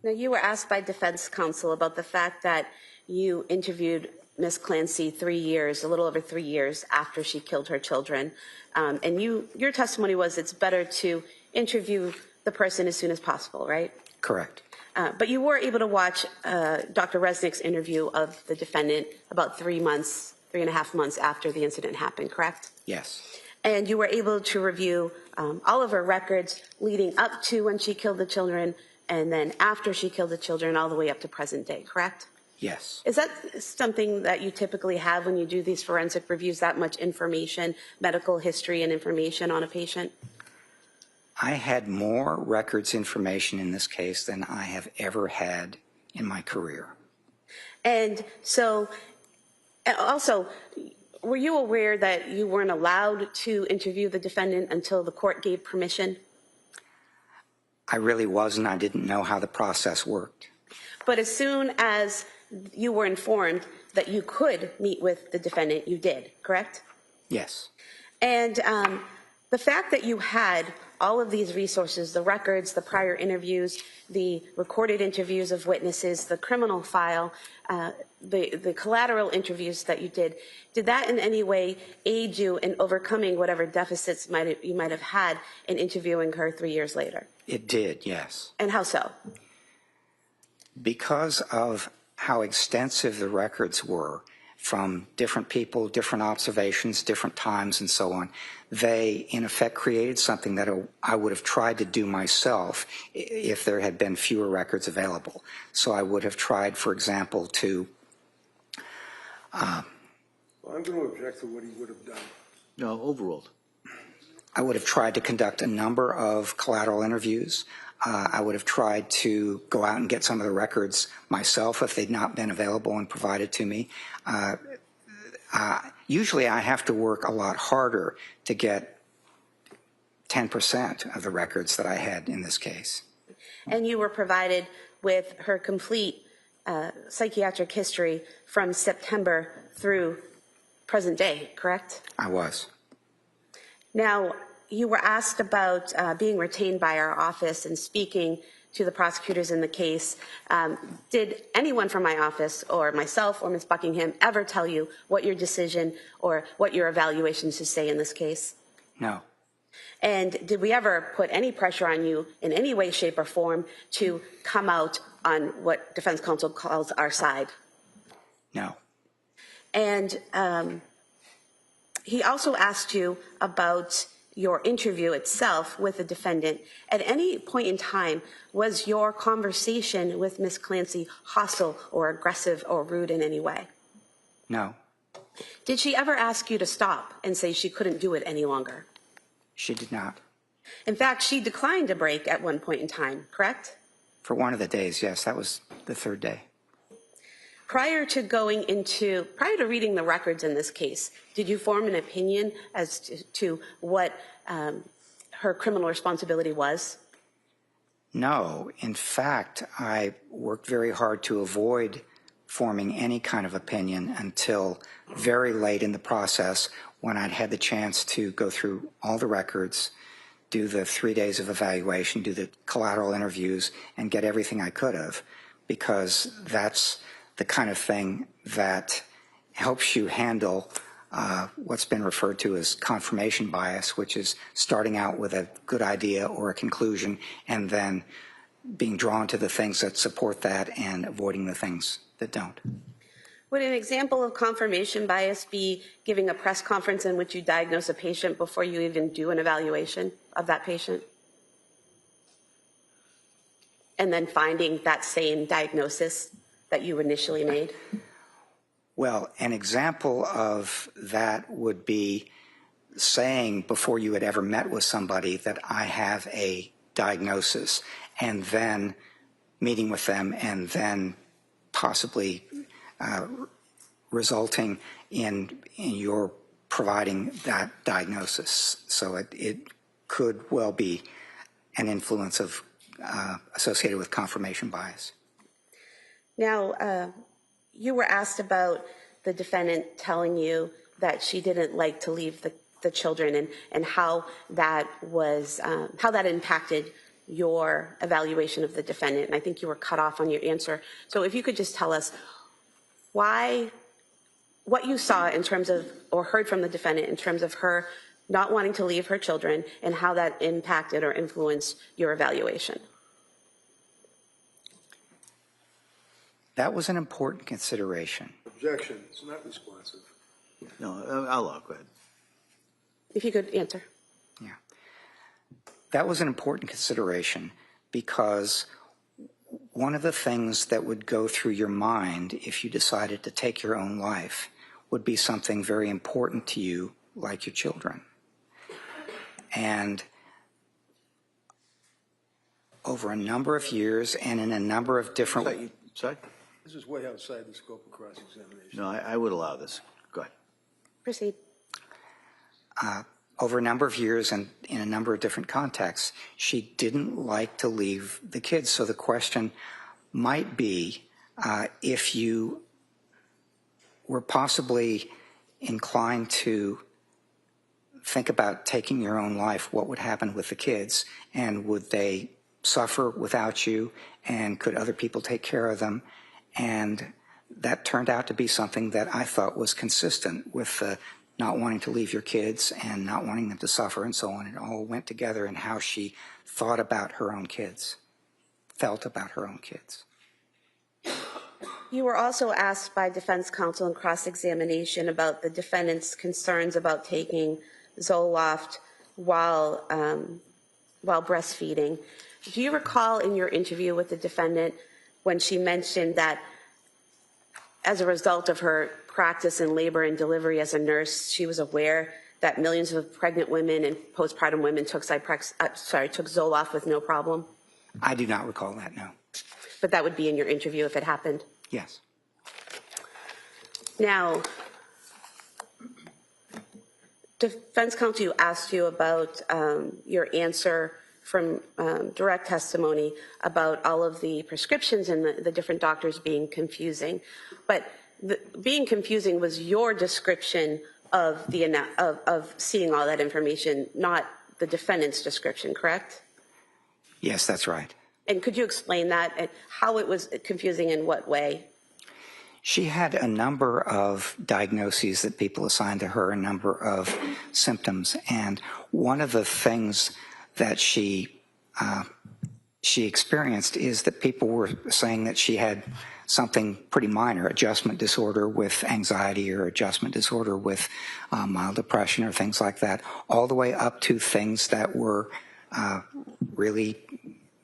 [SPEAKER 6] Now, you were asked by defense counsel about the fact that you interviewed Ms. Clancy a little over 3 years after she killed her children. And your testimony was it's better to interview the person as soon as possible, right?
[SPEAKER 5] Correct.
[SPEAKER 6] But you were able to watch Dr. Resnick's interview of the defendant about 3.5 months after the incident happened, correct?
[SPEAKER 5] Yes.
[SPEAKER 6] And you were able to review all of her records leading up to when she killed the children and then after she killed the children all the way up to present day, correct?
[SPEAKER 5] Yes.
[SPEAKER 6] Is that something that you typically have when you do these forensic reviews, that much information, medical history and information on a patient?
[SPEAKER 5] I had more records information in this case than I have ever had in my career.
[SPEAKER 6] And so, also, were you aware that you weren't allowed to interview the defendant until the court gave permission?
[SPEAKER 5] I really wasn't. I didn't know how the process worked.
[SPEAKER 6] But as soon as you were informed that you could meet with the defendant, you did, correct?
[SPEAKER 5] Yes.
[SPEAKER 6] And the fact that you had all of these resources, the records, the prior interviews, the recorded interviews of witnesses, the criminal file, the collateral interviews that you did that in any way aid you in overcoming whatever deficits you might have had in interviewing her 3 years later?
[SPEAKER 5] It did, yes.
[SPEAKER 6] And how so?
[SPEAKER 5] Because of how extensive the records were from different people, different observations, different times, and so on, they, in effect, created something that I would have tried to do myself if there had been fewer records available. So I would have tried, for example, to...
[SPEAKER 4] Well, I'm going to object to what he would have done.
[SPEAKER 3] No, overruled.
[SPEAKER 5] I would have tried to conduct a number of collateral interviews. I would have tried to go out and get some of the records myself if they'd not been available and provided to me. Usually I have to work a lot harder to get 10% of the records that I had in this case.
[SPEAKER 6] And you were provided with her complete psychiatric history from September through present day, correct?
[SPEAKER 5] I was.
[SPEAKER 6] Now, you were asked about being retained by our office and speaking to the prosecutors in the case. Did anyone from my office or myself or Ms. Buckingham ever tell you what your decision or what your evaluation should say in this case?
[SPEAKER 5] No.
[SPEAKER 6] And did we ever put any pressure on you in any way, shape, or form to come out on what defense counsel calls our side?
[SPEAKER 5] No.
[SPEAKER 6] And he also asked you about your interview itself with the defendant. At any point in time, was your conversation with Ms. Clancy hostile or aggressive or rude in any way?
[SPEAKER 5] No.
[SPEAKER 6] Did she ever ask you to stop and say she couldn't do it any longer?
[SPEAKER 5] She did not.
[SPEAKER 6] In fact, she declined a break at one point in time, correct?
[SPEAKER 5] For one of the days, yes. That was the third day.
[SPEAKER 6] Prior to reading the records in this case, did you form an opinion as to what her criminal responsibility was?
[SPEAKER 5] No. In fact, I worked very hard to avoid forming any kind of opinion until very late in the process when I'd had the chance to go through all the records, do the 3 days of evaluation, do the collateral interviews, and get everything I could have, because that's the kind of thing that helps you handle what's been referred to as confirmation bias, which is starting out with a good idea or a conclusion and then being drawn to the things that support that and avoiding the things that don't.
[SPEAKER 6] Would an example of confirmation bias be giving a press conference in which you diagnose a patient before you even do an evaluation of that patient? And then finding that same diagnosis that you initially made?
[SPEAKER 5] Well, an example of that would be saying before you had ever met with somebody that I have a diagnosis, and then meeting with them and then possibly resulting in your providing that diagnosis. So it could well be an influence of associated with confirmation bias.
[SPEAKER 6] Now, you were asked about the defendant telling you that she didn't like to leave the children and how that was, how that impacted your evaluation of the defendant. And I think you were cut off on your answer. So if you could just tell us why, what you saw in terms of, or heard from the defendant in terms of her not wanting to leave her children and how that impacted or influenced your evaluation.
[SPEAKER 5] That was an important consideration.
[SPEAKER 4] Objection, it's not responsive.
[SPEAKER 3] No, I'll go ahead.
[SPEAKER 6] If you could answer.
[SPEAKER 5] Yeah. That was an important consideration because one of the things that would go through your mind if you decided to take your own life would be something very important to you, like your children. And over a number of years and in a number of different...
[SPEAKER 3] Sorry?
[SPEAKER 4] This is way outside the scope of cross-examination.
[SPEAKER 3] No, I would allow this. Go ahead.
[SPEAKER 6] Proceed.
[SPEAKER 5] Over a number of years and in a number of different contexts, she didn't like to leave the kids. So the question might be if you were possibly inclined to think about taking your own life, what would happen with the kids? And would they suffer without you? And could other people take care of them? And that turned out to be something that I thought was consistent with not wanting to leave your kids and not wanting them to suffer and so on. It all went together in how she thought about her own kids, felt about her own kids.
[SPEAKER 6] You were also asked by defense counsel in cross-examination about the defendant's concerns about taking Zoloft while breastfeeding. Do you recall in your interview with the defendant when she mentioned that as a result of her practice in labor and delivery as a nurse, she was aware that millions of pregnant women and postpartum women took Zoloft with no problem?
[SPEAKER 5] I do not recall that, no.
[SPEAKER 6] But that would be in your interview if it happened?
[SPEAKER 5] Yes.
[SPEAKER 6] Now, defense counsel asked you about your answer from direct testimony about all of the prescriptions and the different doctors being confusing. But being confusing was your description of seeing all that information, not the defendant's description, correct?
[SPEAKER 5] Yes, that's right.
[SPEAKER 6] And could you explain that and how it was confusing in what way?
[SPEAKER 5] She had a number of diagnoses that people assigned to her, a number of symptoms, and one of the things that she experienced is that people were saying that she had something pretty minor, adjustment disorder with anxiety or adjustment disorder with mild depression or things like that, all the way up to things that were really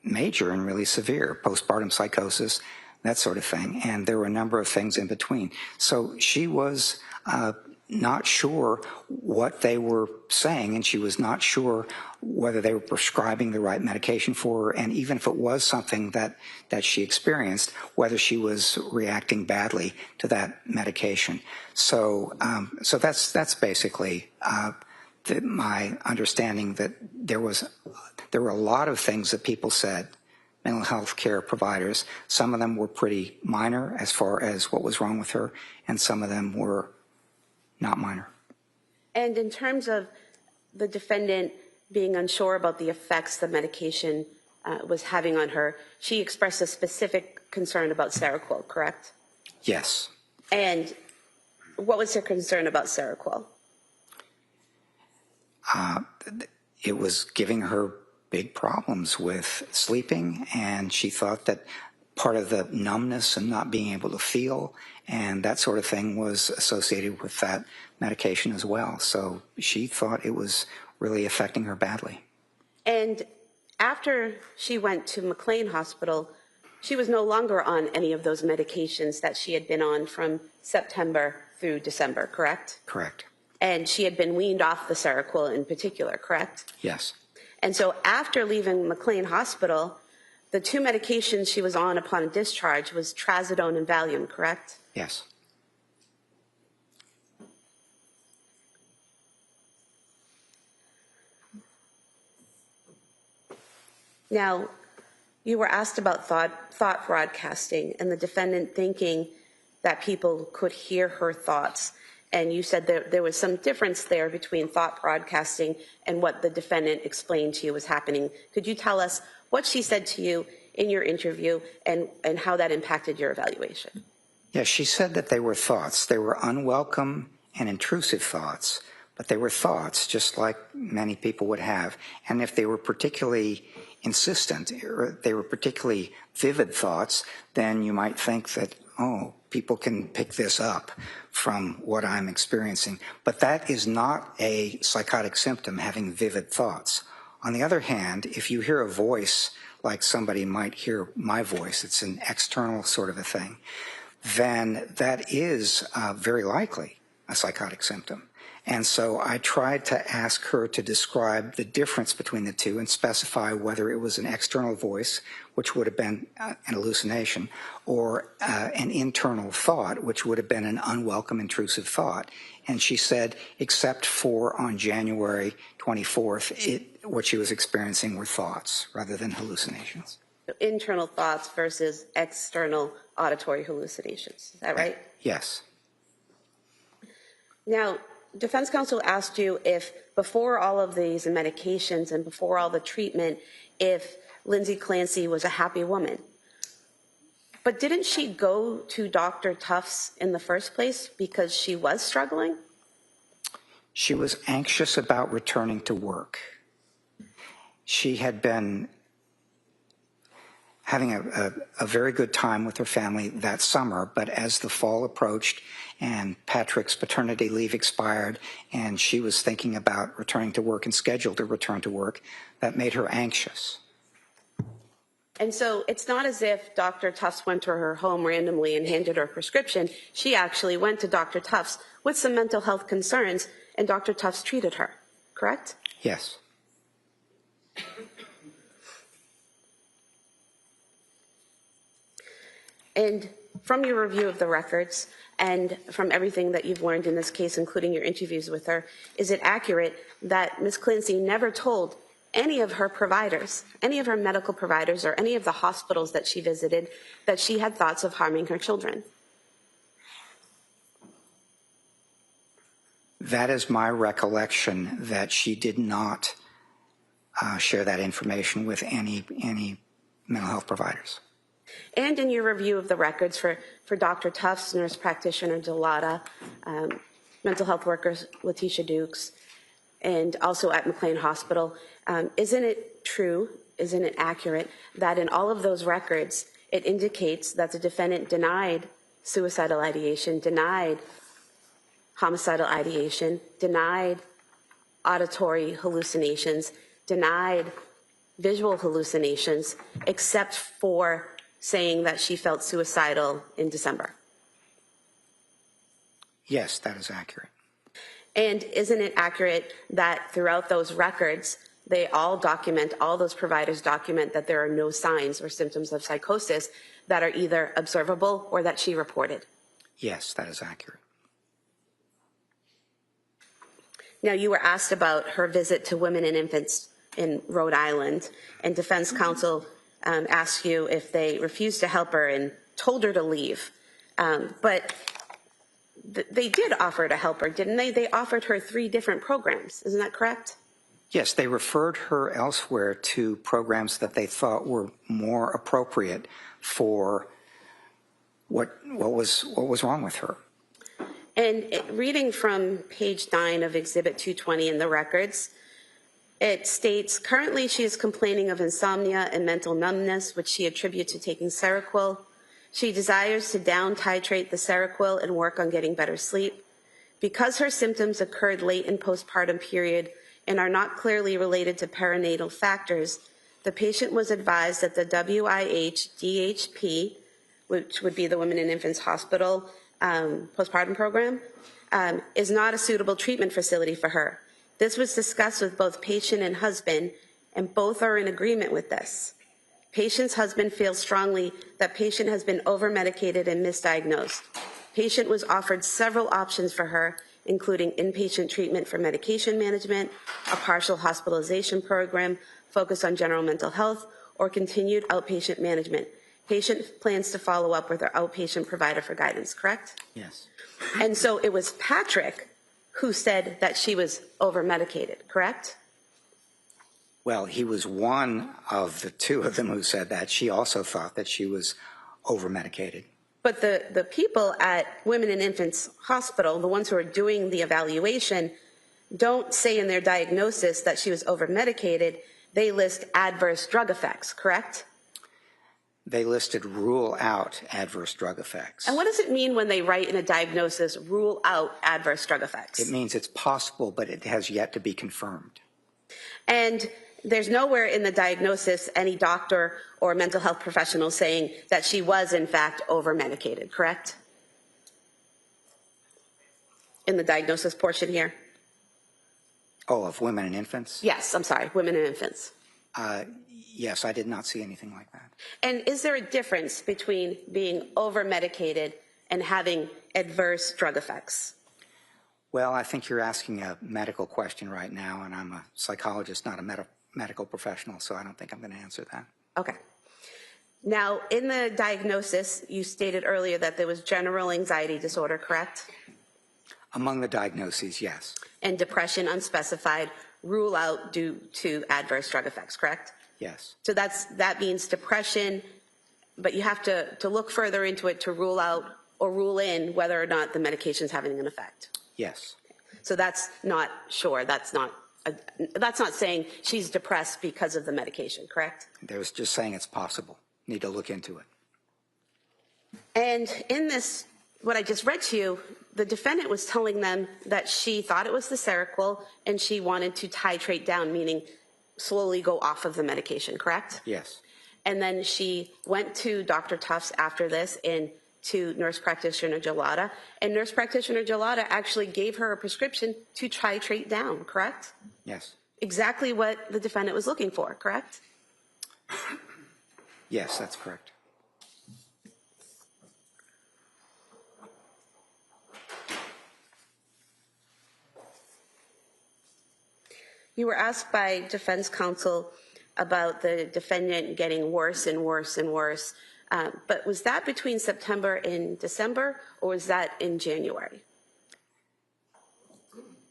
[SPEAKER 5] major and really severe, postpartum psychosis, that sort of thing. And there were a number of things in between. So she was not sure what they were saying, and she was not sure whether they were prescribing the right medication for her, and even if it was something that she experienced, whether she was reacting badly to that medication. So that's basically my understanding, that there were a lot of things that people said, mental health care providers. Some of them were pretty minor as far as what was wrong with her, and some of them were not minor.
[SPEAKER 6] And in terms of the defendant being unsure about the effects the medication was having on her, she expressed a specific concern about Seroquel, correct?
[SPEAKER 5] Yes.
[SPEAKER 6] And What was her concern about Seroquel?
[SPEAKER 5] It was giving her big problems with sleeping, and she thought that part of the numbness and not being able to feel and that sort of thing was associated with that medication as well. So she thought it was really affecting her badly.
[SPEAKER 6] And after she went to McLean Hospital, she was no longer on any of those medications that she had been on from September through December, correct?
[SPEAKER 5] Correct.
[SPEAKER 6] And she had been weaned off the Seroquel in particular, correct?
[SPEAKER 5] Yes.
[SPEAKER 6] And so after leaving McLean Hospital, the two medications she was on upon discharge was trazodone and Valium, correct?
[SPEAKER 5] Yes.
[SPEAKER 6] Now, you were asked about thought broadcasting and the defendant thinking that people could hear her thoughts. And you said that there was some difference there between thought broadcasting and what the defendant explained to you was happening. Could you tell us what she said to you in your interview and how that impacted your evaluation?
[SPEAKER 5] Yes, she said that they were thoughts. They were unwelcome and intrusive thoughts, but they were thoughts just like many people would have. And if they were particularly insistent, or they were particularly vivid thoughts, then you might think that, oh, people can pick this up from what I'm experiencing. But that is not a psychotic symptom, having vivid thoughts. On the other hand, if you hear a voice like somebody might hear my voice, it's an external sort of a thing, then that is very likely a psychotic symptom. And so I tried to ask her to describe the difference between the two and specify whether it was an external voice, which would have been an hallucination, or an internal thought, which would have been an unwelcome, intrusive thought. And she said, except for on January 24th, what she was experiencing were thoughts rather than hallucinations.
[SPEAKER 6] So internal thoughts versus external auditory hallucinations. Is that right?
[SPEAKER 5] Yes.
[SPEAKER 6] Now, defense counsel asked you if before all of these medications and before all the treatment, if Lindsay Clancy was a happy woman. But didn't she go to Dr. Tufts in the first place because she was struggling?
[SPEAKER 5] She was anxious about returning to work. She had been having a very good time with her family that summer, but as the fall approached and Patrick's paternity leave expired and she was thinking about returning to work and scheduled to return to work, that made her anxious.
[SPEAKER 6] And so it's not as if Dr. Tufts went to her home randomly and handed her a prescription. She actually went to Dr. Tufts with some mental health concerns, and Dr. Tufts treated her, correct?
[SPEAKER 5] Yes.
[SPEAKER 6] And from your review of the records and from everything that you've learned in this case, including your interviews with her, is it accurate that Ms. Clancy never told any of her providers, any of her medical providers, or any of the hospitals that she visited that she had thoughts of harming her children?
[SPEAKER 5] That is my recollection, that she did not share that information with any mental health providers.
[SPEAKER 6] And in your review of the records for Dr. Tufts, nurse practitioner Delata, mental health workers Letitia Dukes, and also at McLean Hospital, isn't it true, isn't it accurate, that in all of those records, it indicates that the defendant denied suicidal ideation, denied homicidal ideation, denied auditory hallucinations, denied visual hallucinations, except for saying that she felt suicidal in December?
[SPEAKER 5] Yes, that is accurate.
[SPEAKER 6] And isn't it accurate that throughout those records, they all document, all those providers document that there are no signs or symptoms of psychosis that are either observable or that she reported?
[SPEAKER 5] Yes, that is accurate.
[SPEAKER 6] Now, you were asked about her visit to women and infants in Rhode Island, and defense counsel asked you if they refused to help her and told her to leave. But they did offer to help her, didn't they? They offered her 3 different programs. Isn't that correct?
[SPEAKER 5] Yes, they referred her elsewhere to programs that they thought were more appropriate for what was wrong with her.
[SPEAKER 6] And reading from page 9 of Exhibit 220 in the records, it states, currently she is complaining of insomnia and mental numbness, which she attributes to taking Seroquel. She desires to down titrate the Seroquel and work on getting better sleep. Because her symptoms occurred late in postpartum period and are not clearly related to perinatal factors, the patient was advised that the WIH-DHP, which would be the Women and Infants Hospital postpartum program, is not a suitable treatment facility for her. This was discussed with both patient and husband, and both are in agreement with this. Patient's husband feels strongly that patient has been over-medicated and misdiagnosed. Patient was offered several options for her, including inpatient treatment for medication management, a partial hospitalization program focused on general mental health, or continued outpatient management. Patient plans to follow up with her outpatient provider for guidance, correct?
[SPEAKER 5] Yes.
[SPEAKER 6] And so it was Patrick who said that she was over-medicated, correct?
[SPEAKER 5] Well, he was one of the two of them who said that. She also thought that she was over-medicated.
[SPEAKER 6] But the people at Women and Infants Hospital, the ones who are doing the evaluation, don't say in their diagnosis that she was over-medicated. They list adverse drug effects, correct?
[SPEAKER 5] They listed rule out adverse drug effects.
[SPEAKER 6] And what does it mean when they write in a diagnosis, rule out adverse drug effects?
[SPEAKER 5] It means it's possible, but it has yet to be confirmed.
[SPEAKER 6] And there's nowhere in the diagnosis any doctor or mental health professional saying that she was, in fact, over-medicated, correct? In the diagnosis portion here?
[SPEAKER 5] Oh, of women and infants?
[SPEAKER 6] Yes, I'm sorry, women and infants.
[SPEAKER 5] Yes, I did not see anything like that.
[SPEAKER 6] And is there a difference between being over-medicated and having adverse drug effects?
[SPEAKER 5] Well, I think you're asking a medical question right now, and I'm a psychologist, not a medical professional, so I don't think I'm going to answer that.
[SPEAKER 6] Okay. Now, in the diagnosis, you stated earlier that there was general anxiety disorder, correct?
[SPEAKER 5] Among the diagnoses, yes.
[SPEAKER 6] And depression unspecified, rule out due to adverse drug effects, correct?
[SPEAKER 5] Yes.
[SPEAKER 6] So that means depression, but you have to look further into it to rule out or rule in whether or not the medication is having an effect.
[SPEAKER 5] Yes.
[SPEAKER 6] So that's not sure. That's not saying she's depressed because of the medication, correct?
[SPEAKER 5] They was just saying it's possible. Need to look into it.
[SPEAKER 6] And in this, what I just read to you, the defendant was telling them that she thought it was the Seroquel and she wanted to titrate down, meaning slowly go off of the medication, correct?
[SPEAKER 5] Yes.
[SPEAKER 6] And then she went to Dr. Tufts after this and to nurse practitioner Gelada, and nurse practitioner Gelada actually gave her a prescription to titrate down, correct?
[SPEAKER 5] Yes.
[SPEAKER 6] Exactly what the defendant was looking for, correct?
[SPEAKER 5] Yes, that's correct.
[SPEAKER 6] You were asked by defense counsel about the defendant getting worse and worse and worse, but was that between September and December, or was that in January?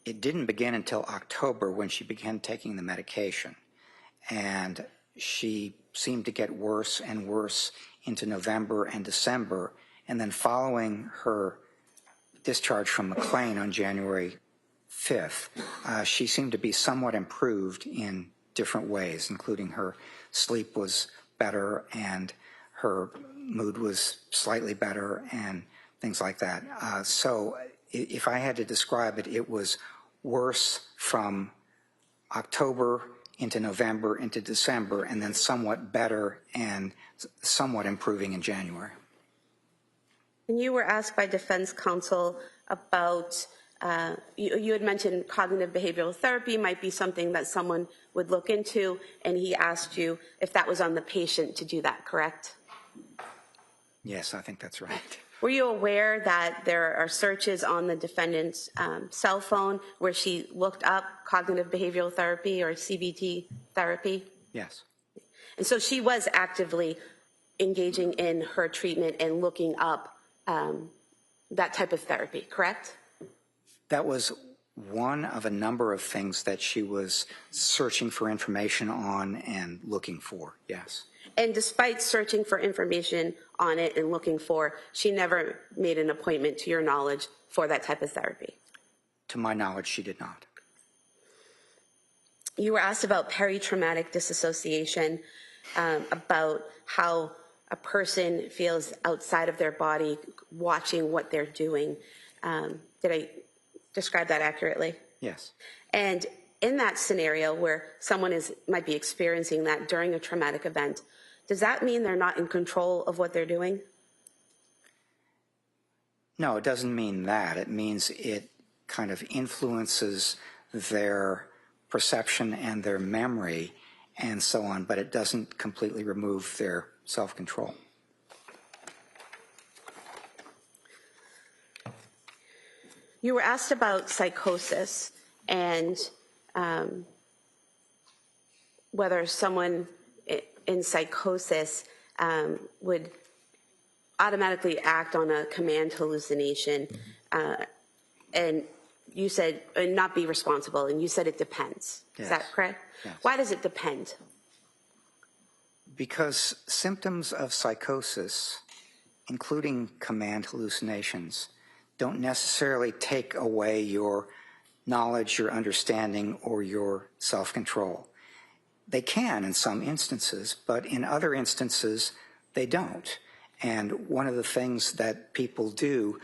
[SPEAKER 5] It didn't begin until October when she began taking the medication, and she seemed to get worse and worse into November and December, and then following her discharge from McLean on January 5th, she seemed to be somewhat improved in different ways, including her sleep was better and her mood was slightly better and things like that. So if I had to describe it, it was worse from October into November into December, and then somewhat better and somewhat improving in January.
[SPEAKER 6] And you were asked by defense counsel about, you had mentioned cognitive behavioral therapy might be something that someone would look into, and he asked you if that was on the patient to do that, correct?
[SPEAKER 5] Yes, I think that's right.
[SPEAKER 6] Were you aware that there are searches on the defendant's cell phone where she looked up cognitive behavioral therapy or CBT therapy?
[SPEAKER 5] Yes.
[SPEAKER 6] And so she was actively engaging in her treatment and looking up that type of therapy, correct?
[SPEAKER 5] That was one of a number of things that she was searching for information on and looking for, yes.
[SPEAKER 6] And despite searching for information on it and looking for, she never made an appointment, to your knowledge, for that type of therapy?
[SPEAKER 5] To my knowledge, she did not.
[SPEAKER 6] You were asked about peritraumatic disassociation, about how a person feels outside of their body watching what they're doing. Did I describe that accurately?
[SPEAKER 5] Yes.
[SPEAKER 6] And in that scenario where someone might be experiencing that during a traumatic event, does that mean they're not in control of what they're doing?
[SPEAKER 5] No, it doesn't mean that. It means it kind of influences their perception and their memory and so on, but it doesn't completely remove their self-control.
[SPEAKER 6] You were asked about psychosis and whether someone in psychosis would automatically act on a command hallucination, and you said not be responsible, and you said it depends.
[SPEAKER 5] Yes.
[SPEAKER 6] Is that correct?
[SPEAKER 5] Yes.
[SPEAKER 6] Why does it depend?
[SPEAKER 5] Because symptoms of psychosis, including command hallucinations, don't necessarily take away your knowledge, your understanding, or your self-control. They can in some instances, but in other instances, they don't. And one of the things that people do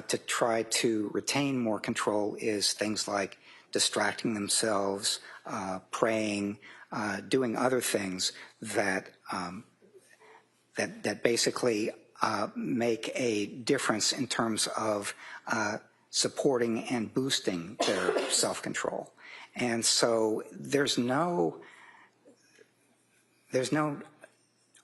[SPEAKER 5] to try to retain more control is things like distracting themselves, praying, doing other things that that basically make a difference in terms of supporting and boosting their self-control. And so there's no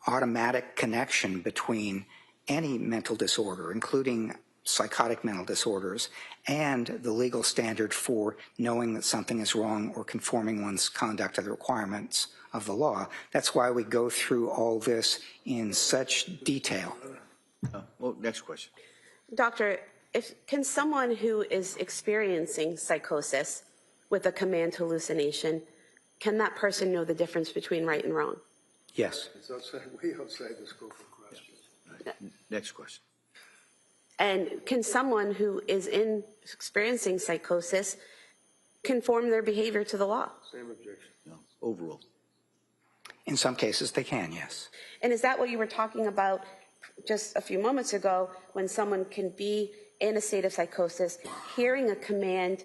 [SPEAKER 5] automatic connection between any mental disorder, including psychotic mental disorders, and the legal standard for knowing that something is wrong or conforming one's conduct to the requirements of the law. That's why we go through all this in such detail.
[SPEAKER 3] Well, next question.
[SPEAKER 6] Doctor, can someone who is experiencing psychosis with a command hallucination, can that person know the difference between right and wrong?
[SPEAKER 5] Yes.
[SPEAKER 4] It's way outside the scope of questions.
[SPEAKER 3] Next question.
[SPEAKER 6] And can someone who is experiencing psychosis conform their behavior to the law?
[SPEAKER 4] Same objection.
[SPEAKER 3] No, overall.
[SPEAKER 5] In some cases, they can, yes.
[SPEAKER 6] And is that what you were talking about just a few moments ago, when someone can be in a state of psychosis, hearing a command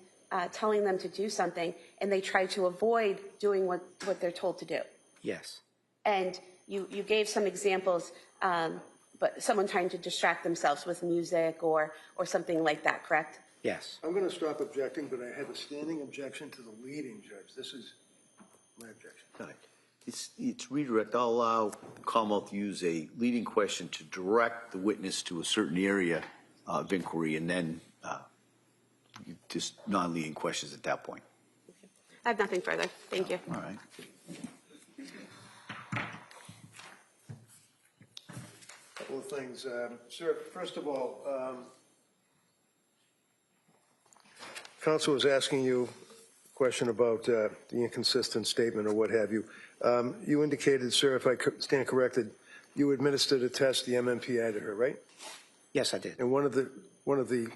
[SPEAKER 6] telling them to do something, and they try to avoid doing what they're told to do?
[SPEAKER 5] Yes.
[SPEAKER 6] And you gave some examples, but someone trying to distract themselves with music or something like that, correct?
[SPEAKER 5] Yes.
[SPEAKER 4] I'm going to stop objecting, but I have a standing objection to the leading judge. This is my objection.
[SPEAKER 3] All right. It's redirect. I'll allow Commonwealth to use a leading question to direct the witness to a certain area of inquiry, and then just non-leading questions at that point.
[SPEAKER 6] I have nothing further. Thank you.
[SPEAKER 3] All right.
[SPEAKER 4] Couple of things. Sir, first of all, counsel was asking you a question about the inconsistent statement or what have you. You indicated, sir, if I stand corrected, you administered a test, the MMPI, to her, right?
[SPEAKER 5] Yes, I did.
[SPEAKER 4] And one of the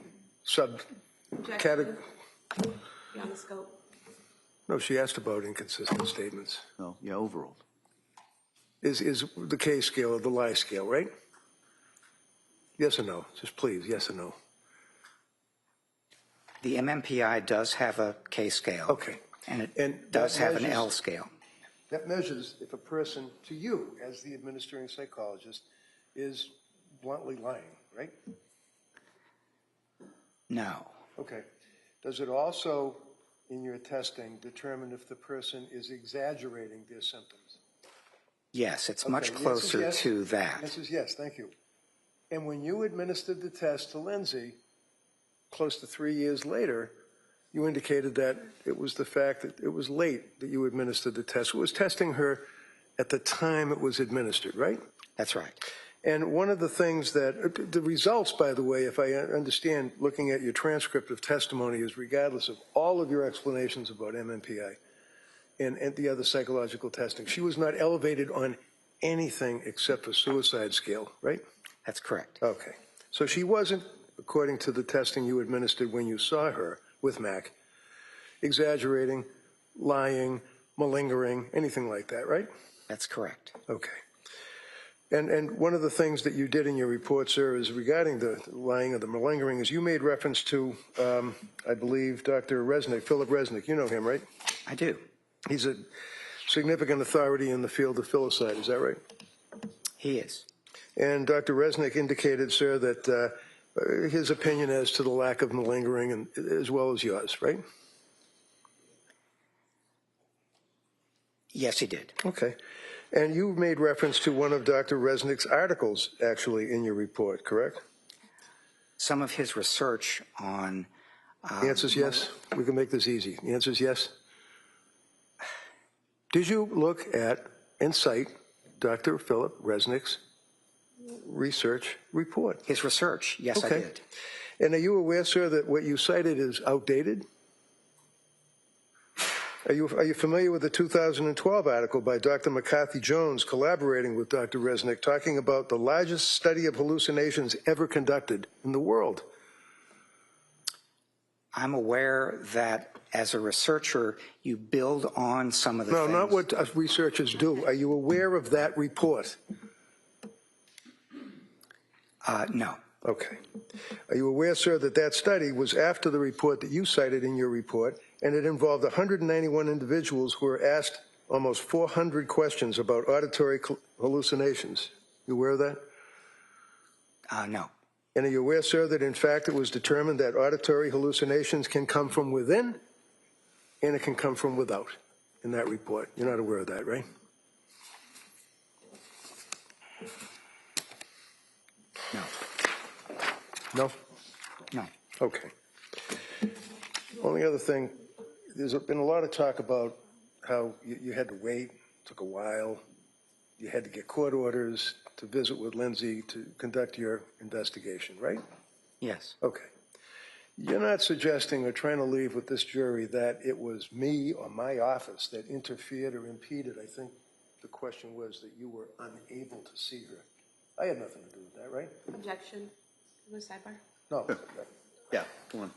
[SPEAKER 4] subcategories.
[SPEAKER 6] Beyond the scope.
[SPEAKER 4] No, she asked about inconsistent statements.
[SPEAKER 3] No, yeah, overall.
[SPEAKER 4] Is the K scale or the lie scale, right? Yes or no? Just please, yes or no?
[SPEAKER 5] The MMPI does have a K scale.
[SPEAKER 4] Okay.
[SPEAKER 5] And it
[SPEAKER 4] And
[SPEAKER 5] does
[SPEAKER 4] that
[SPEAKER 5] have an
[SPEAKER 4] measures-
[SPEAKER 5] L scale.
[SPEAKER 4] That measures if a person, to you as the administering psychologist, is bluntly lying, right?
[SPEAKER 5] No.
[SPEAKER 4] Okay. Does it also, in your testing, determine if the person is exaggerating their symptoms?
[SPEAKER 5] Yes, it's
[SPEAKER 4] Okay,
[SPEAKER 5] much
[SPEAKER 4] yes is
[SPEAKER 5] closer
[SPEAKER 4] yes.
[SPEAKER 5] to that.
[SPEAKER 4] This is yes, thank you. And when you administered the test to Lindsay, close to 3 years later, you indicated that it was the fact that it was late that you administered the test. It was testing her at the time it was administered, right?
[SPEAKER 5] That's right.
[SPEAKER 4] And one of the things that, the results, by the way, if I understand, looking at your transcript of testimony, is regardless of all of your explanations about MMPI and the other psychological testing, she was not elevated on anything except for suicide scale, right?
[SPEAKER 5] That's correct.
[SPEAKER 4] Okay. So she wasn't according to the testing you administered when you saw her with Mac, exaggerating, lying, malingering, anything like that, right?
[SPEAKER 5] That's correct.
[SPEAKER 4] Okay. And one of the things that you did in your report, sir, is regarding the lying or the malingering, is you made reference to, I believe, Dr. Resnick, Philip Resnick. You know him, right?
[SPEAKER 5] I do.
[SPEAKER 4] He's a significant authority in the field of filicide. Is that right?
[SPEAKER 5] He is.
[SPEAKER 4] And Dr. Resnick indicated, sir, that his opinion as to the lack of malingering, and, as well as yours, right?
[SPEAKER 5] Yes, he did.
[SPEAKER 4] Okay. And you made reference to one of Dr. Resnick's articles, actually, in your report, correct?
[SPEAKER 5] Some of his research on...
[SPEAKER 4] The answer is yes. We can make this easy. The answer is yes. Did you look at and cite Dr. Philip Resnick's research report?
[SPEAKER 5] His research, yes,
[SPEAKER 4] Okay.
[SPEAKER 5] I did.
[SPEAKER 4] And are you aware, sir, that what you cited is outdated? Are you familiar with the 2012 article by Dr. McCarthy Jones collaborating with Dr. Resnick talking about the largest study of hallucinations ever conducted in the world?
[SPEAKER 5] I'm aware that as a researcher, you build on some of the
[SPEAKER 4] No,
[SPEAKER 5] things...
[SPEAKER 4] not what us researchers do. Are you aware of that report?
[SPEAKER 5] No.
[SPEAKER 4] Okay. Are you aware, sir, that that study was after the report that you cited in your report, and it involved 191 individuals who were asked almost 400 questions about auditory hallucinations? You aware of that?
[SPEAKER 5] No.
[SPEAKER 4] And are you aware, sir, that in fact it was determined that auditory hallucinations can come from within and it can come from without in that report? You're not aware of that, right?
[SPEAKER 5] No.
[SPEAKER 4] No?
[SPEAKER 5] No.
[SPEAKER 4] Okay. Only other thing, there's been a lot of talk about how you had to wait, took a while, you had to get court orders to visit with Lindsay to conduct your investigation, right?
[SPEAKER 5] Yes.
[SPEAKER 4] Okay. You're not suggesting or trying to leave with this jury that it was me or my office that interfered or impeded. I think the question was that you were unable to see her. I had nothing to do with that, right?
[SPEAKER 6] Objection. Sidebar.
[SPEAKER 4] No.
[SPEAKER 3] Yeah, come on.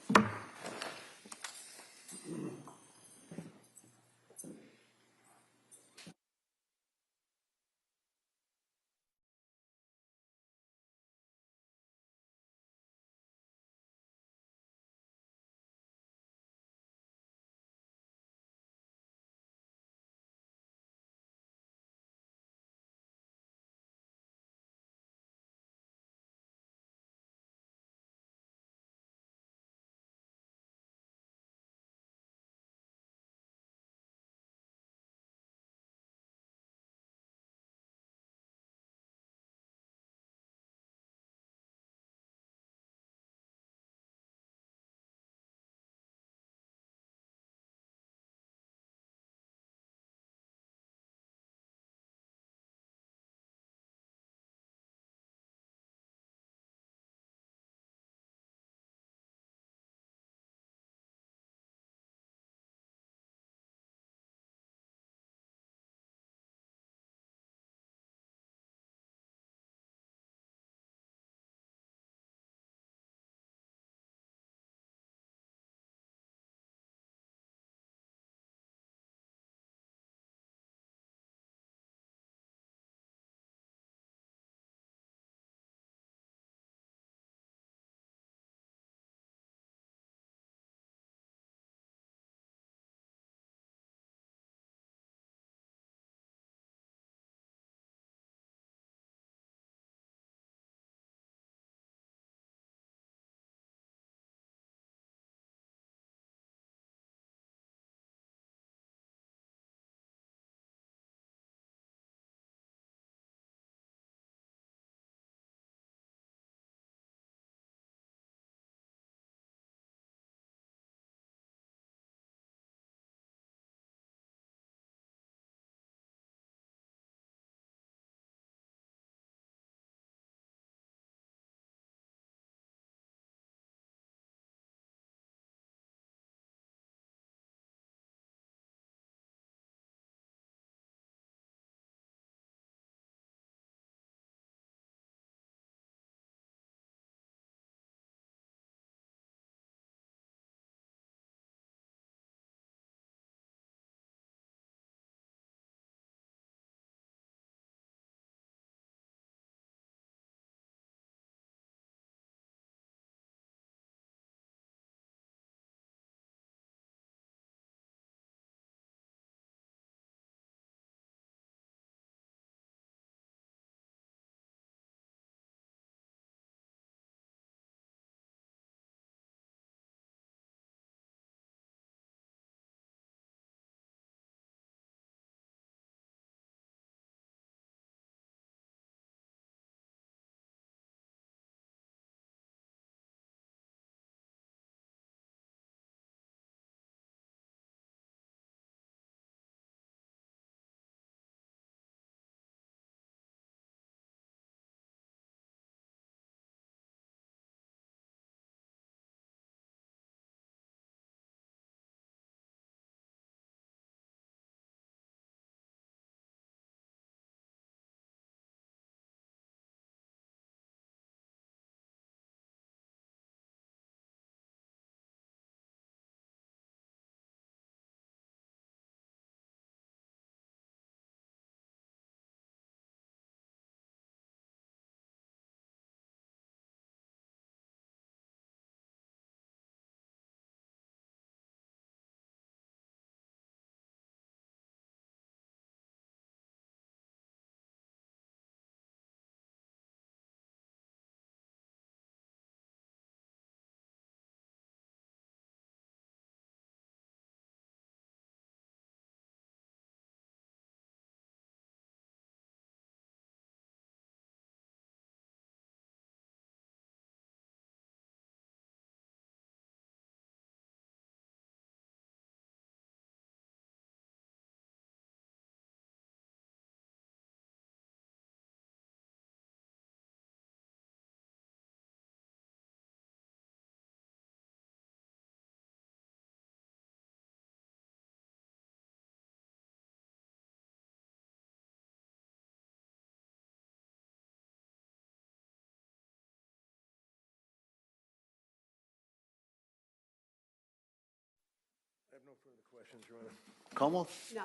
[SPEAKER 4] further questions, Your Honor.
[SPEAKER 3] Commonwealth?
[SPEAKER 6] No.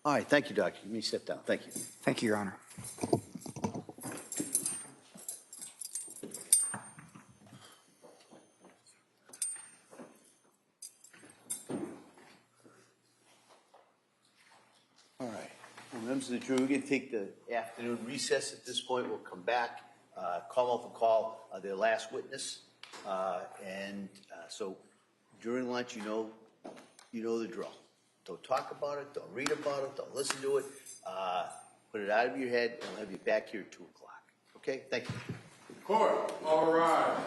[SPEAKER 3] All right, thank you, Doctor. You may step down. Thank you.
[SPEAKER 5] Thank you, Your Honor.
[SPEAKER 3] All right. Well, members of the jury, we're going to take the afternoon recess at this point. We'll come back. Commonwealth will call their last witness. So during lunch, you know the drill. Don't talk about it. Don't read about it. Don't listen to it. Put it out of your head, and we'll have you back here at 2 o'clock. Okay? Thank you.
[SPEAKER 7] Court, all rise.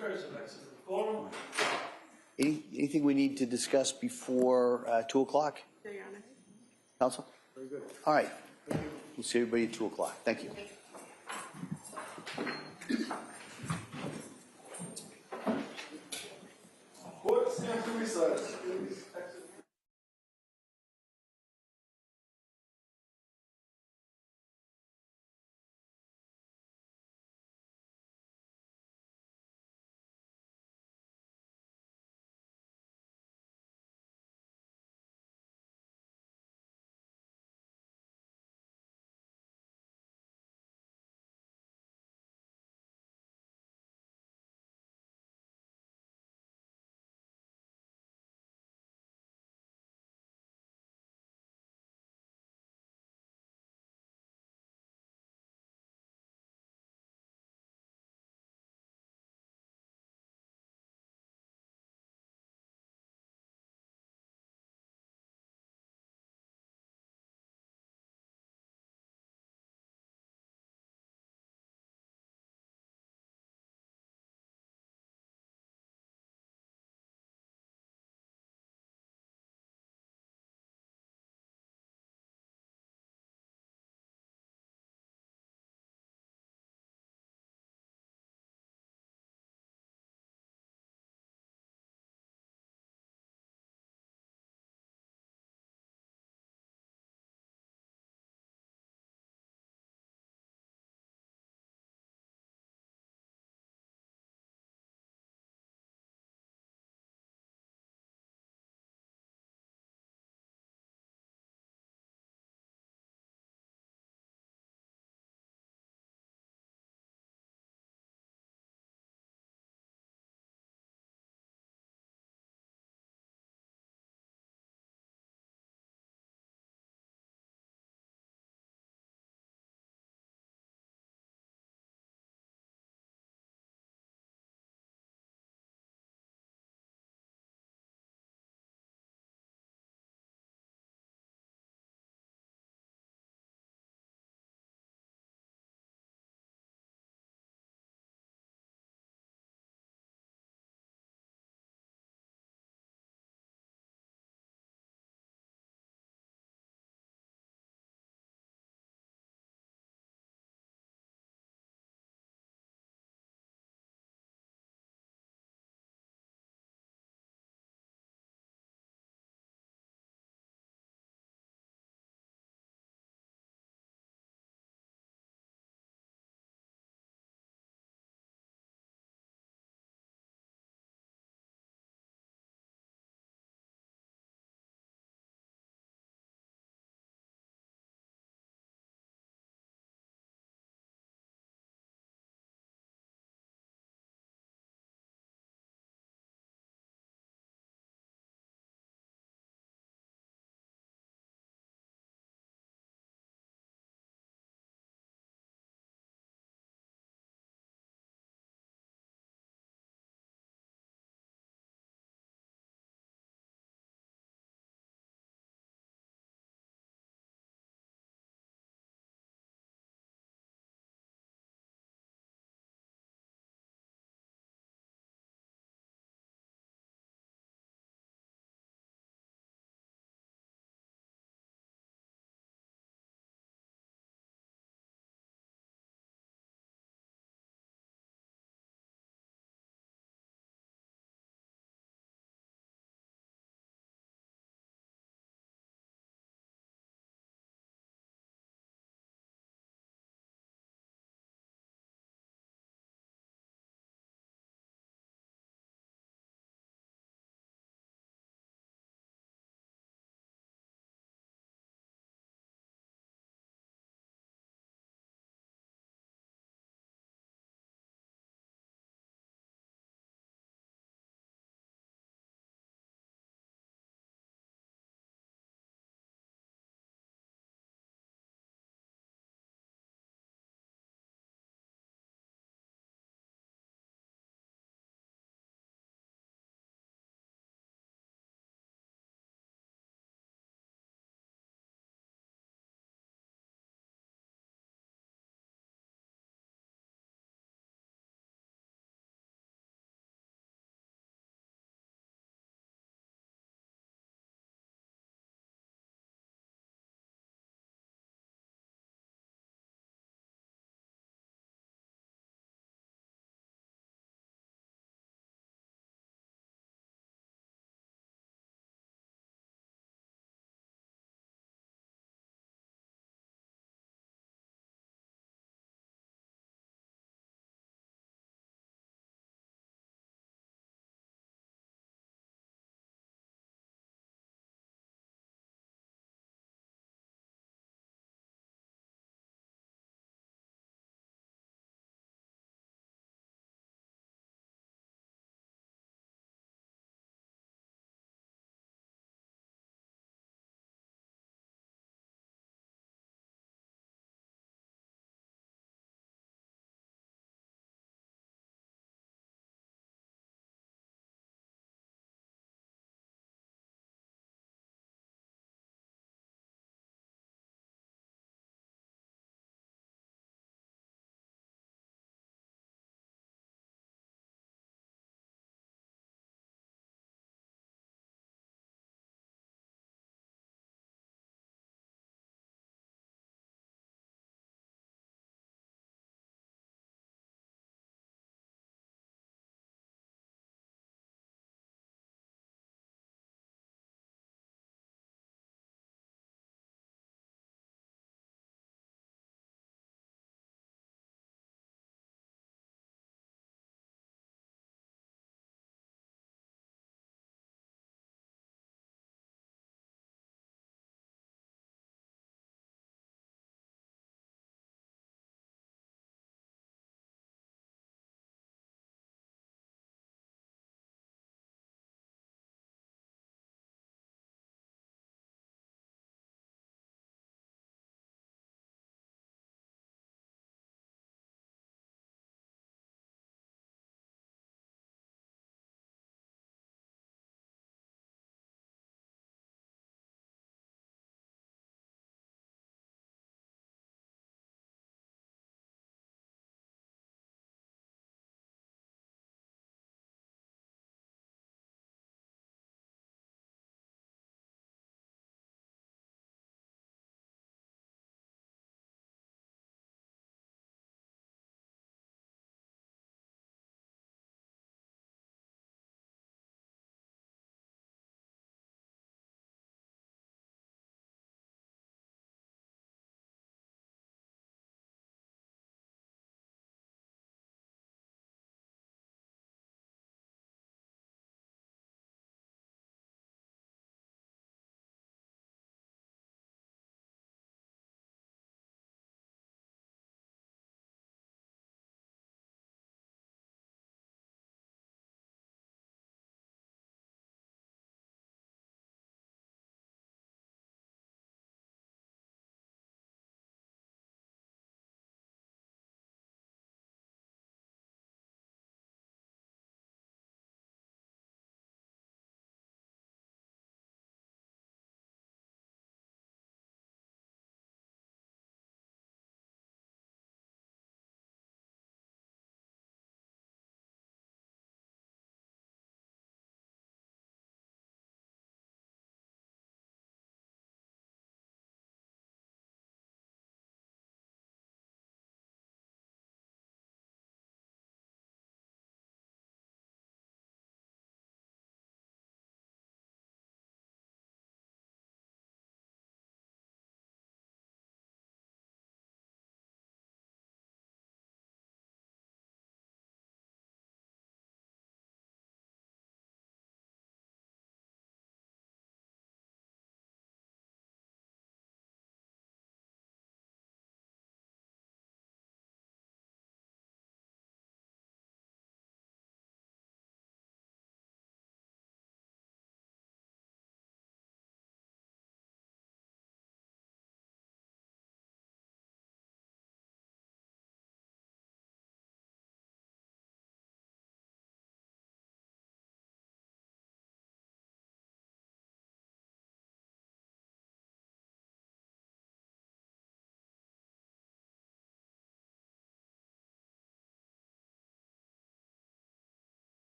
[SPEAKER 1] Jurors are next to the forum.
[SPEAKER 3] Anything we need to discuss before 2 o'clock?
[SPEAKER 6] No, Your Honor.
[SPEAKER 3] Counsel? Very good. All right. We'll see everybody at 2 o'clock. Thank you.
[SPEAKER 7] Court, stand to recess.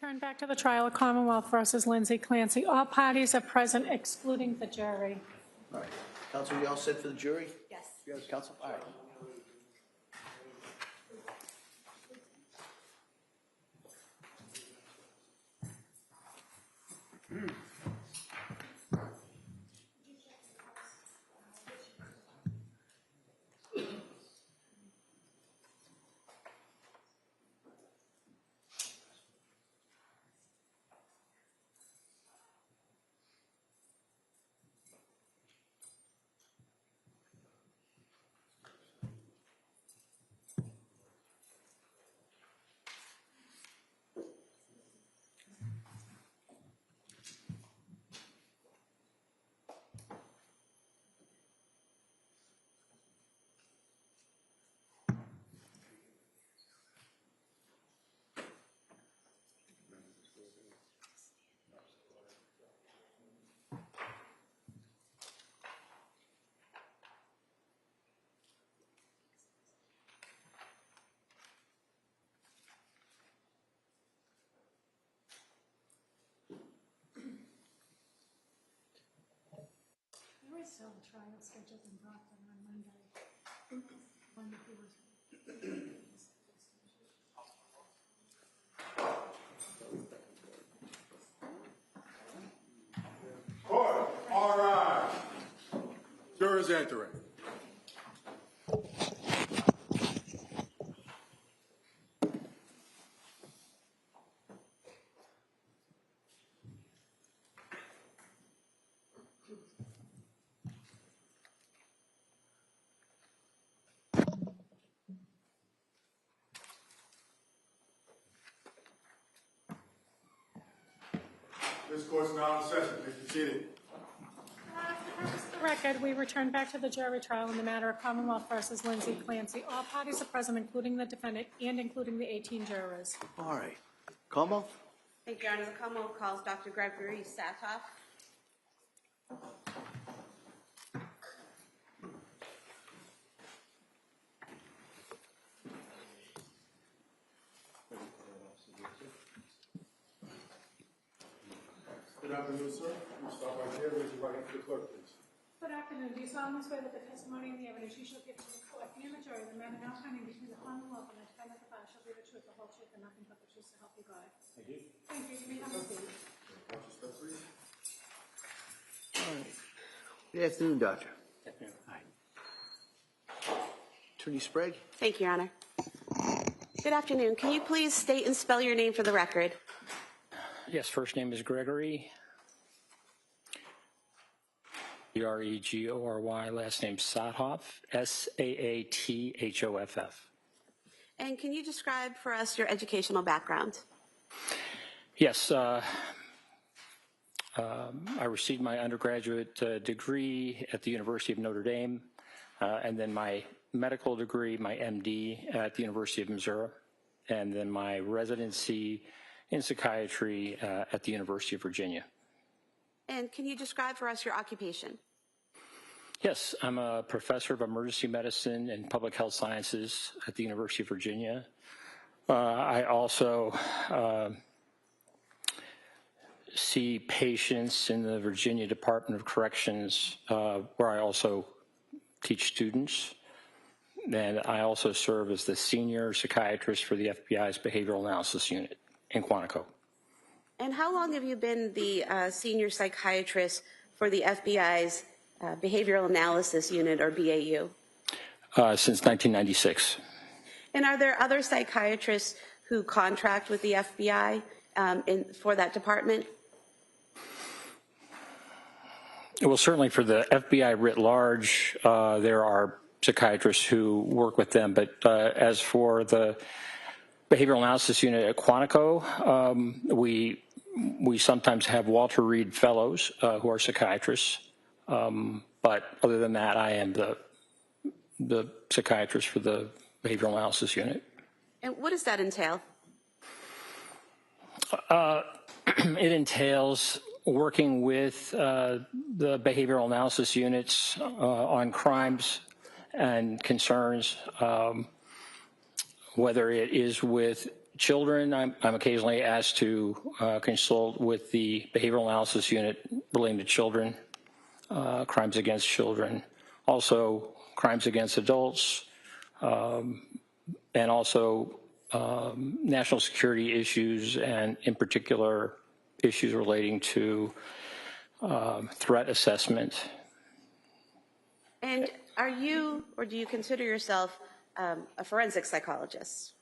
[SPEAKER 2] Turn back to the trial of Commonwealth versus Lindsay Clancy. All parties are present excluding the jury.
[SPEAKER 3] All right. Counsel, you all set for the jury?
[SPEAKER 6] Yes.
[SPEAKER 3] Yes, counsel? All right.
[SPEAKER 2] There is still a trial scheduled in Brockton on Monday.
[SPEAKER 7] Court, all rise. Jurors entering. This court's now in session. Please be seated.
[SPEAKER 2] For the record, we return back to the jury trial in the matter of Commonwealth versus Lindsay Clancy. All parties are present, including the defendant and including the 18 jurors.
[SPEAKER 3] All right. Commonwealth?
[SPEAKER 6] Thank you, Your Honor. The Commonwealth calls Dr. Gregory Satoff.
[SPEAKER 7] Good afternoon, sir. We'll start right here. Raise your right hand for the clerk, please.
[SPEAKER 2] Good afternoon. Do you solemnly swear that the testimony and the evidence you shall give to the court and the jury, the matter now pending between the Commonwealth and the defendant of the bar, shall be the truth, the whole truth, and nothing but the truth, so help you God?
[SPEAKER 1] I do.
[SPEAKER 2] Thank you. You may have a seat.
[SPEAKER 7] Watch your step, please.
[SPEAKER 3] All right. Good afternoon, Doctor. Hi. Attorney Sprague?
[SPEAKER 6] Thank you, Your Honor. Good afternoon. Can you please state and spell your name for the record?
[SPEAKER 8] Yes, first name is Gregory, Gregory, last name Satoff, Saathoff.
[SPEAKER 6] And can you describe for us your educational background?
[SPEAKER 8] Yes, I received my undergraduate degree at the University of Notre Dame, and then my medical degree, my MD, at the University of Missouri, and then my residency in psychiatry at the University of Virginia.
[SPEAKER 6] And can you describe for us your occupation?
[SPEAKER 8] Yes, I'm a professor of emergency medicine and public health sciences at the University of Virginia. I also see patients in the Virginia Department of Corrections, where I also teach students. And I also serve as the senior psychiatrist for the FBI's Behavioral Analysis Unit in Quantico.
[SPEAKER 6] And how long have you been the senior psychiatrist for the FBI's Behavioral Analysis Unit, or BAU?
[SPEAKER 8] Since 1996.
[SPEAKER 6] And are there other psychiatrists who contract with the FBI for that department?
[SPEAKER 8] Well, certainly for the FBI writ large, there are psychiatrists who work with them. But as for the Behavioral Analysis Unit at Quantico, we sometimes have Walter Reed fellows who are psychiatrists. But other than that, I am the psychiatrist for the Behavioral Analysis Unit.
[SPEAKER 6] And what does that entail?
[SPEAKER 8] It entails working with the behavioral analysis units on crimes and concerns, whether it is with children, I'm occasionally asked to consult with the behavioral analysis unit relating to children, crimes against children, also crimes against adults, and also national security issues, and in particular issues relating to threat assessment.
[SPEAKER 6] And are you, or do you consider yourself a forensic psychologist?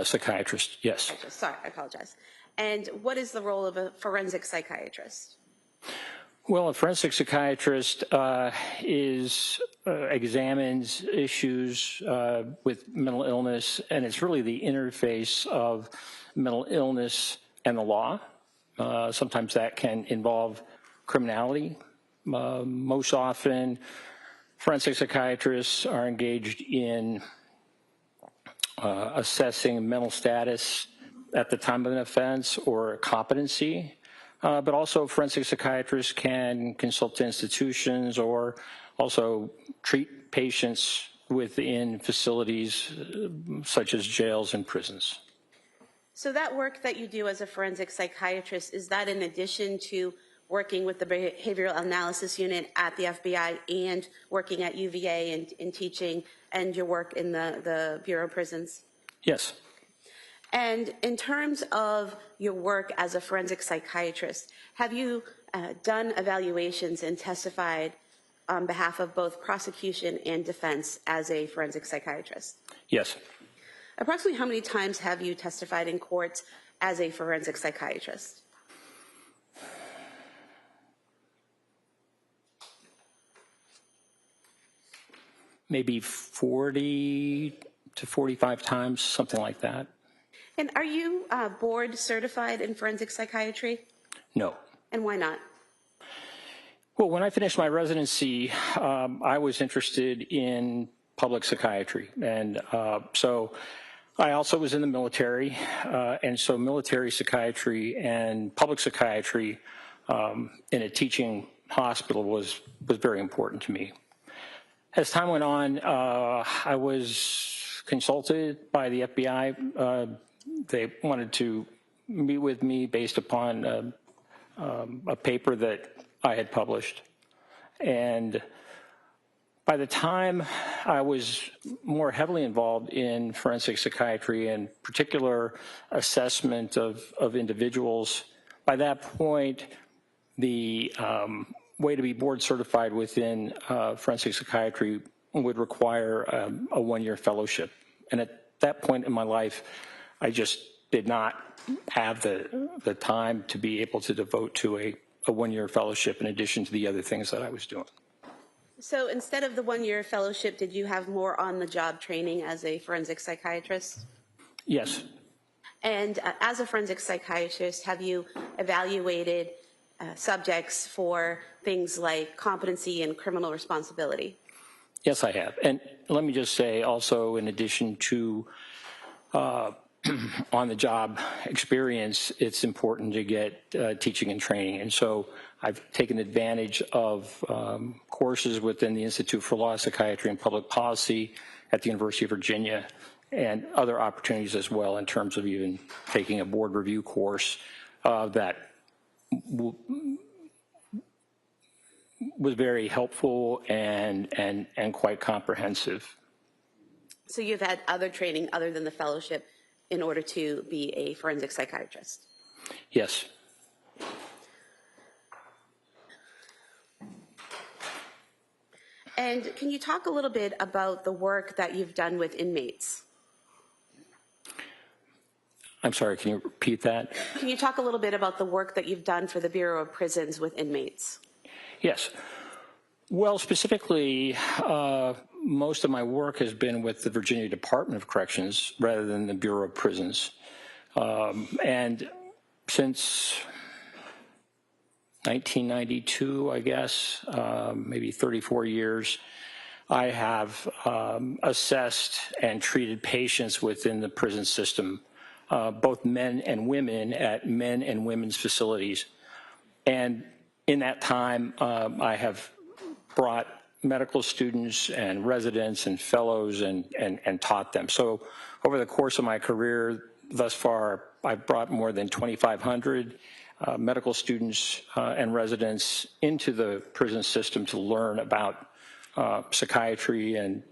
[SPEAKER 8] Psychiatrist, yes.
[SPEAKER 6] Sorry, I apologize. And what is the role of a forensic psychiatrist?
[SPEAKER 8] Well, a forensic psychiatrist examines issues with mental illness, and it's really the interface of mental illness and the law. Sometimes that can involve criminality. Most often, forensic psychiatrists are engaged in assessing mental status at the time of an offense or competency. But also forensic psychiatrists can consult to institutions or also treat patients within facilities such as jails and prisons.
[SPEAKER 6] So that work that you do as a forensic psychiatrist, is that in addition to working with the behavioral analysis unit at the FBI and working at UVA and in teaching, and your work in the Bureau of Prisons?
[SPEAKER 8] Yes.
[SPEAKER 6] And in terms of your work as a forensic psychiatrist, have you done evaluations and testified on behalf of both prosecution and defense as a forensic psychiatrist?
[SPEAKER 8] Yes.
[SPEAKER 6] Approximately how many times have you testified in court as a forensic psychiatrist?
[SPEAKER 8] Maybe 40 to 45 times, something like that.
[SPEAKER 6] And are you board certified in forensic psychiatry?
[SPEAKER 8] No.
[SPEAKER 6] And why not?
[SPEAKER 8] Well, when I finished my residency, I was interested in public psychiatry. And so I also was in the military. And so military psychiatry and public psychiatry in a teaching hospital was very important to me. As time went on, I was consulted by the FBI. They wanted to meet with me based upon a paper that I had published. And by the time I was more heavily involved in forensic psychiatry and particular assessment of individuals, by that point, the way to be board certified within forensic psychiatry would require a one-year fellowship. And at that point in my life, I just did not have the time to be able to devote to a one-year fellowship in addition to the other things that I was doing.
[SPEAKER 6] So instead of the one-year fellowship, did you have more on-the-job training as a forensic psychiatrist?
[SPEAKER 8] Yes.
[SPEAKER 6] And as a forensic psychiatrist, have you evaluated subjects for things like competency and criminal responsibility?
[SPEAKER 8] Yes, I have. And let me just say also, in addition to on-the-job experience, it's important to get teaching and training. And so I've taken advantage of courses within the Institute for Law, Psychiatry, and Public Policy at the University of Virginia, and other opportunities as well in terms of even taking a board review course that was very helpful and quite comprehensive.
[SPEAKER 6] So you've had other training other than the fellowship in order to be a forensic psychiatrist?
[SPEAKER 8] Yes.
[SPEAKER 6] And can you talk a little bit about the work that you've done with inmates?
[SPEAKER 8] I'm sorry, can you repeat that?
[SPEAKER 6] Can you talk a little bit about the work that you've done for the Bureau of Prisons with inmates?
[SPEAKER 8] Yes. Well, specifically, most of my work has been with the Virginia Department of Corrections rather than the Bureau of Prisons. And since 1992, I guess, maybe 34 years, I have assessed and treated patients within the prison system, both men and women at men and women's facilities. And in that time, I have brought medical students and residents and fellows and taught them. So over the course of my career, thus far, I've brought more than 2,500 medical students and residents into the prison system to learn about psychiatry and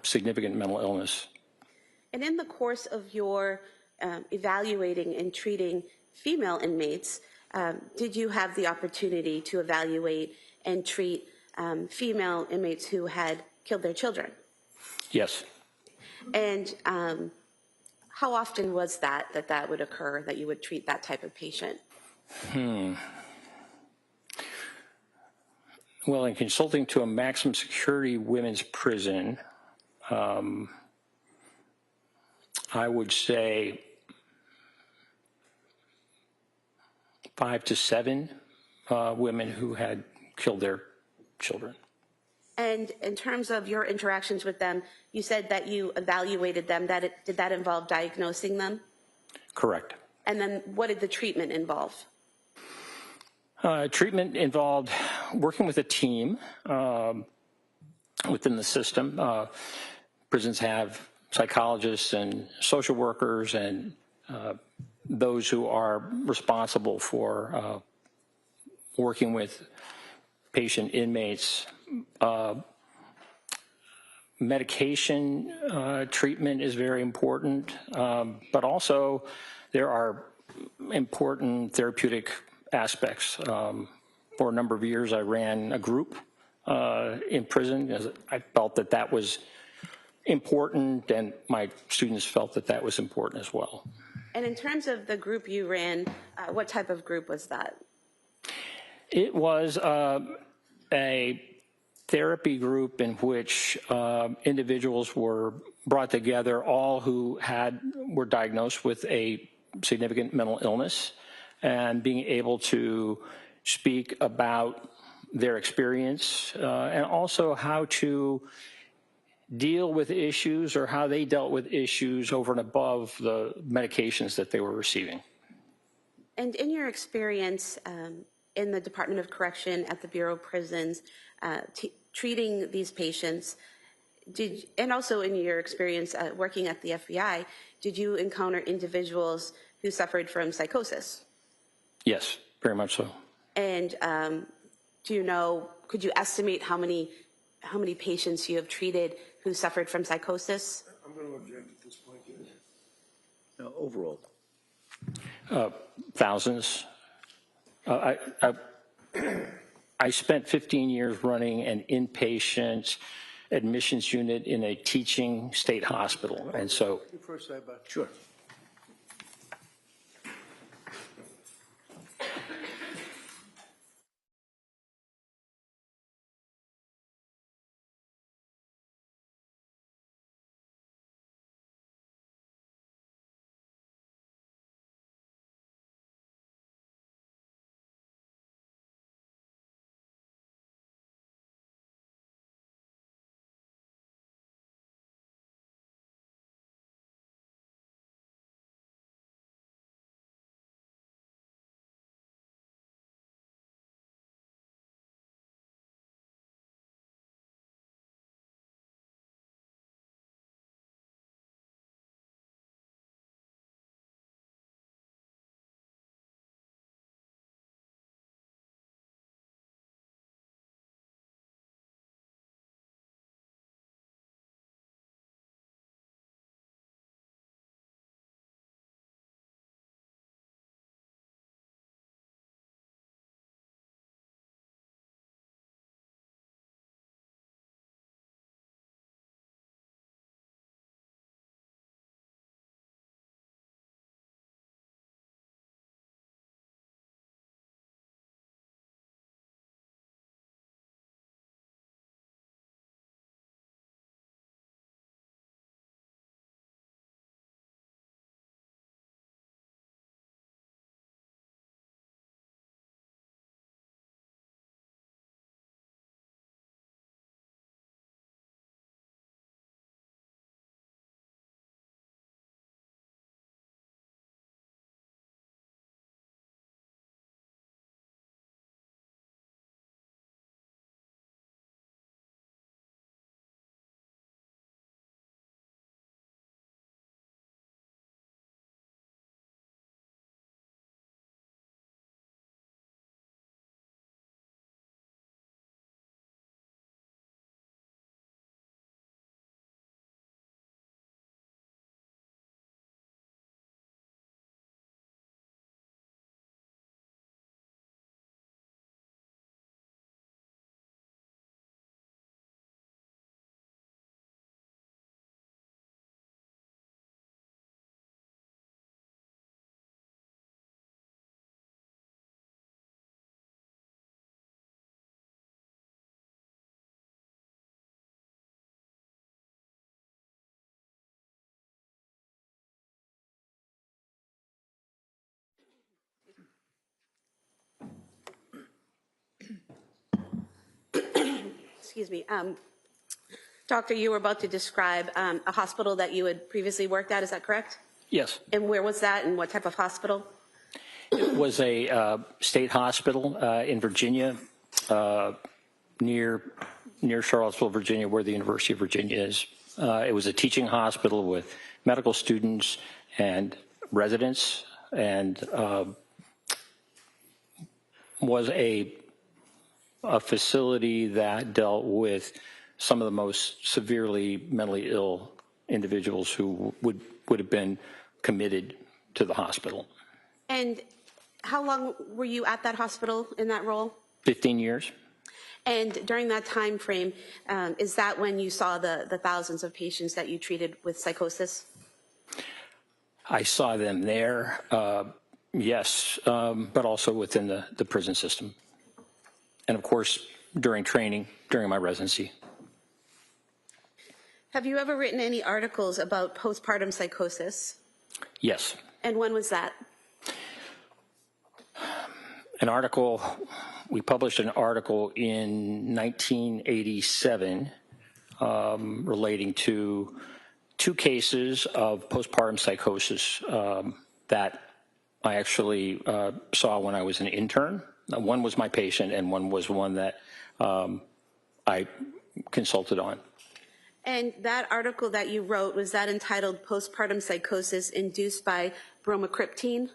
[SPEAKER 8] significant mental illness.
[SPEAKER 6] And in the course of your evaluating and treating female inmates, did you have the opportunity to evaluate and treat female inmates who had killed their children?
[SPEAKER 8] Yes.
[SPEAKER 6] And how often was that would occur, that you would treat that type of patient?
[SPEAKER 8] Well, in consulting to a maximum security women's prison, I would say 5 to 7 women who had killed their children.
[SPEAKER 6] And in terms of your interactions with them, you said that you evaluated them. Did that involve diagnosing them?
[SPEAKER 8] Correct.
[SPEAKER 6] And then what did the treatment involve?
[SPEAKER 8] Treatment involved working with a team within the system. Prisons have psychologists and social workers and those who are responsible for working with patient inmates. Medication treatment is very important, but also there are important therapeutic aspects. For a number of years, I ran a group in prison as I felt that that was important, and my students felt that that was important as well.
[SPEAKER 6] And in terms of the group you ran, what type of group was that?
[SPEAKER 8] It was a therapy group in which individuals were brought together, all who were diagnosed with a significant mental illness, and being able to speak about their experience and also how to deal with issues or how they dealt with issues over and above the medications that they were receiving.
[SPEAKER 6] And in your experience in the Department of Correction at the Bureau of Prisons, treating these patients, and also in your experience working at the FBI, did you encounter individuals who suffered from psychosis?
[SPEAKER 8] Yes, very much so.
[SPEAKER 6] And could you estimate how many patients you have treated who suffered from psychosis?
[SPEAKER 4] I'm going to object at this point, Judge.
[SPEAKER 3] No, overall.
[SPEAKER 8] Thousands. I spent 15 years running an inpatient admissions unit in a teaching state hospital, and so.
[SPEAKER 4] First,
[SPEAKER 3] Sure.
[SPEAKER 6] excuse me, doctor, you were about to describe a hospital that you had previously worked at, is that correct?
[SPEAKER 8] Yes.
[SPEAKER 6] And where was that and what type of hospital?
[SPEAKER 8] It was a state hospital in Virginia, near Charlottesville, Virginia, where the University of Virginia is. It was a teaching hospital with medical students and residents, and was a facility that dealt with some of the most severely mentally ill individuals who would have been committed to the hospital.
[SPEAKER 6] And how long were you at that hospital in that role?
[SPEAKER 8] 15 years.
[SPEAKER 6] And during that time frame, is that when you saw the thousands of patients that you treated with psychosis?
[SPEAKER 8] I saw them there, yes, but also within the prison system. And of course, during training, during my residency.
[SPEAKER 6] Have you ever written any articles about postpartum psychosis?
[SPEAKER 8] Yes.
[SPEAKER 6] And when was that?
[SPEAKER 8] We published an article in 1987 relating to 2 cases of postpartum psychosis that I actually saw when I was an intern. One was my patient, and one was one that I consulted on.
[SPEAKER 6] And that article that you wrote, was that entitled Postpartum Psychosis Induced by Bromocriptine?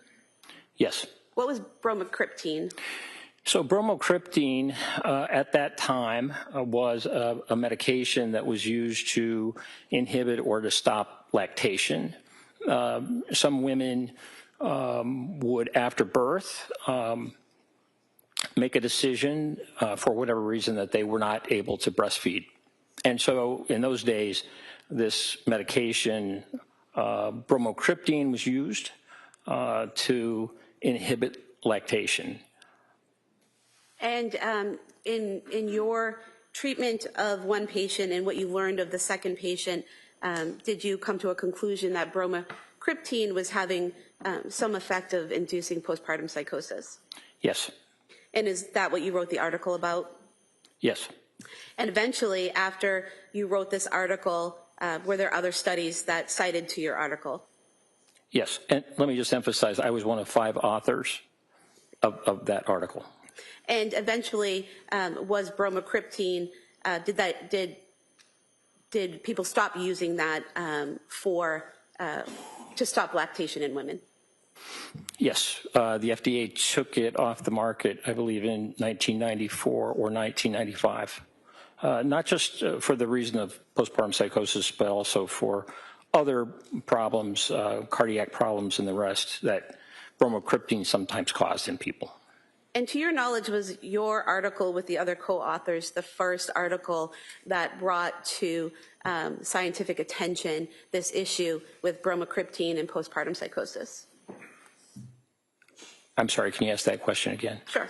[SPEAKER 8] Yes.
[SPEAKER 6] What was bromocriptine?
[SPEAKER 8] So bromocriptine at that time was a medication that was used to inhibit or to stop lactation. Some women would, after birth, make a decision for whatever reason that they were not able to breastfeed. And so in those days, this medication, bromocriptine, was used to inhibit lactation.
[SPEAKER 6] And in your treatment of one patient and what you learned of the second patient, did you come to a conclusion that bromocriptine was having some effect of inducing postpartum psychosis?
[SPEAKER 8] Yes.
[SPEAKER 6] And is that what you wrote the article about?
[SPEAKER 8] Yes.
[SPEAKER 6] And eventually, after you wrote this article, were there other studies that cited to your article?
[SPEAKER 8] Yes. And let me just emphasize, I was one of 5 authors of that article.
[SPEAKER 6] And eventually, was bromocriptine, did people stop using that to stop lactation in women?
[SPEAKER 8] Yes. The FDA took it off the market, I believe, in 1994 or 1995. Not just for the reason of postpartum psychosis, but also for other problems, cardiac problems and the rest that bromocriptine sometimes caused in people.
[SPEAKER 6] And to your knowledge, was your article with the other co-authors the first article that brought to scientific attention this issue with bromocriptine and postpartum psychosis?
[SPEAKER 8] I'm sorry, can you ask that question again?
[SPEAKER 6] Sure.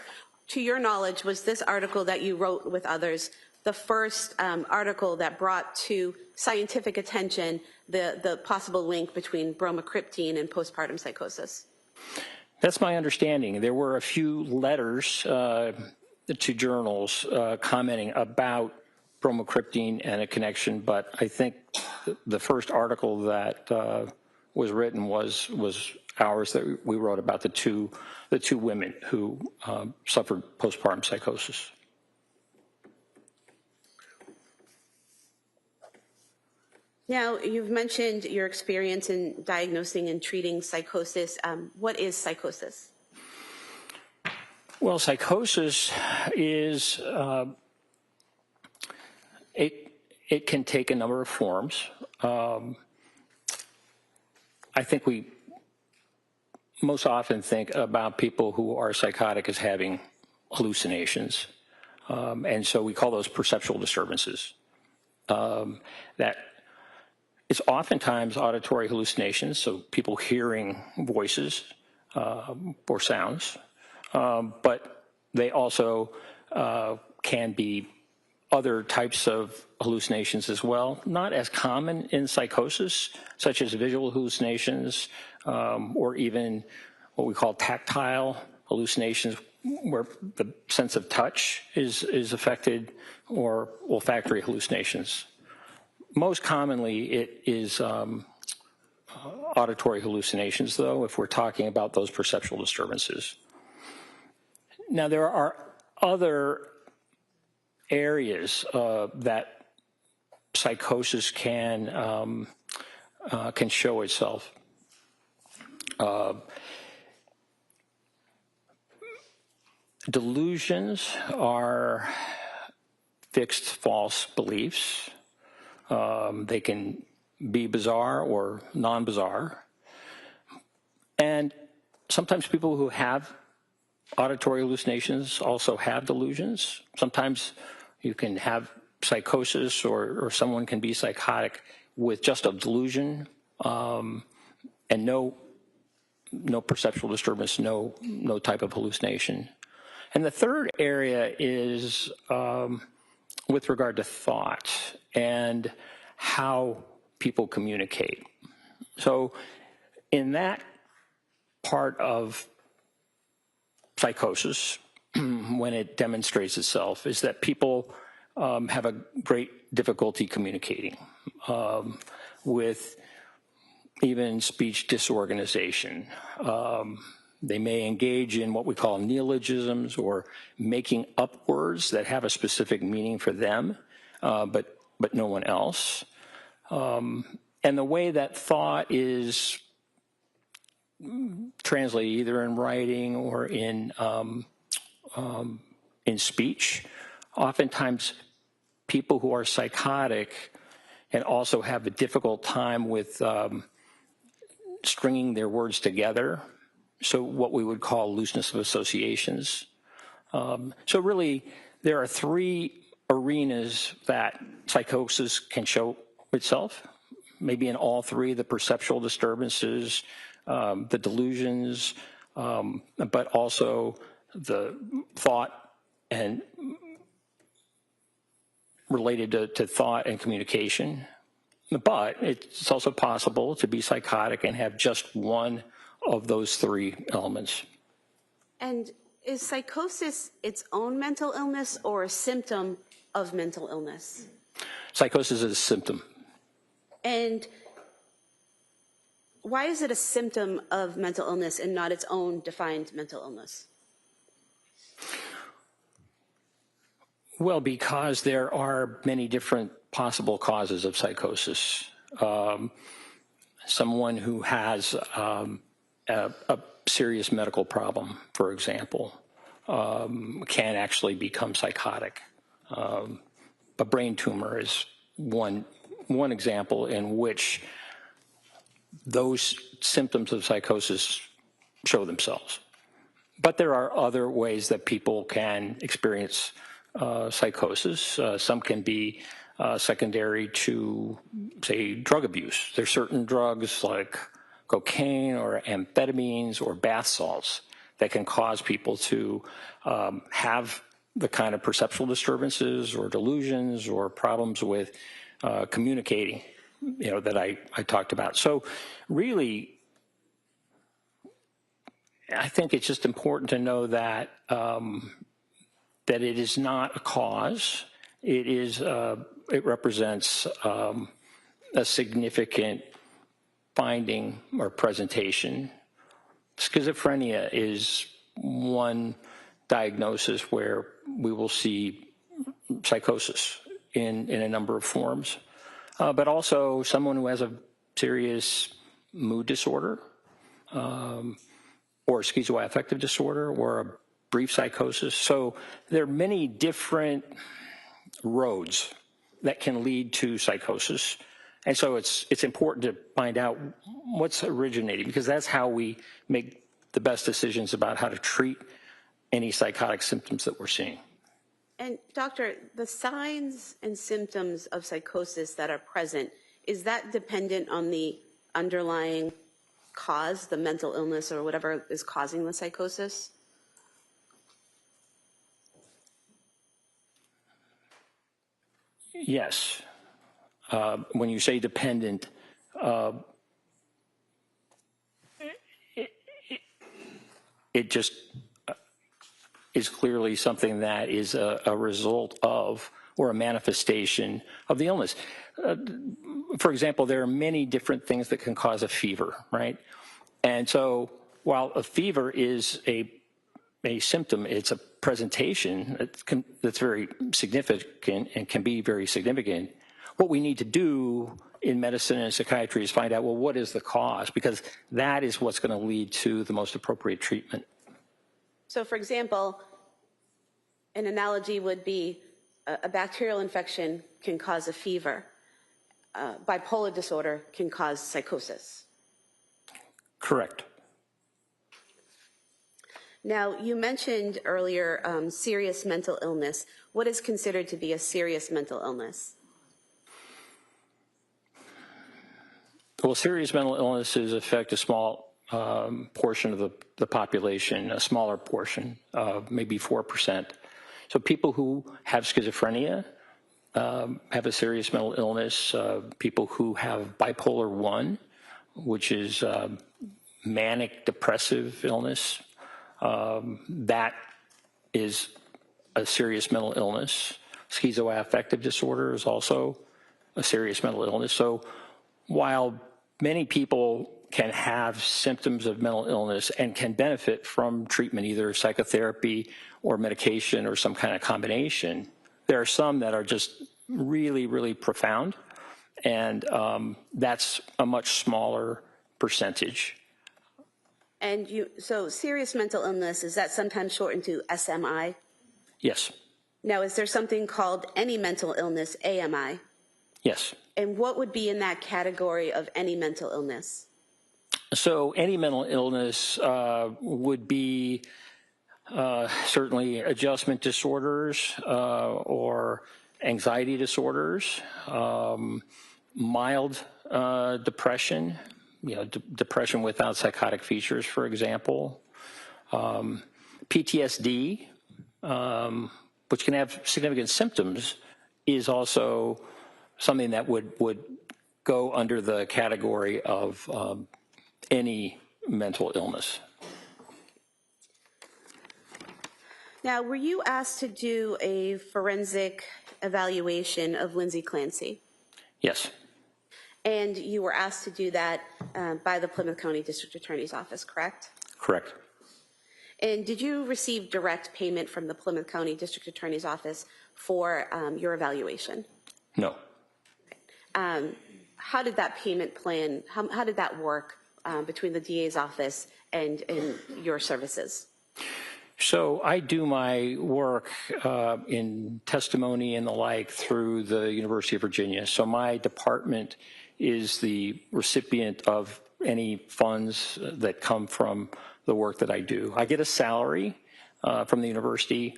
[SPEAKER 6] To your knowledge, was this article that you wrote with others the first article that brought to scientific attention the possible link between bromocriptine and postpartum psychosis?
[SPEAKER 8] That's my understanding. There were a few letters to journals commenting about bromocriptine and a connection, but I think the first article that was written was ours that we wrote about the two women who suffered postpartum psychosis.
[SPEAKER 6] Now, you've mentioned your experience in diagnosing and treating psychosis. What is psychosis?
[SPEAKER 8] Well, psychosis is, it can take a number of forms. I think we most often think about people who are psychotic as having hallucinations. And so we call those perceptual disturbances. That it's oftentimes auditory hallucinations, so people hearing voices or sounds. But they also can be other types of hallucinations as well, not as common in psychosis, such as visual hallucinations or even what we call tactile hallucinations, where the sense of touch is affected, or olfactory hallucinations. Most commonly, it is auditory hallucinations, though, if we're talking about those perceptual disturbances. Now, there are other areas that psychosis can show itself. Delusions are fixed false beliefs. They can be bizarre or non-bizarre. And sometimes people who have auditory hallucinations also have delusions. Sometimes you can have psychosis, or someone can be psychotic with just a delusion and no perceptual disturbance, no type of hallucination. And the third area is with regard to thought and how people communicate. So in that part of psychosis, when it demonstrates itself, is that people have a great difficulty communicating with even speech disorganization. They may engage in what we call neologisms, or making up words that have a specific meaning for them, but no one else. And the way that thought is translated either in writing or in speech, oftentimes people who are psychotic and also have a difficult time with stringing their words together. So what we would call looseness of associations. So really, there are three arenas that psychosis can show itself, maybe in all three: the perceptual disturbances, the delusions, but also the thought and related to thought and communication. But it's also possible to be psychotic and have just one of those three elements.
[SPEAKER 6] And is psychosis its own mental illness or a symptom of mental illness?
[SPEAKER 8] Psychosis is a symptom.
[SPEAKER 6] And why is it a symptom of mental illness and not its own defined mental illness?
[SPEAKER 8] Well, because there are many different possible causes of psychosis. Someone who has a serious medical problem, for example, can actually become psychotic. A brain tumor is one example in which those symptoms of psychosis show themselves. But there are other ways that people can experience psychosis. Some can be secondary to, say, drug abuse. There's certain drugs like cocaine or amphetamines or bath salts that can cause people to have the kind of perceptual disturbances or delusions or problems with communicating, that I talked about. So really, I think it's just important to know that that it is not a cause. It represents a significant finding or presentation. Schizophrenia is one diagnosis where we will see psychosis in a number of forms, but also someone who has a serious mood disorder or schizoaffective disorder or a brief psychosis. So there are many different roads that can lead to psychosis. And so it's important to find out what's originating, because that's how we make the best decisions about how to treat any psychotic symptoms that we're seeing.
[SPEAKER 6] And doctor, the signs and symptoms of psychosis that are present, is that dependent on the underlying cause, the mental illness or whatever is causing the psychosis?
[SPEAKER 8] Yes. When you say dependent, it just is clearly something that is a result of or a manifestation of the illness. For example, there are many different things that can cause a fever, right? And so while a fever is a symptom, it's a presentation that's very significant and can be very significant. What we need to do in medicine and psychiatry is find out, well, what is the cause? Because that is what's going to lead to the most appropriate treatment.
[SPEAKER 6] So, for example, an analogy would be a bacterial infection can cause a fever. Bipolar disorder can cause psychosis.
[SPEAKER 8] Correct.
[SPEAKER 6] Now, you mentioned earlier serious mental illness. What is considered to be a serious mental illness?
[SPEAKER 8] Well, serious mental illnesses affect a small portion of the population, a smaller portion, maybe 4%. So people who have schizophrenia have a serious mental illness. People who have bipolar 1, which is manic depressive illness, that is a serious mental illness. Schizoaffective disorder is also a serious mental illness. So while many people can have symptoms of mental illness and can benefit from treatment, either psychotherapy or medication or some kind of combination, there are some that are just really, really profound, and that's a much smaller percentage.
[SPEAKER 6] And so serious mental illness, is that sometimes shortened to SMI?
[SPEAKER 8] Yes.
[SPEAKER 6] Now, is there something called any mental illness, AMI?
[SPEAKER 8] Yes.
[SPEAKER 6] And what would be in that category of any mental illness?
[SPEAKER 8] So any mental illness would be certainly adjustment disorders or anxiety disorders, mild depression, depression without psychotic features, for example, PTSD, which can have significant symptoms, is also something that would go under the category of any mental illness.
[SPEAKER 6] Now, were you asked to do a forensic evaluation of Lindsay Clancy?
[SPEAKER 8] Yes.
[SPEAKER 6] And you were asked to do that by the Plymouth County District Attorney's Office, correct?
[SPEAKER 8] Correct.
[SPEAKER 6] And did you receive direct payment from the Plymouth County District Attorney's Office for your evaluation?
[SPEAKER 8] No.
[SPEAKER 6] How did that payment plan, how did that work between the DA's office and your services?
[SPEAKER 8] So I do my work in testimony and the like through the University of Virginia. So my department is the recipient of any funds that come from the work that I do. I get a salary from the university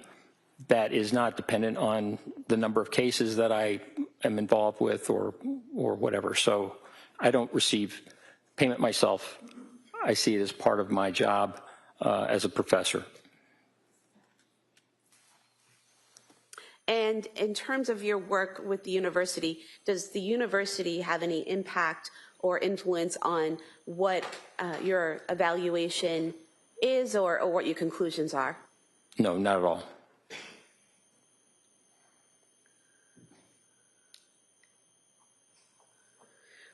[SPEAKER 8] that is not dependent on the number of cases that I am involved with or whatever. So I don't receive payment myself. I see it as part of my job as a professor.
[SPEAKER 6] And in terms of your work with the university, does the university have any impact or influence on what your evaluation is or what your conclusions are?
[SPEAKER 8] No, not at all.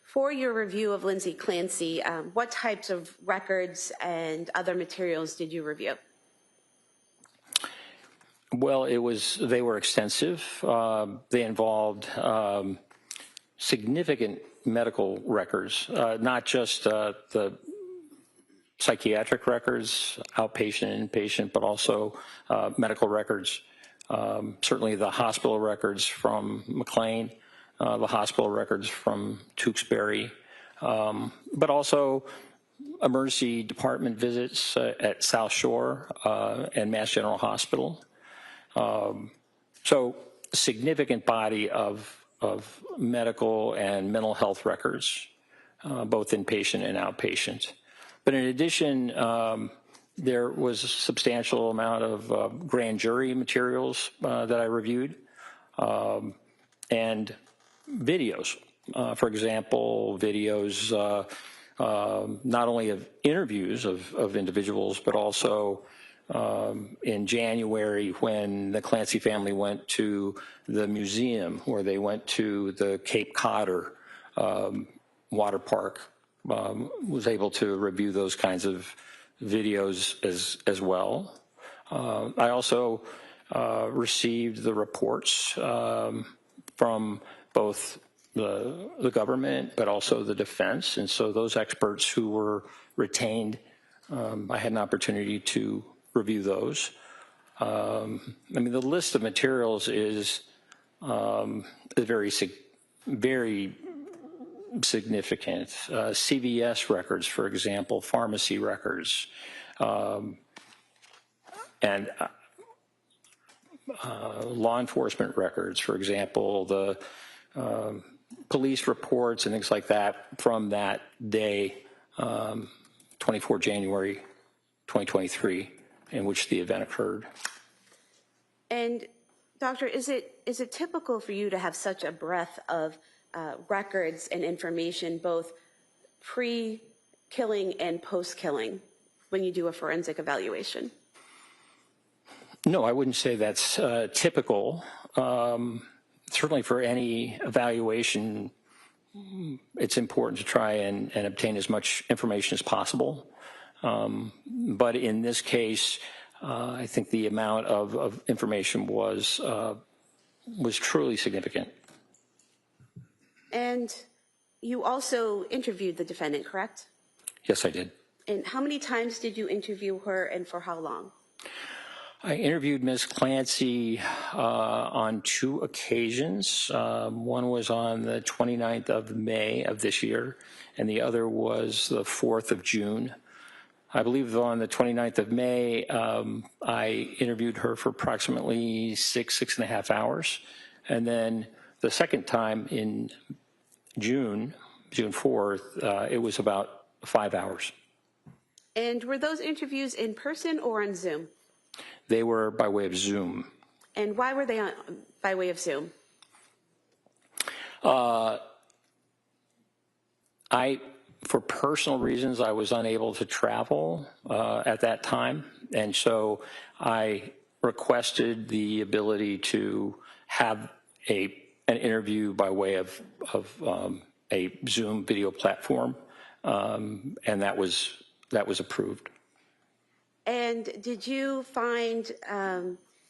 [SPEAKER 6] For your review of Lindsay Clancy, what types of records and other materials did you review?
[SPEAKER 8] Well, they were extensive. They involved significant medical records, not just the psychiatric records, outpatient and inpatient, but also medical records. Certainly the hospital records from McLean, the hospital records from Tewksbury, but also emergency department visits at South Shore and Mass General Hospital. So a significant body of medical and mental health records, both inpatient and outpatient. But in addition, there was a substantial amount of grand jury materials that I reviewed, and videos. For example, videos not only of interviews of individuals, but also in January when the Clancy family went to the museum, or they went to the Cape Codder water park, was able to review those kinds of videos as well. I also received the reports from both the government, but also the defense. And so those experts who were retained, I had an opportunity to review those. I mean, the list of materials is very significant. CVS records, for example, pharmacy records, and law enforcement records, for example, the police reports and things like that from that day, 24 January 2023, in which the event occurred.
[SPEAKER 6] And doctor, is it typical for you to have such a breadth of records and information, both pre-killing and post-killing, when you do a forensic evaluation?
[SPEAKER 8] No, I wouldn't say that's typical. Certainly for any evaluation, it's important to try and obtain as much information as possible. But in this case, I think the amount of information was truly significant.
[SPEAKER 6] And you also interviewed the defendant, correct?
[SPEAKER 8] Yes, I did.
[SPEAKER 6] And how many times did you interview her, and for how long?
[SPEAKER 8] I interviewed Ms. Clancy on 2 occasions. One was on the 29th of May of this year, and the other was the 4th of June. I believe on the 29th of May, I interviewed her for approximately 6.5 hours. And then the second time in June 4th, it was about 5 hours.
[SPEAKER 6] And were those interviews in person or on Zoom?
[SPEAKER 8] They were by way of Zoom.
[SPEAKER 6] And why were they by way of Zoom?
[SPEAKER 8] For personal reasons, I was unable to travel at that time, and so I requested the ability to have an interview by way of a Zoom video platform, and that was approved.
[SPEAKER 6] And did you find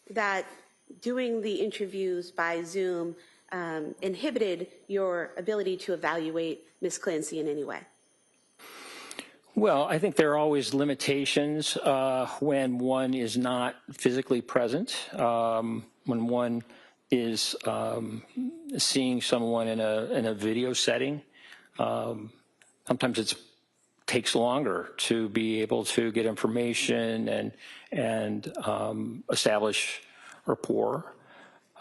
[SPEAKER 6] that doing the interviews by Zoom inhibited your ability to evaluate Ms. Clancy in any way?
[SPEAKER 8] Well, I think there are always limitations when one is not physically present, when one is seeing someone in a video setting. Sometimes it takes longer to be able to get information and establish rapport.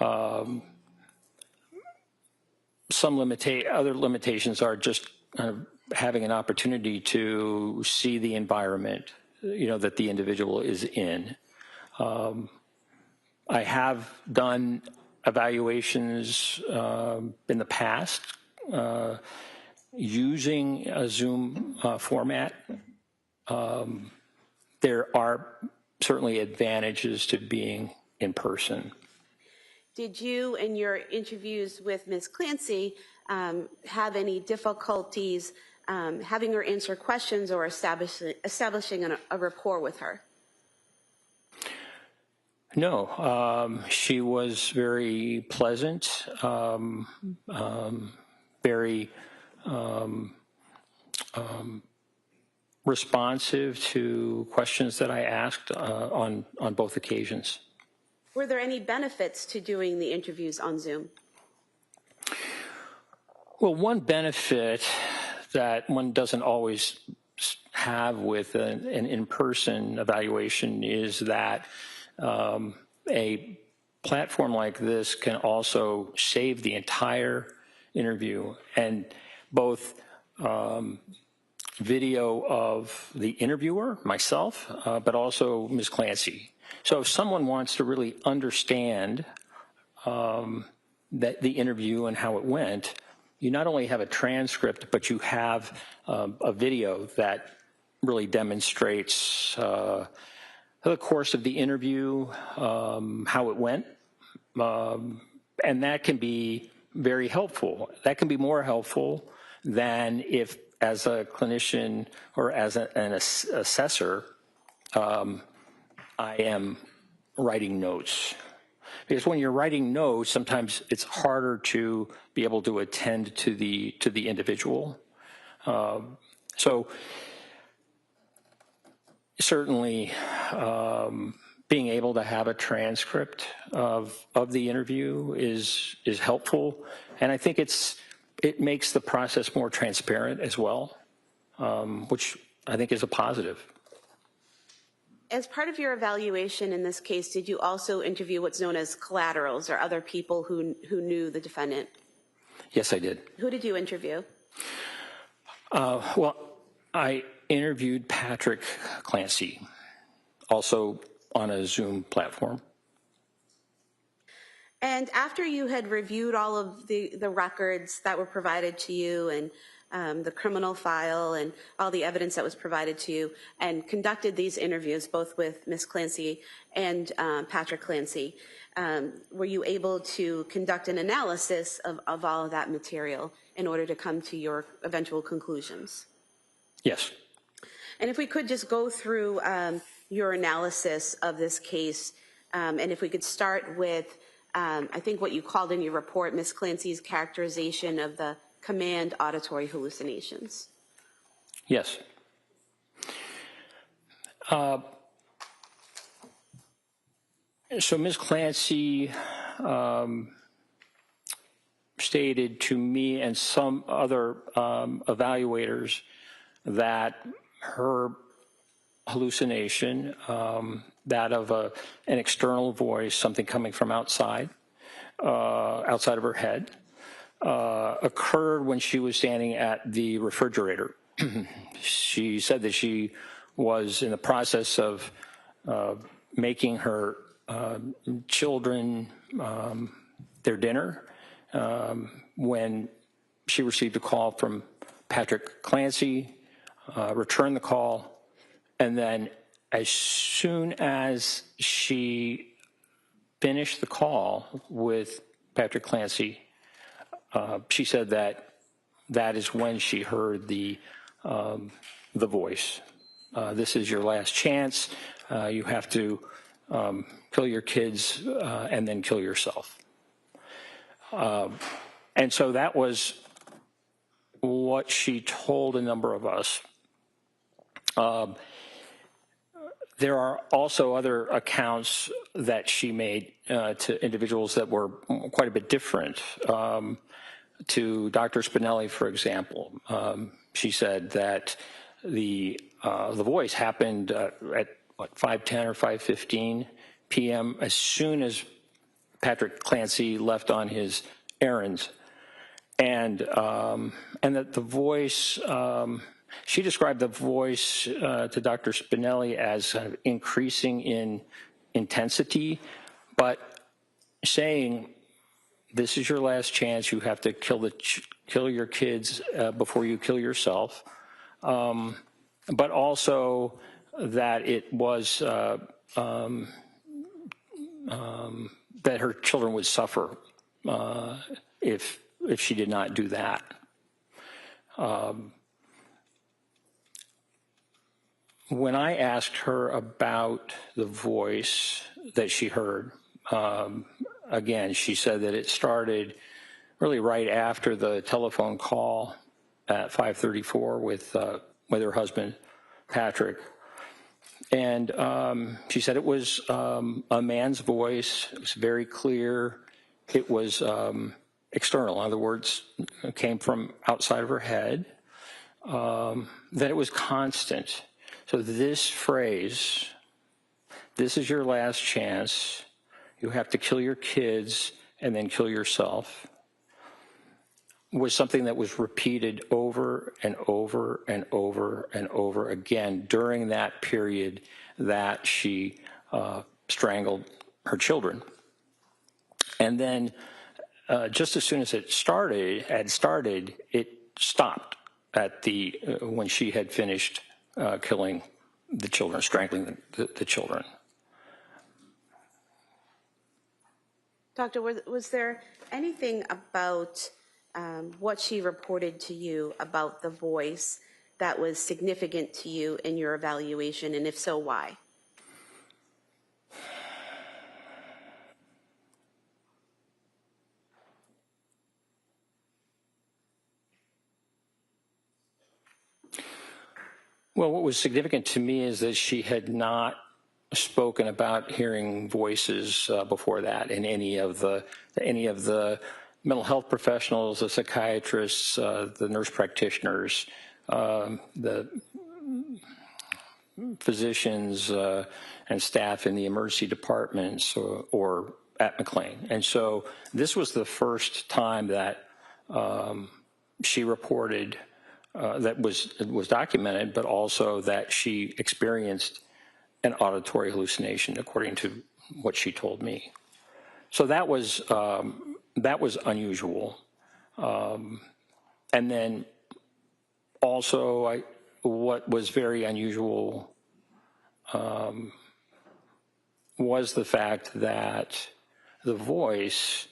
[SPEAKER 8] Other limitations are just having an opportunity to see the environment, that the individual is in. I have done evaluations in the past using a Zoom format. There are certainly advantages to being in person.
[SPEAKER 6] Did you, in your interviews with Ms. Clancy, have any difficulties having her answer questions or establishing a rapport with her?
[SPEAKER 8] No, she was very pleasant, very responsive to questions that I asked on both occasions.
[SPEAKER 6] Were there any benefits to doing the interviews on Zoom?
[SPEAKER 8] Well, one benefit that one doesn't always have with an in-person evaluation is that a platform like this can also save the entire interview, and both video of the interviewer, myself, but also Ms. Clancy. So if someone wants to really understand that the interview and how it went, you not only have a transcript, but you have a video that really demonstrates the course of the interview, how it went, and that can be very helpful. That can be more helpful than if, as a clinician or as an assessor, I am writing notes. Because when you're writing notes, sometimes it's harder to be able to attend to the individual. So certainly being able to have a transcript of the interview is helpful, and I think it makes the process more transparent as well, which I think is a positive.
[SPEAKER 6] As part of your evaluation in this case, did you also interview what's known as collaterals or other people who knew the defendant?
[SPEAKER 8] Yes, I did.
[SPEAKER 6] Who did you interview?
[SPEAKER 8] Well, I interviewed Patrick Clancy, also on a Zoom platform.
[SPEAKER 6] And after you had reviewed all of the records that were provided to you and the criminal file and all the evidence that was provided to you and conducted these interviews, both with Ms. Clancy and Patrick Clancy, were you able to conduct an analysis of all of that material in order to come to your eventual conclusions?
[SPEAKER 8] Yes.
[SPEAKER 6] And if we could just go through your analysis of this case, and if we could start with, I think what you called in your report, Ms. Clancy's characterization of the command auditory hallucinations.
[SPEAKER 8] Yes. So Ms. Clancy stated to me and some other evaluators that her hallucination, that of an external voice, something coming from outside of her head, occurred when she was standing at the refrigerator. She said that she was in the process of making her children their dinner when she received a call from Patrick Clancy, returned the call, and then as soon as she finished the call with Patrick Clancy, she said that is when she heard the voice. This is your last chance. You have to kill your kids and then kill yourself. And so that was what she told a number of us. There are also other accounts that she made to individuals that were quite a bit different. To Dr. Spinelli, for example, she said that the voice happened at 5:10 or 5:15 p.m. as soon as Patrick Clancy left on his errands, and that the voice. She described the voice to Dr. Spinelli as increasing in intensity, but saying, "This is your last chance. You have to kill your kids before you kill yourself." But also that it was that her children would suffer if she did not do that. When I asked her about the voice that she heard, again, she said that it started really right after the telephone call at 5:34 with her husband, Patrick. And she said it was a man's voice. It was very clear. It was external. In other words, it came from outside of her head. That it was constant. So this phrase, "This is your last chance. You have to kill your kids and then kill yourself," was something that was repeated over and over and over and over again during that period that she strangled her children. And then just as soon as it started, it stopped at when she had finished killing the children, strangling the children.
[SPEAKER 6] Doctor, was there anything about what she reported to you about the voice that was significant to you in your evaluation, and if so, why?
[SPEAKER 8] Well, what was significant to me is that she had not spoken about hearing voices before that in any of the mental health professionals, the psychiatrists, the nurse practitioners, the physicians and staff in the emergency departments or at McLean. And so this was the first time that she reported that was documented, but also that she experienced an auditory hallucination, according to what she told me. So that was unusual. And then also, what was very unusual was the fact that the voice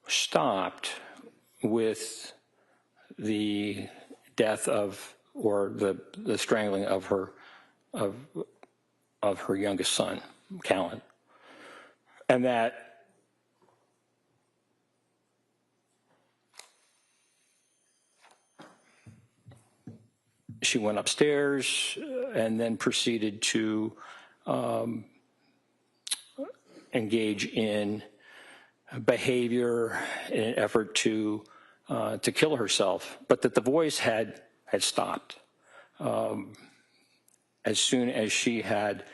[SPEAKER 8] stopped with the death of, or the strangling of her youngest son, Callan, and that she went upstairs and then proceeded to engage in behavior in an effort to kill herself, but that the voice had stopped as soon as she had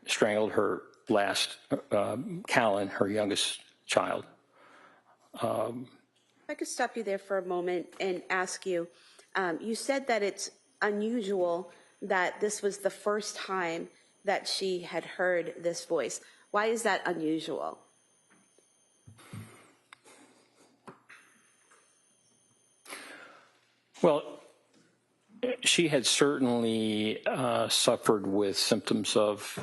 [SPEAKER 8] strangled her last Callan, her youngest child.
[SPEAKER 6] I could stop you there for a moment and ask you, you said that it's unusual that this was the first time that she had heard this voice. Why is that unusual?
[SPEAKER 8] Well, she had certainly suffered with symptoms of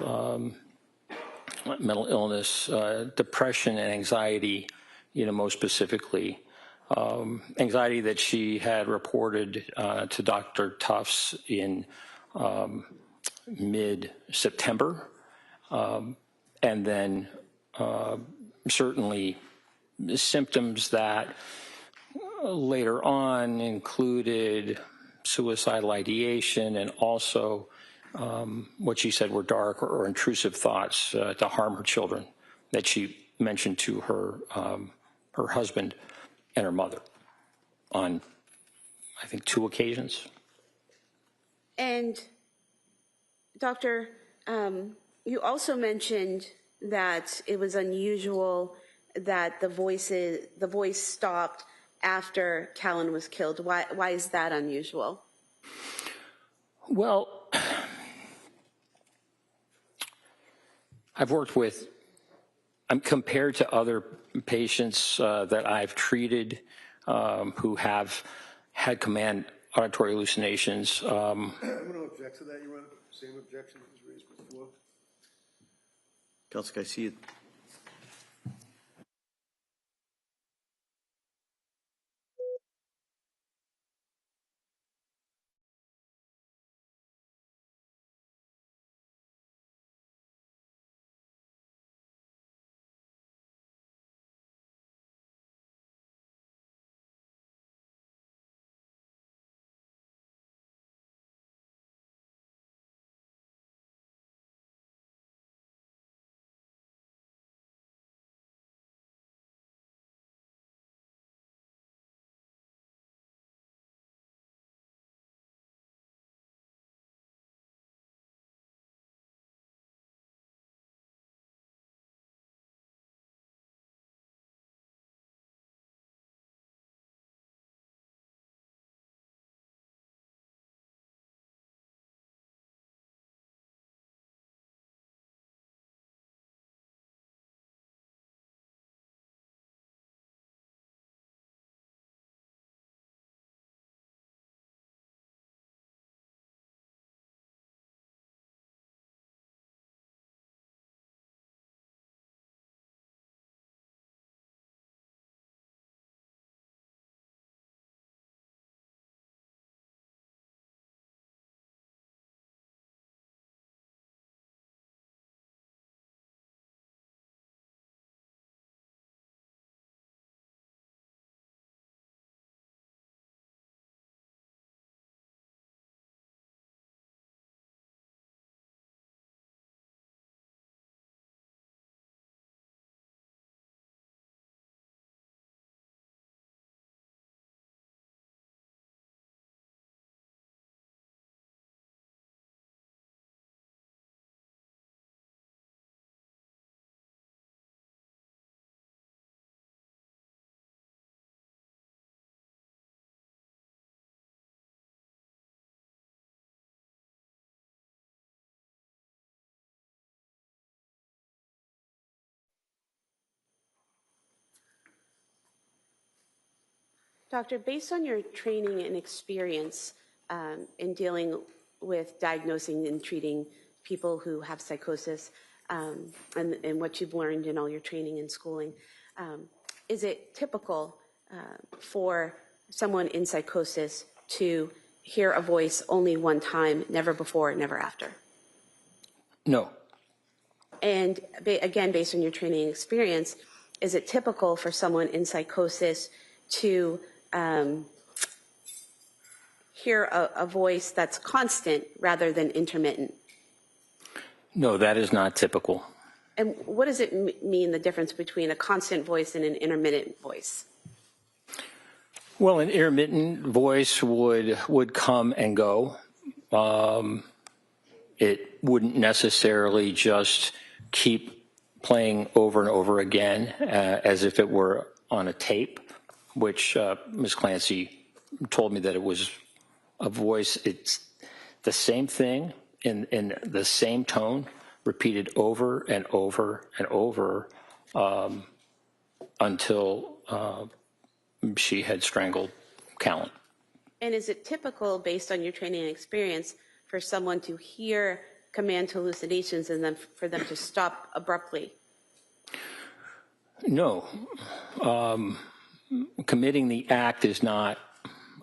[SPEAKER 8] mental illness, depression and anxiety, most specifically. Anxiety that she had reported to Dr. Tufts in mid-September, and then certainly symptoms that later on included suicidal ideation and also what she said were dark or intrusive thoughts to harm her children that she mentioned to her husband and her mother on, I think, 2 occasions.
[SPEAKER 6] And Doctor, you also mentioned that it was unusual that the voice stopped after Callan was killed. Why is that unusual?
[SPEAKER 8] Well, I've worked with, compared to other patients that I've treated who have had command auditory hallucinations.
[SPEAKER 4] I'm going to object to that, Your Honor. Same objection that was raised before.
[SPEAKER 3] Counsel, can I see it?
[SPEAKER 6] Doctor, based on your training and experience in dealing with diagnosing and treating people who have psychosis, and what you've learned in all your training and schooling, is it typical for someone in psychosis to hear a voice only one time, never before, never after?
[SPEAKER 8] No.
[SPEAKER 6] And again, based on your training and experience, is it typical for someone in psychosis to hear a voice that's constant rather than intermittent?
[SPEAKER 8] No, that is not typical.
[SPEAKER 6] And what does it mean, the difference between a constant voice and an intermittent voice?
[SPEAKER 8] Well, an intermittent voice would come and go. It wouldn't necessarily just keep playing over and over again as if it were on a tape, which Ms. Clancy told me that it was a voice. It's the same thing in the same tone, repeated over and over and over until she had strangled Callan.
[SPEAKER 6] And is it typical, based on your training and experience, for someone to hear command hallucinations and then for them to stop abruptly?
[SPEAKER 8] No. Committing the act is not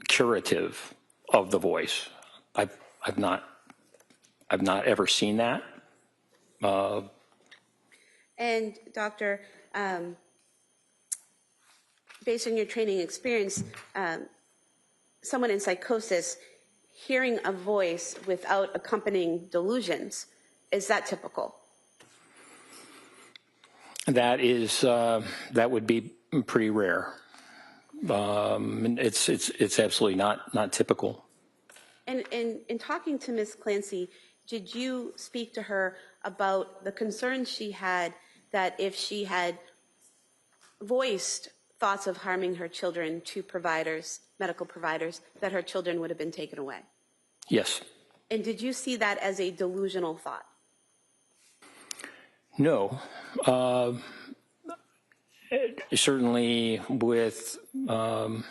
[SPEAKER 8] curative of the voice. I've not ever seen that.
[SPEAKER 6] And Doctor, based on your training and experience, someone in psychosis hearing a voice without accompanying delusions, is that typical?
[SPEAKER 8] That is that would be pretty rare. It's absolutely not typical.
[SPEAKER 6] And in talking to Ms. Clancy, did you speak to her about the concerns she had that if she had voiced thoughts of harming her children to providers, medical providers, that her children would have been taken away?
[SPEAKER 8] Yes.
[SPEAKER 6] And did you see that as a delusional thought?
[SPEAKER 8] No. Certainly with the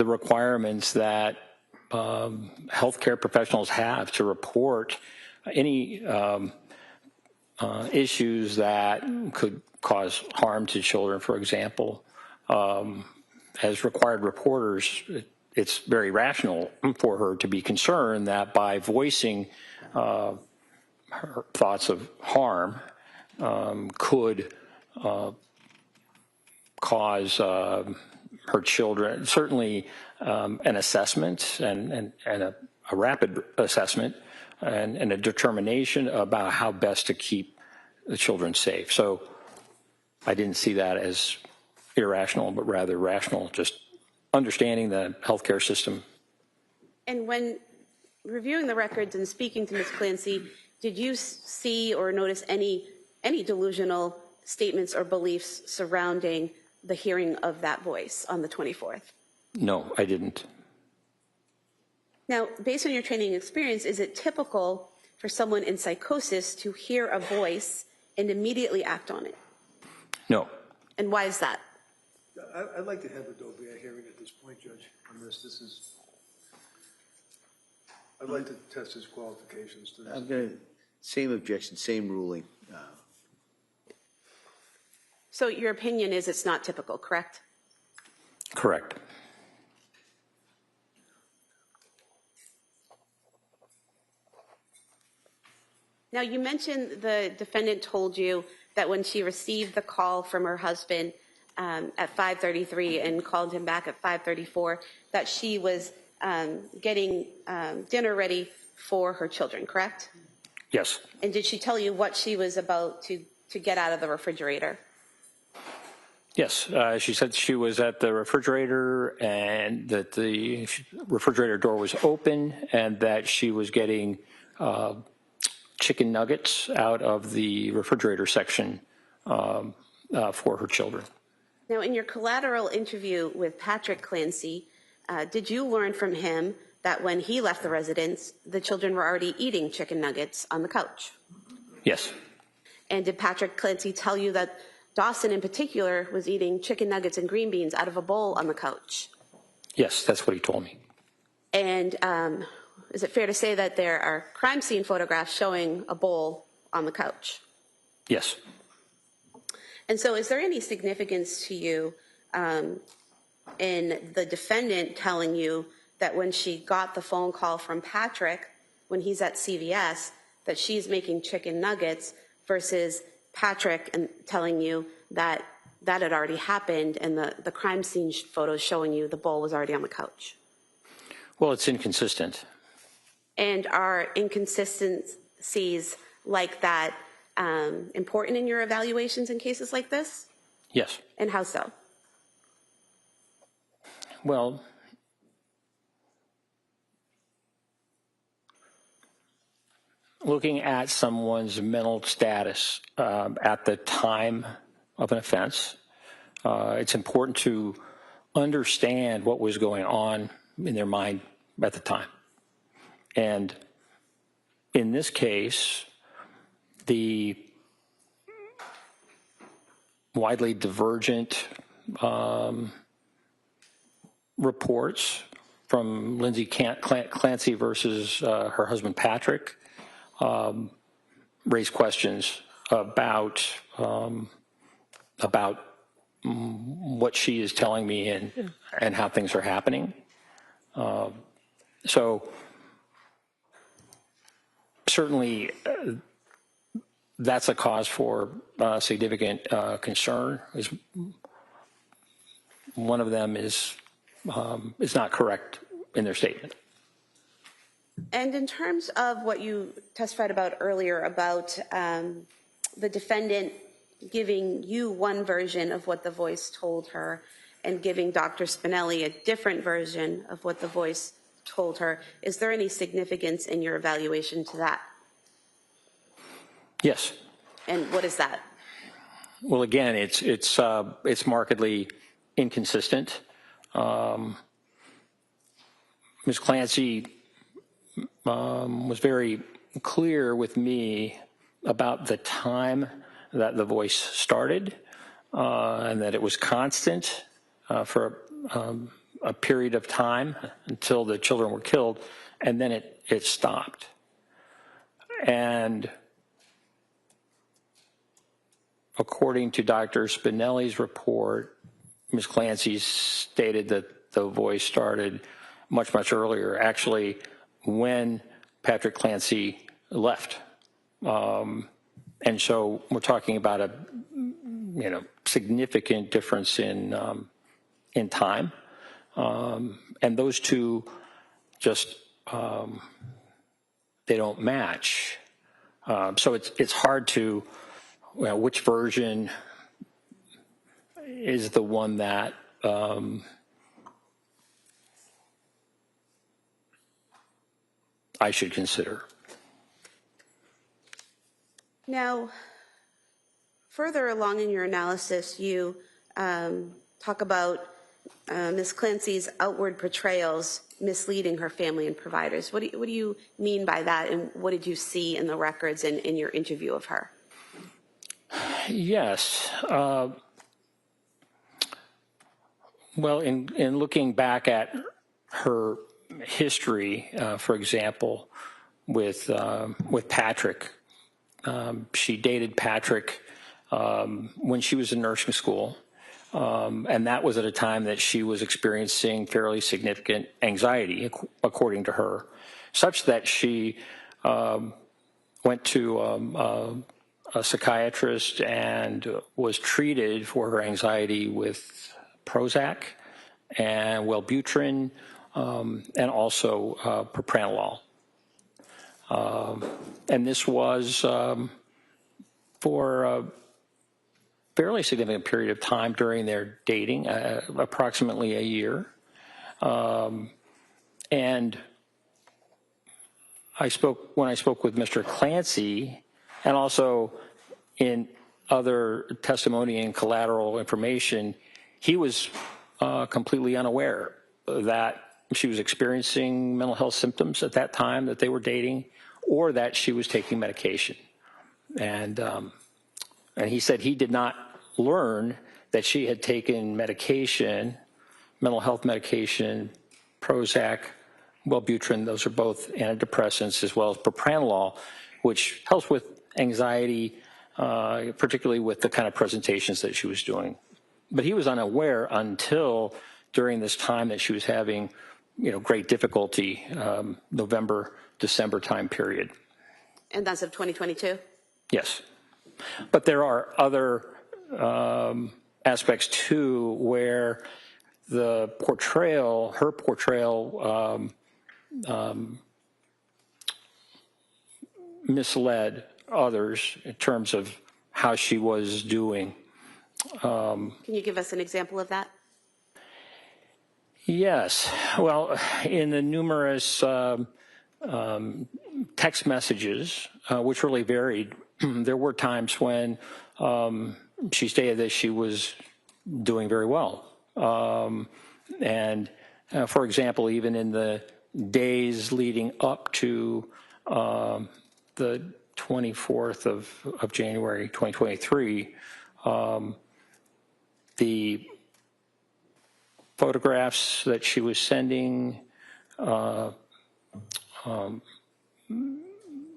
[SPEAKER 8] requirements that healthcare professionals have to report any issues that could cause harm to children, for example, as required reporters, it's very rational for her to be concerned that by voicing her thoughts of harm could cause her children, certainly an assessment and a rapid assessment and a determination about how best to keep the children safe. So I didn't see that as irrational, but rather rational, just understanding the healthcare system.
[SPEAKER 6] And when reviewing the records and speaking to Ms. Clancy, did you see or notice any delusional statements or beliefs surrounding the hearing of that voice on the 24th?
[SPEAKER 8] No, I didn't.
[SPEAKER 6] Now, based on your training experience, is it typical for someone in psychosis to hear a voice and immediately act on it?
[SPEAKER 8] No.
[SPEAKER 6] And why is that?
[SPEAKER 4] I'd like to have Adobe a hearing at this point, Judge, on this. I'd like to test his qualifications to this.
[SPEAKER 3] I'm going to, same objection, same ruling.
[SPEAKER 6] So your opinion is it's not typical, correct?
[SPEAKER 8] Correct.
[SPEAKER 6] Now, you mentioned the defendant told you that when she received the call from her husband at 5:33 and called him back at 5:34, that she was getting dinner ready for her children, correct?
[SPEAKER 8] Yes.
[SPEAKER 6] And did she tell you what she was about to get out of the refrigerator?
[SPEAKER 8] Yes. She said she was at the refrigerator and that the refrigerator door was open and that she was getting chicken nuggets out of the refrigerator section for her children.
[SPEAKER 6] Now, in your collateral interview with Patrick Clancy, did you learn from him that when he left the residence, the children were already eating chicken nuggets on the couch?
[SPEAKER 8] Yes.
[SPEAKER 6] And did Patrick Clancy tell you that Dawson in particular was eating chicken nuggets and green beans out of a bowl on the couch.
[SPEAKER 8] Yes, that's what he told me.
[SPEAKER 6] And is it fair to say that there are crime scene photographs showing a bowl on the couch?
[SPEAKER 8] Yes.
[SPEAKER 6] And so is there any significance to you in the defendant telling you that when she got the phone call from Patrick, when he's at CVS, that she's making chicken nuggets versus Patrick and telling you that that had already happened and the crime scene photos showing you the bowl was already on the couch?
[SPEAKER 8] Well, it's inconsistent.
[SPEAKER 6] And are inconsistencies like that important in your evaluations in cases like this?
[SPEAKER 8] Yes.
[SPEAKER 6] And how so?
[SPEAKER 8] Well, looking at someone's mental status at the time of an offense, it's important to understand what was going on in their mind at the time. And in this case, the widely divergent reports from Lindsay Clancy versus her husband Patrick raise questions about what she is telling me and how things are happening. So certainly that's a cause for significant concern. One of them is not correct in their statement.
[SPEAKER 6] And in terms of what you testified about earlier about the defendant giving you one version of what the voice told her and giving Dr. Spinelli a different version of what the voice told her, is there any significance in your evaluation to that?
[SPEAKER 8] Yes.
[SPEAKER 6] And what is that?
[SPEAKER 8] Well, again, it's markedly inconsistent. Ms. Clancy was very clear with me about the time that the voice started and that it was constant for a period of time until the children were killed, and then it stopped. And according to Dr. Spinelli's report, Ms. Clancy stated that the voice started much, much earlier, actually when Patrick Clancy left. And so we're talking about a significant difference in time. And those two just, they don't match. So it's hard to, which version is the one that I should consider.
[SPEAKER 6] Now, further along in your analysis, you talk about Ms. Clancy's outward portrayals misleading her family and providers. What do you mean by that, and what did you see in the records and in your interview of her?
[SPEAKER 8] Yes. Well, in looking back at her history, for example, with Patrick, she dated Patrick when she was in nursing school, and that was at a time that she was experiencing fairly significant anxiety, according to her, such that she went to a psychiatrist and was treated for her anxiety with Prozac and Wellbutrin and also propranolol. And this was for a fairly significant period of time during their dating, approximately a year. And when I spoke with Mr. Clancy, and also in other testimony and collateral information, he was completely unaware that she was experiencing mental health symptoms at that time that they were dating, or that she was taking medication. And he said he did not learned that she had taken medication, mental health medication, Prozac, Wellbutrin, those are both antidepressants, as well as propranolol, which helps with anxiety, particularly with the kind of presentations that she was doing. But he was unaware until during this time that she was having, great difficulty, November, December time period.
[SPEAKER 6] And that's of 2022?
[SPEAKER 8] Yes. But there are other aspects too where her portrayal misled others in terms of how she was doing.
[SPEAKER 6] Can you give us an example of that?
[SPEAKER 8] Yes. Well, in the numerous text messages, which really varied, there were times when she stated that she was doing very well. And for example, even in the days leading up to the 24th of January 2023, the photographs that she was sending on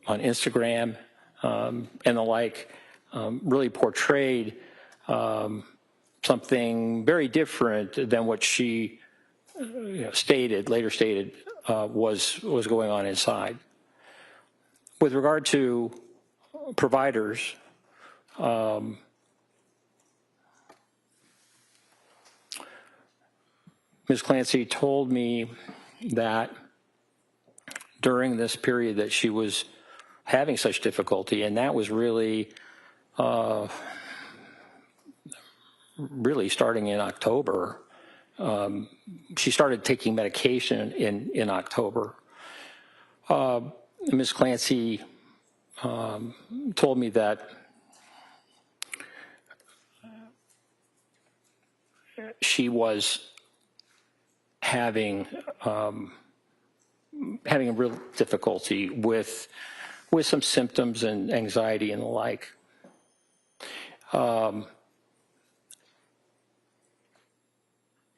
[SPEAKER 8] Instagram and the like really portrayed something very different than what she later stated was going on inside. With regard to providers, Ms. Clancy told me that during this period that she was having such difficulty, and that was really starting in October. She started taking medication in October. Ms. Clancy told me that she was having a real difficulty with some symptoms and anxiety and the like.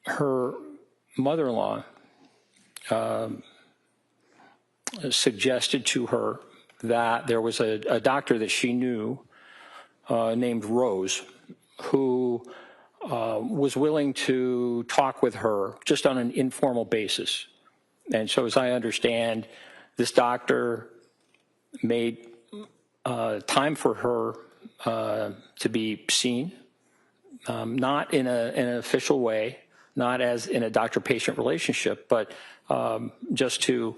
[SPEAKER 8] Her mother-in-law suggested to her that there was a doctor that she knew named Rose who was willing to talk with her just on an informal basis. And so as I understand, this doctor made time for her to be seen, not in an official way, not as in a doctor-patient relationship, but just to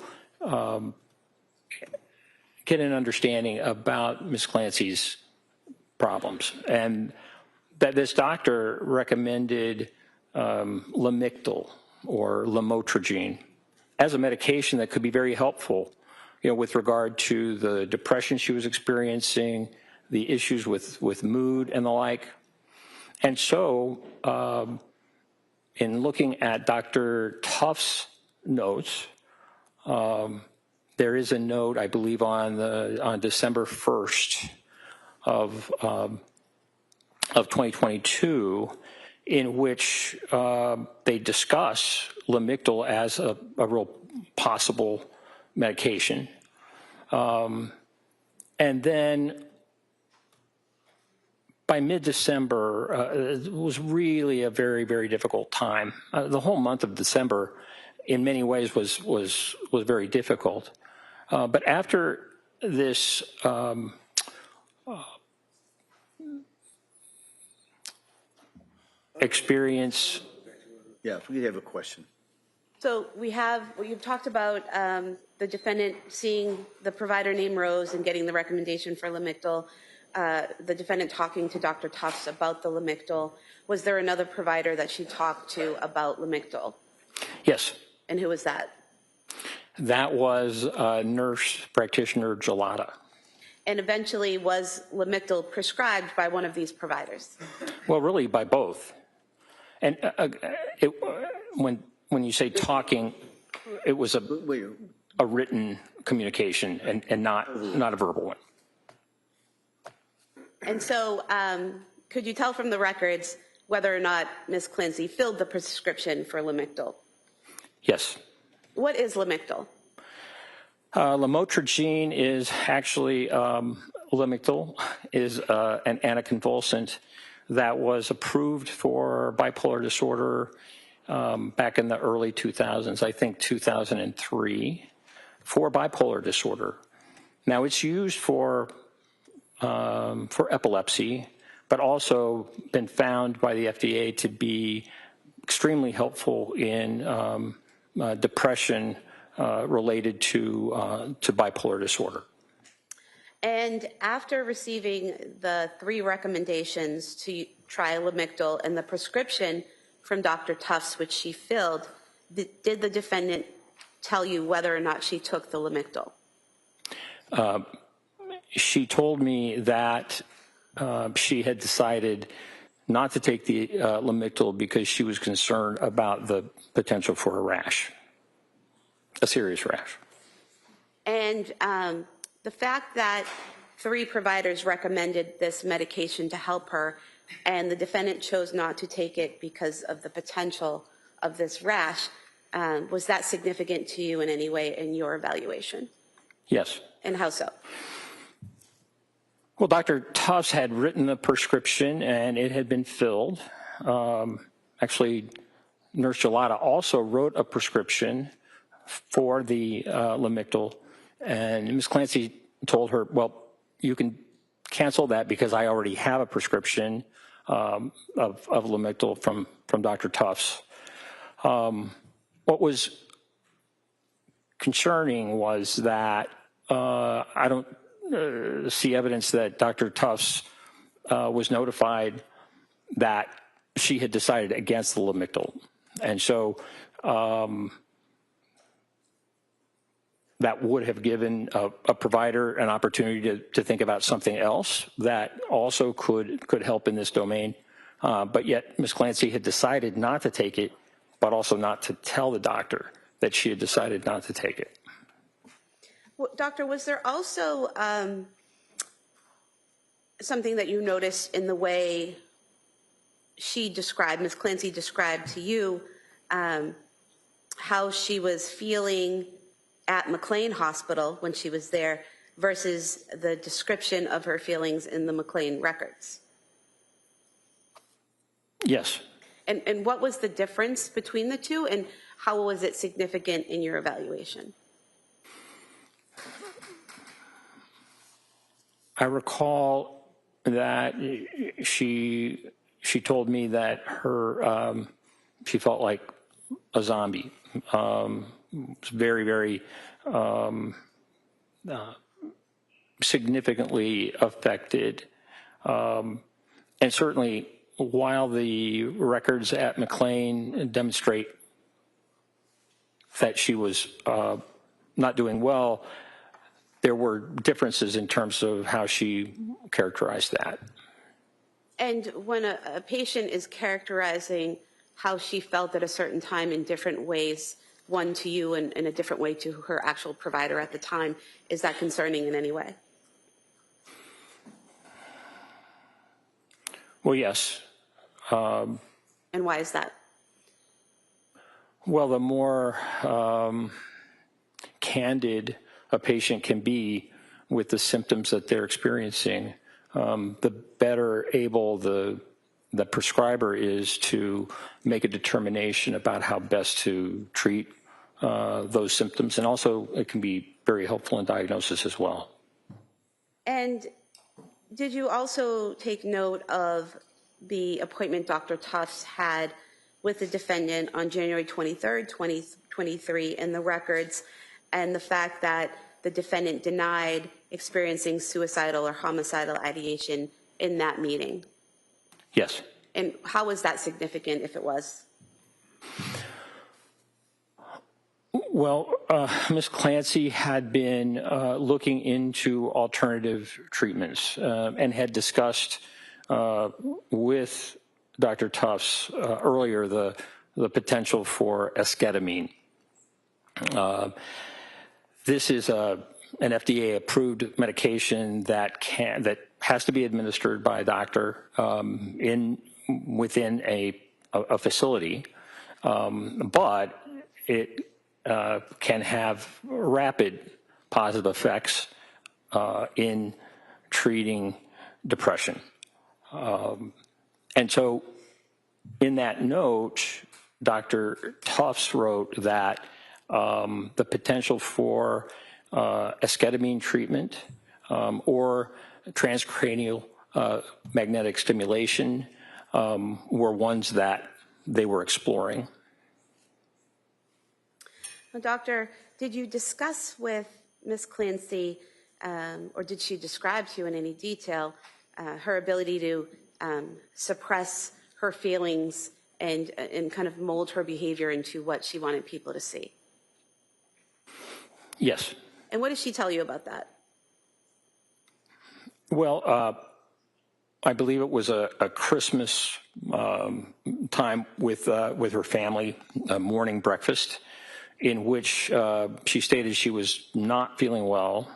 [SPEAKER 8] get an understanding about Ms. Clancy's problems. And that this doctor recommended Lamictal or lamotrigine as a medication that could be very helpful, with regard to the depression she was experiencing, the issues with mood and the like. And so in looking at Dr. Tuff's notes, there is a note, I believe, on December 1st of 2022, in which they discuss Lamictal as a real possible medication. And then by mid-December, it was really a very, very difficult time. The whole month of December, in many ways, was very difficult. But after this experience.
[SPEAKER 3] Yeah, we have a question.
[SPEAKER 6] So you've talked about the defendant seeing the provider named Rose and getting the recommendation for Lamictal, the defendant talking to Dr. Tufts about the Lamictal. Was there another provider that she talked to about Lamictal?
[SPEAKER 8] Yes.
[SPEAKER 6] And who was that?
[SPEAKER 8] That was nurse practitioner Gelada.
[SPEAKER 6] And eventually was Lamictal prescribed by one of these providers? Well,
[SPEAKER 8] really by both. And when you say talking, it was a written communication and not a verbal one.
[SPEAKER 6] And so could you tell from the records whether or not Ms. Clancy filled the prescription for Lamictal?
[SPEAKER 8] Yes.
[SPEAKER 6] What is Lamictal?
[SPEAKER 8] Lamotrigine is actually, Lamictal is an anticonvulsant that was approved for bipolar disorder back in the early 2000s, I think 2003, for bipolar disorder. Now, it's used for epilepsy, but also been found by the FDA to be extremely helpful in depression related to bipolar disorder.
[SPEAKER 6] And after receiving the 3 recommendations to try Lamictal and the prescription from Dr. Tufts, which she filled, did the defendant tell you whether or not she took the Lamictal?
[SPEAKER 8] She told me that she had decided not to take the Lamictal because she was concerned about the potential for a rash, a serious rash.
[SPEAKER 6] And the fact that 3 providers recommended this medication to help her and the defendant chose not to take it because of the potential of this rash, was that significant to you in any way in your evaluation?
[SPEAKER 8] Yes.
[SPEAKER 6] And how so?
[SPEAKER 8] Well, Dr. Tufts had written the prescription and it had been filled. Actually, Nurse Gelada also wrote a prescription for the Lamictal, and Ms. Clancy told her, well, you can cancel that because I already have a prescription of Lamictal from Dr. Tufts. What was concerning was that I don't see evidence that Dr. Tufts was notified that she had decided against the Lamictal. And so that would have given a provider an opportunity to think about something else that also could help in this domain. But yet Ms. Clancy had decided not to take it, but also not to tell the doctor that she had decided not to take it.
[SPEAKER 6] Well, doctor, was there also something that you noticed in the way she described, Ms. Clancy described to you, how she was feeling at McLean Hospital when she was there versus the description of her feelings in the McLean records?
[SPEAKER 8] Yes.
[SPEAKER 6] And what was the difference between the two, and how was it significant in your evaluation?
[SPEAKER 8] I recall that she told me that her she felt like a zombie. Very, very significantly affected. And certainly, while the records at McLean demonstrate that she was not doing well, there were differences in terms of how she characterized that.
[SPEAKER 6] And when a patient is characterizing how she felt at a certain time in different ways, one to you and a different way to her actual provider at the time, is that concerning in any way?
[SPEAKER 8] Well, yes.
[SPEAKER 6] And why is that?
[SPEAKER 8] Well, the more candid a patient can be with the symptoms that they're experiencing, the better able the prescriber is to make a determination about how best to treat those symptoms. And also, it can be very helpful in diagnosis as well. And
[SPEAKER 6] did you also take note of the appointment Dr. Tufts had with the defendant on January 23rd, 2023 in the records, and the fact that the defendant denied experiencing suicidal or homicidal ideation in that meeting?
[SPEAKER 8] Yes.
[SPEAKER 6] And how was that significant, if it was?
[SPEAKER 8] Well, Ms. Clancy had been looking into alternative treatments and had discussed with Dr. Tufts earlier the potential for esketamine. This is an FDA-approved medication that has to be administered by a doctor within a facility, but it can have rapid positive effects in treating depression. And so in that note, Dr. Tufts wrote that the potential for esketamine treatment or transcranial magnetic stimulation were ones that they were exploring.
[SPEAKER 6] Now, Doctor, did you discuss with Ms. Clancy, or did she describe to you in any detail her ability to suppress her feelings and kind of mold her behavior into what she wanted people to see?
[SPEAKER 8] Yes.
[SPEAKER 6] And what did she tell you about that?
[SPEAKER 8] Well, I believe it was a Christmas time with her family, a morning breakfast, in which she stated she was not feeling well,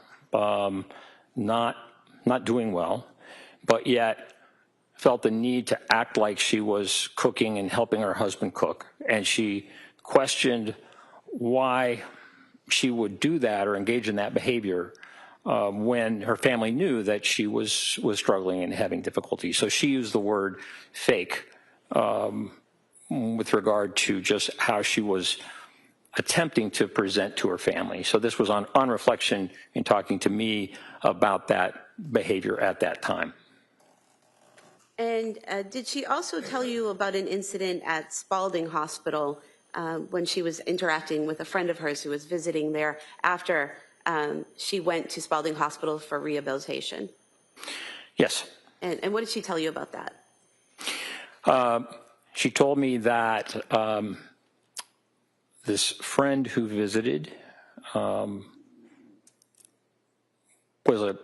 [SPEAKER 8] not doing well, but yet felt the need to act like she was cooking and helping her husband cook. And she questioned why she would do that or engage in that behavior when her family knew that she was struggling and having difficulty. So she used the word fake with regard to just how she was attempting to present to her family. So this was on reflection in talking to me about that behavior at that time.
[SPEAKER 6] And did she also tell you about an incident at Spalding Hospital when she was interacting with a friend of hers who was visiting there after she went to Spalding Hospital for rehabilitation?
[SPEAKER 8] Yes.
[SPEAKER 6] And what did she tell you about that?
[SPEAKER 8] She told me that this friend who visited was a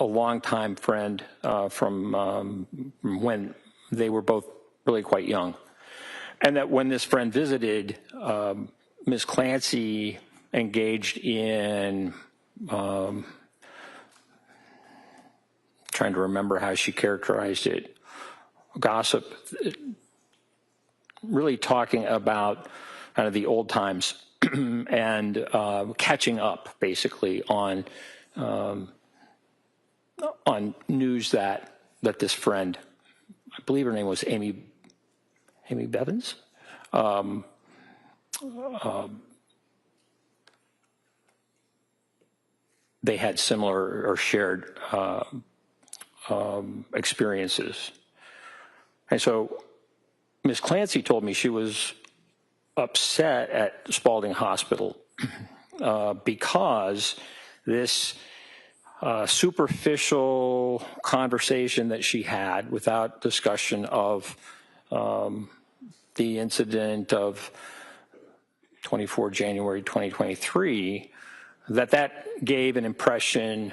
[SPEAKER 8] longtime friend from when they were both really quite young. And that when this friend visited, Ms. Clancy engaged in, trying to remember how she characterized it, gossip, really talking about kind of the old times and catching up basically on news that this friend, I believe her name was Amy Bevins, they had similar or shared experiences. And so Ms. Clancy told me she was upset at Spalding Hospital because this superficial conversation that she had without discussion of the incident of 24 January 2023, that gave an impression,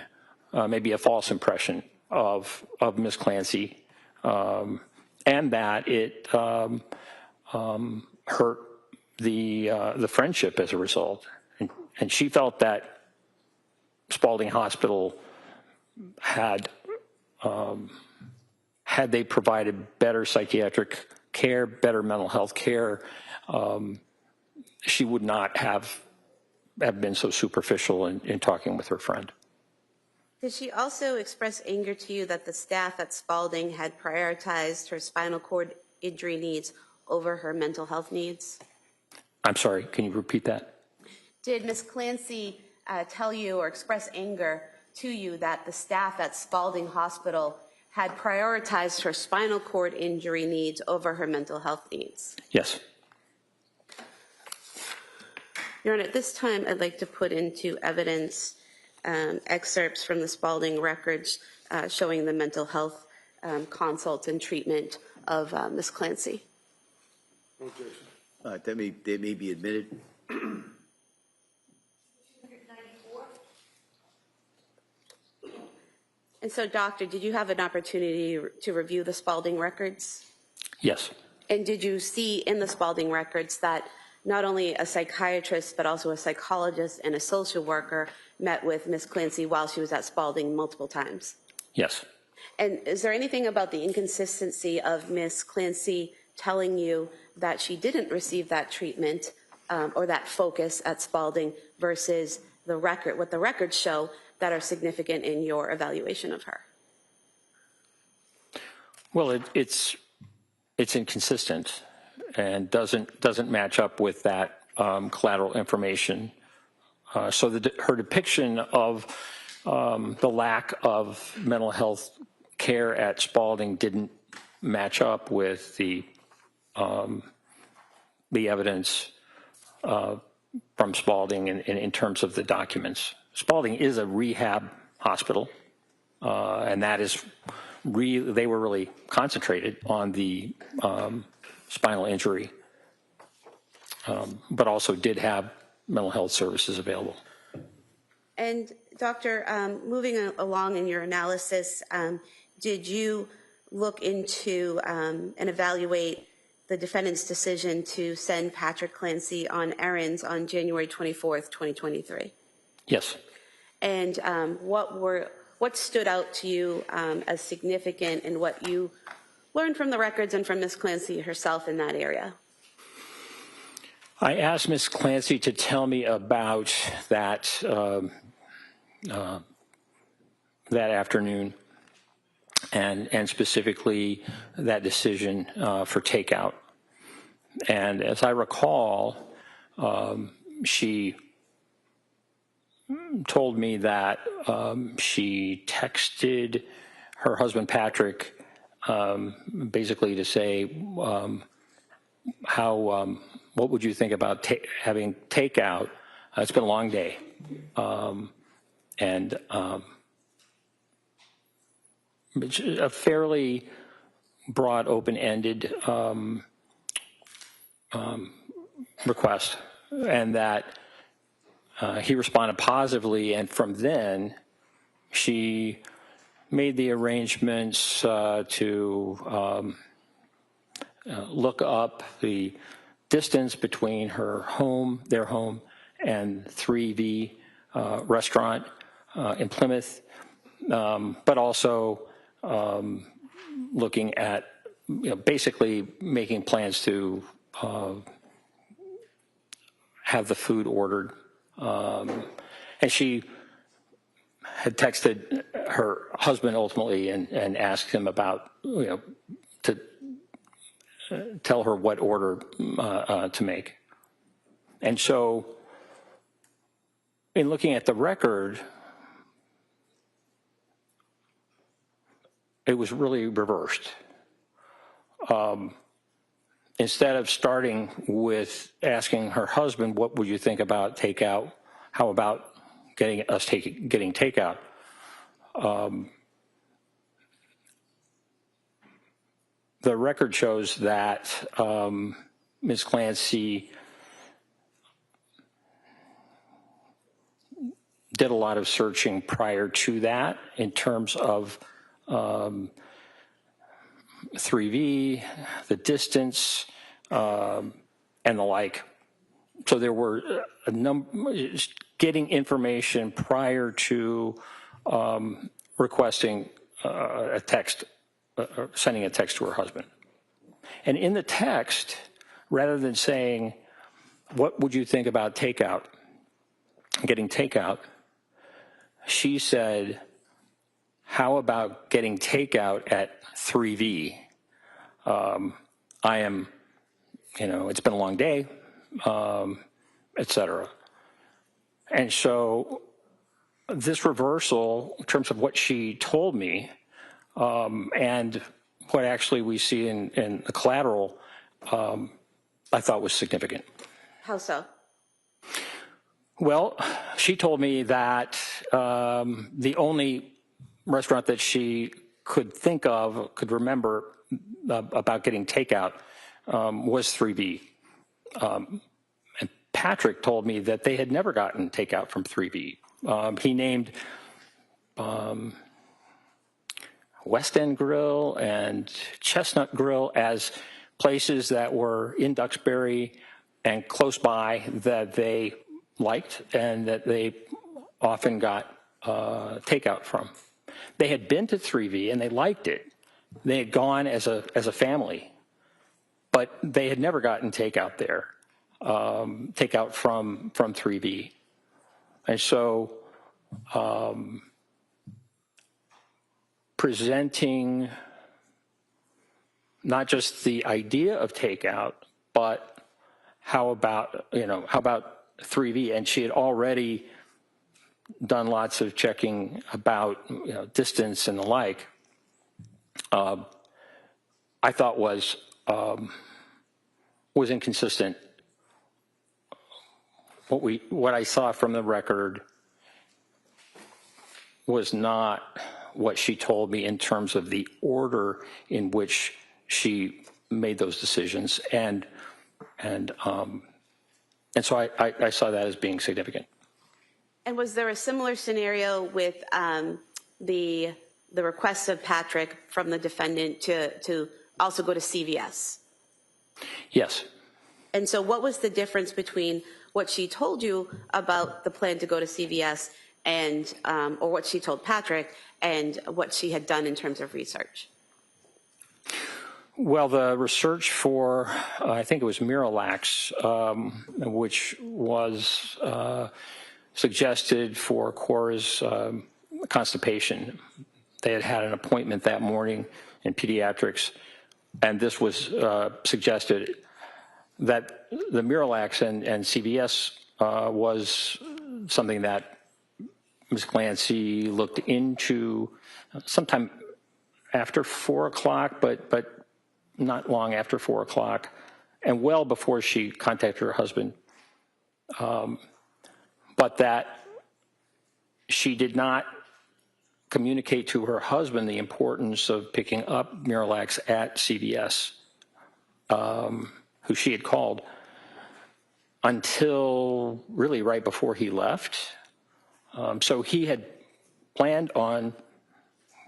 [SPEAKER 8] maybe a false impression of Ms. Clancy, and that it hurt the friendship as a result. And she felt that Spalding Hospital had they provided better psychiatric care, better mental health care, she would not have been so superficial in talking with her friend.
[SPEAKER 6] Did she also express anger to you that the staff at Spalding had prioritized her spinal cord injury needs over her mental health needs?
[SPEAKER 8] I'm sorry, can you repeat that?
[SPEAKER 6] Did Ms. Clancy tell you or express anger to you that the staff at Spalding Hospital had prioritized her spinal cord injury needs over her mental health needs?
[SPEAKER 8] Yes.
[SPEAKER 6] Your Honor, at this time, I'd like to put into evidence excerpts from the Spalding records showing the mental health consults and treatment of Ms. Clancy.
[SPEAKER 3] That may be admitted.
[SPEAKER 6] And so, Doctor, did you have an opportunity to review the Spalding records?
[SPEAKER 8] Yes.
[SPEAKER 6] And did you see in the Spalding records that not only a psychiatrist, but also a psychologist and a social worker met with Ms. Clancy while she was at Spalding multiple times?
[SPEAKER 8] Yes.
[SPEAKER 6] And is there anything about the inconsistency of Ms. Clancy telling you that she didn't receive that treatment or that focus at Spalding versus the record, what the records show that are significant in your evaluation of her?
[SPEAKER 8] Well, it's inconsistent and doesn't match up with that collateral information. So her depiction of the lack of mental health care at Spalding didn't match up with the evidence from Spalding in terms of the documents. Spalding is a rehab hospital, and that is they were really concentrated on the spinal injury, but also did have mental health services available.
[SPEAKER 6] And Doctor, moving along in your analysis, did you look into and evaluate the defendant's decision to send Patrick Clancy on errands on January 24th, 2023?
[SPEAKER 8] Yes.
[SPEAKER 6] And what stood out to you as significant in what you learned from the records and from Ms. Clancy herself in that area?
[SPEAKER 8] I asked Ms. Clancy to tell me about that that afternoon, and specifically that decision for takeout. And as I recall, she told me that she texted her husband Patrick basically to say what would you think about having takeout? It's been a long day, and it's a fairly broad, open-ended request, and that he responded positively, and from then she made the arrangements to look up the distance between their home, and 3V restaurant in Plymouth, but also looking at, basically making plans to have the food ordered. And she had texted her husband ultimately and asked him about, to tell her what order to make. And so in looking at the record, it was really reversed. Instead of starting with asking her husband, what would you think about takeout? How about getting takeout? The record shows that Ms. Clancy did a lot of searching prior to that in terms of 3V, the distance, and the like. So there were a number, getting information prior to requesting a text, sending a text to her husband. And in the text, rather than saying, what would you think about takeout, getting takeout, she said, how about getting takeout at 3V? I am, it's been a long day, et cetera. And so this reversal, in terms of what she told me, and what actually we see in the collateral, I thought was significant.
[SPEAKER 6] How so?
[SPEAKER 8] Well, she told me that the only restaurant that she could think of, could remember about getting takeout was 3B. And Patrick told me that they had never gotten takeout from 3B. He named West End Grill and Chestnut Grill as places that were in Duxbury and close by that they liked and that they often got takeout from. they had been to 3V and they liked it. They had gone as a family, but they had never gotten takeout there, takeout from 3V. And so presenting not just the idea of takeout, but how about 3V? And she had already done lots of checking about distance and the like. I thought was inconsistent. What I saw from the record was not what she told me in terms of the order in which she made those decisions, and so I saw that as being significant.
[SPEAKER 6] And was there a similar scenario with the request of Patrick from the defendant to also go to CVS?
[SPEAKER 8] Yes.
[SPEAKER 6] And so what was the difference between what she told you about the plan to go to CVS and or what she told Patrick and what she had done in terms of research?
[SPEAKER 8] Well, the research for, I think it was Miralax, which was suggested for Cora's constipation. They had had an appointment that morning in pediatrics, and this was suggested that the Miralax and CVS was something that Ms. Clancy looked into sometime after 4 o'clock, but not long after 4 o'clock, and well before she contacted her husband. But that she did not communicate to her husband the importance of picking up Miralax at CVS, who she had called, until really right before he left. So he had planned on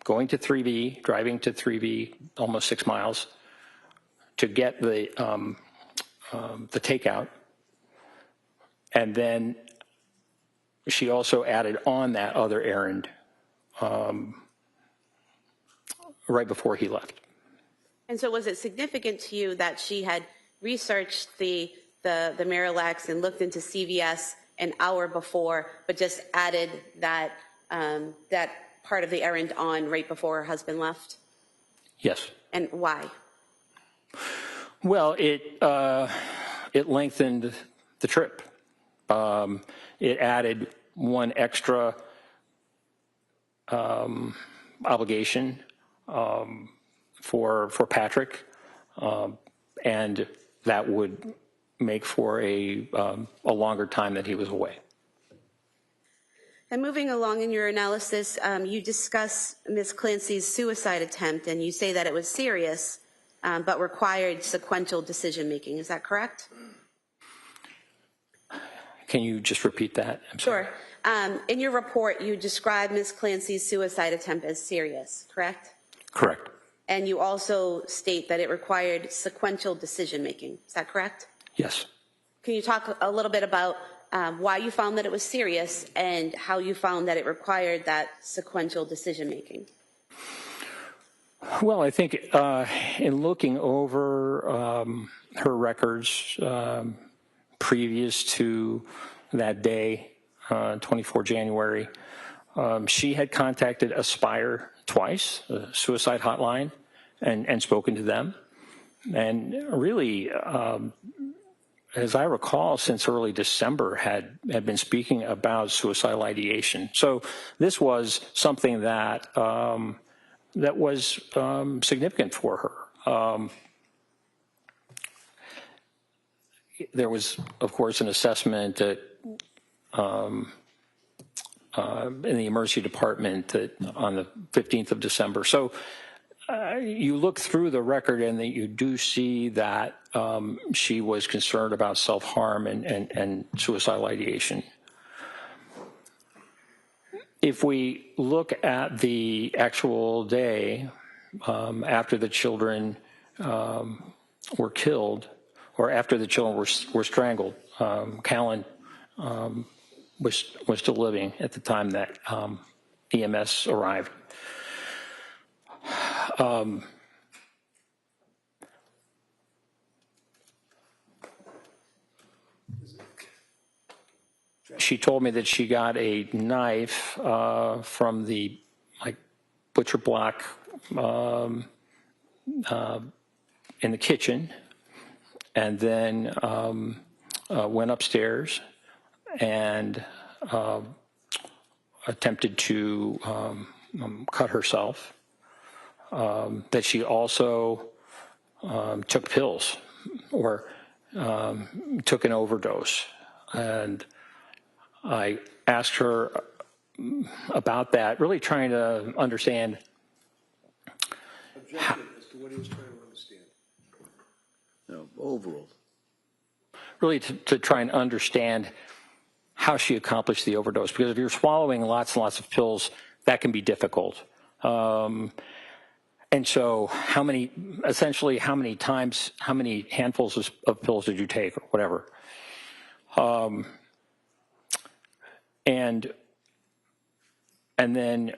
[SPEAKER 8] going to 3V, driving to 3V, almost 6 miles, to get the takeout, and then she also added on that other errand right before he left.
[SPEAKER 6] And so was it significant to you that she had researched the Miralax and looked into CVS an hour before, but just added that that part of the errand on right before her husband left?
[SPEAKER 8] Yes.
[SPEAKER 6] And why?
[SPEAKER 8] Well, it lengthened the trip. It added one extra obligation for Patrick, and that would make for a longer time that he was away.
[SPEAKER 6] And moving along in your analysis, you discuss Ms. Clancy's suicide attempt, and you say that it was serious, but required sequential decision-making. Is that correct?
[SPEAKER 8] Can you just repeat that? I'm sorry.
[SPEAKER 6] Sure. In your report, you describe Ms. Clancy's suicide attempt as serious, correct?
[SPEAKER 8] Correct.
[SPEAKER 6] And you also state that it required sequential decision-making. Is that correct?
[SPEAKER 8] Yes.
[SPEAKER 6] Can you talk a little bit about why you found that it was serious and how you found that it required that sequential decision-making?
[SPEAKER 8] Well, I think in looking over her records previous to that day, 24 January, she had contacted Aspire twice, a suicide hotline, and spoken to them. And really, as I recall, since early December had been speaking about suicidal ideation. So this was something that that was significant for her. There was, of course, an assessment that in the emergency department that on the 15th of December. So you look through the record and that you do see that she was concerned about self-harm and suicidal ideation. If we look at the actual day after the children were killed, or after the children were strangled, Callan was still living at the time that EMS arrived. she told me that she got a knife from the butcher block in the kitchen, and then went upstairs and attempted to cut herself. That she also took pills or took an overdose. And I asked her about that, really trying to understand.
[SPEAKER 4] Objection as to what he was trying to understand.
[SPEAKER 3] No, overall.
[SPEAKER 8] Really to try and understand how she accomplished the overdose. Because if you're swallowing lots and lots of pills, that can be difficult. And so how many times, how many handfuls of pills did you take or whatever? And then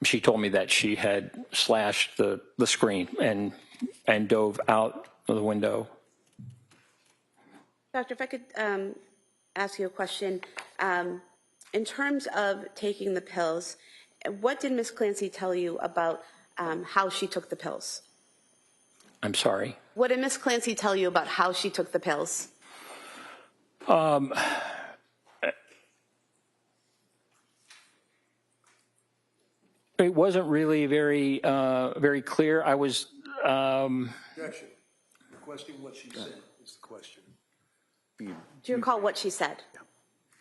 [SPEAKER 8] she told me that she had slashed the screen and dove out of the window.
[SPEAKER 6] Doctor, if I could ask you a question. In terms of taking the pills, what did Ms. Clancy tell you about how she took the pills?
[SPEAKER 8] I'm sorry?
[SPEAKER 6] What did Ms. Clancy tell you about how she took the pills?
[SPEAKER 8] It wasn't really very clear. I was.
[SPEAKER 4] Objection. Requesting what she said is the question.
[SPEAKER 6] Do you recall what she said?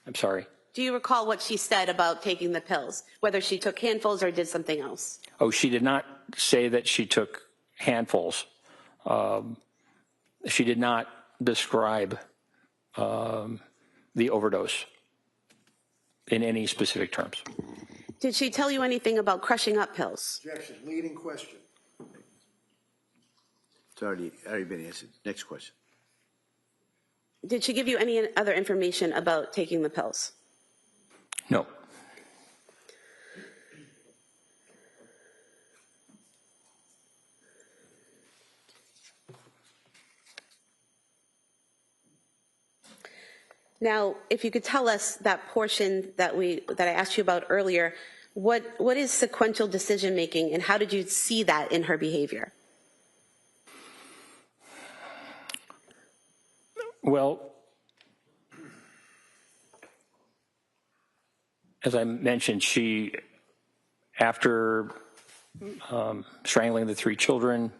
[SPEAKER 8] I'm sorry.
[SPEAKER 6] Do you recall what she said about taking the pills, whether she took handfuls or did something else?
[SPEAKER 8] Oh, she did not say that she took handfuls. She did not describe the overdose in any specific terms.
[SPEAKER 6] Did she tell you anything about crushing up pills?
[SPEAKER 4] Objection. Leading question.
[SPEAKER 3] It's already been answered. Next question.
[SPEAKER 6] Did she give you any other information about taking the pills?
[SPEAKER 8] No.
[SPEAKER 6] Now, if you could tell us that portion that I asked you about earlier, what is sequential decision making, and how did you see that in her behavior?
[SPEAKER 8] Well, as I mentioned, she, after strangling the 3 children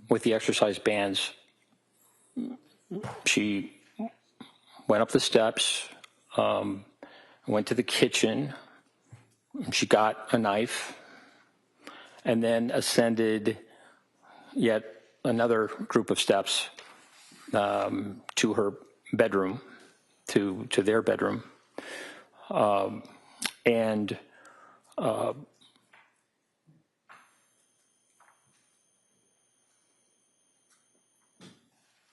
[SPEAKER 8] with the exercise bands, she went up the steps, went to the kitchen, she got a knife, and then ascended yet another group of steps to her bedroom, to their bedroom, and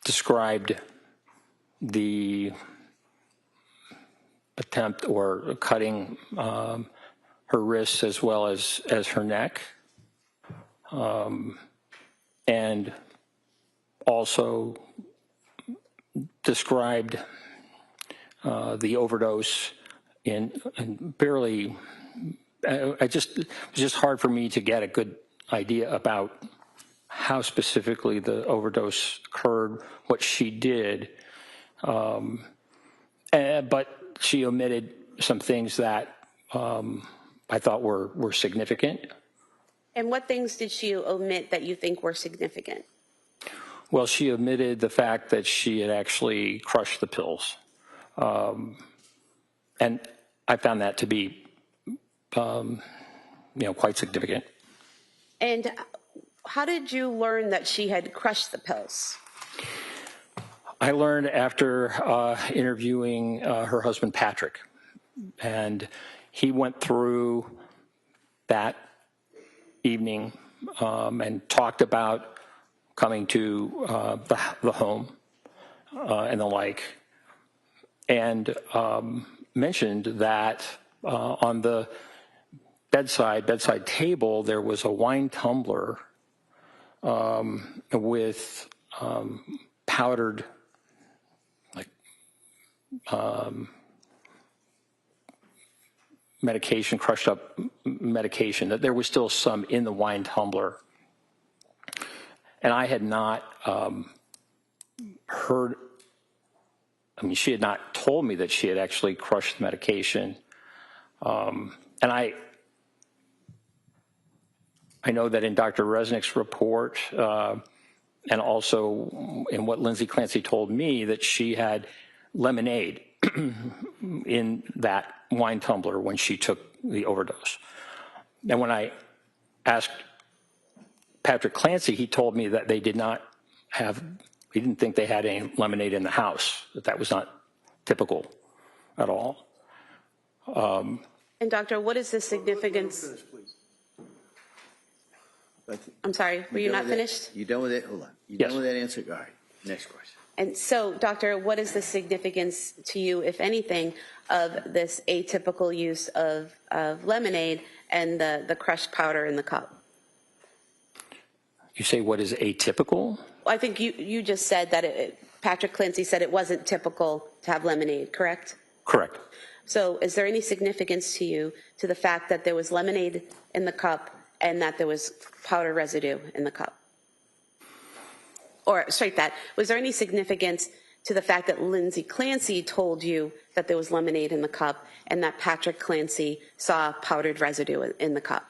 [SPEAKER 8] described the attempt or cutting her wrists as well as her neck, and also described the overdose in barely. It was just hard for me to get a good idea about how specifically the overdose occurred, what she did, but she omitted some things that I thought were significant.
[SPEAKER 6] And what things did she omit that you think were significant?
[SPEAKER 8] Well, she omitted the fact that she had actually crushed the pills. And I found that to be, quite significant.
[SPEAKER 6] And how did you learn that she had crushed the pills?
[SPEAKER 8] I learned after interviewing her husband, Patrick, and he went through that evening and talked about coming to the home and the like, and mentioned that bedside table, there was a wine tumbler with powdered, like, medication, crushed up medication, that there was still some in the wine tumbler. And I had not heard, I mean, she had not told me that she had actually crushed the medication. And I know that in Dr. Resnick's report, and also in what Lindsay Clancy told me, that she had lemonade in that wine tumbler when she took the overdose. And when I asked Patrick Clancy, he told me that they did not have, he didn't think they had any lemonade in the house, that was not typical at all.
[SPEAKER 6] And doctor, what is the significance? I'm sorry, were you not finished?
[SPEAKER 3] You done with it? Hold on. You
[SPEAKER 8] Yes.
[SPEAKER 3] done with that answer? All right. Next question.
[SPEAKER 6] And so, doctor, what is the significance to you, if anything, of this atypical use of lemonade and the crushed powder in the cup?
[SPEAKER 8] You say what is atypical?
[SPEAKER 6] I think you just said that Patrick Clancy said it wasn't typical to have lemonade, correct?
[SPEAKER 8] Correct.
[SPEAKER 6] So is there any significance to you to the fact that there was lemonade in the cup and that there was powder residue in the cup? Or straight that, was there any significance to the fact that Lindsay Clancy told you that there was lemonade in the cup and that Patrick Clancy saw powdered residue in the cup?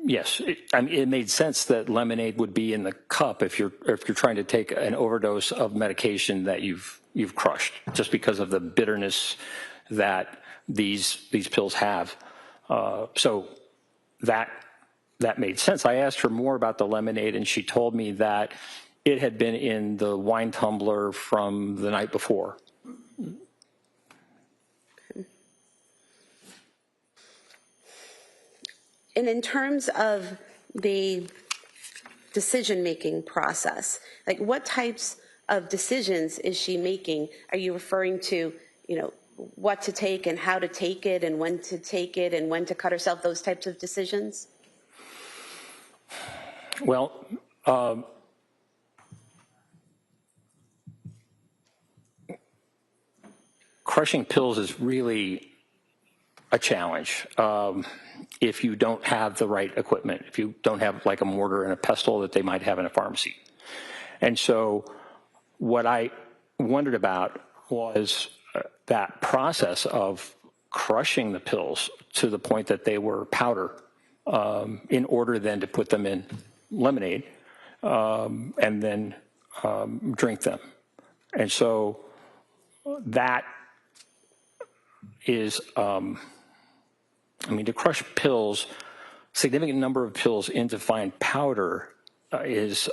[SPEAKER 8] Yes, it made sense that lemonade would be in the cup if you're trying to take an overdose of medication that you've crushed, just because of the bitterness that these pills have. So that made sense. I asked her more about the lemonade, and she told me that it had been in the wine tumbler from the night before.
[SPEAKER 6] And in terms of the decision-making process, like what types of decisions is she making? Are you referring to, what to take and how to take it and when to take it and when to cut herself, those types of decisions?
[SPEAKER 8] Well, crushing pills is really a challenge if you don't have the right equipment, if you don't have like a mortar and a pestle that they might have in a pharmacy. And so what I wondered about was that process of crushing the pills to the point that they were powder in order then to put them in lemonade and then drink them. And so that is, to crush pills, significant number of pills into fine powder is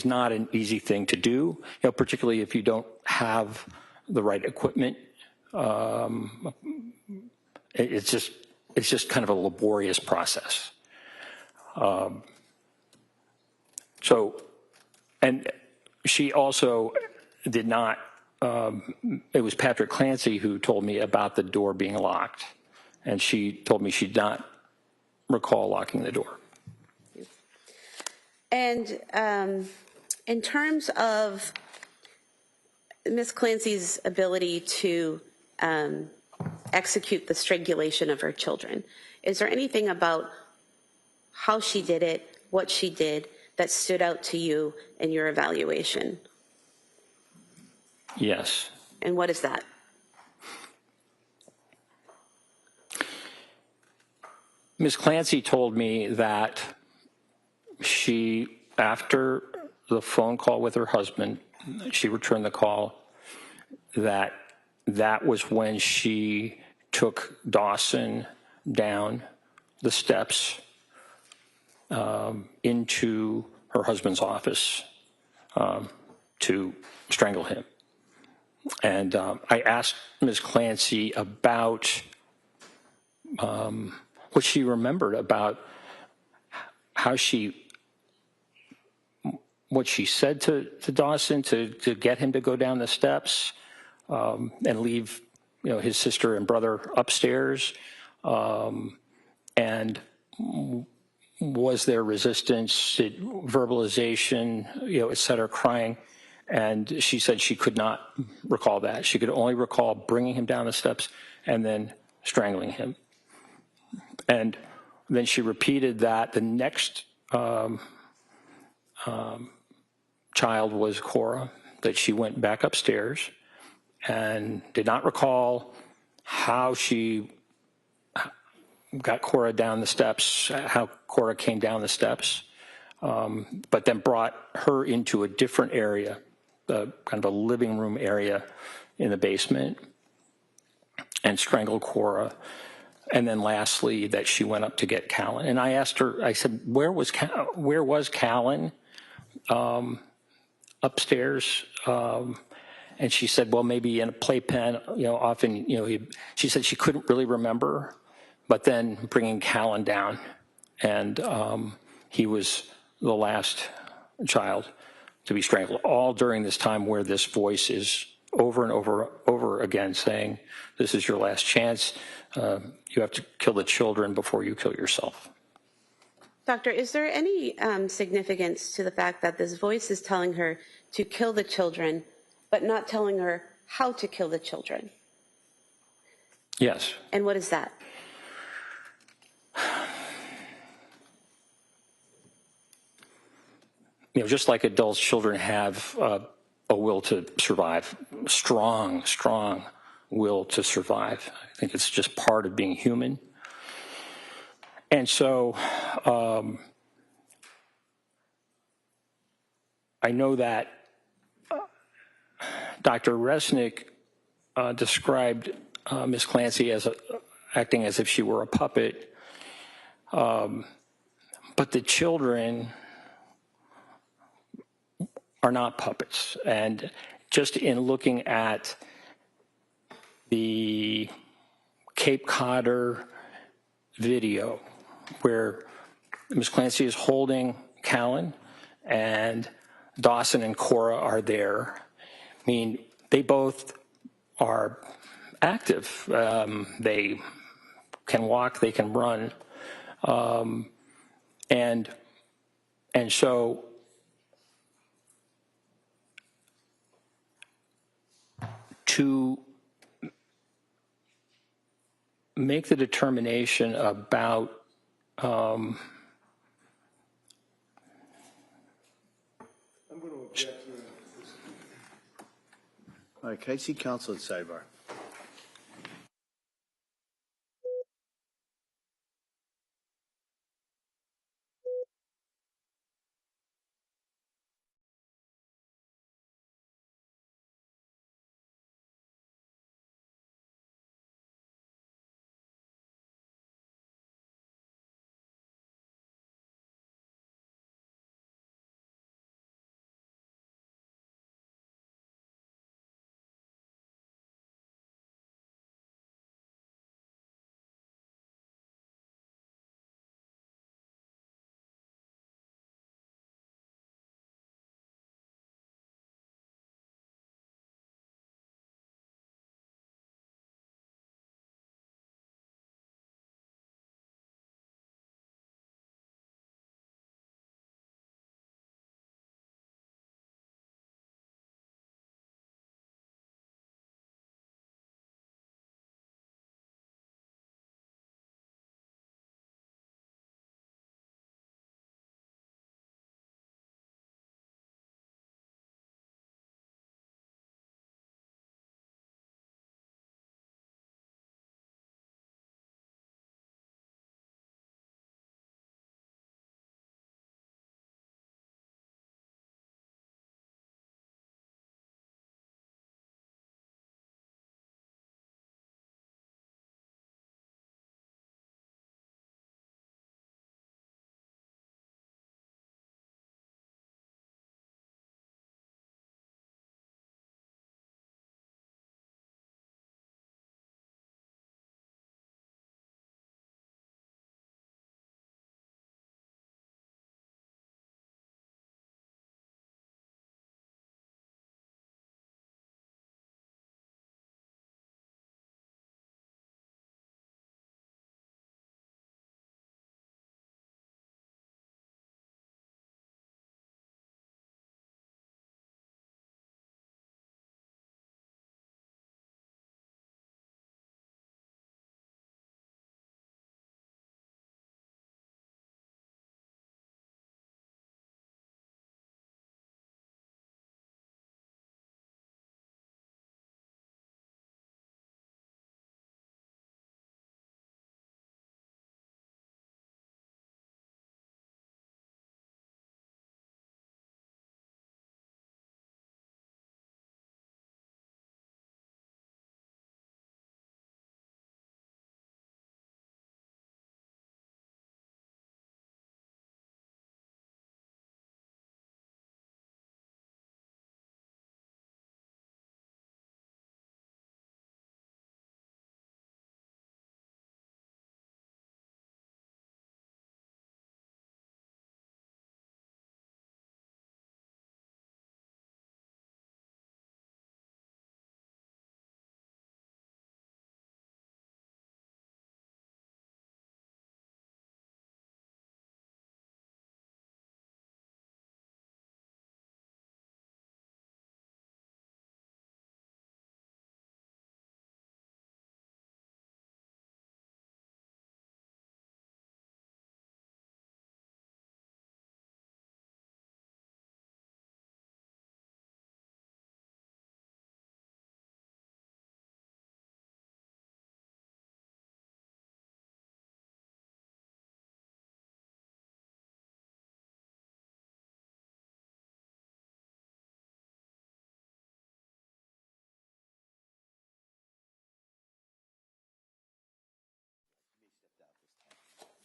[SPEAKER 8] not an easy thing to do, particularly if you don't have the right equipment. It's just kind of a laborious process. And she also did not, it was Patrick Clancy who told me about the door being locked. And she told me she did not recall locking the door.
[SPEAKER 6] And in terms of Ms. Clancy's ability to execute the strangulation of her children, is there anything about how she did it, what she did, that stood out to you in your evaluation?
[SPEAKER 8] Yes.
[SPEAKER 6] And what is that?
[SPEAKER 8] Ms. Clancy told me that she, after the phone call with her husband, she returned the call, that was when she took Dawson down the steps into her husband's office to strangle him. And I asked Ms. Clancy about what she remembered about what she said to Dawson to get him to go down the steps and leave his sister and brother upstairs, and was there resistance, verbalization, et cetera, crying. And she said she could not recall that. She could only recall bringing him down the steps and then strangling him. And then she repeated that. The next child was Cora, that she went back upstairs and did not recall how she got Cora down the steps, how Cora came down the steps, but then brought her into a different area, kind of a living room area in the basement, and strangled Cora. And then lastly, that she went up to get Callan. And I asked her, I said, where was Callan upstairs? And she said, well, maybe in a playpen, often, she said she couldn't really remember, but then bringing Callan down. And he was the last child to be strangled, all during this time where this voice is over and over again saying, this is your last chance. You have to kill the children before you kill yourself.
[SPEAKER 6] Doctor, is there any significance to the fact that this voice is telling her to kill the children, but not telling her how to kill the children?
[SPEAKER 8] Yes.
[SPEAKER 6] And what is that?
[SPEAKER 8] Just like adults, children have a will to survive, strong will to survive. I think it's just part of being human. And so I know that Dr. Resnick described Ms. Clancy as acting as if she were a puppet, but the children are not puppets. And just in looking at the Cape Codder video where Ms. Clancy is holding Callan and Dawson and Cora are there, I mean, they both are active. They can walk, they can run. And so to make the determination about
[SPEAKER 4] I'm going to object to this.
[SPEAKER 3] All right, can I see counsel at sidebar?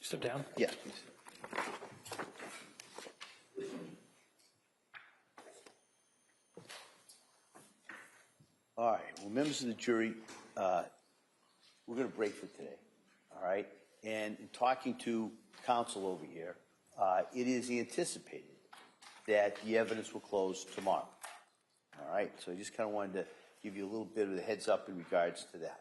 [SPEAKER 8] Step down.
[SPEAKER 3] Yeah, please. All right, well, members of the jury, we're going to break for today, all right? And in talking to counsel over here, it is anticipated that the evidence will close tomorrow, all right? So I just kind of wanted to give you a little bit of a heads up in regards to that.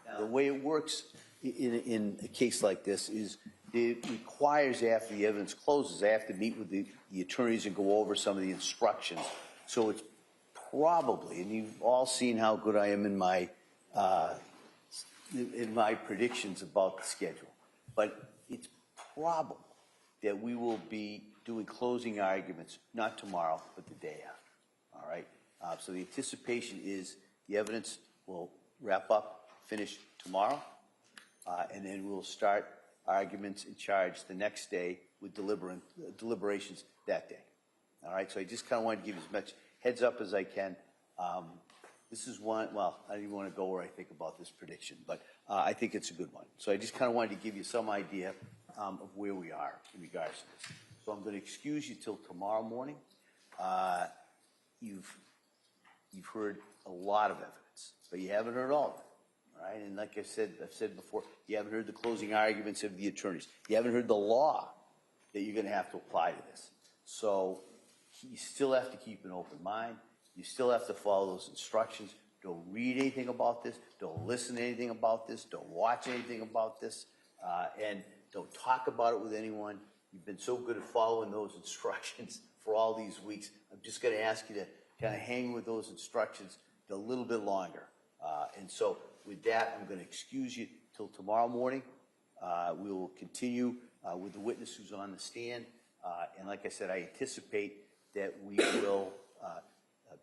[SPEAKER 3] Now, the way it works in a case like this is it requires, after the evidence closes, I have to meet with the attorneys and go over some of the instructions. So it's probably, and you've all seen how good I am in my predictions about the schedule, but it's probable that we will be doing closing arguments, not tomorrow, but the day after, all right? So the anticipation is the evidence will wrap up, finish tomorrow, and then we'll start arguments and charge the next day with deliberations that day, all right? So I just kind of wanted to give you as much heads up as I can. This is one, well, I don't even want to go where I think about this prediction, but I think it's a good one. So I just kind of wanted to give you some idea of where we are in regards to this. So I'm going to excuse you till tomorrow morning. You've heard a lot of evidence, but you haven't heard all of it, all right? And like I've said before, you haven't heard the closing arguments of the attorneys. You haven't heard the law that you're going to have to apply to this. So you still have to keep an open mind. You still have to follow those instructions. Don't read anything about this. Don't listen to anything about this. Don't watch anything about this. And don't talk about it with anyone. You've been so good at following those instructions for all these weeks. I'm just going to ask you to kind of hang with those instructions a little bit longer. And so with that, I'm going to excuse you till tomorrow morning. We will continue with the witness who's on the stand. And like I said, I anticipate that we will,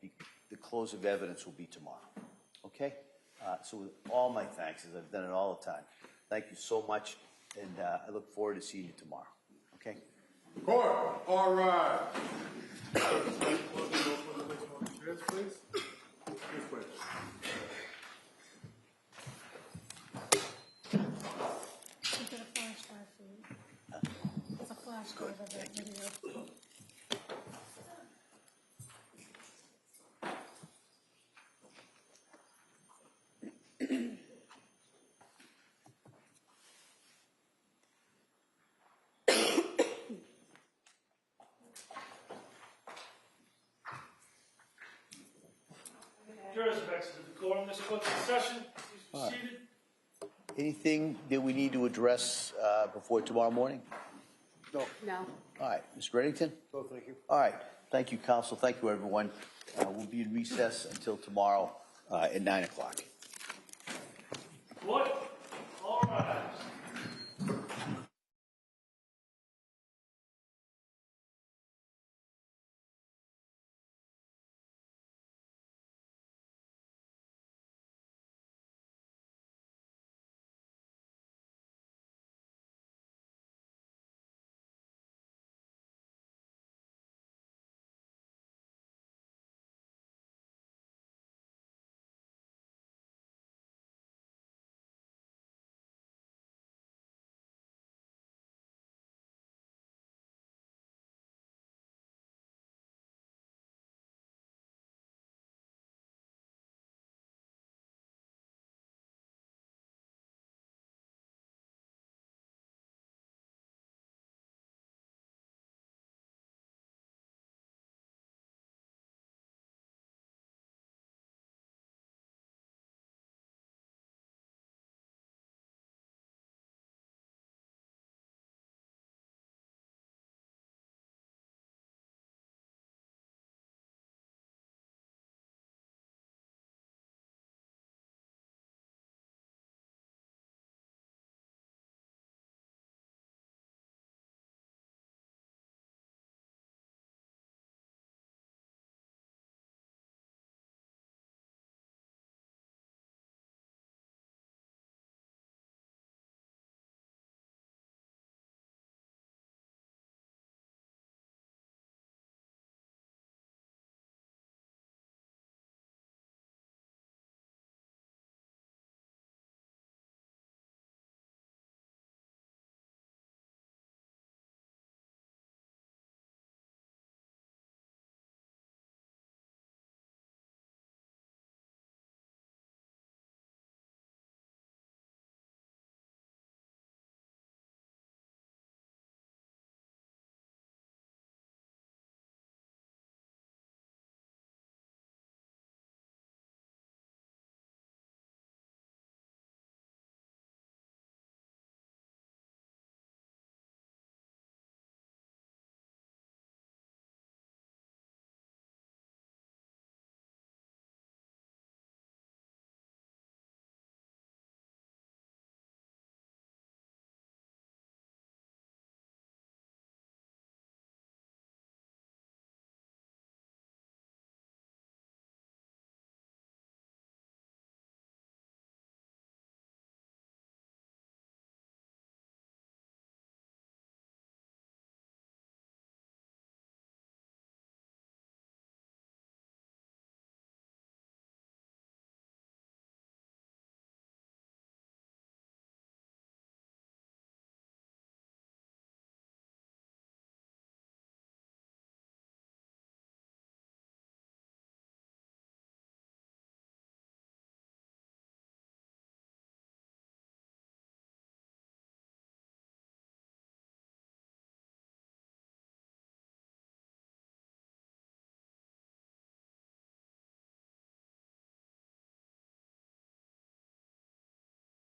[SPEAKER 3] the close of evidence will be tomorrow. Okay? So with all my thanks, as I've done it all the time, thank you so much, and I look forward to seeing you tomorrow. Okay?
[SPEAKER 7] Court, all rise.
[SPEAKER 1] Chairs, please.
[SPEAKER 7] This way.
[SPEAKER 2] Get a flash drive for you. It's a flash drive of that video.
[SPEAKER 1] Jurors have exited the courtroom. This court's in session. Please be seated.
[SPEAKER 3] Anything that we need to address before tomorrow morning?
[SPEAKER 4] No.
[SPEAKER 6] No.
[SPEAKER 3] All right, Mr. Reddington?
[SPEAKER 4] No, thank you.
[SPEAKER 3] All right, thank you, counsel. Thank you, everyone. We'll be in recess until tomorrow at 9 o'clock.